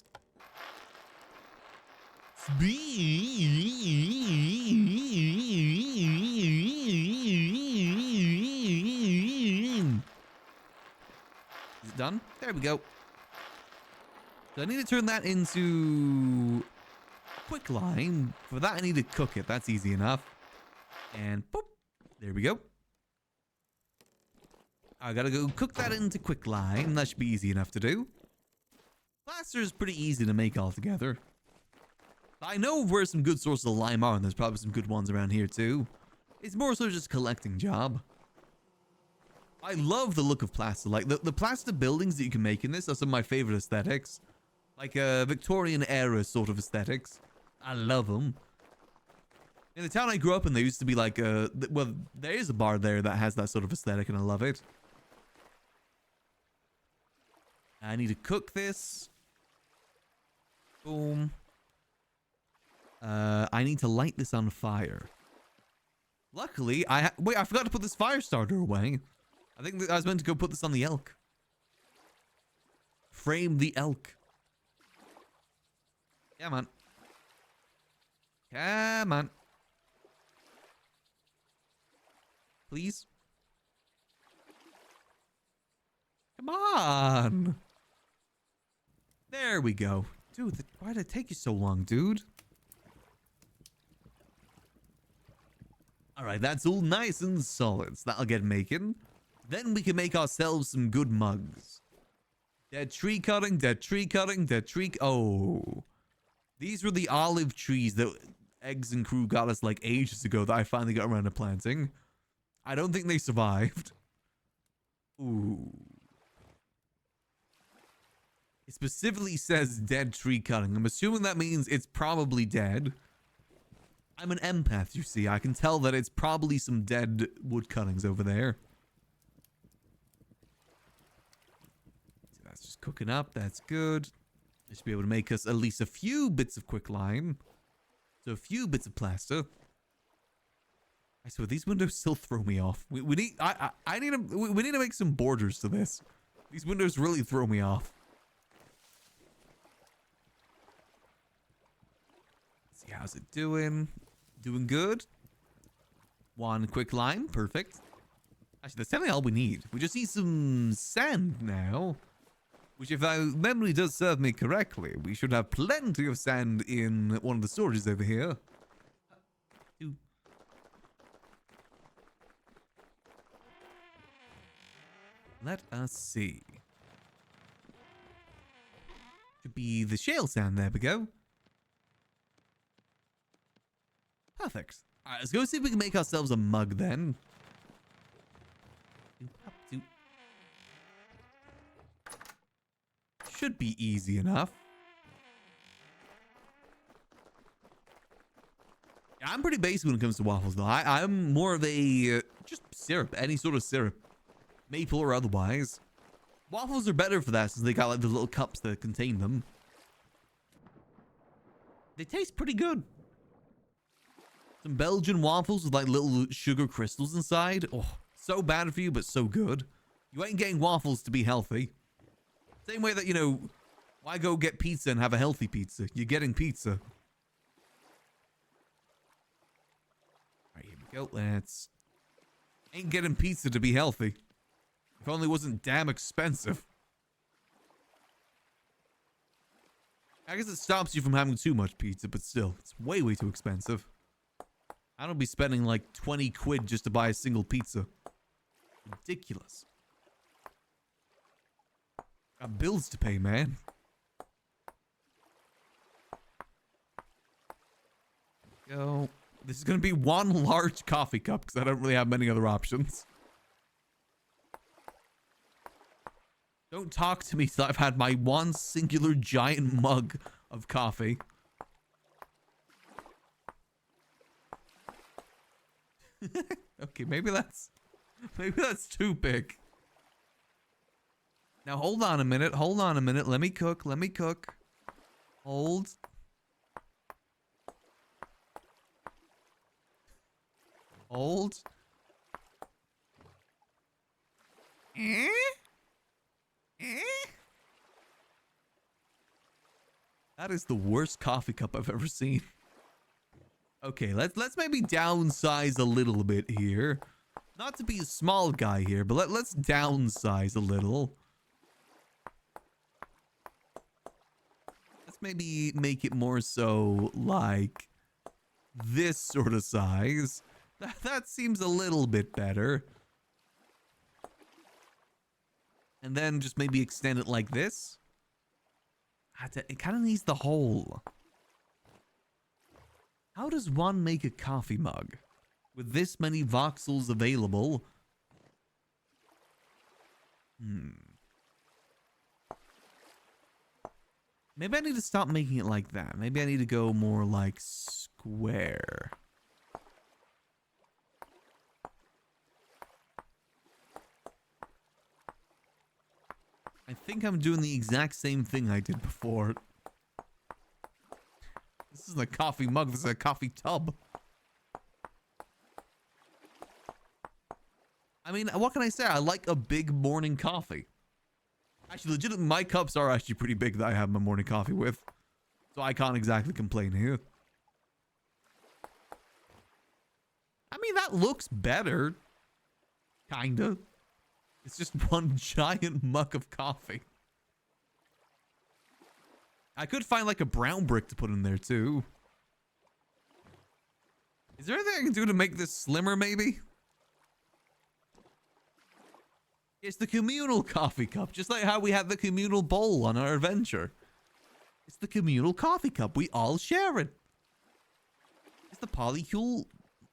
Is it done? There we go. So I need to turn that into quicklime. For that, I need to cook it. That's easy enough. And boop. There we go. I gotta go cook that into quicklime. That should be easy enough to do. Plaster is pretty easy to make altogether. I know where some good sources of lime are, and there's probably some good ones around here too. It's more so just a collecting job. I love the look of plaster. Like, the plaster buildings that you can make in this are some of my favorite aesthetics. Like, Victorian era sort of aesthetics. I love them. In the town I grew up in, there used to be like, well, there is a bar there that has that sort of aesthetic, and I love it. I need to cook this. Boom. I need to light this on fire. Luckily, wait, I forgot to put this fire starter away. I think I was meant to go put this on the elk. Frame the elk. Come on. Come on. Please. Come on. There we go. Dude, why did it take you so long, dude? Alright, that's all nice and solid. So that'll get making. Then we can make ourselves some good mugs. Dead tree cutting, dead tree cutting, dead tree... Oh. These were the olive trees that Eggs and crew got us like ages ago that I finally got around to planting. I don't think they survived. Ooh. It specifically says dead tree cutting. I'm assuming that means it's probably dead. I'm an empath, you see. I can tell that it's probably some dead wood cuttings over there. So that's just cooking up. That's good. I should be able to make us at least a few bits of quicklime. So a few bits of plaster. I swear these windows still throw me off. We need I need to we need to make some borders to this. These windows really throw me off. Let's see, how's it doing? Doing good. One quick line, perfect. Actually, that's definitely all we need. We just need some sand now. Which, if my memory does serve me correctly, we should have plenty of sand in one of the storages over here. Let us see. Should be the shale sand. There we go. Perfect. Alright, let's go see if we can make ourselves a mug then. Should be easy enough. Yeah, I'm pretty basic when it comes to waffles though. I'm more of a just syrup, any sort of syrup. Maple or otherwise. Waffles are better for that since they got like the little cups that contain them. They taste pretty good. Some Belgian waffles with like little sugar crystals inside. Oh, so bad for you, but so good. You ain't getting waffles to be healthy. Same way that, you know, why go get pizza and have a healthy pizza? You're getting pizza. Alright, here we go. Let's... Ain't getting pizza to be healthy. If only it wasn't damn expensive. I guess it stops you from having too much pizza, but still, it's way, way too expensive. I don't be spending like 20 quid just to buy a single pizza. Ridiculous. Got bills to pay, man. Go. This is going to be one large coffee cup because I don't really have many other options. Don't talk to me till I've had my one singular giant mug of coffee. Okay, maybe that's too big. Now hold on a minute. Hold on a minute. Let me cook. Let me cook. Hold. Hold. That is the worst coffee cup I've ever seen. Okay, let's maybe downsize a little bit here. Not to be a small guy here, but let's downsize a little. Let's maybe make it more so like this sort of size. That seems a little bit better. And then just maybe extend it like this. It kind of needs the hole. How does one make a coffee mug with this many voxels available? Maybe I need to stop making it like that. Maybe I need to go more like square. I think I'm doing the exact same thing I did before. This isn't a coffee mug, this is a coffee tub. I mean, what can I say? I like a big morning coffee. Actually, legit, my cups are actually pretty big that I have my morning coffee with. So I can't exactly complain here. I mean, that looks better. Kinda. It's just one giant mug of coffee. I could find like a brown brick to put in there too. Is there anything I can do to make this slimmer maybe? It's the communal coffee cup, just like how we had the communal bowl on our adventure. It's the communal coffee cup. We all share it. It's the polycule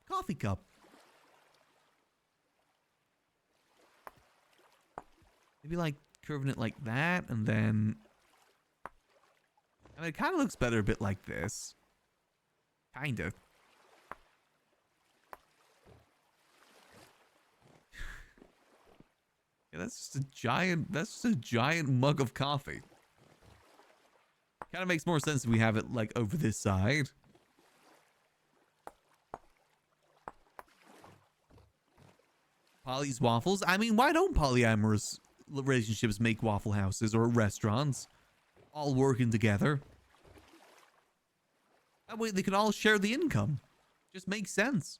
coffee cup. Maybe like curving it like that and then... I mean, it kind of looks better a bit like this. Kind of. Yeah, that's just a giant mug of coffee. Kind of makes more sense if we have it like over this side. Polly's Waffles. I mean, why don't polyamorous relationships make waffle houses or restaurants? All working together. That way they can all share the income. Just makes sense.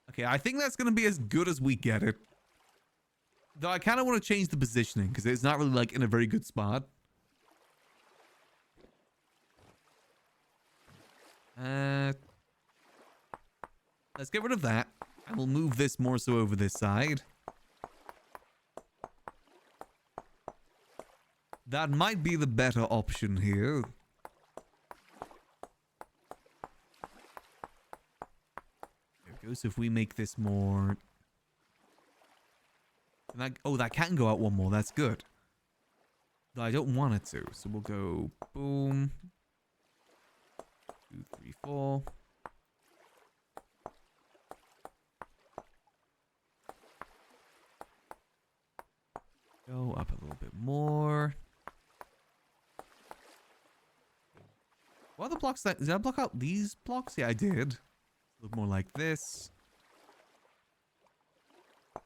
Okay, I think that's going to be as good as we get it. Though I kind of want to change the positioning because it's not really like in a very good spot. Let's get rid of that. And we'll move this more so over this side. That might be the better option here. There we go. So if we make this more... oh, that can go out one more. That's good. Though I don't want it to. So we'll go boom. 2, 3, 4. Go up a little bit more. What other blocks that did I block out these blocks? Yeah, I did. Look more like this.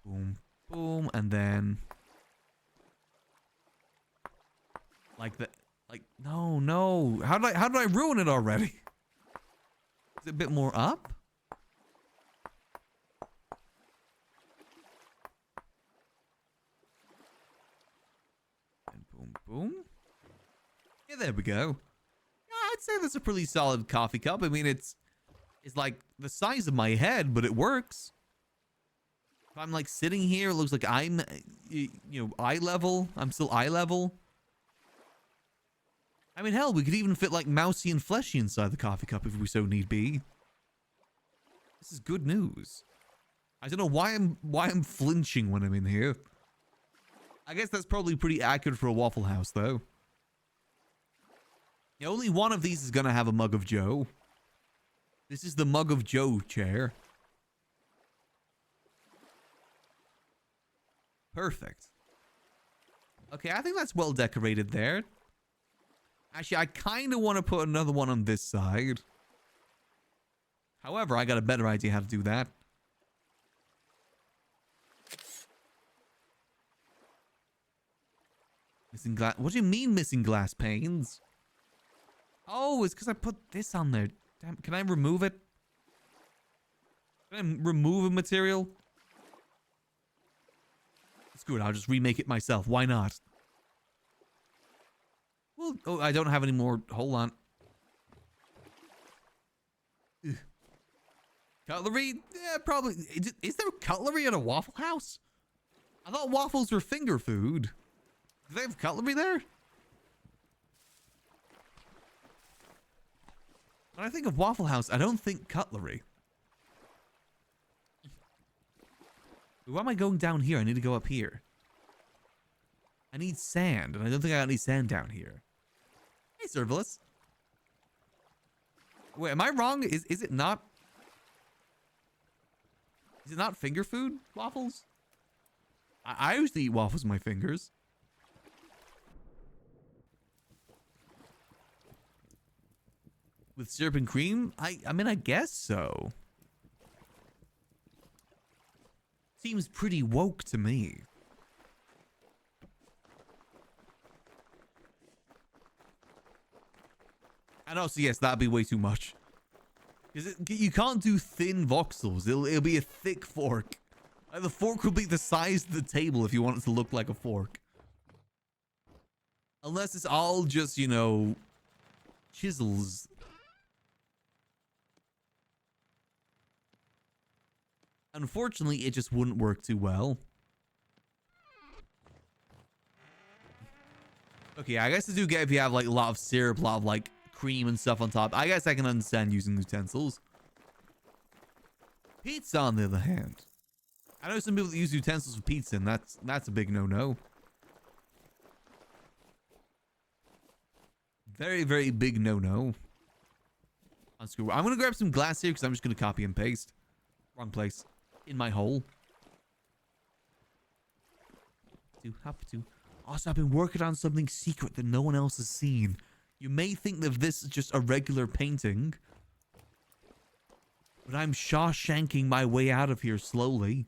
Boom, boom, and then like that. Like no. How did I ruin it already? Is it a bit more up? And boom, boom. Yeah, there we go. I'd say that's a pretty solid coffee cup. I mean, it's like the size of my head, but it works. If I'm like sitting here, it looks like I'm, eye level. I'm still eye level. I mean, hell, we could even fit like mousy and fleshy inside the coffee cup if we so need be. This is good news. I don't know why I'm flinching when I'm in here. I guess that's probably pretty accurate for a Waffle House, though. Yeah, only one of these is going to have a Mug of Joe. This is the Mug of Joe chair. Perfect. Okay, I think that's well decorated there. Actually, I kind of want to put another one on this side. However, I got a better idea how to do that. Missing glass. What do you mean missing glass panes? Oh, it's because I put this on there. Damn, can I remove it? Can I remove a material? Screw it, I'll just remake it myself. Why not? Well, oh, I don't have any more. Hold on. Ugh. Cutlery? Yeah, probably. Is there cutlery at a Waffle House? I thought waffles were finger food. Do they have cutlery there? When I think of Waffle House, I don't think cutlery. Why am I going down here? I need to go up here. I need sand, and I don't think I got any sand down here. Hey, Serverless. Wait, am I wrong? Is it not? Is it not finger food? Waffles? I used to eat waffles with my fingers. With syrup and cream? I mean, I guess so. Seems pretty woke to me. And also, yes, that'd be way too much. Because you can't do thin voxels. It'll be a thick fork. Like, the fork will be the size of the table if you want it to look like a fork. Unless it's all just, chisels. Unfortunately, it just wouldn't work too well. Okay, I guess I do get if you have like a lot of syrup, a lot of like cream and stuff on top. I guess I can understand using utensils. Pizza, on the other hand. I know some people that use utensils for pizza, and that's a big no-no. Very, very big no-no. I'm gonna grab some glass here because I'm just gonna copy and paste. Wrong place. In my hole. Also, I've been working on something secret that no one else has seen. You may think that this is just a regular painting. But I'm Shawshanking my way out of here slowly.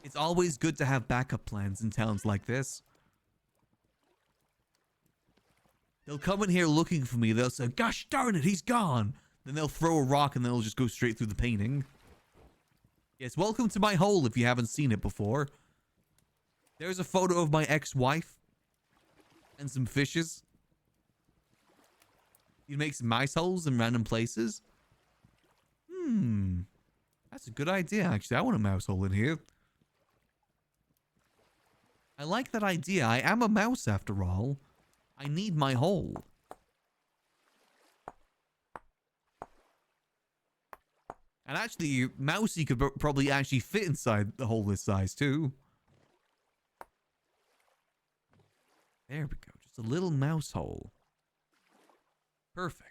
It's always good to have backup plans in towns like this. They'll come in here looking for me. They'll say, gosh darn it, he's gone. Then they'll throw a rock and then it'll just go straight through the painting. Yes, welcome to my hole if you haven't seen it before. There's a photo of my ex-wife. And some fishes. You make some mice holes in random places. That's a good idea, actually. I want a mouse hole in here. I like that idea. I am a mouse after all. I need my hole. And actually, Mousy could probably actually fit inside the hole this size too. There we go. Just a little mouse hole. Perfect.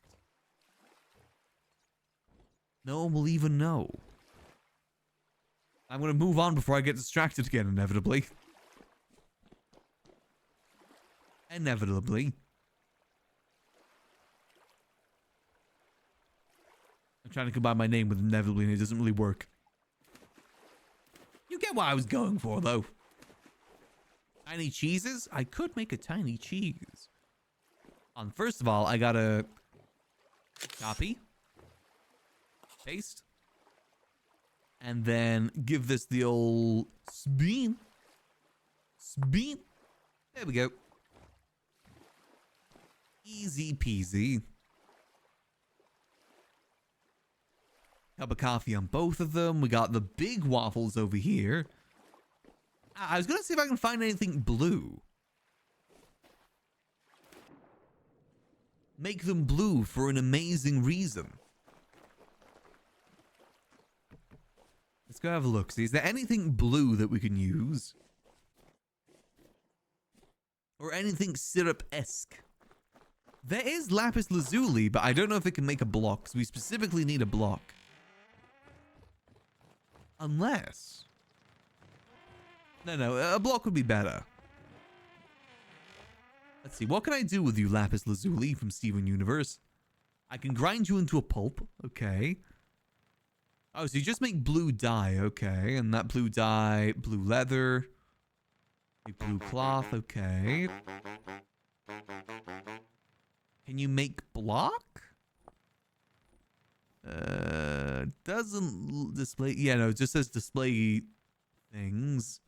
No one will even know. I'm going to move on before I get distracted again, inevitably. Inevitably. I'm trying to combine my name with inevitably and it doesn't really work. You get what I was going for, though. Tiny cheeses? I could make a tiny cheese. First of all, I gotta copy, paste, and then give this the old spin. Spin. There we go. Easy peasy. Cup of coffee on both of them. We got the big waffles over here. I was gonna see if I can find anything blue. Make them blue for an amazing reason. Let's go have a look. See, is there anything blue that we can use? Or anything syrup-esque? There is lapis lazuli, but I don't know if it can make a block, so we specifically need a block. Unless... No, a block would be better. Let's see, what can I do with you, lapis lazuli from Steven Universe? I can grind you into a pulp, okay. Oh, so you just make blue dye, okay. And that blue dye, blue leather, make blue cloth, okay. Can you make block? Doesn't display, yeah, no, it just says display things.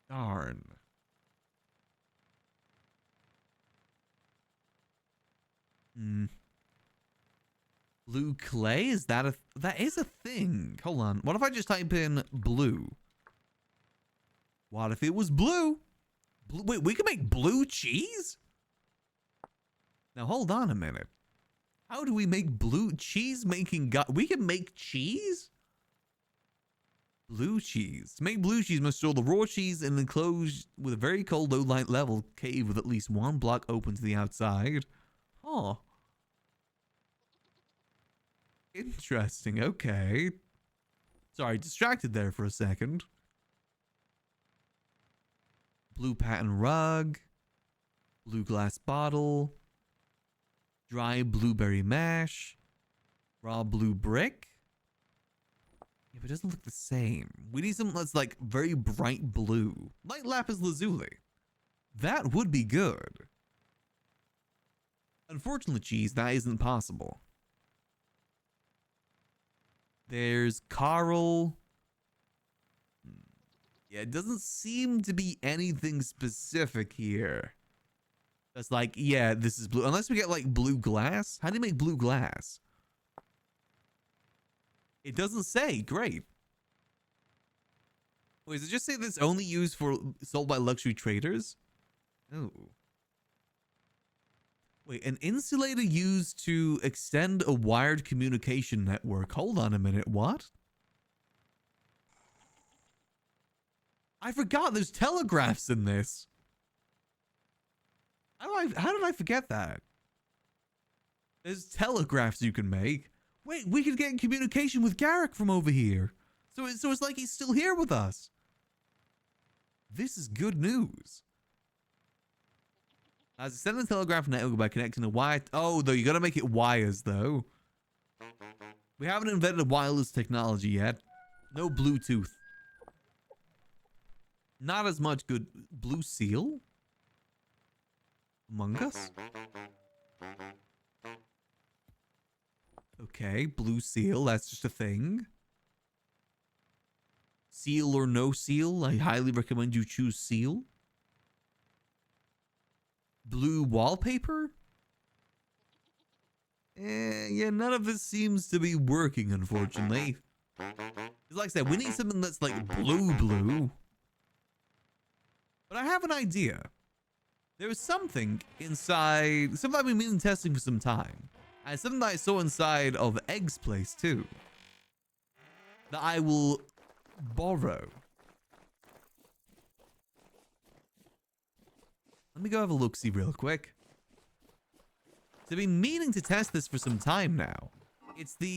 Darn. Blue clay? Is that that is a thing. Hold on. What if I just type in blue? What if it was blue? Wait, we can make blue cheese? Now hold on a minute. How do we make blue cheese making we can make cheese? Blue cheese. To make blue cheese, must store the raw cheese in an enclosed with a very cold, low light level cave with at least one block open to the outside. Oh. Interesting. Okay. Sorry, distracted there for a second. Blue pattern rug. Blue glass bottle. Dry blueberry mash. Raw blue brick. Yeah, but it doesn't look the same. We need something that's like very bright blue. Like lapis lazuli. That would be good. Unfortunately, cheese, that isn't possible. There's coral. Yeah, it doesn't seem to be anything specific here. That's like, yeah, this is blue. Unless we get like blue glass. How do you make blue glass? It doesn't say. Great. Wait, does it just say this only used for sold by luxury traders? Oh. Wait, an insulator used to extend a wired communication network. Hold on a minute. What? I forgot there's telegraphs in this. How did I forget that? There's telegraphs you can make. Wait, we could get in communication with Garrick from over here. So it's like he's still here with us. This is good news. As a send a telegraph network by connecting a wire. Oh, though, you gotta make it wires, though. We haven't invented wireless technology yet. No Bluetooth. Not as much good. Blue seal? Among Us? Okay, blue seal. That's just a thing. Seal or no seal? I highly recommend you choose seal. Blue wallpaper? Yeah, none of this seems to be working, unfortunately. It's like I said, we need something that's like blue. But I have an idea. There is something inside, something I've been testing for some time. And something that I saw inside of Egg's place too. That I will borrow. Let me go have a look-see real quick. So I've been meaning to test this for some time now. It's the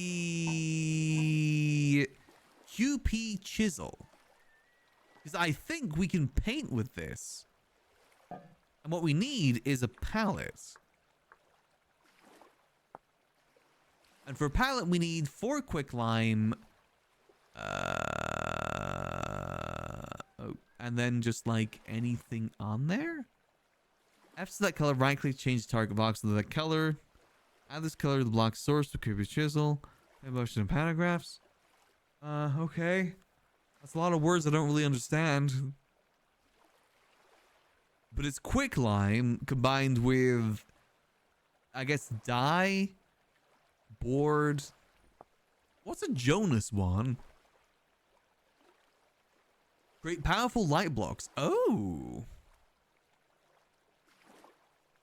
QP chisel. Because I think we can paint with this. And what we need is a palette. And for a palette, we need 4 quicklime. And then just like anything on there. F select color, right click, change the target box to that color. Add this color to the block source to create a chisel. Motion and paragraphs. Okay. That's a lot of words I don't really understand. But it's quicklime combined with, I guess, dye, board. What's a Jonas one? Great powerful light blocks. Oh.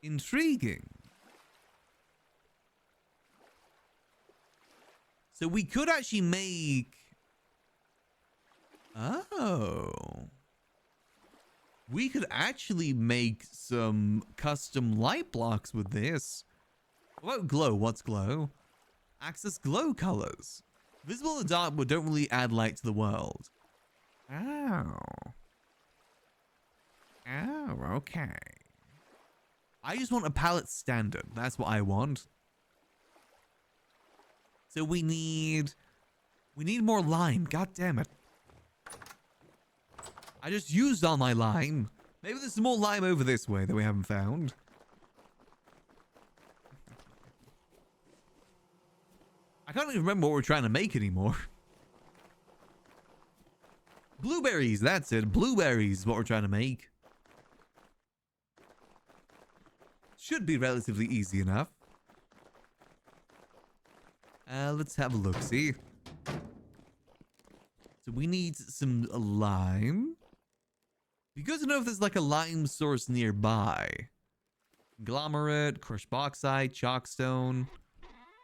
Intriguing. So we could actually make... Oh. We could actually make some custom light blocks with this. What about glow? What's glow? Access glow colors. Visible in the dark but don't really add light to the world. Oh. Oh, okay. I just want a palette standard. That's what I want. So we need more lime. God damn it. I just used all my lime. Maybe there's some more lime over this way that we haven't found. I can't even remember what we're trying to make anymore. Blueberries, that's it. Blueberries is what we're trying to make. Should be relatively easy enough. Let's have a look, see. So we need some lime. Be good to know if there's like a lime source nearby. Conglomerate, crushed bauxite, chalkstone.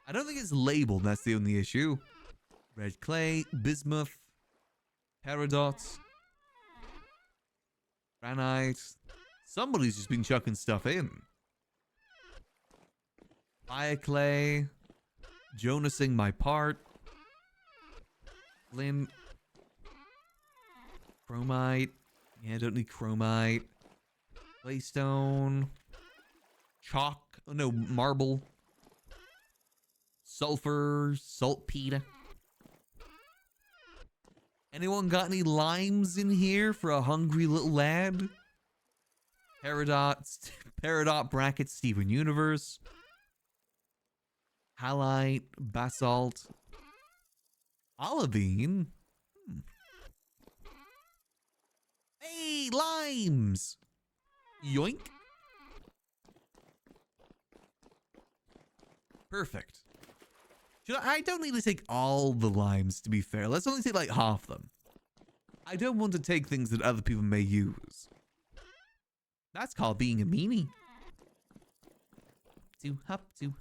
I don't think it's labeled, that's the only issue. Red clay, bismuth, peridot, granite. Somebody's just been chucking stuff in. Fire clay, Jonasing my part. Flint. Chromite. Yeah, don't need chromite. Claystone. Chalk. Oh no, marble. Sulfur. Saltpeter. Anyone got any limes in here for a hungry little lad? Peridot bracket Steven Universe. Halite. Basalt. Olivine. Hey, limes! Yoink. Perfect. I don't need to take all the limes, to be fair. Let's only take like half them. I don't want to take things that other people may use. That's called being a meanie. Hop to.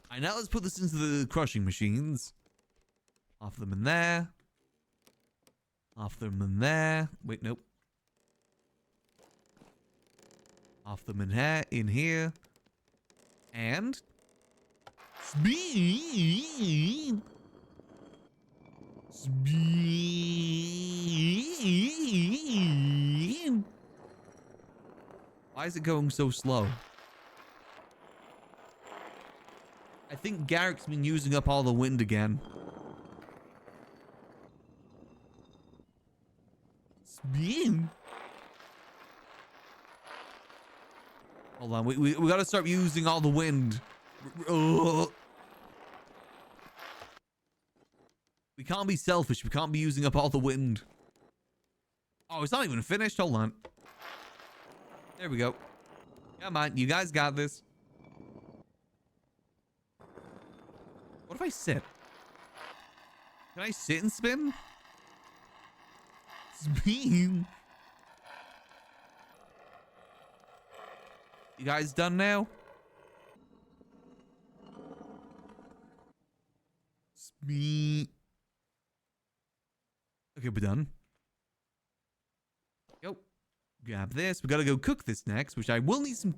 Alright, now let's put this into the crushing machines. Off them in there. Off them in there. Wait, nope. Off them in here. And speed. Why is it going so slow? I think Garrick's been using up all the wind again. Spin. Hold on, we gotta start using all the wind. Ugh. We can't be selfish. We can't be using up all the wind. Oh, it's not even finished. Hold on. There we go. Come on, you guys got this. What if I sit? Can I sit and spin? Spin. You guys done now? Spin. Okay, we're done. Go. Grab this. We gotta go cook this next, which I will need some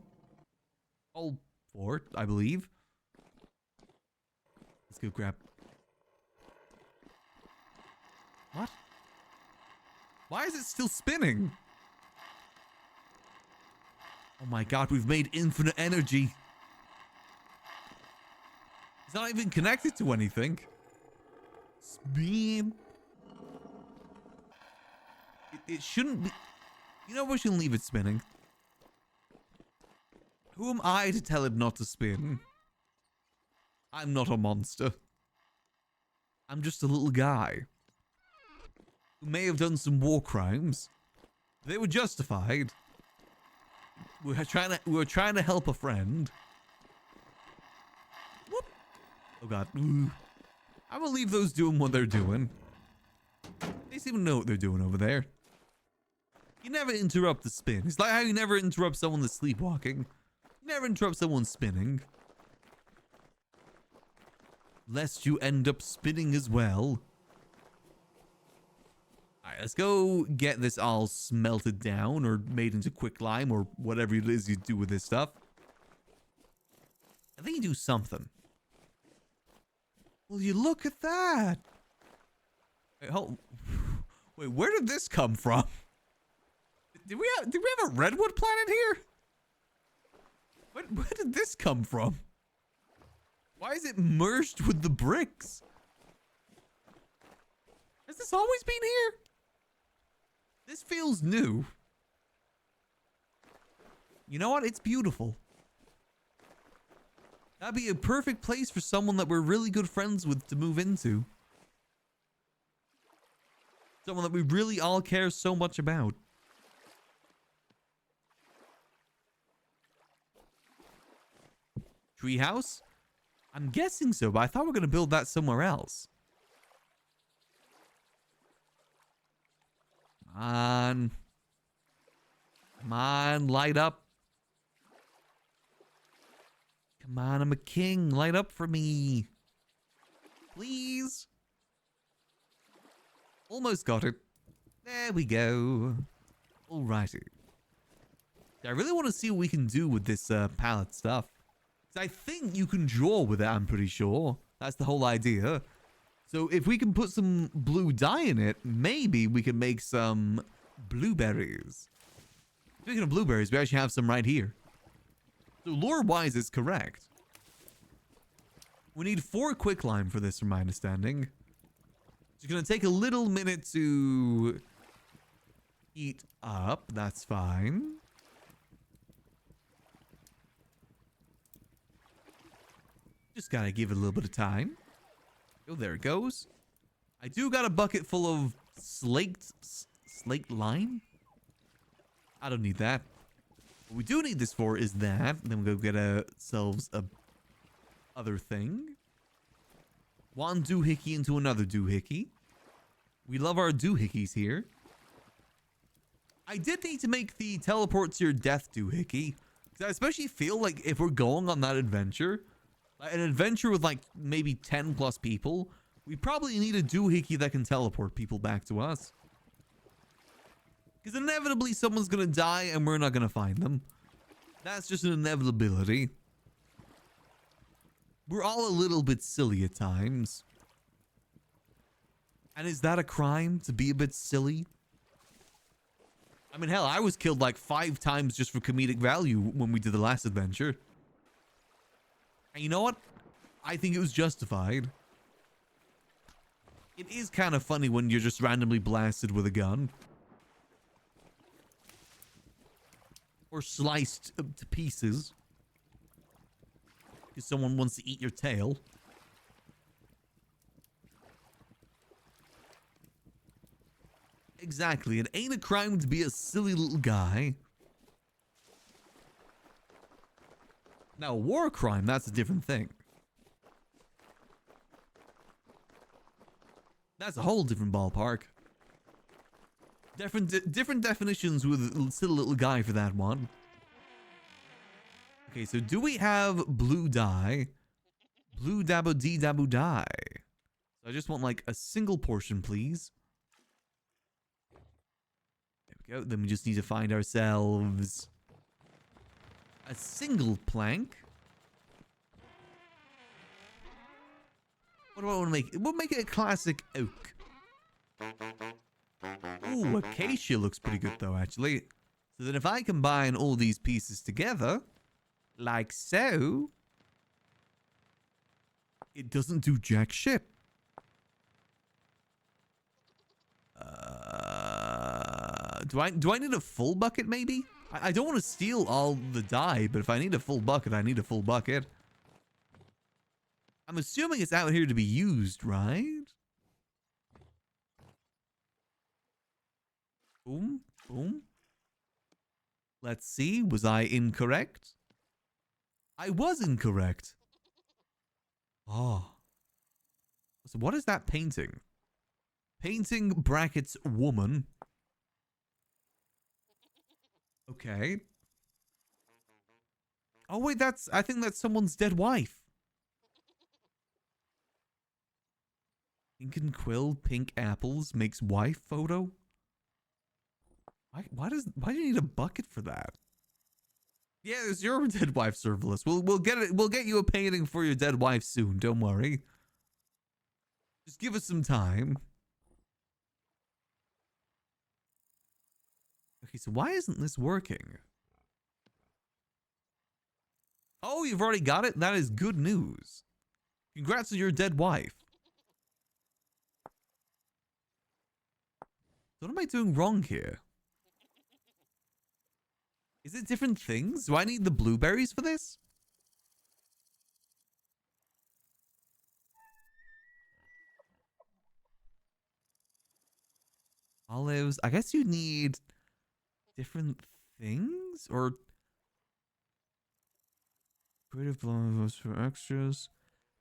coal for, I believe. Let's go grab. What? Why is it still spinning? Oh my god, we've made infinite energy. It's not even connected to anything. Spin. It shouldn't be. You know, we shouldn't leave it spinning. Who am I to tell it not to spin? I'm not a monster. I'm just a little guy who may have done some war crimes. They were justified. We were trying to help a friend. Whoop. Oh god. Ooh. I will leave those doing what they're doing. They seem to know what they're doing over there. You never interrupt the spin. It's like how you never interrupt someone that's sleepwalking. You never interrupt someone spinning. Lest you end up spinning as well. Alright, let's go get this all smelted down or made into quicklime or whatever it is you do with this stuff. I think you do something. Will you look at that? Wait, wait, where did this come from? Did we have a redwood planet here? Where did this come from? Why is it merged with the bricks? Has this always been here? This feels new. You know what? It's beautiful. That'd be a perfect place for someone that we're really good friends with to move into. Someone that we really all care so much about. Treehouse? I'm guessing so, but I thought we were going to build that somewhere else. Come on. Come on, light up. Come on, I'm a king. Light up for me. Please. Almost got it. There we go. Alrighty. I really want to see what we can do with this palette stuff. I think you can draw with it, I'm pretty sure. That's the whole idea. So if we can put some blue dye in it, maybe we can make some blueberries. Speaking of blueberries, we actually have some right here. So lore-wise, it's correct. We need 4 quicklime for this, from my understanding. It's going to take a little minute to heat up. That's fine. Just gotta give it a little bit of time. Oh, there it goes. I do got a bucket full of slaked lime. I don't need that. What we do need this for is that. And then we'll go get ourselves a other thing. One doohickey into another doohickey. We love our doohickeys here. I did need to make the teleport to your death doohickey. Because I especially feel like if we're going on that adventure, like an adventure with like maybe 10 plus people, we probably need a doohickey that can teleport people back to us. Because inevitably someone's going to die and we're not going to find them. That's just an inevitability. We're all a little bit silly at times. And is that a crime to be a bit silly? I mean, hell, I was killed like 5 times just for comedic value when we did the last adventure. And you know what? I think it was justified. It is kind of funny when you're just randomly blasted with a gun. Or sliced to pieces. Because someone wants to eat your tail. Exactly. It ain't a crime to be a silly little guy. Now, a war crime, that's a different thing. That's a whole different ballpark. Different definitions with silly little guy for that one. Okay, so do we have blue dye? Blue dabo dee dabo dye. So I just want like a single portion, please. There we go. Then we just need to find ourselves a single plank. What do I want to make? We'll make it a classic oak. Ooh, acacia looks pretty good though, actually. So then if I combine all these pieces together, like so, it doesn't do jack shit. Do I need a full bucket maybe? I don't want to steal all the dye, but if I need a full bucket, I need a full bucket. I'm assuming it's out here to be used, right? Boom, boom. Let's see, was I incorrect? I was incorrect. Oh. So what is that painting? Painting brackets woman. Okay. Oh wait, I think that's someone's dead wife. Ink and quill, pink apples, makes wife photo. Why do you need a bucket for that? Yeah, it's your dead wife serverless. We'll get it. We'll get you a painting for your dead wife soon. Don't worry. Just give us some time. Okay, so why isn't this working? Oh, you've already got it? That is good news. Congrats on your dead wife. What am I doing wrong here? Is it different things? Do I need the blueberries for this? Olives. I guess you need different things? Or creative blends for extras.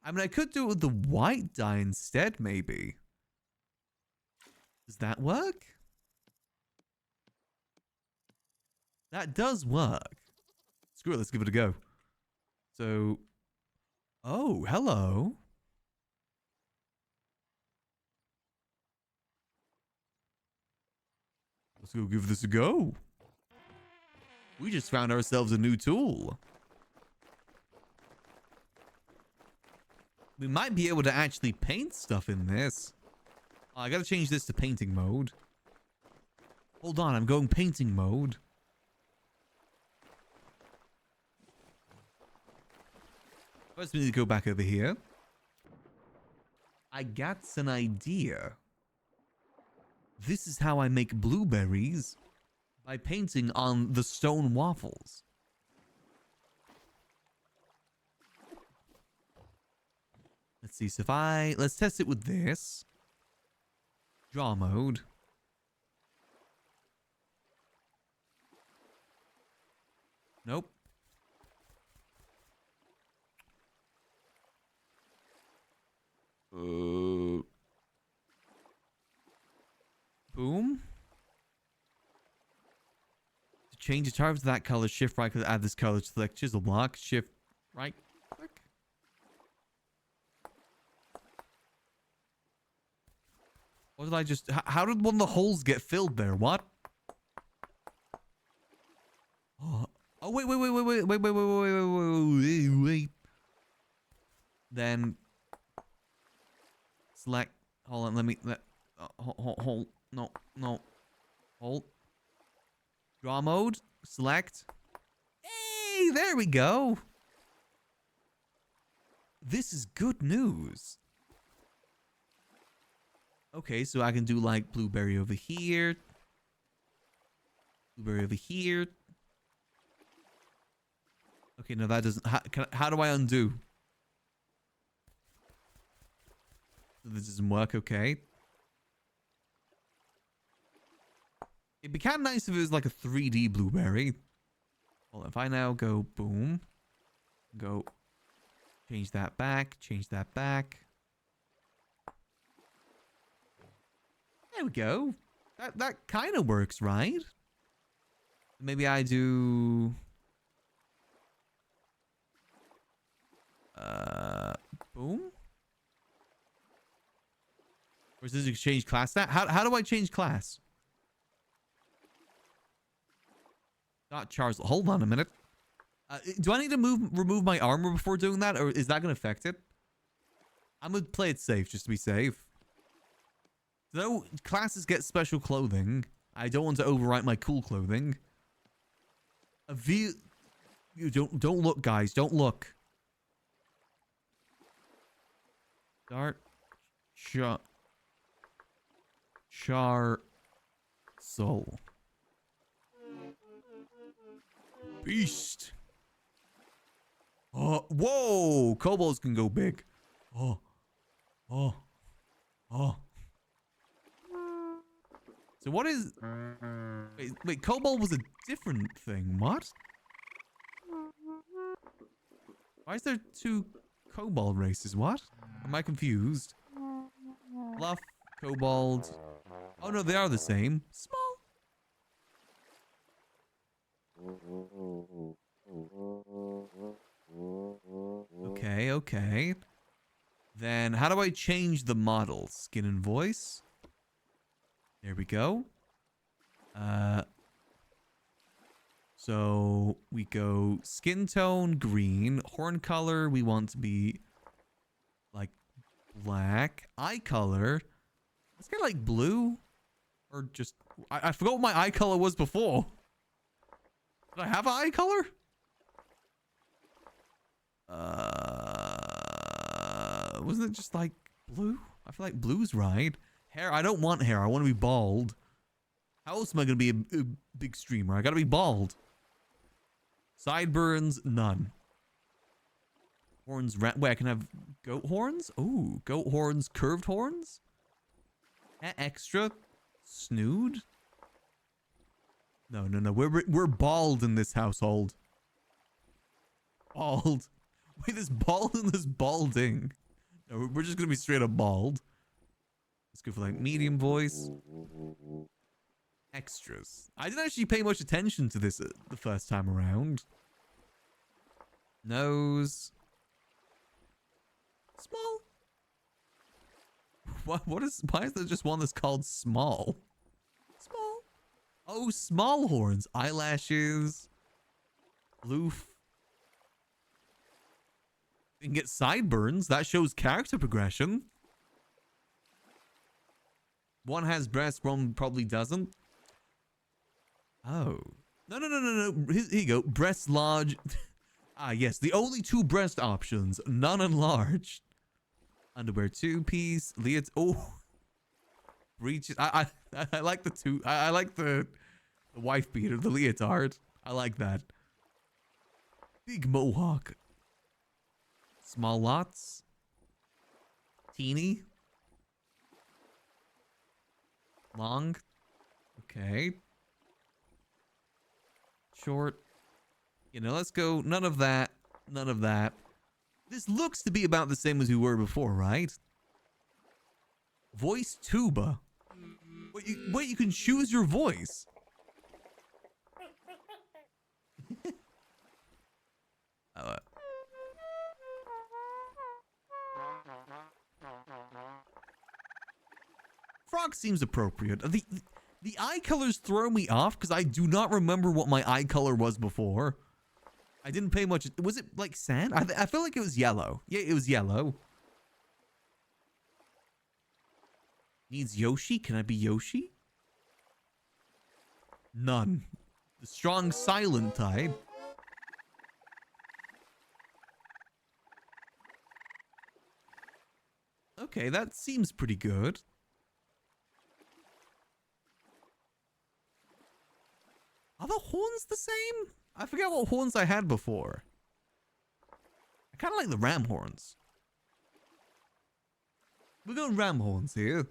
I mean, I could do it with the white dye instead, maybe. Does that work? That does work. Screw it, let's give it a go. So, oh, hello. Let's go give this a go. We just found ourselves a new tool. We might be able to actually paint stuff in this. Oh, I gotta change this to painting mode. Hold on, I'm going painting mode. First, we need to go back over here. I got an idea. This is how I make blueberries. By painting on the stone waffles. Let's see, so let's test it with this. Draw mode. Nope. Boom. To change the target to that color, shift right click, add this color, select chisel block, shift right click. What did I just... How did one of the holes get filled there? What? Oh, wait. Then... Select... Hold on, let me... hold. No. Hold. Draw mode. Select. Hey, there we go. This is good news. Okay, so I can do like blueberry over here. Blueberry over here. Okay, no, that doesn't... How do I undo? This doesn't work, okay. It'd be kind of nice if it was like a 3D blueberry. Well, if I now go boom, go change that back, change that back. There we go. That kind of works, right? Maybe I do... boom? Or is this a change class? How do I change class? Not Charles. Hold on a minute. Do I need to remove my armor before doing that? Or is that going to affect it? I'm going to play it safe just to be safe. So classes get special clothing. I don't want to overwrite my cool clothing. You don't look, guys. Don't look. Start. Char. Soul. Beast. Oh, whoa! Kobolds can go big. Oh. Oh. Oh. So what is... Wait, Kobold was a different thing. What? Why is there two Kobold races? What? Am I confused? Fluff, Kobold. Oh no, they are the same. Small. Okay, okay. Then how do I change the model? Skin and voice. There we go. So we go skin tone green, horn color we want to be like black, eye color. Let's get like blue, or just I forgot what my eye color was before. Did I have an eye color? Wasn't it just like blue? I feel like blue's right. Hair, I don't want hair. I want to be bald. How else am I going to be a big streamer? I got to be bald. Sideburns, none. Horns, wait, I can have goat horns? Ooh, goat horns, curved horns? Extra? Snood? No, we're bald in this household. Bald. Wait, there's bald and there's balding. No, we're just going to be straight up bald. Let's go for like medium voice. Extras. I didn't actually pay much attention to this the first time around. Nose. Small. Why is there just one that's called small? Small. Oh, small horns. Eyelashes. Loof. You can get sideburns. That shows character progression. One has breasts, one probably doesn't. Oh. No. Here you go. Breasts large. Ah, yes. The only two breast options. None enlarged. Underwear 2-piece. Leotards. Oh. Breeches. I like the two. I like the wife beater. The leotard. I like that. Big mohawk. Small lots. Teeny. Long. Okay. Short. You know, let's go. None of that. None of that. This looks to be about the same as we were before, right? Voice tuba. Wait, you can choose your voice. Frog seems appropriate. The eye colors throw me off because I do not remember what my eye color was before. I didn't pay much. Was it like sand? I feel like it was yellow. Yeah, it was yellow. Needs Yoshi? Can I be Yoshi? None. The strong silent type. Okay, that seems pretty good. Are the horns the same? I forget what horns I had before. I kind of like the ram horns. We're going ram horns here.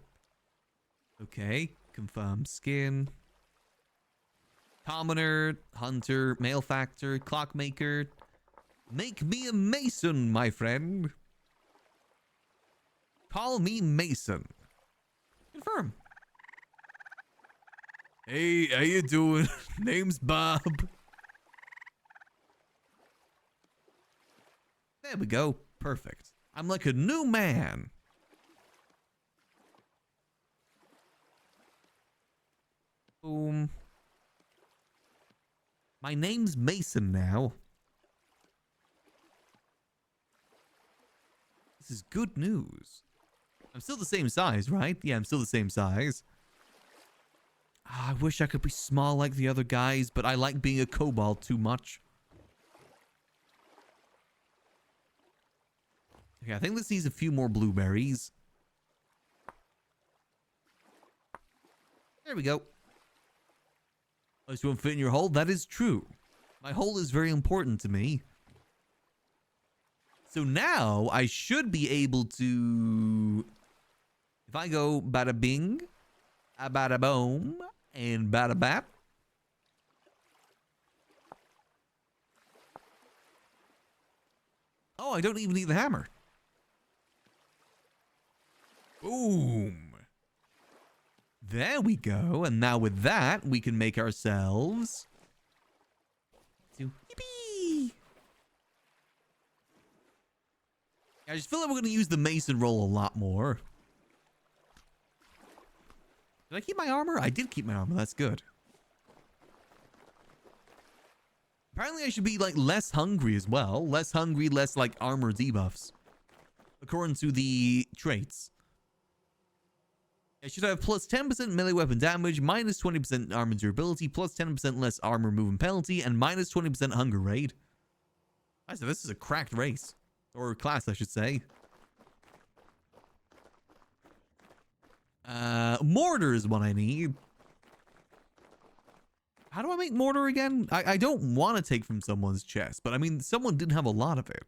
Okay, confirm skin. Commoner, hunter, mail factor, clockmaker. Make me a mason, my friend. Call me Mason. Confirm. Hey, how you doing? Name's Bob. There we go. Perfect. I'm like a new man. Boom. My name's Mason now. This is good news. I'm still the same size, right? Yeah, I'm still the same size. I wish I could be small like the other guys, but I like being a kobold too much. Okay, I think this needs a few more blueberries. There we go. Oh, this won't fit in your hole? That is true. My hole is very important to me. So now I should be able to... If I go bada bing, a bada boom, and bada bap. Oh, I don't even need the hammer. Boom. There we go. And now with that, we can make ourselves... Yippee! I just feel like we're going to use the mason roll a lot more. Did I keep my armor? I did keep my armor. That's good. Apparently I should be like less hungry as well. Less hungry, less like armor debuffs. According to the traits. I should have plus 10% melee weapon damage, minus 20% armor durability, plus 10% less armor movement penalty, and minus 20% hunger rate. I said this is a cracked race. Or class, I should say. Mortar is what I need. How do I make mortar again? I don't want to take from someone's chest, but I mean, someone didn't have a lot of it.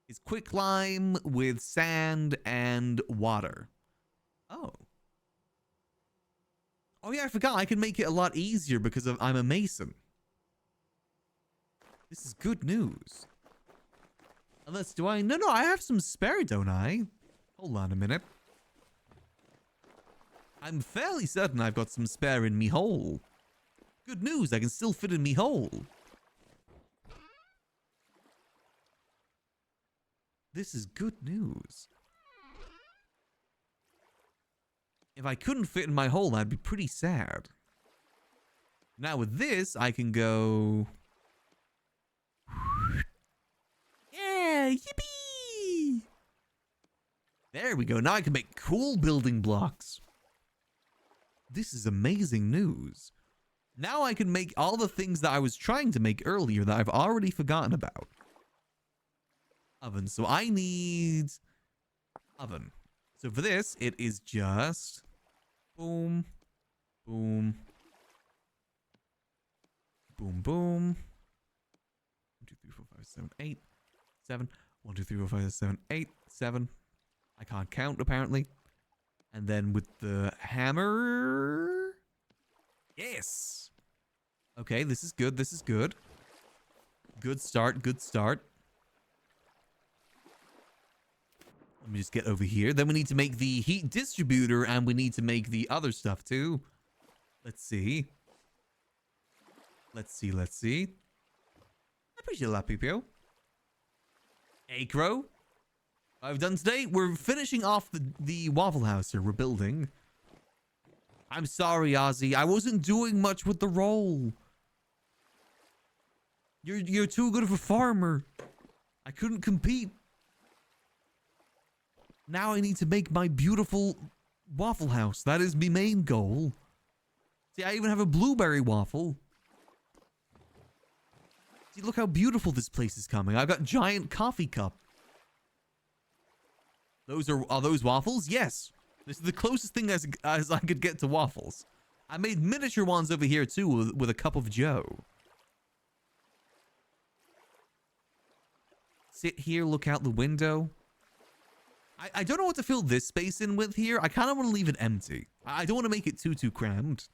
It's quicklime with sand and water. Oh. Oh yeah, I forgot. I can make it a lot easier because I'm a mason. This is good news. Unless, do I? No, I have some spare, don't I? Hold on a minute. I'm fairly certain I've got some spare in me hole. Good news, I can still fit in me hole. This is good news. If I couldn't fit in my hole, I'd be pretty sad. Now with this, I can go... Yeah, yippee! There we go. Now I can make cool building blocks. This is amazing news. Now I can make all the things that I was trying to make earlier that I've already forgotten about. Oven. So I need oven. So for this, it is just boom, boom, boom, boom. 1, 2, 3, 4, 5, 7, 8, 7. 1, 2, 3, 4, 5, 6, 7, 8, 7. I can't count apparently. And then with the hammer. Yes. Okay, this is good. This is good. Good start. Good start. Let me just get over here. Then we need to make the heat distributor and we need to make the other stuff too. Let's see. Let's see. Let's see. I appreciate that, PPO. Acro. I've done today. We're finishing off the Waffle House here. We're building. I'm sorry, Ozzy. I wasn't doing much with the roll. You're too good of a farmer. I couldn't compete. Now I need to make my beautiful Waffle House. That is my main goal. See, I even have a blueberry waffle. See, look how beautiful this place is coming. I've got giant coffee cup. Are those waffles? Yes. This is the closest thing as I could get to waffles. I made miniature ones over here too with a cup of joe. Sit here, look out the window. I don't know what to fill this space in with here. I kind of want to leave it empty. I don't want to make it too crammed.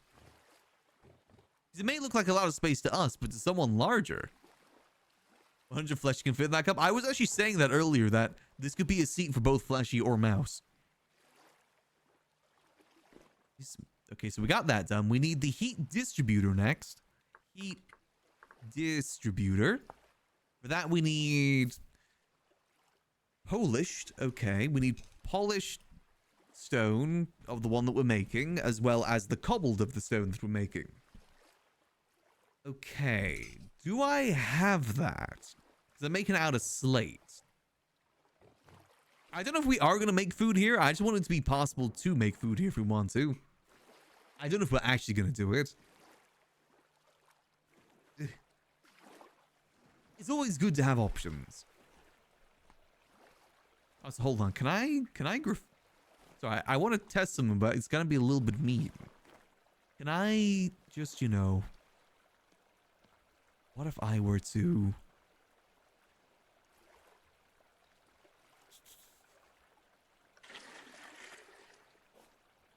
It may look like a lot of space to us, but to someone larger, 100 flesh can fit in that cup. I was actually saying that earlier, that this could be a seat for both Fleshy or Mouse. Okay, so we got that done. We need the heat distributor next. Heat distributor. For that, we need polished. Okay, we need polished stone of the one that we're making, as well as the cobbled of the stone that we're making. Okay, do I have that? Because I'm making it out of slate. I don't know if we are going to make food here. I just want it to be possible to make food here if we want to. I don't know if we're actually going to do it. It's always good to have options. Oh, so hold on. Can I Sorry, I want to test something, but it's going to be a little bit mean. Can I just, you know... What if I were to...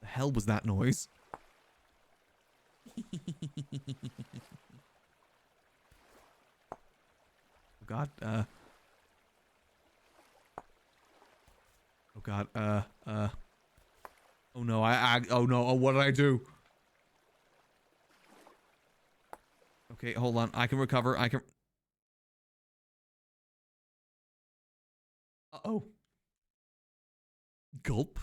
The hell was that noise? Oh God, oh God, oh no, oh no, oh, what did I do? Okay, hold on, I can recover, I can... Uh-oh. Gulp.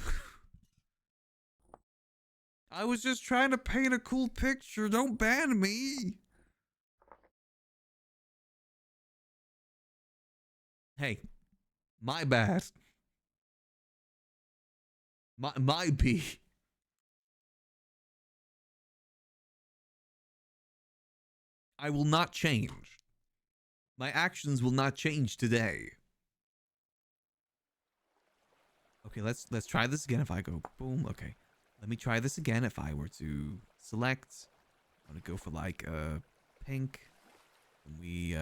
I was just trying to paint a cool picture, don't ban me! Hey, my bad. My B. I will not change. My actions will not change today. Okay, let's try this again. If I go boom, okay. Let me try this again. If I were to select, I'm gonna go for like pink. And we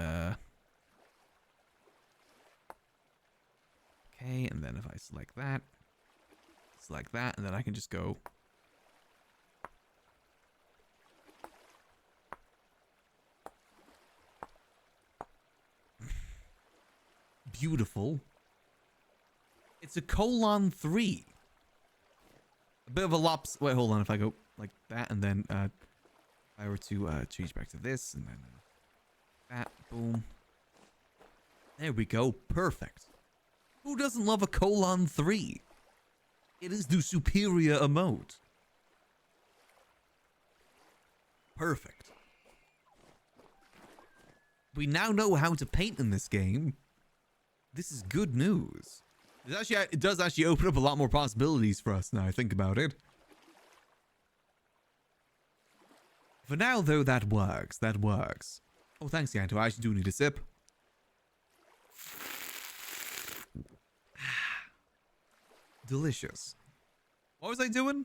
okay, and then if I select that, and then I can just go. Beautiful. It's a colon 3. A bit of a lops. Wait, hold on. If I go like that, and then if I were to change back to this, and then that, boom. There we go. Perfect. Who doesn't love a colon 3? It is the superior emote. Perfect. We now know how to paint in this game. This is good news. It does actually open up a lot more possibilities for us now I think about it. For now, though, that works. That works. Oh, thanks, Yanto. I actually do need a sip. Delicious. What was I doing?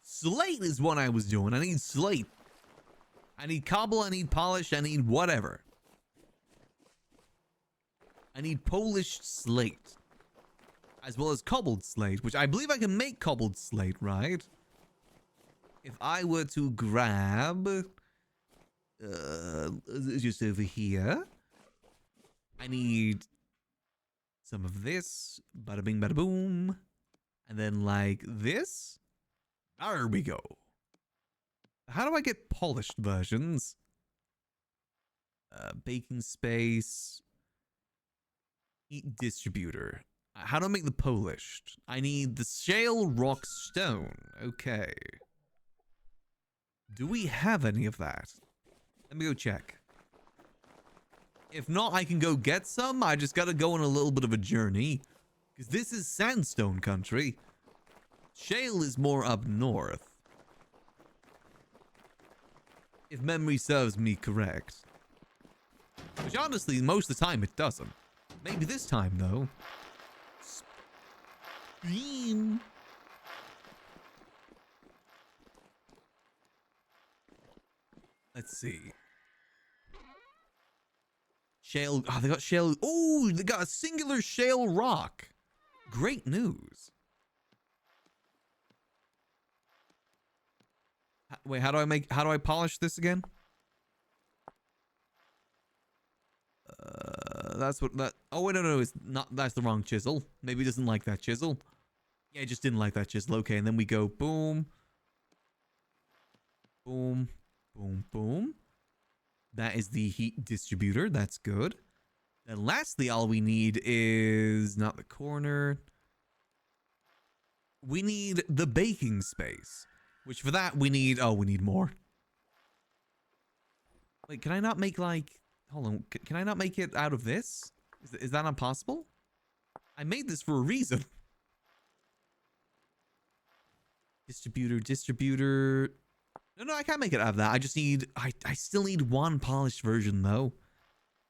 Slate is what I was doing. I need slate. I need cobble, I need polish, I need whatever. I need polished slate. As well as cobbled slate, which I believe I can make cobbled slate, right? If I were to grab... just over here. I need some of this. Bada bing, bada boom. And then like this. There we go. How do I get polished versions? Baking space. Heat distributor. How do I make the polished? I need the shale rock stone. Okay. Do we have any of that? Let me go check. If not, I can go get some. I just gotta go on a little bit of a journey. Because this is sandstone country. Shale is more up north. If memory serves me correct. Which honestly, most of the time it doesn't. Maybe this time, though. Beam. Let's see. Shale. Oh, they got shale. Oh, they got a singular shale rock. Great news. Wait, how do I polish this again? That's what that. Oh wait, no, it's not. That's the wrong chisel. Maybe he doesn't like that chisel. Yeah, he just didn't like that chisel. Okay, and then we go boom, boom, boom, boom. That is the heat distributor. That's good. And lastly, all we need is not the corner. We need the baking space, which for that we need. Oh, we need more. Wait, can I not make like? Hold on. Can I not make it out of this? Is that not possible? I made this for a reason. Distributor. No, I can't make it out of that. I just need. I still need one polished version though.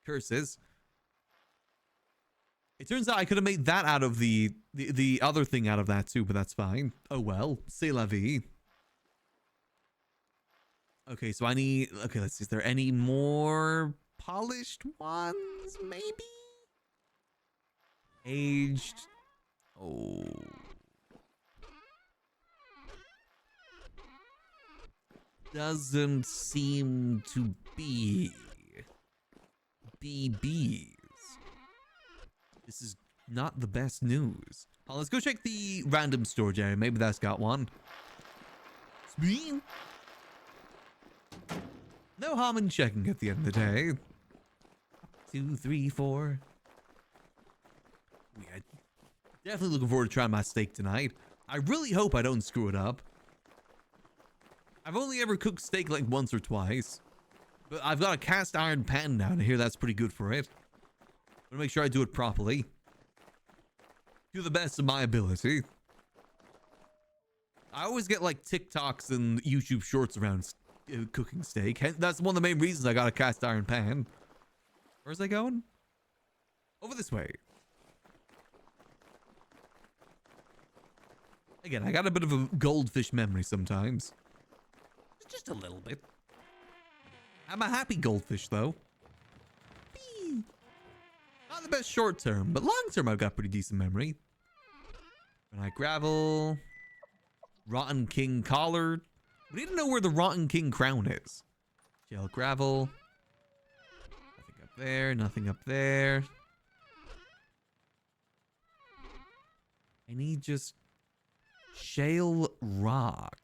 Curses. It turns out I could have made that out of the other thing out of that too, but that's fine. Oh well. C'est la vie. Okay, so I need. Okay, let's see. Is there any more polished ones? Maybe. Aged. Oh. Doesn't seem to be. BBs. This is not the best news. Oh, let's go check the random storage area. Maybe that's got one. Speen. No harm in checking at the end of the day. 2, 3, 4. Yeah, definitely looking forward to trying my steak tonight. I really hope I don't screw it up. I've only ever cooked steak like once or twice. But I've got a cast iron pan now, and I hear that's pretty good for it. I'm gonna make sure I do it properly. To the best of my ability. I always get like TikToks and YouTube shorts around cooking steak. That's one of the main reasons I got a cast iron pan. Where's I going? Over this way. Again, I got a bit of a goldfish memory sometimes. Just a little bit. I'm a happy goldfish though. Whee! Not the best short term, but long term I've got pretty decent memory. Granite gravel. Rotten King collar. We need to know where the Rotten King crown is. Shale gravel. Nothing up there. Nothing up there. I need just shale rock.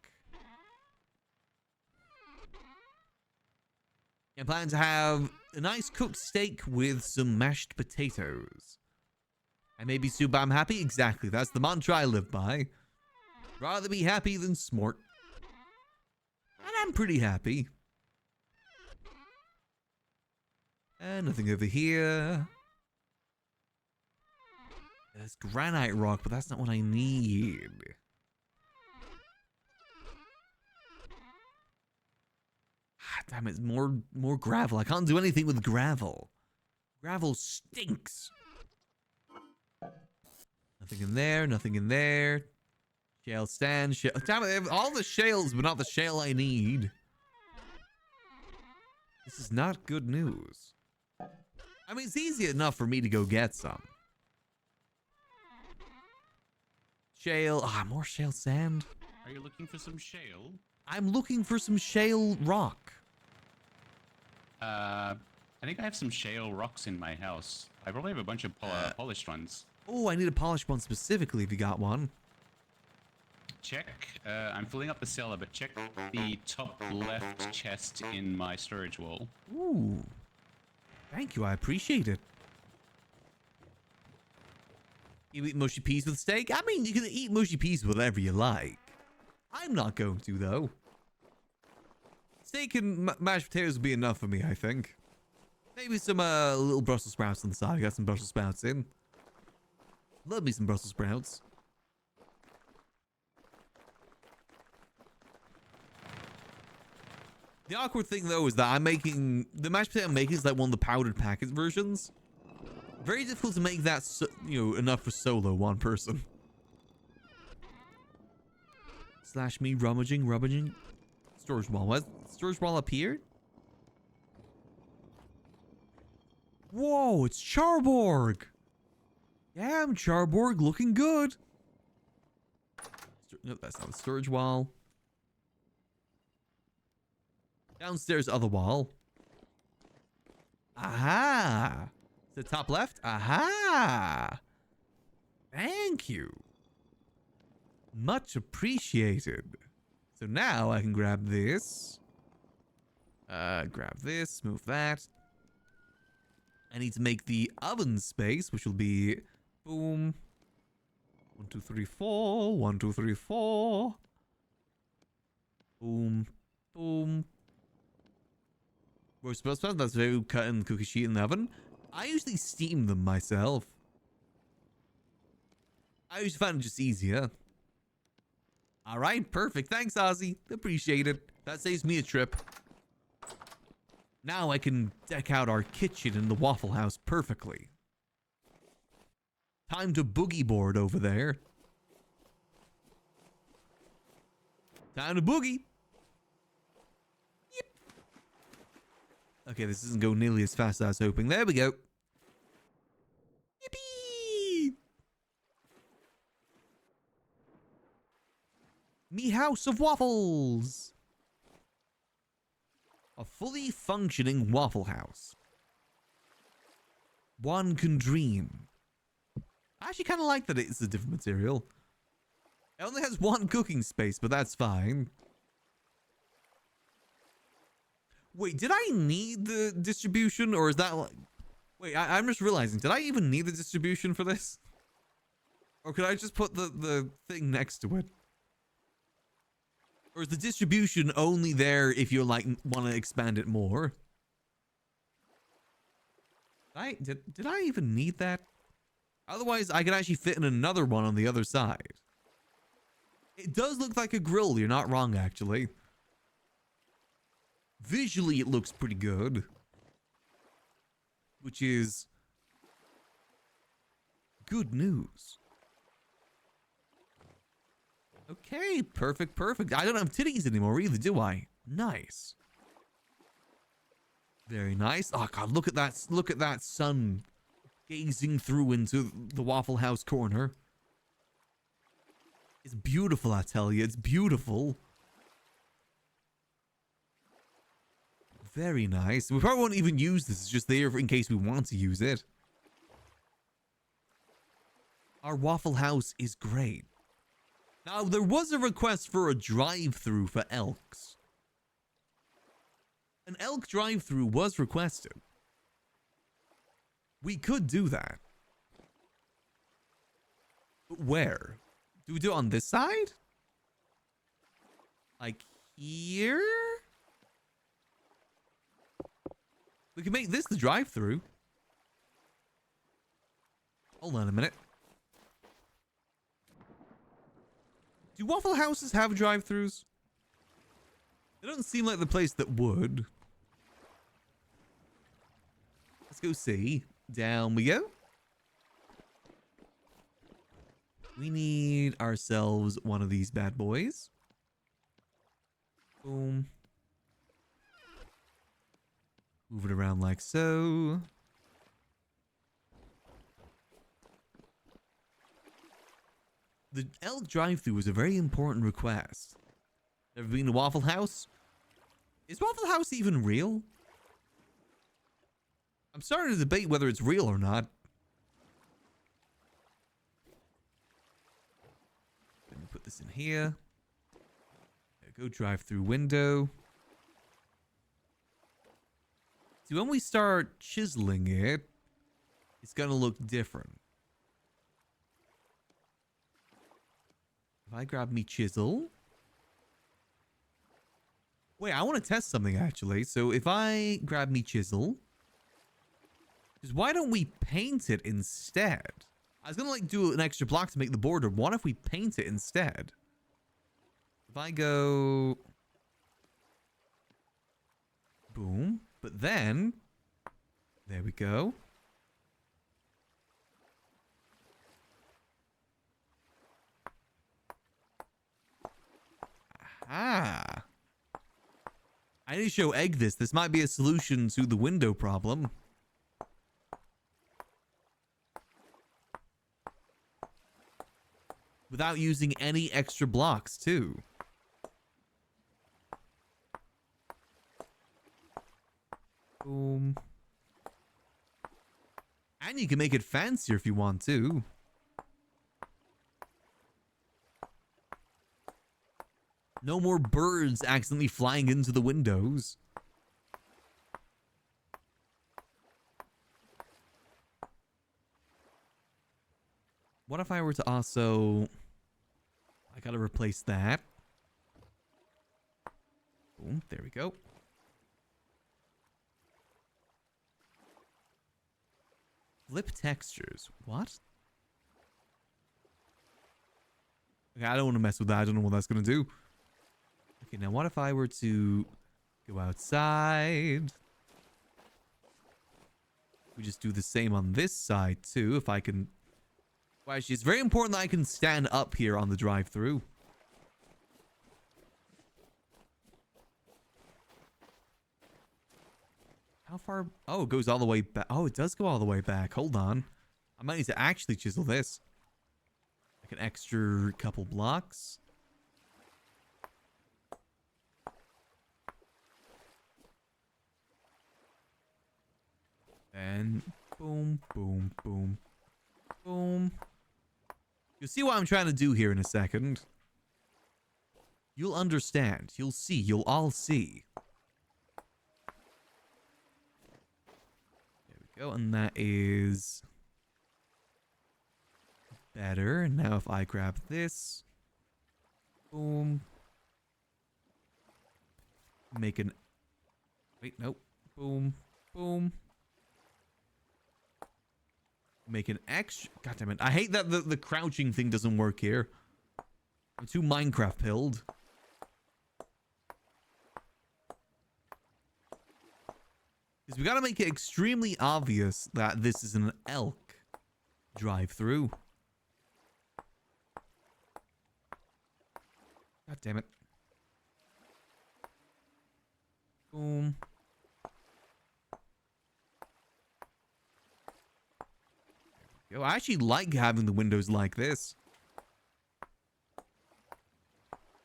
I plan to have a nice cooked steak with some mashed potatoes. I may be soup, but I'm happy. Exactly. That's the mantra I live by. Rather be happy than smart. And I'm pretty happy. And nothing over here. There's granite rock, but that's not what I need. Damn it, more gravel. I can't do anything with gravel. Gravel stinks. Nothing in there, nothing in there. Shale sand, shale. Damn it, all the shales, but not the shale I need. This is not good news. I mean, it's easy enough for me to go get some. Shale. More shale sand. Are you looking for some shale? I'm looking for some shale rock. I think I have some shale rocks in my house. I probably have a bunch of polished ones. Oh, I need a polished one specifically if you got one. Check. I'm filling up the cellar, but check the top left chest in my storage wall. Ooh. Thank you, I appreciate it. You eat mushy peas with steak? I mean, you can eat mushy peas with whatever you like. I'm not going to, though. Steak and mashed potatoes would be enough for me, I think. Maybe some little Brussels sprouts on the side. I got some Brussels sprouts in. Love me some Brussels sprouts. The awkward thing, though, is that I'm making... The mashed potato I'm making is like one of the powdered packet versions. Very difficult to make that, enough for solo one person. Slash me rummaging. Storage wall. What? Storage wall appeared? Whoa, it's Charborg. Yeah, I'm Charborg, looking good. Nope, that's not the storage wall. Downstairs, other wall. Aha! The top left? Aha! Thank you. Much appreciated. So now I can grab this. Grab this, move that. I need to make the oven space, which will be boom. 1, 2, 3, 4. 1, 2, 3, 4. Boom. Boom. We're supposed to that's very cutting cookie sheet in the oven. I usually steam them myself. I usually find it just easier. Alright, perfect. Thanks, Ozzy. Appreciate it. That saves me a trip. Now I can deck out our kitchen in the Waffle House perfectly. Time to boogie board over there. Time to boogie. Yep. Okay, this doesn't go nearly as fast as I was hoping. There we go. Yippee! Me house of waffles. A fully functioning Waffle House. One can dream. I actually kind of like that it's a different material. It only has one cooking space, but that's fine. Wait, did I need the distribution, or is that like... Wait, I'm just realizing, did I even need the distribution for this? Or could I just put the thing next to it? Or is the distribution only there if you like want to expand it more? Did I even need that? Otherwise, I could actually fit in another one on the other side. It does look like a grill. You're not wrong, actually. Visually, it looks pretty good. Which is good news. Okay, perfect. I don't have titties anymore either, do I? Nice. Very nice. Oh god, look at that sun gazing through into the Waffle House corner. It's beautiful, I tell you. It's beautiful. Very nice. We probably won't even use this. It's just there in case we want to use it. Our Waffle House is great. Now, there was a request for a drive-through for Elks. An Elk drive-through was requested. We could do that. But where? Do we do it on this side? Like here? We can make this the drive-through. Hold on a minute. Do Waffle Houses have drive-thrus? It doesn't seem like the place that would. Let's go see. Down we go. We need ourselves one of these bad boys. Boom. Move it around like so. The Elk drive-thru was a very important request. Ever been to Waffle House? Is Waffle House even real? I'm starting to debate whether it's real or not. Let me put this in here. There we go, drive-through window. See, when we start chiseling it, it's gonna look different. If I grab me chisel. Wait, I want to test something actually. So if I grab me chisel. Just why don't we paint it instead? I was gonna like do an extra block to make the border. What if we paint it instead? If I go... Boom. But then... There we go. I need to show Egg this. This might be a solution to the window problem. Without using any extra blocks, too. Boom. And you can make it fancier if you want to. No more birds accidentally flying into the windows. What if I were to also... I gotta replace that. Boom, there we go. Flip textures. What? Okay, I don't want to mess with that. I don't know what that's gonna do. Okay, now what if I were to go outside? We just do the same on this side too, if I can... Well, actually, it's very important that I can stand up here on the drive-through. How far? Oh, it goes all the way back. Oh, it does go all the way back. Hold on. I might need to actually chisel this. Like an extra couple blocks. And boom, boom, boom, boom. You'll see what I'm trying to do here in a second. You'll understand. You'll see. You'll all see. There we go. And that is better. And now if I grab this. Boom. Make an... Wait, nope. Boom. Boom. Make an extra... God damn it. I hate that the crouching thing doesn't work here. I'm too Minecraft pilled. Because we gotta make it extremely obvious that this is an elk drive-through. God damn it. Boom. Yo, I actually like having the windows like this.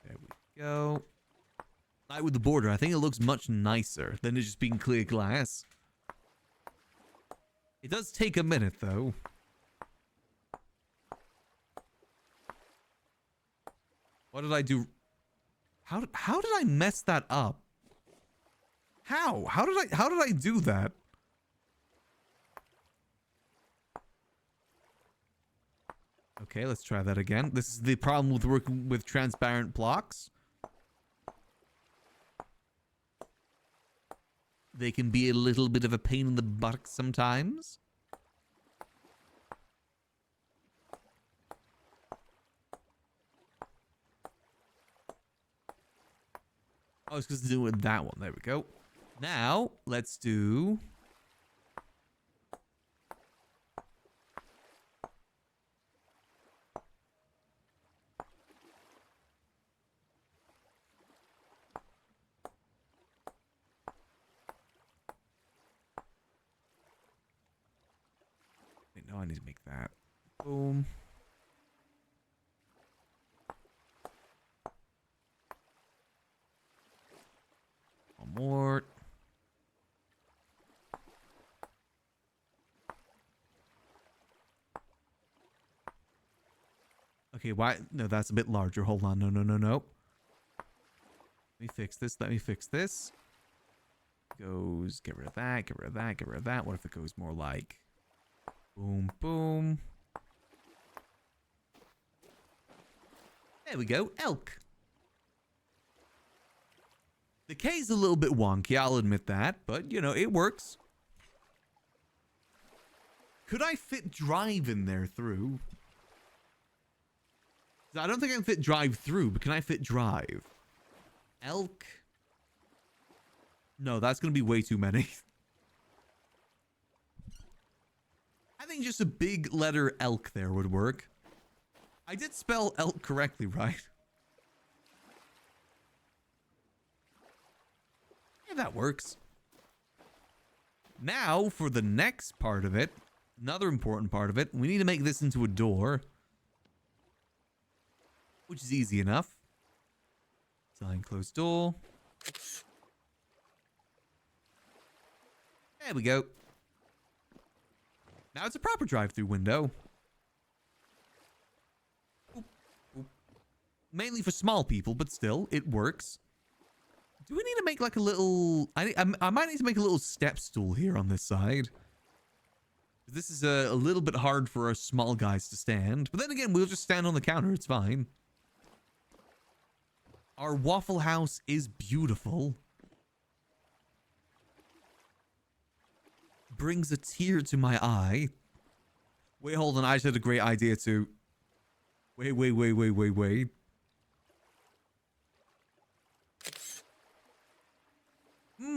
There we go. Like with the border, I think it looks much nicer than it just being clear glass. It does take a minute, though. What did I do? How did I mess that up? How? How did I do that? Okay, let's try that again. This is the problem with working with transparent blocks. They can be a little bit of a pain in the butt sometimes. Oh, it's because to do with that one. There we go. Now, let's do... No, I need to make that. Boom. One more. Okay, why? No, that's a bit larger. Hold on. No, no, no, no. Let me fix this. Let me fix this. Goes, get rid of that, get rid of that, get rid of that. What if it goes more like... Boom, boom. There we go. Elk. The K's a little bit wonky, I'll admit that. But, you know, it works. Could I fit drive in there through? I don't think I can fit drive through, but can I fit drive? Elk. No, that's going to be way too many. I think just a big letter elk there would work. I did spell elk correctly, right? that works. Now, for the next part of it, another important part of it, we need to make this into a door. Which is easy enough. Sign closed door. There we go. Now it's a proper drive-through window. Oop, oop. Mainly for small people, but still, it works. Do we need to make like a little... I might need to make a little step stool here on this side. This is a little bit hard for us small guys to stand. But then again, we'll just stand on the counter. It's fine. Our Waffle House is beautiful. Brings a tear to my eye. Wait, hold on. I just had a great idea too. Wait.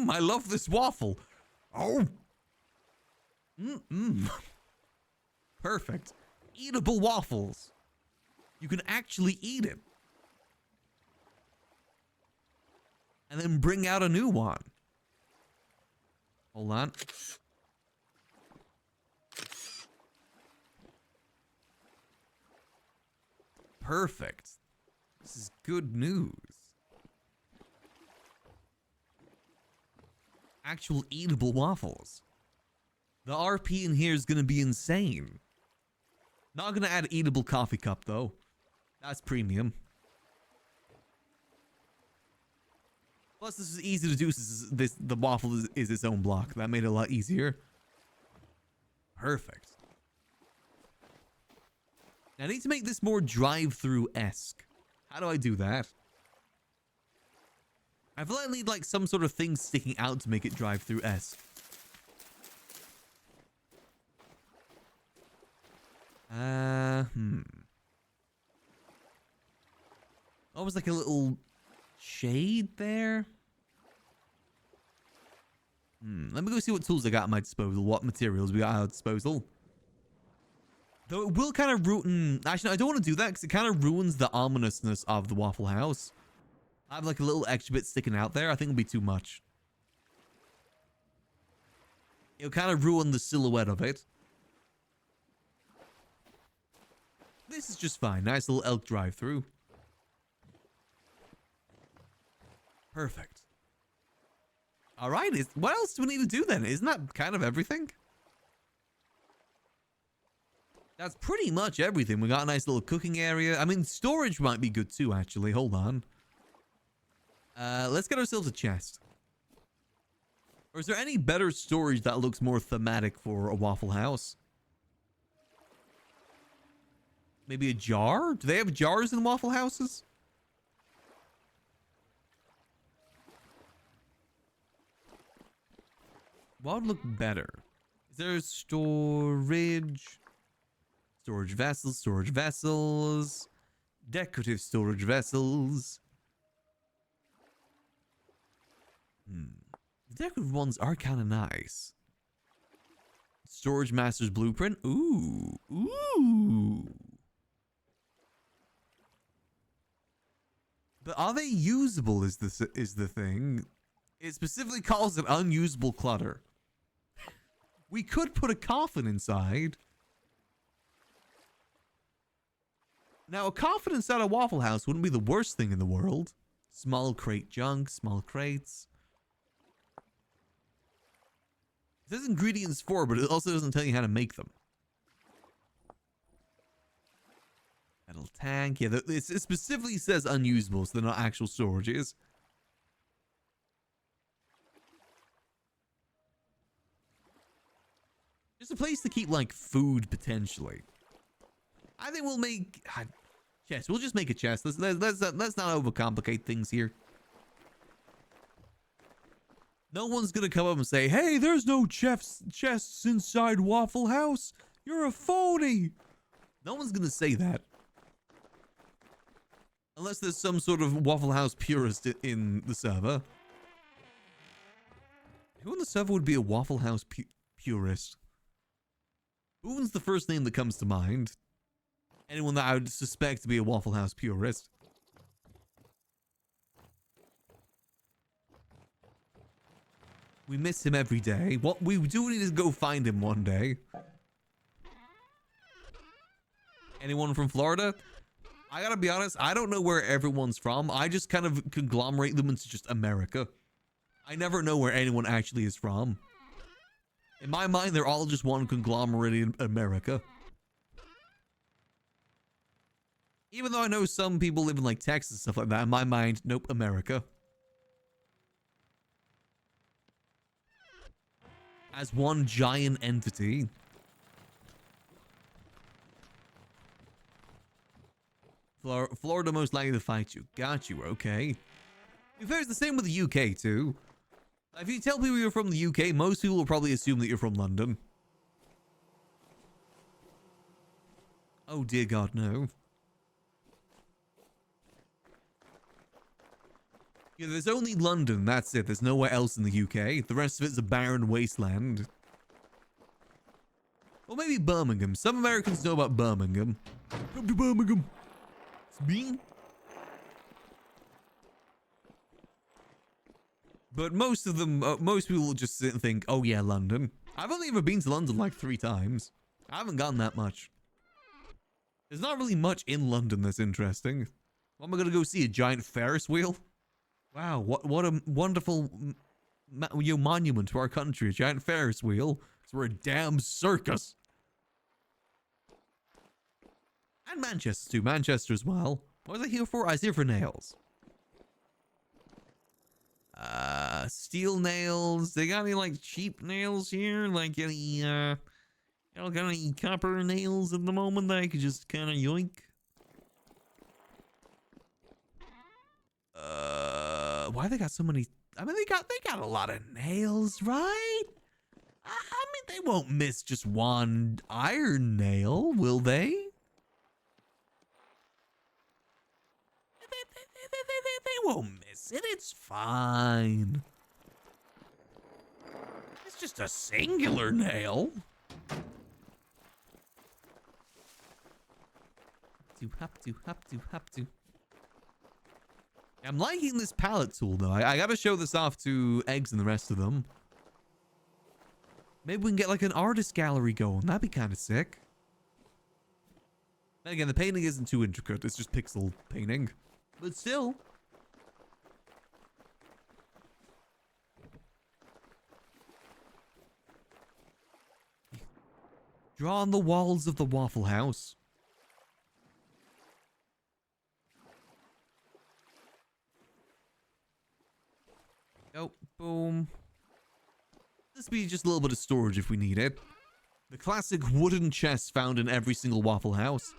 I love this waffle. Oh. Perfect. Eatable waffles. You can actually eat it. And then bring out a new one. Hold on. Perfect. This is good news. Actual eatable waffles. The RP in here is going to be insane. Not going to add eatable coffee cup though. That's premium. Plus, this is easy to do since the waffle is its own block. That made it a lot easier. Perfect. Now, I need to make this more drive-through-esque. How do I do that? I feel like I need like some sort of thing sticking out to make it drive-through-esque. Almost like a little shade there. Let me go see what tools I got at my disposal, what materials we got at our disposal. Though it will kind of ruin... Actually, no, I don't want to do that because it kind of ruins the ominousness of the Waffle House. I have like a little extra bit sticking out there. I think it'll be too much. It'll kind of ruin the silhouette of it. This is just fine. Nice little elk drive-through. Perfect. All right. What else do we need to do then? Isn't that kind of everything? That's pretty much everything. We got a nice little cooking area. I mean, storage might be good too, actually. Hold on. Let's get ourselves a chest. Or is there any better storage that looks more thematic for a Waffle House? Maybe a jar? Do they have jars in Waffle Houses? What would look better? Is there storage? Storage vessels, decorative storage vessels. The decorative ones are kind of nice. Storage Master's Blueprint. Ooh. But are they usable is the thing. It specifically calls it unusable clutter. We could put a coffin inside. Now, a coffin inside a Waffle House wouldn't be the worst thing in the world. Small crate junk, small crates. It says ingredients for, but it also doesn't tell you how to make them. Metal tank. Yeah, it specifically says unusable, so they're not actual storages. Just a place to keep, like, food, potentially. I think we'll make... chest. We'll just make a chest. Let's not overcomplicate things here. No one's gonna come up and say, hey, there's no chests inside Waffle House. You're a phony. No one's gonna say that. Unless there's some sort of Waffle House purist in the server. Who in the server would be a Waffle House purist? Who's the first name that comes to mind? Anyone that I would suspect to be a Waffle House purist. We miss him every day. What we do need to go find him one day. Anyone from Florida? I gotta be honest, I don't know where everyone's from. I just kind of conglomerate them into just America. I never know where anyone actually is from. In my mind, they're all just one conglomerated America. Even though I know some people live in like Texas and stuff like that, in my mind, nope, America. As one giant entity. Florida most likely to fight you. Got you, okay. To be fair, it's the same with the UK too. If you tell people you're from the UK, most people will probably assume that you're from London. Oh dear God, no. Yeah, there's only London, that's it. There's nowhere else in the UK. The rest of it's a barren wasteland. Or maybe Birmingham. Some Americans know about Birmingham. Come to Birmingham. It's me. But most of them, most people will just sit and think, oh yeah, London. I've only ever been to London like 3 times. I haven't gotten that much. There's not really much in London that's interesting. What am I gonna go see? A giant Ferris wheel? Wow, what a wonderful monument to our country. A giant Ferris wheel. It's for a damn circus. And Manchester too. Manchester as well. What was I here for? I was here for nails. Steel nails. They got any like cheap nails here? Like any y'all got any copper nails at the moment that I could just kind of yoink? Why they got so many? I mean, they got a lot of nails, right? I mean, they won't miss just one iron nail, will they? They won't miss it. It's fine. It's just a singular nail. Have to. I'm liking this palette tool, though. I gotta show this off to Eggs and the rest of them. Maybe we can get, like, an artist gallery going. That'd be kind of sick. Then again, the painting isn't too intricate. It's just pixel painting. But still. Draw on the walls of the Waffle House. Oh, boom. This be just a little bit of storage if we need it. The classic wooden chest found in every single Waffle House.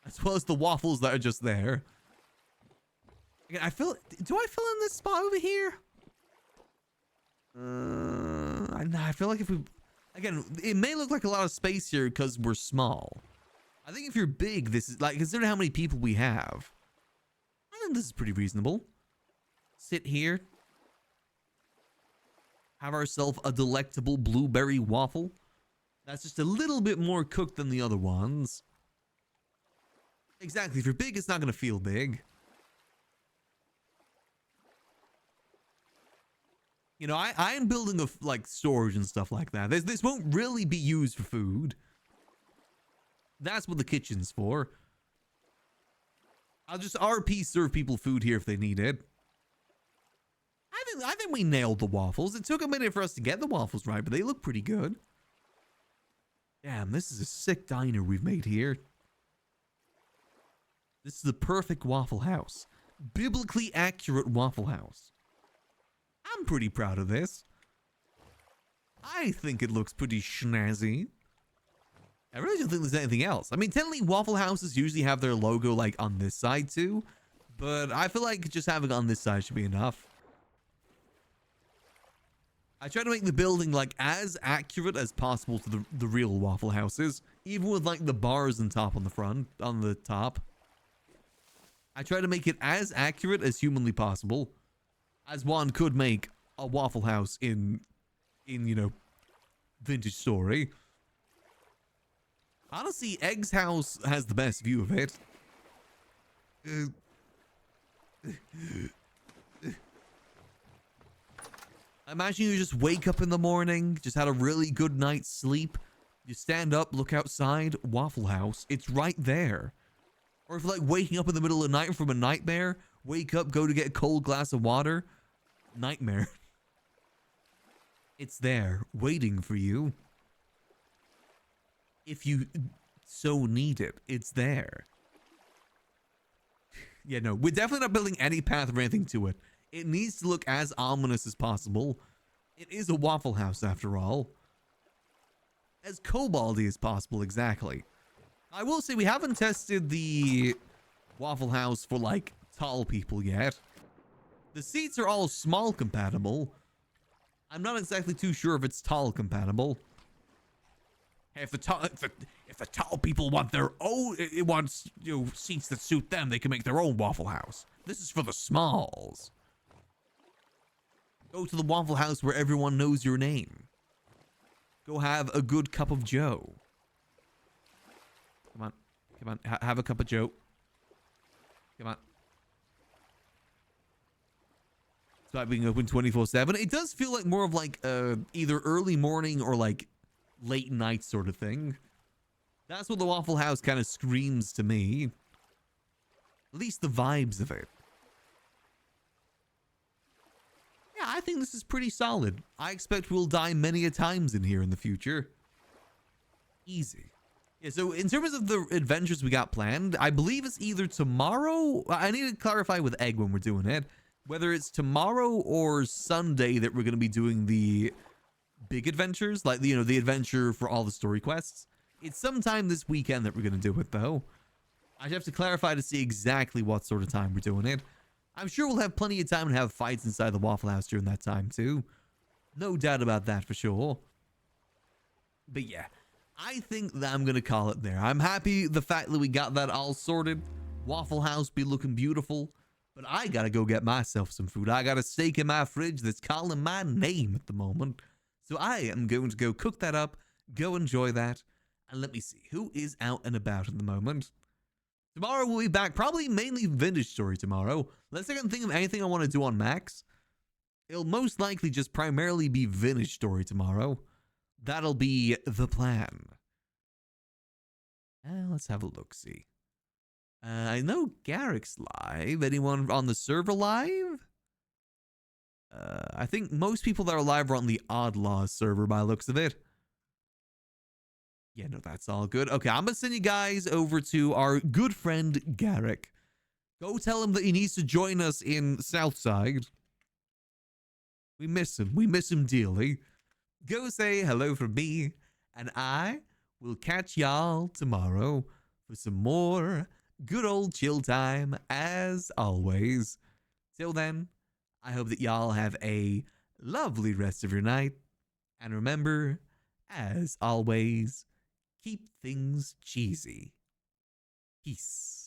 As well as the waffles that are just there. Again, do I fill in this spot over here? I feel like if we... Again, it may look like a lot of space here because we're small. I think if you're big, this is like, consider how many people we have. I think this is pretty reasonable. Sit here. Have ourselves a delectable blueberry waffle. That's just a little bit more cooked than the other ones. Exactly. If you're big, it's not going to feel big. You know, I am building a, like, storage and stuff like that. This won't really be used for food. That's what the kitchen's for. I'll just RP serve people food here if they need it. I think we nailed the waffles. It took a minute for us to get the waffles right, but they look pretty good. Damn, this is a sick diner we've made here. This is the perfect Waffle House. Biblically accurate Waffle House. I'm pretty proud of this. I think it looks pretty snazzy. I really don't think there's anything else. I mean, technically Waffle Houses usually have their logo like on this side too, but I feel like just having it on this side should be enough. I try to make the building like as accurate as possible to the real Waffle Houses, even with like the bars on top on the top. I try to make it as accurate as humanly possible, as one could make a Waffle House in you know, Vintage Story. Honestly, Egg's house has the best view of it. Imagine you just wake up in the morning, just had a really good night's sleep. You stand up, look outside, Waffle House. It's right there. Or if you're like waking up in the middle of the night from a nightmare, wake up, go to get a cold glass of water. Nightmare. It's there, waiting for you. If you so need it, it's there. Yeah, no, we're definitely not building any path or anything to it. It needs to look as ominous as possible. It is a Waffle House, after all. As koboldy as possible, exactly. I will say we haven't tested the Waffle House for, like, tall people yet. The seats are all small compatible. I'm not exactly too sure if it's tall compatible. Hey, if the tall people want their own, it wants, you know, seats that suit them, they can make their own Waffle House. This is for the smalls. Go to the Waffle House where everyone knows your name. Go have a good cup of Joe. Come on. Come on. Have a cup of Joe. Come on. It's about being open 24/7. It does feel like more of like either early morning or like late night sort of thing. That's what the Waffle House kind of screams to me. At least the vibes of it. Yeah, I think this is pretty solid. I expect we'll die many a times in here in the future. Easy. Yeah, so in terms of the adventures we got planned, I believe it's either tomorrow. I need to clarify with Egg when we're doing it. Whether it's tomorrow or Sunday that we're going to be doing the big adventures. Like, you know, the adventure for all the story quests. It's sometime this weekend that we're going to do it, though. I have to clarify to see exactly what sort of time we're doing it. I'm sure we'll have plenty of time to have fights inside the Waffle House during that time, too. No doubt about that for sure. But yeah, I think that I'm going to call it there. I'm happy the fact that we got that all sorted. Waffle House be looking beautiful. But I got to go get myself some food. I got a steak in my fridge that's calling my name at the moment. So I am going to go cook that up, go enjoy that. And let me see, who is out and about at the moment? Tomorrow we'll be back, probably mainly vintage story tomorrow. Let's see if I can think of anything I want to do on Max. It'll most likely just primarily be vintage story tomorrow. That'll be the plan. Let's have a look-see. I know Garrick's live. Anyone on the server live? I think most people that are live are on the Odd Laws server by the looks of it. Yeah, no, that's all good. Okay, I'm going to send you guys over to our good friend Garrick. Go tell him that he needs to join us in Southside. We miss him. We miss him dearly. Go say hello from me, and I will catch y'all tomorrow for some more good old chill time, as always. Till then, I hope that y'all have a lovely rest of your night. And remember, as always, keep things cheesy. Peace.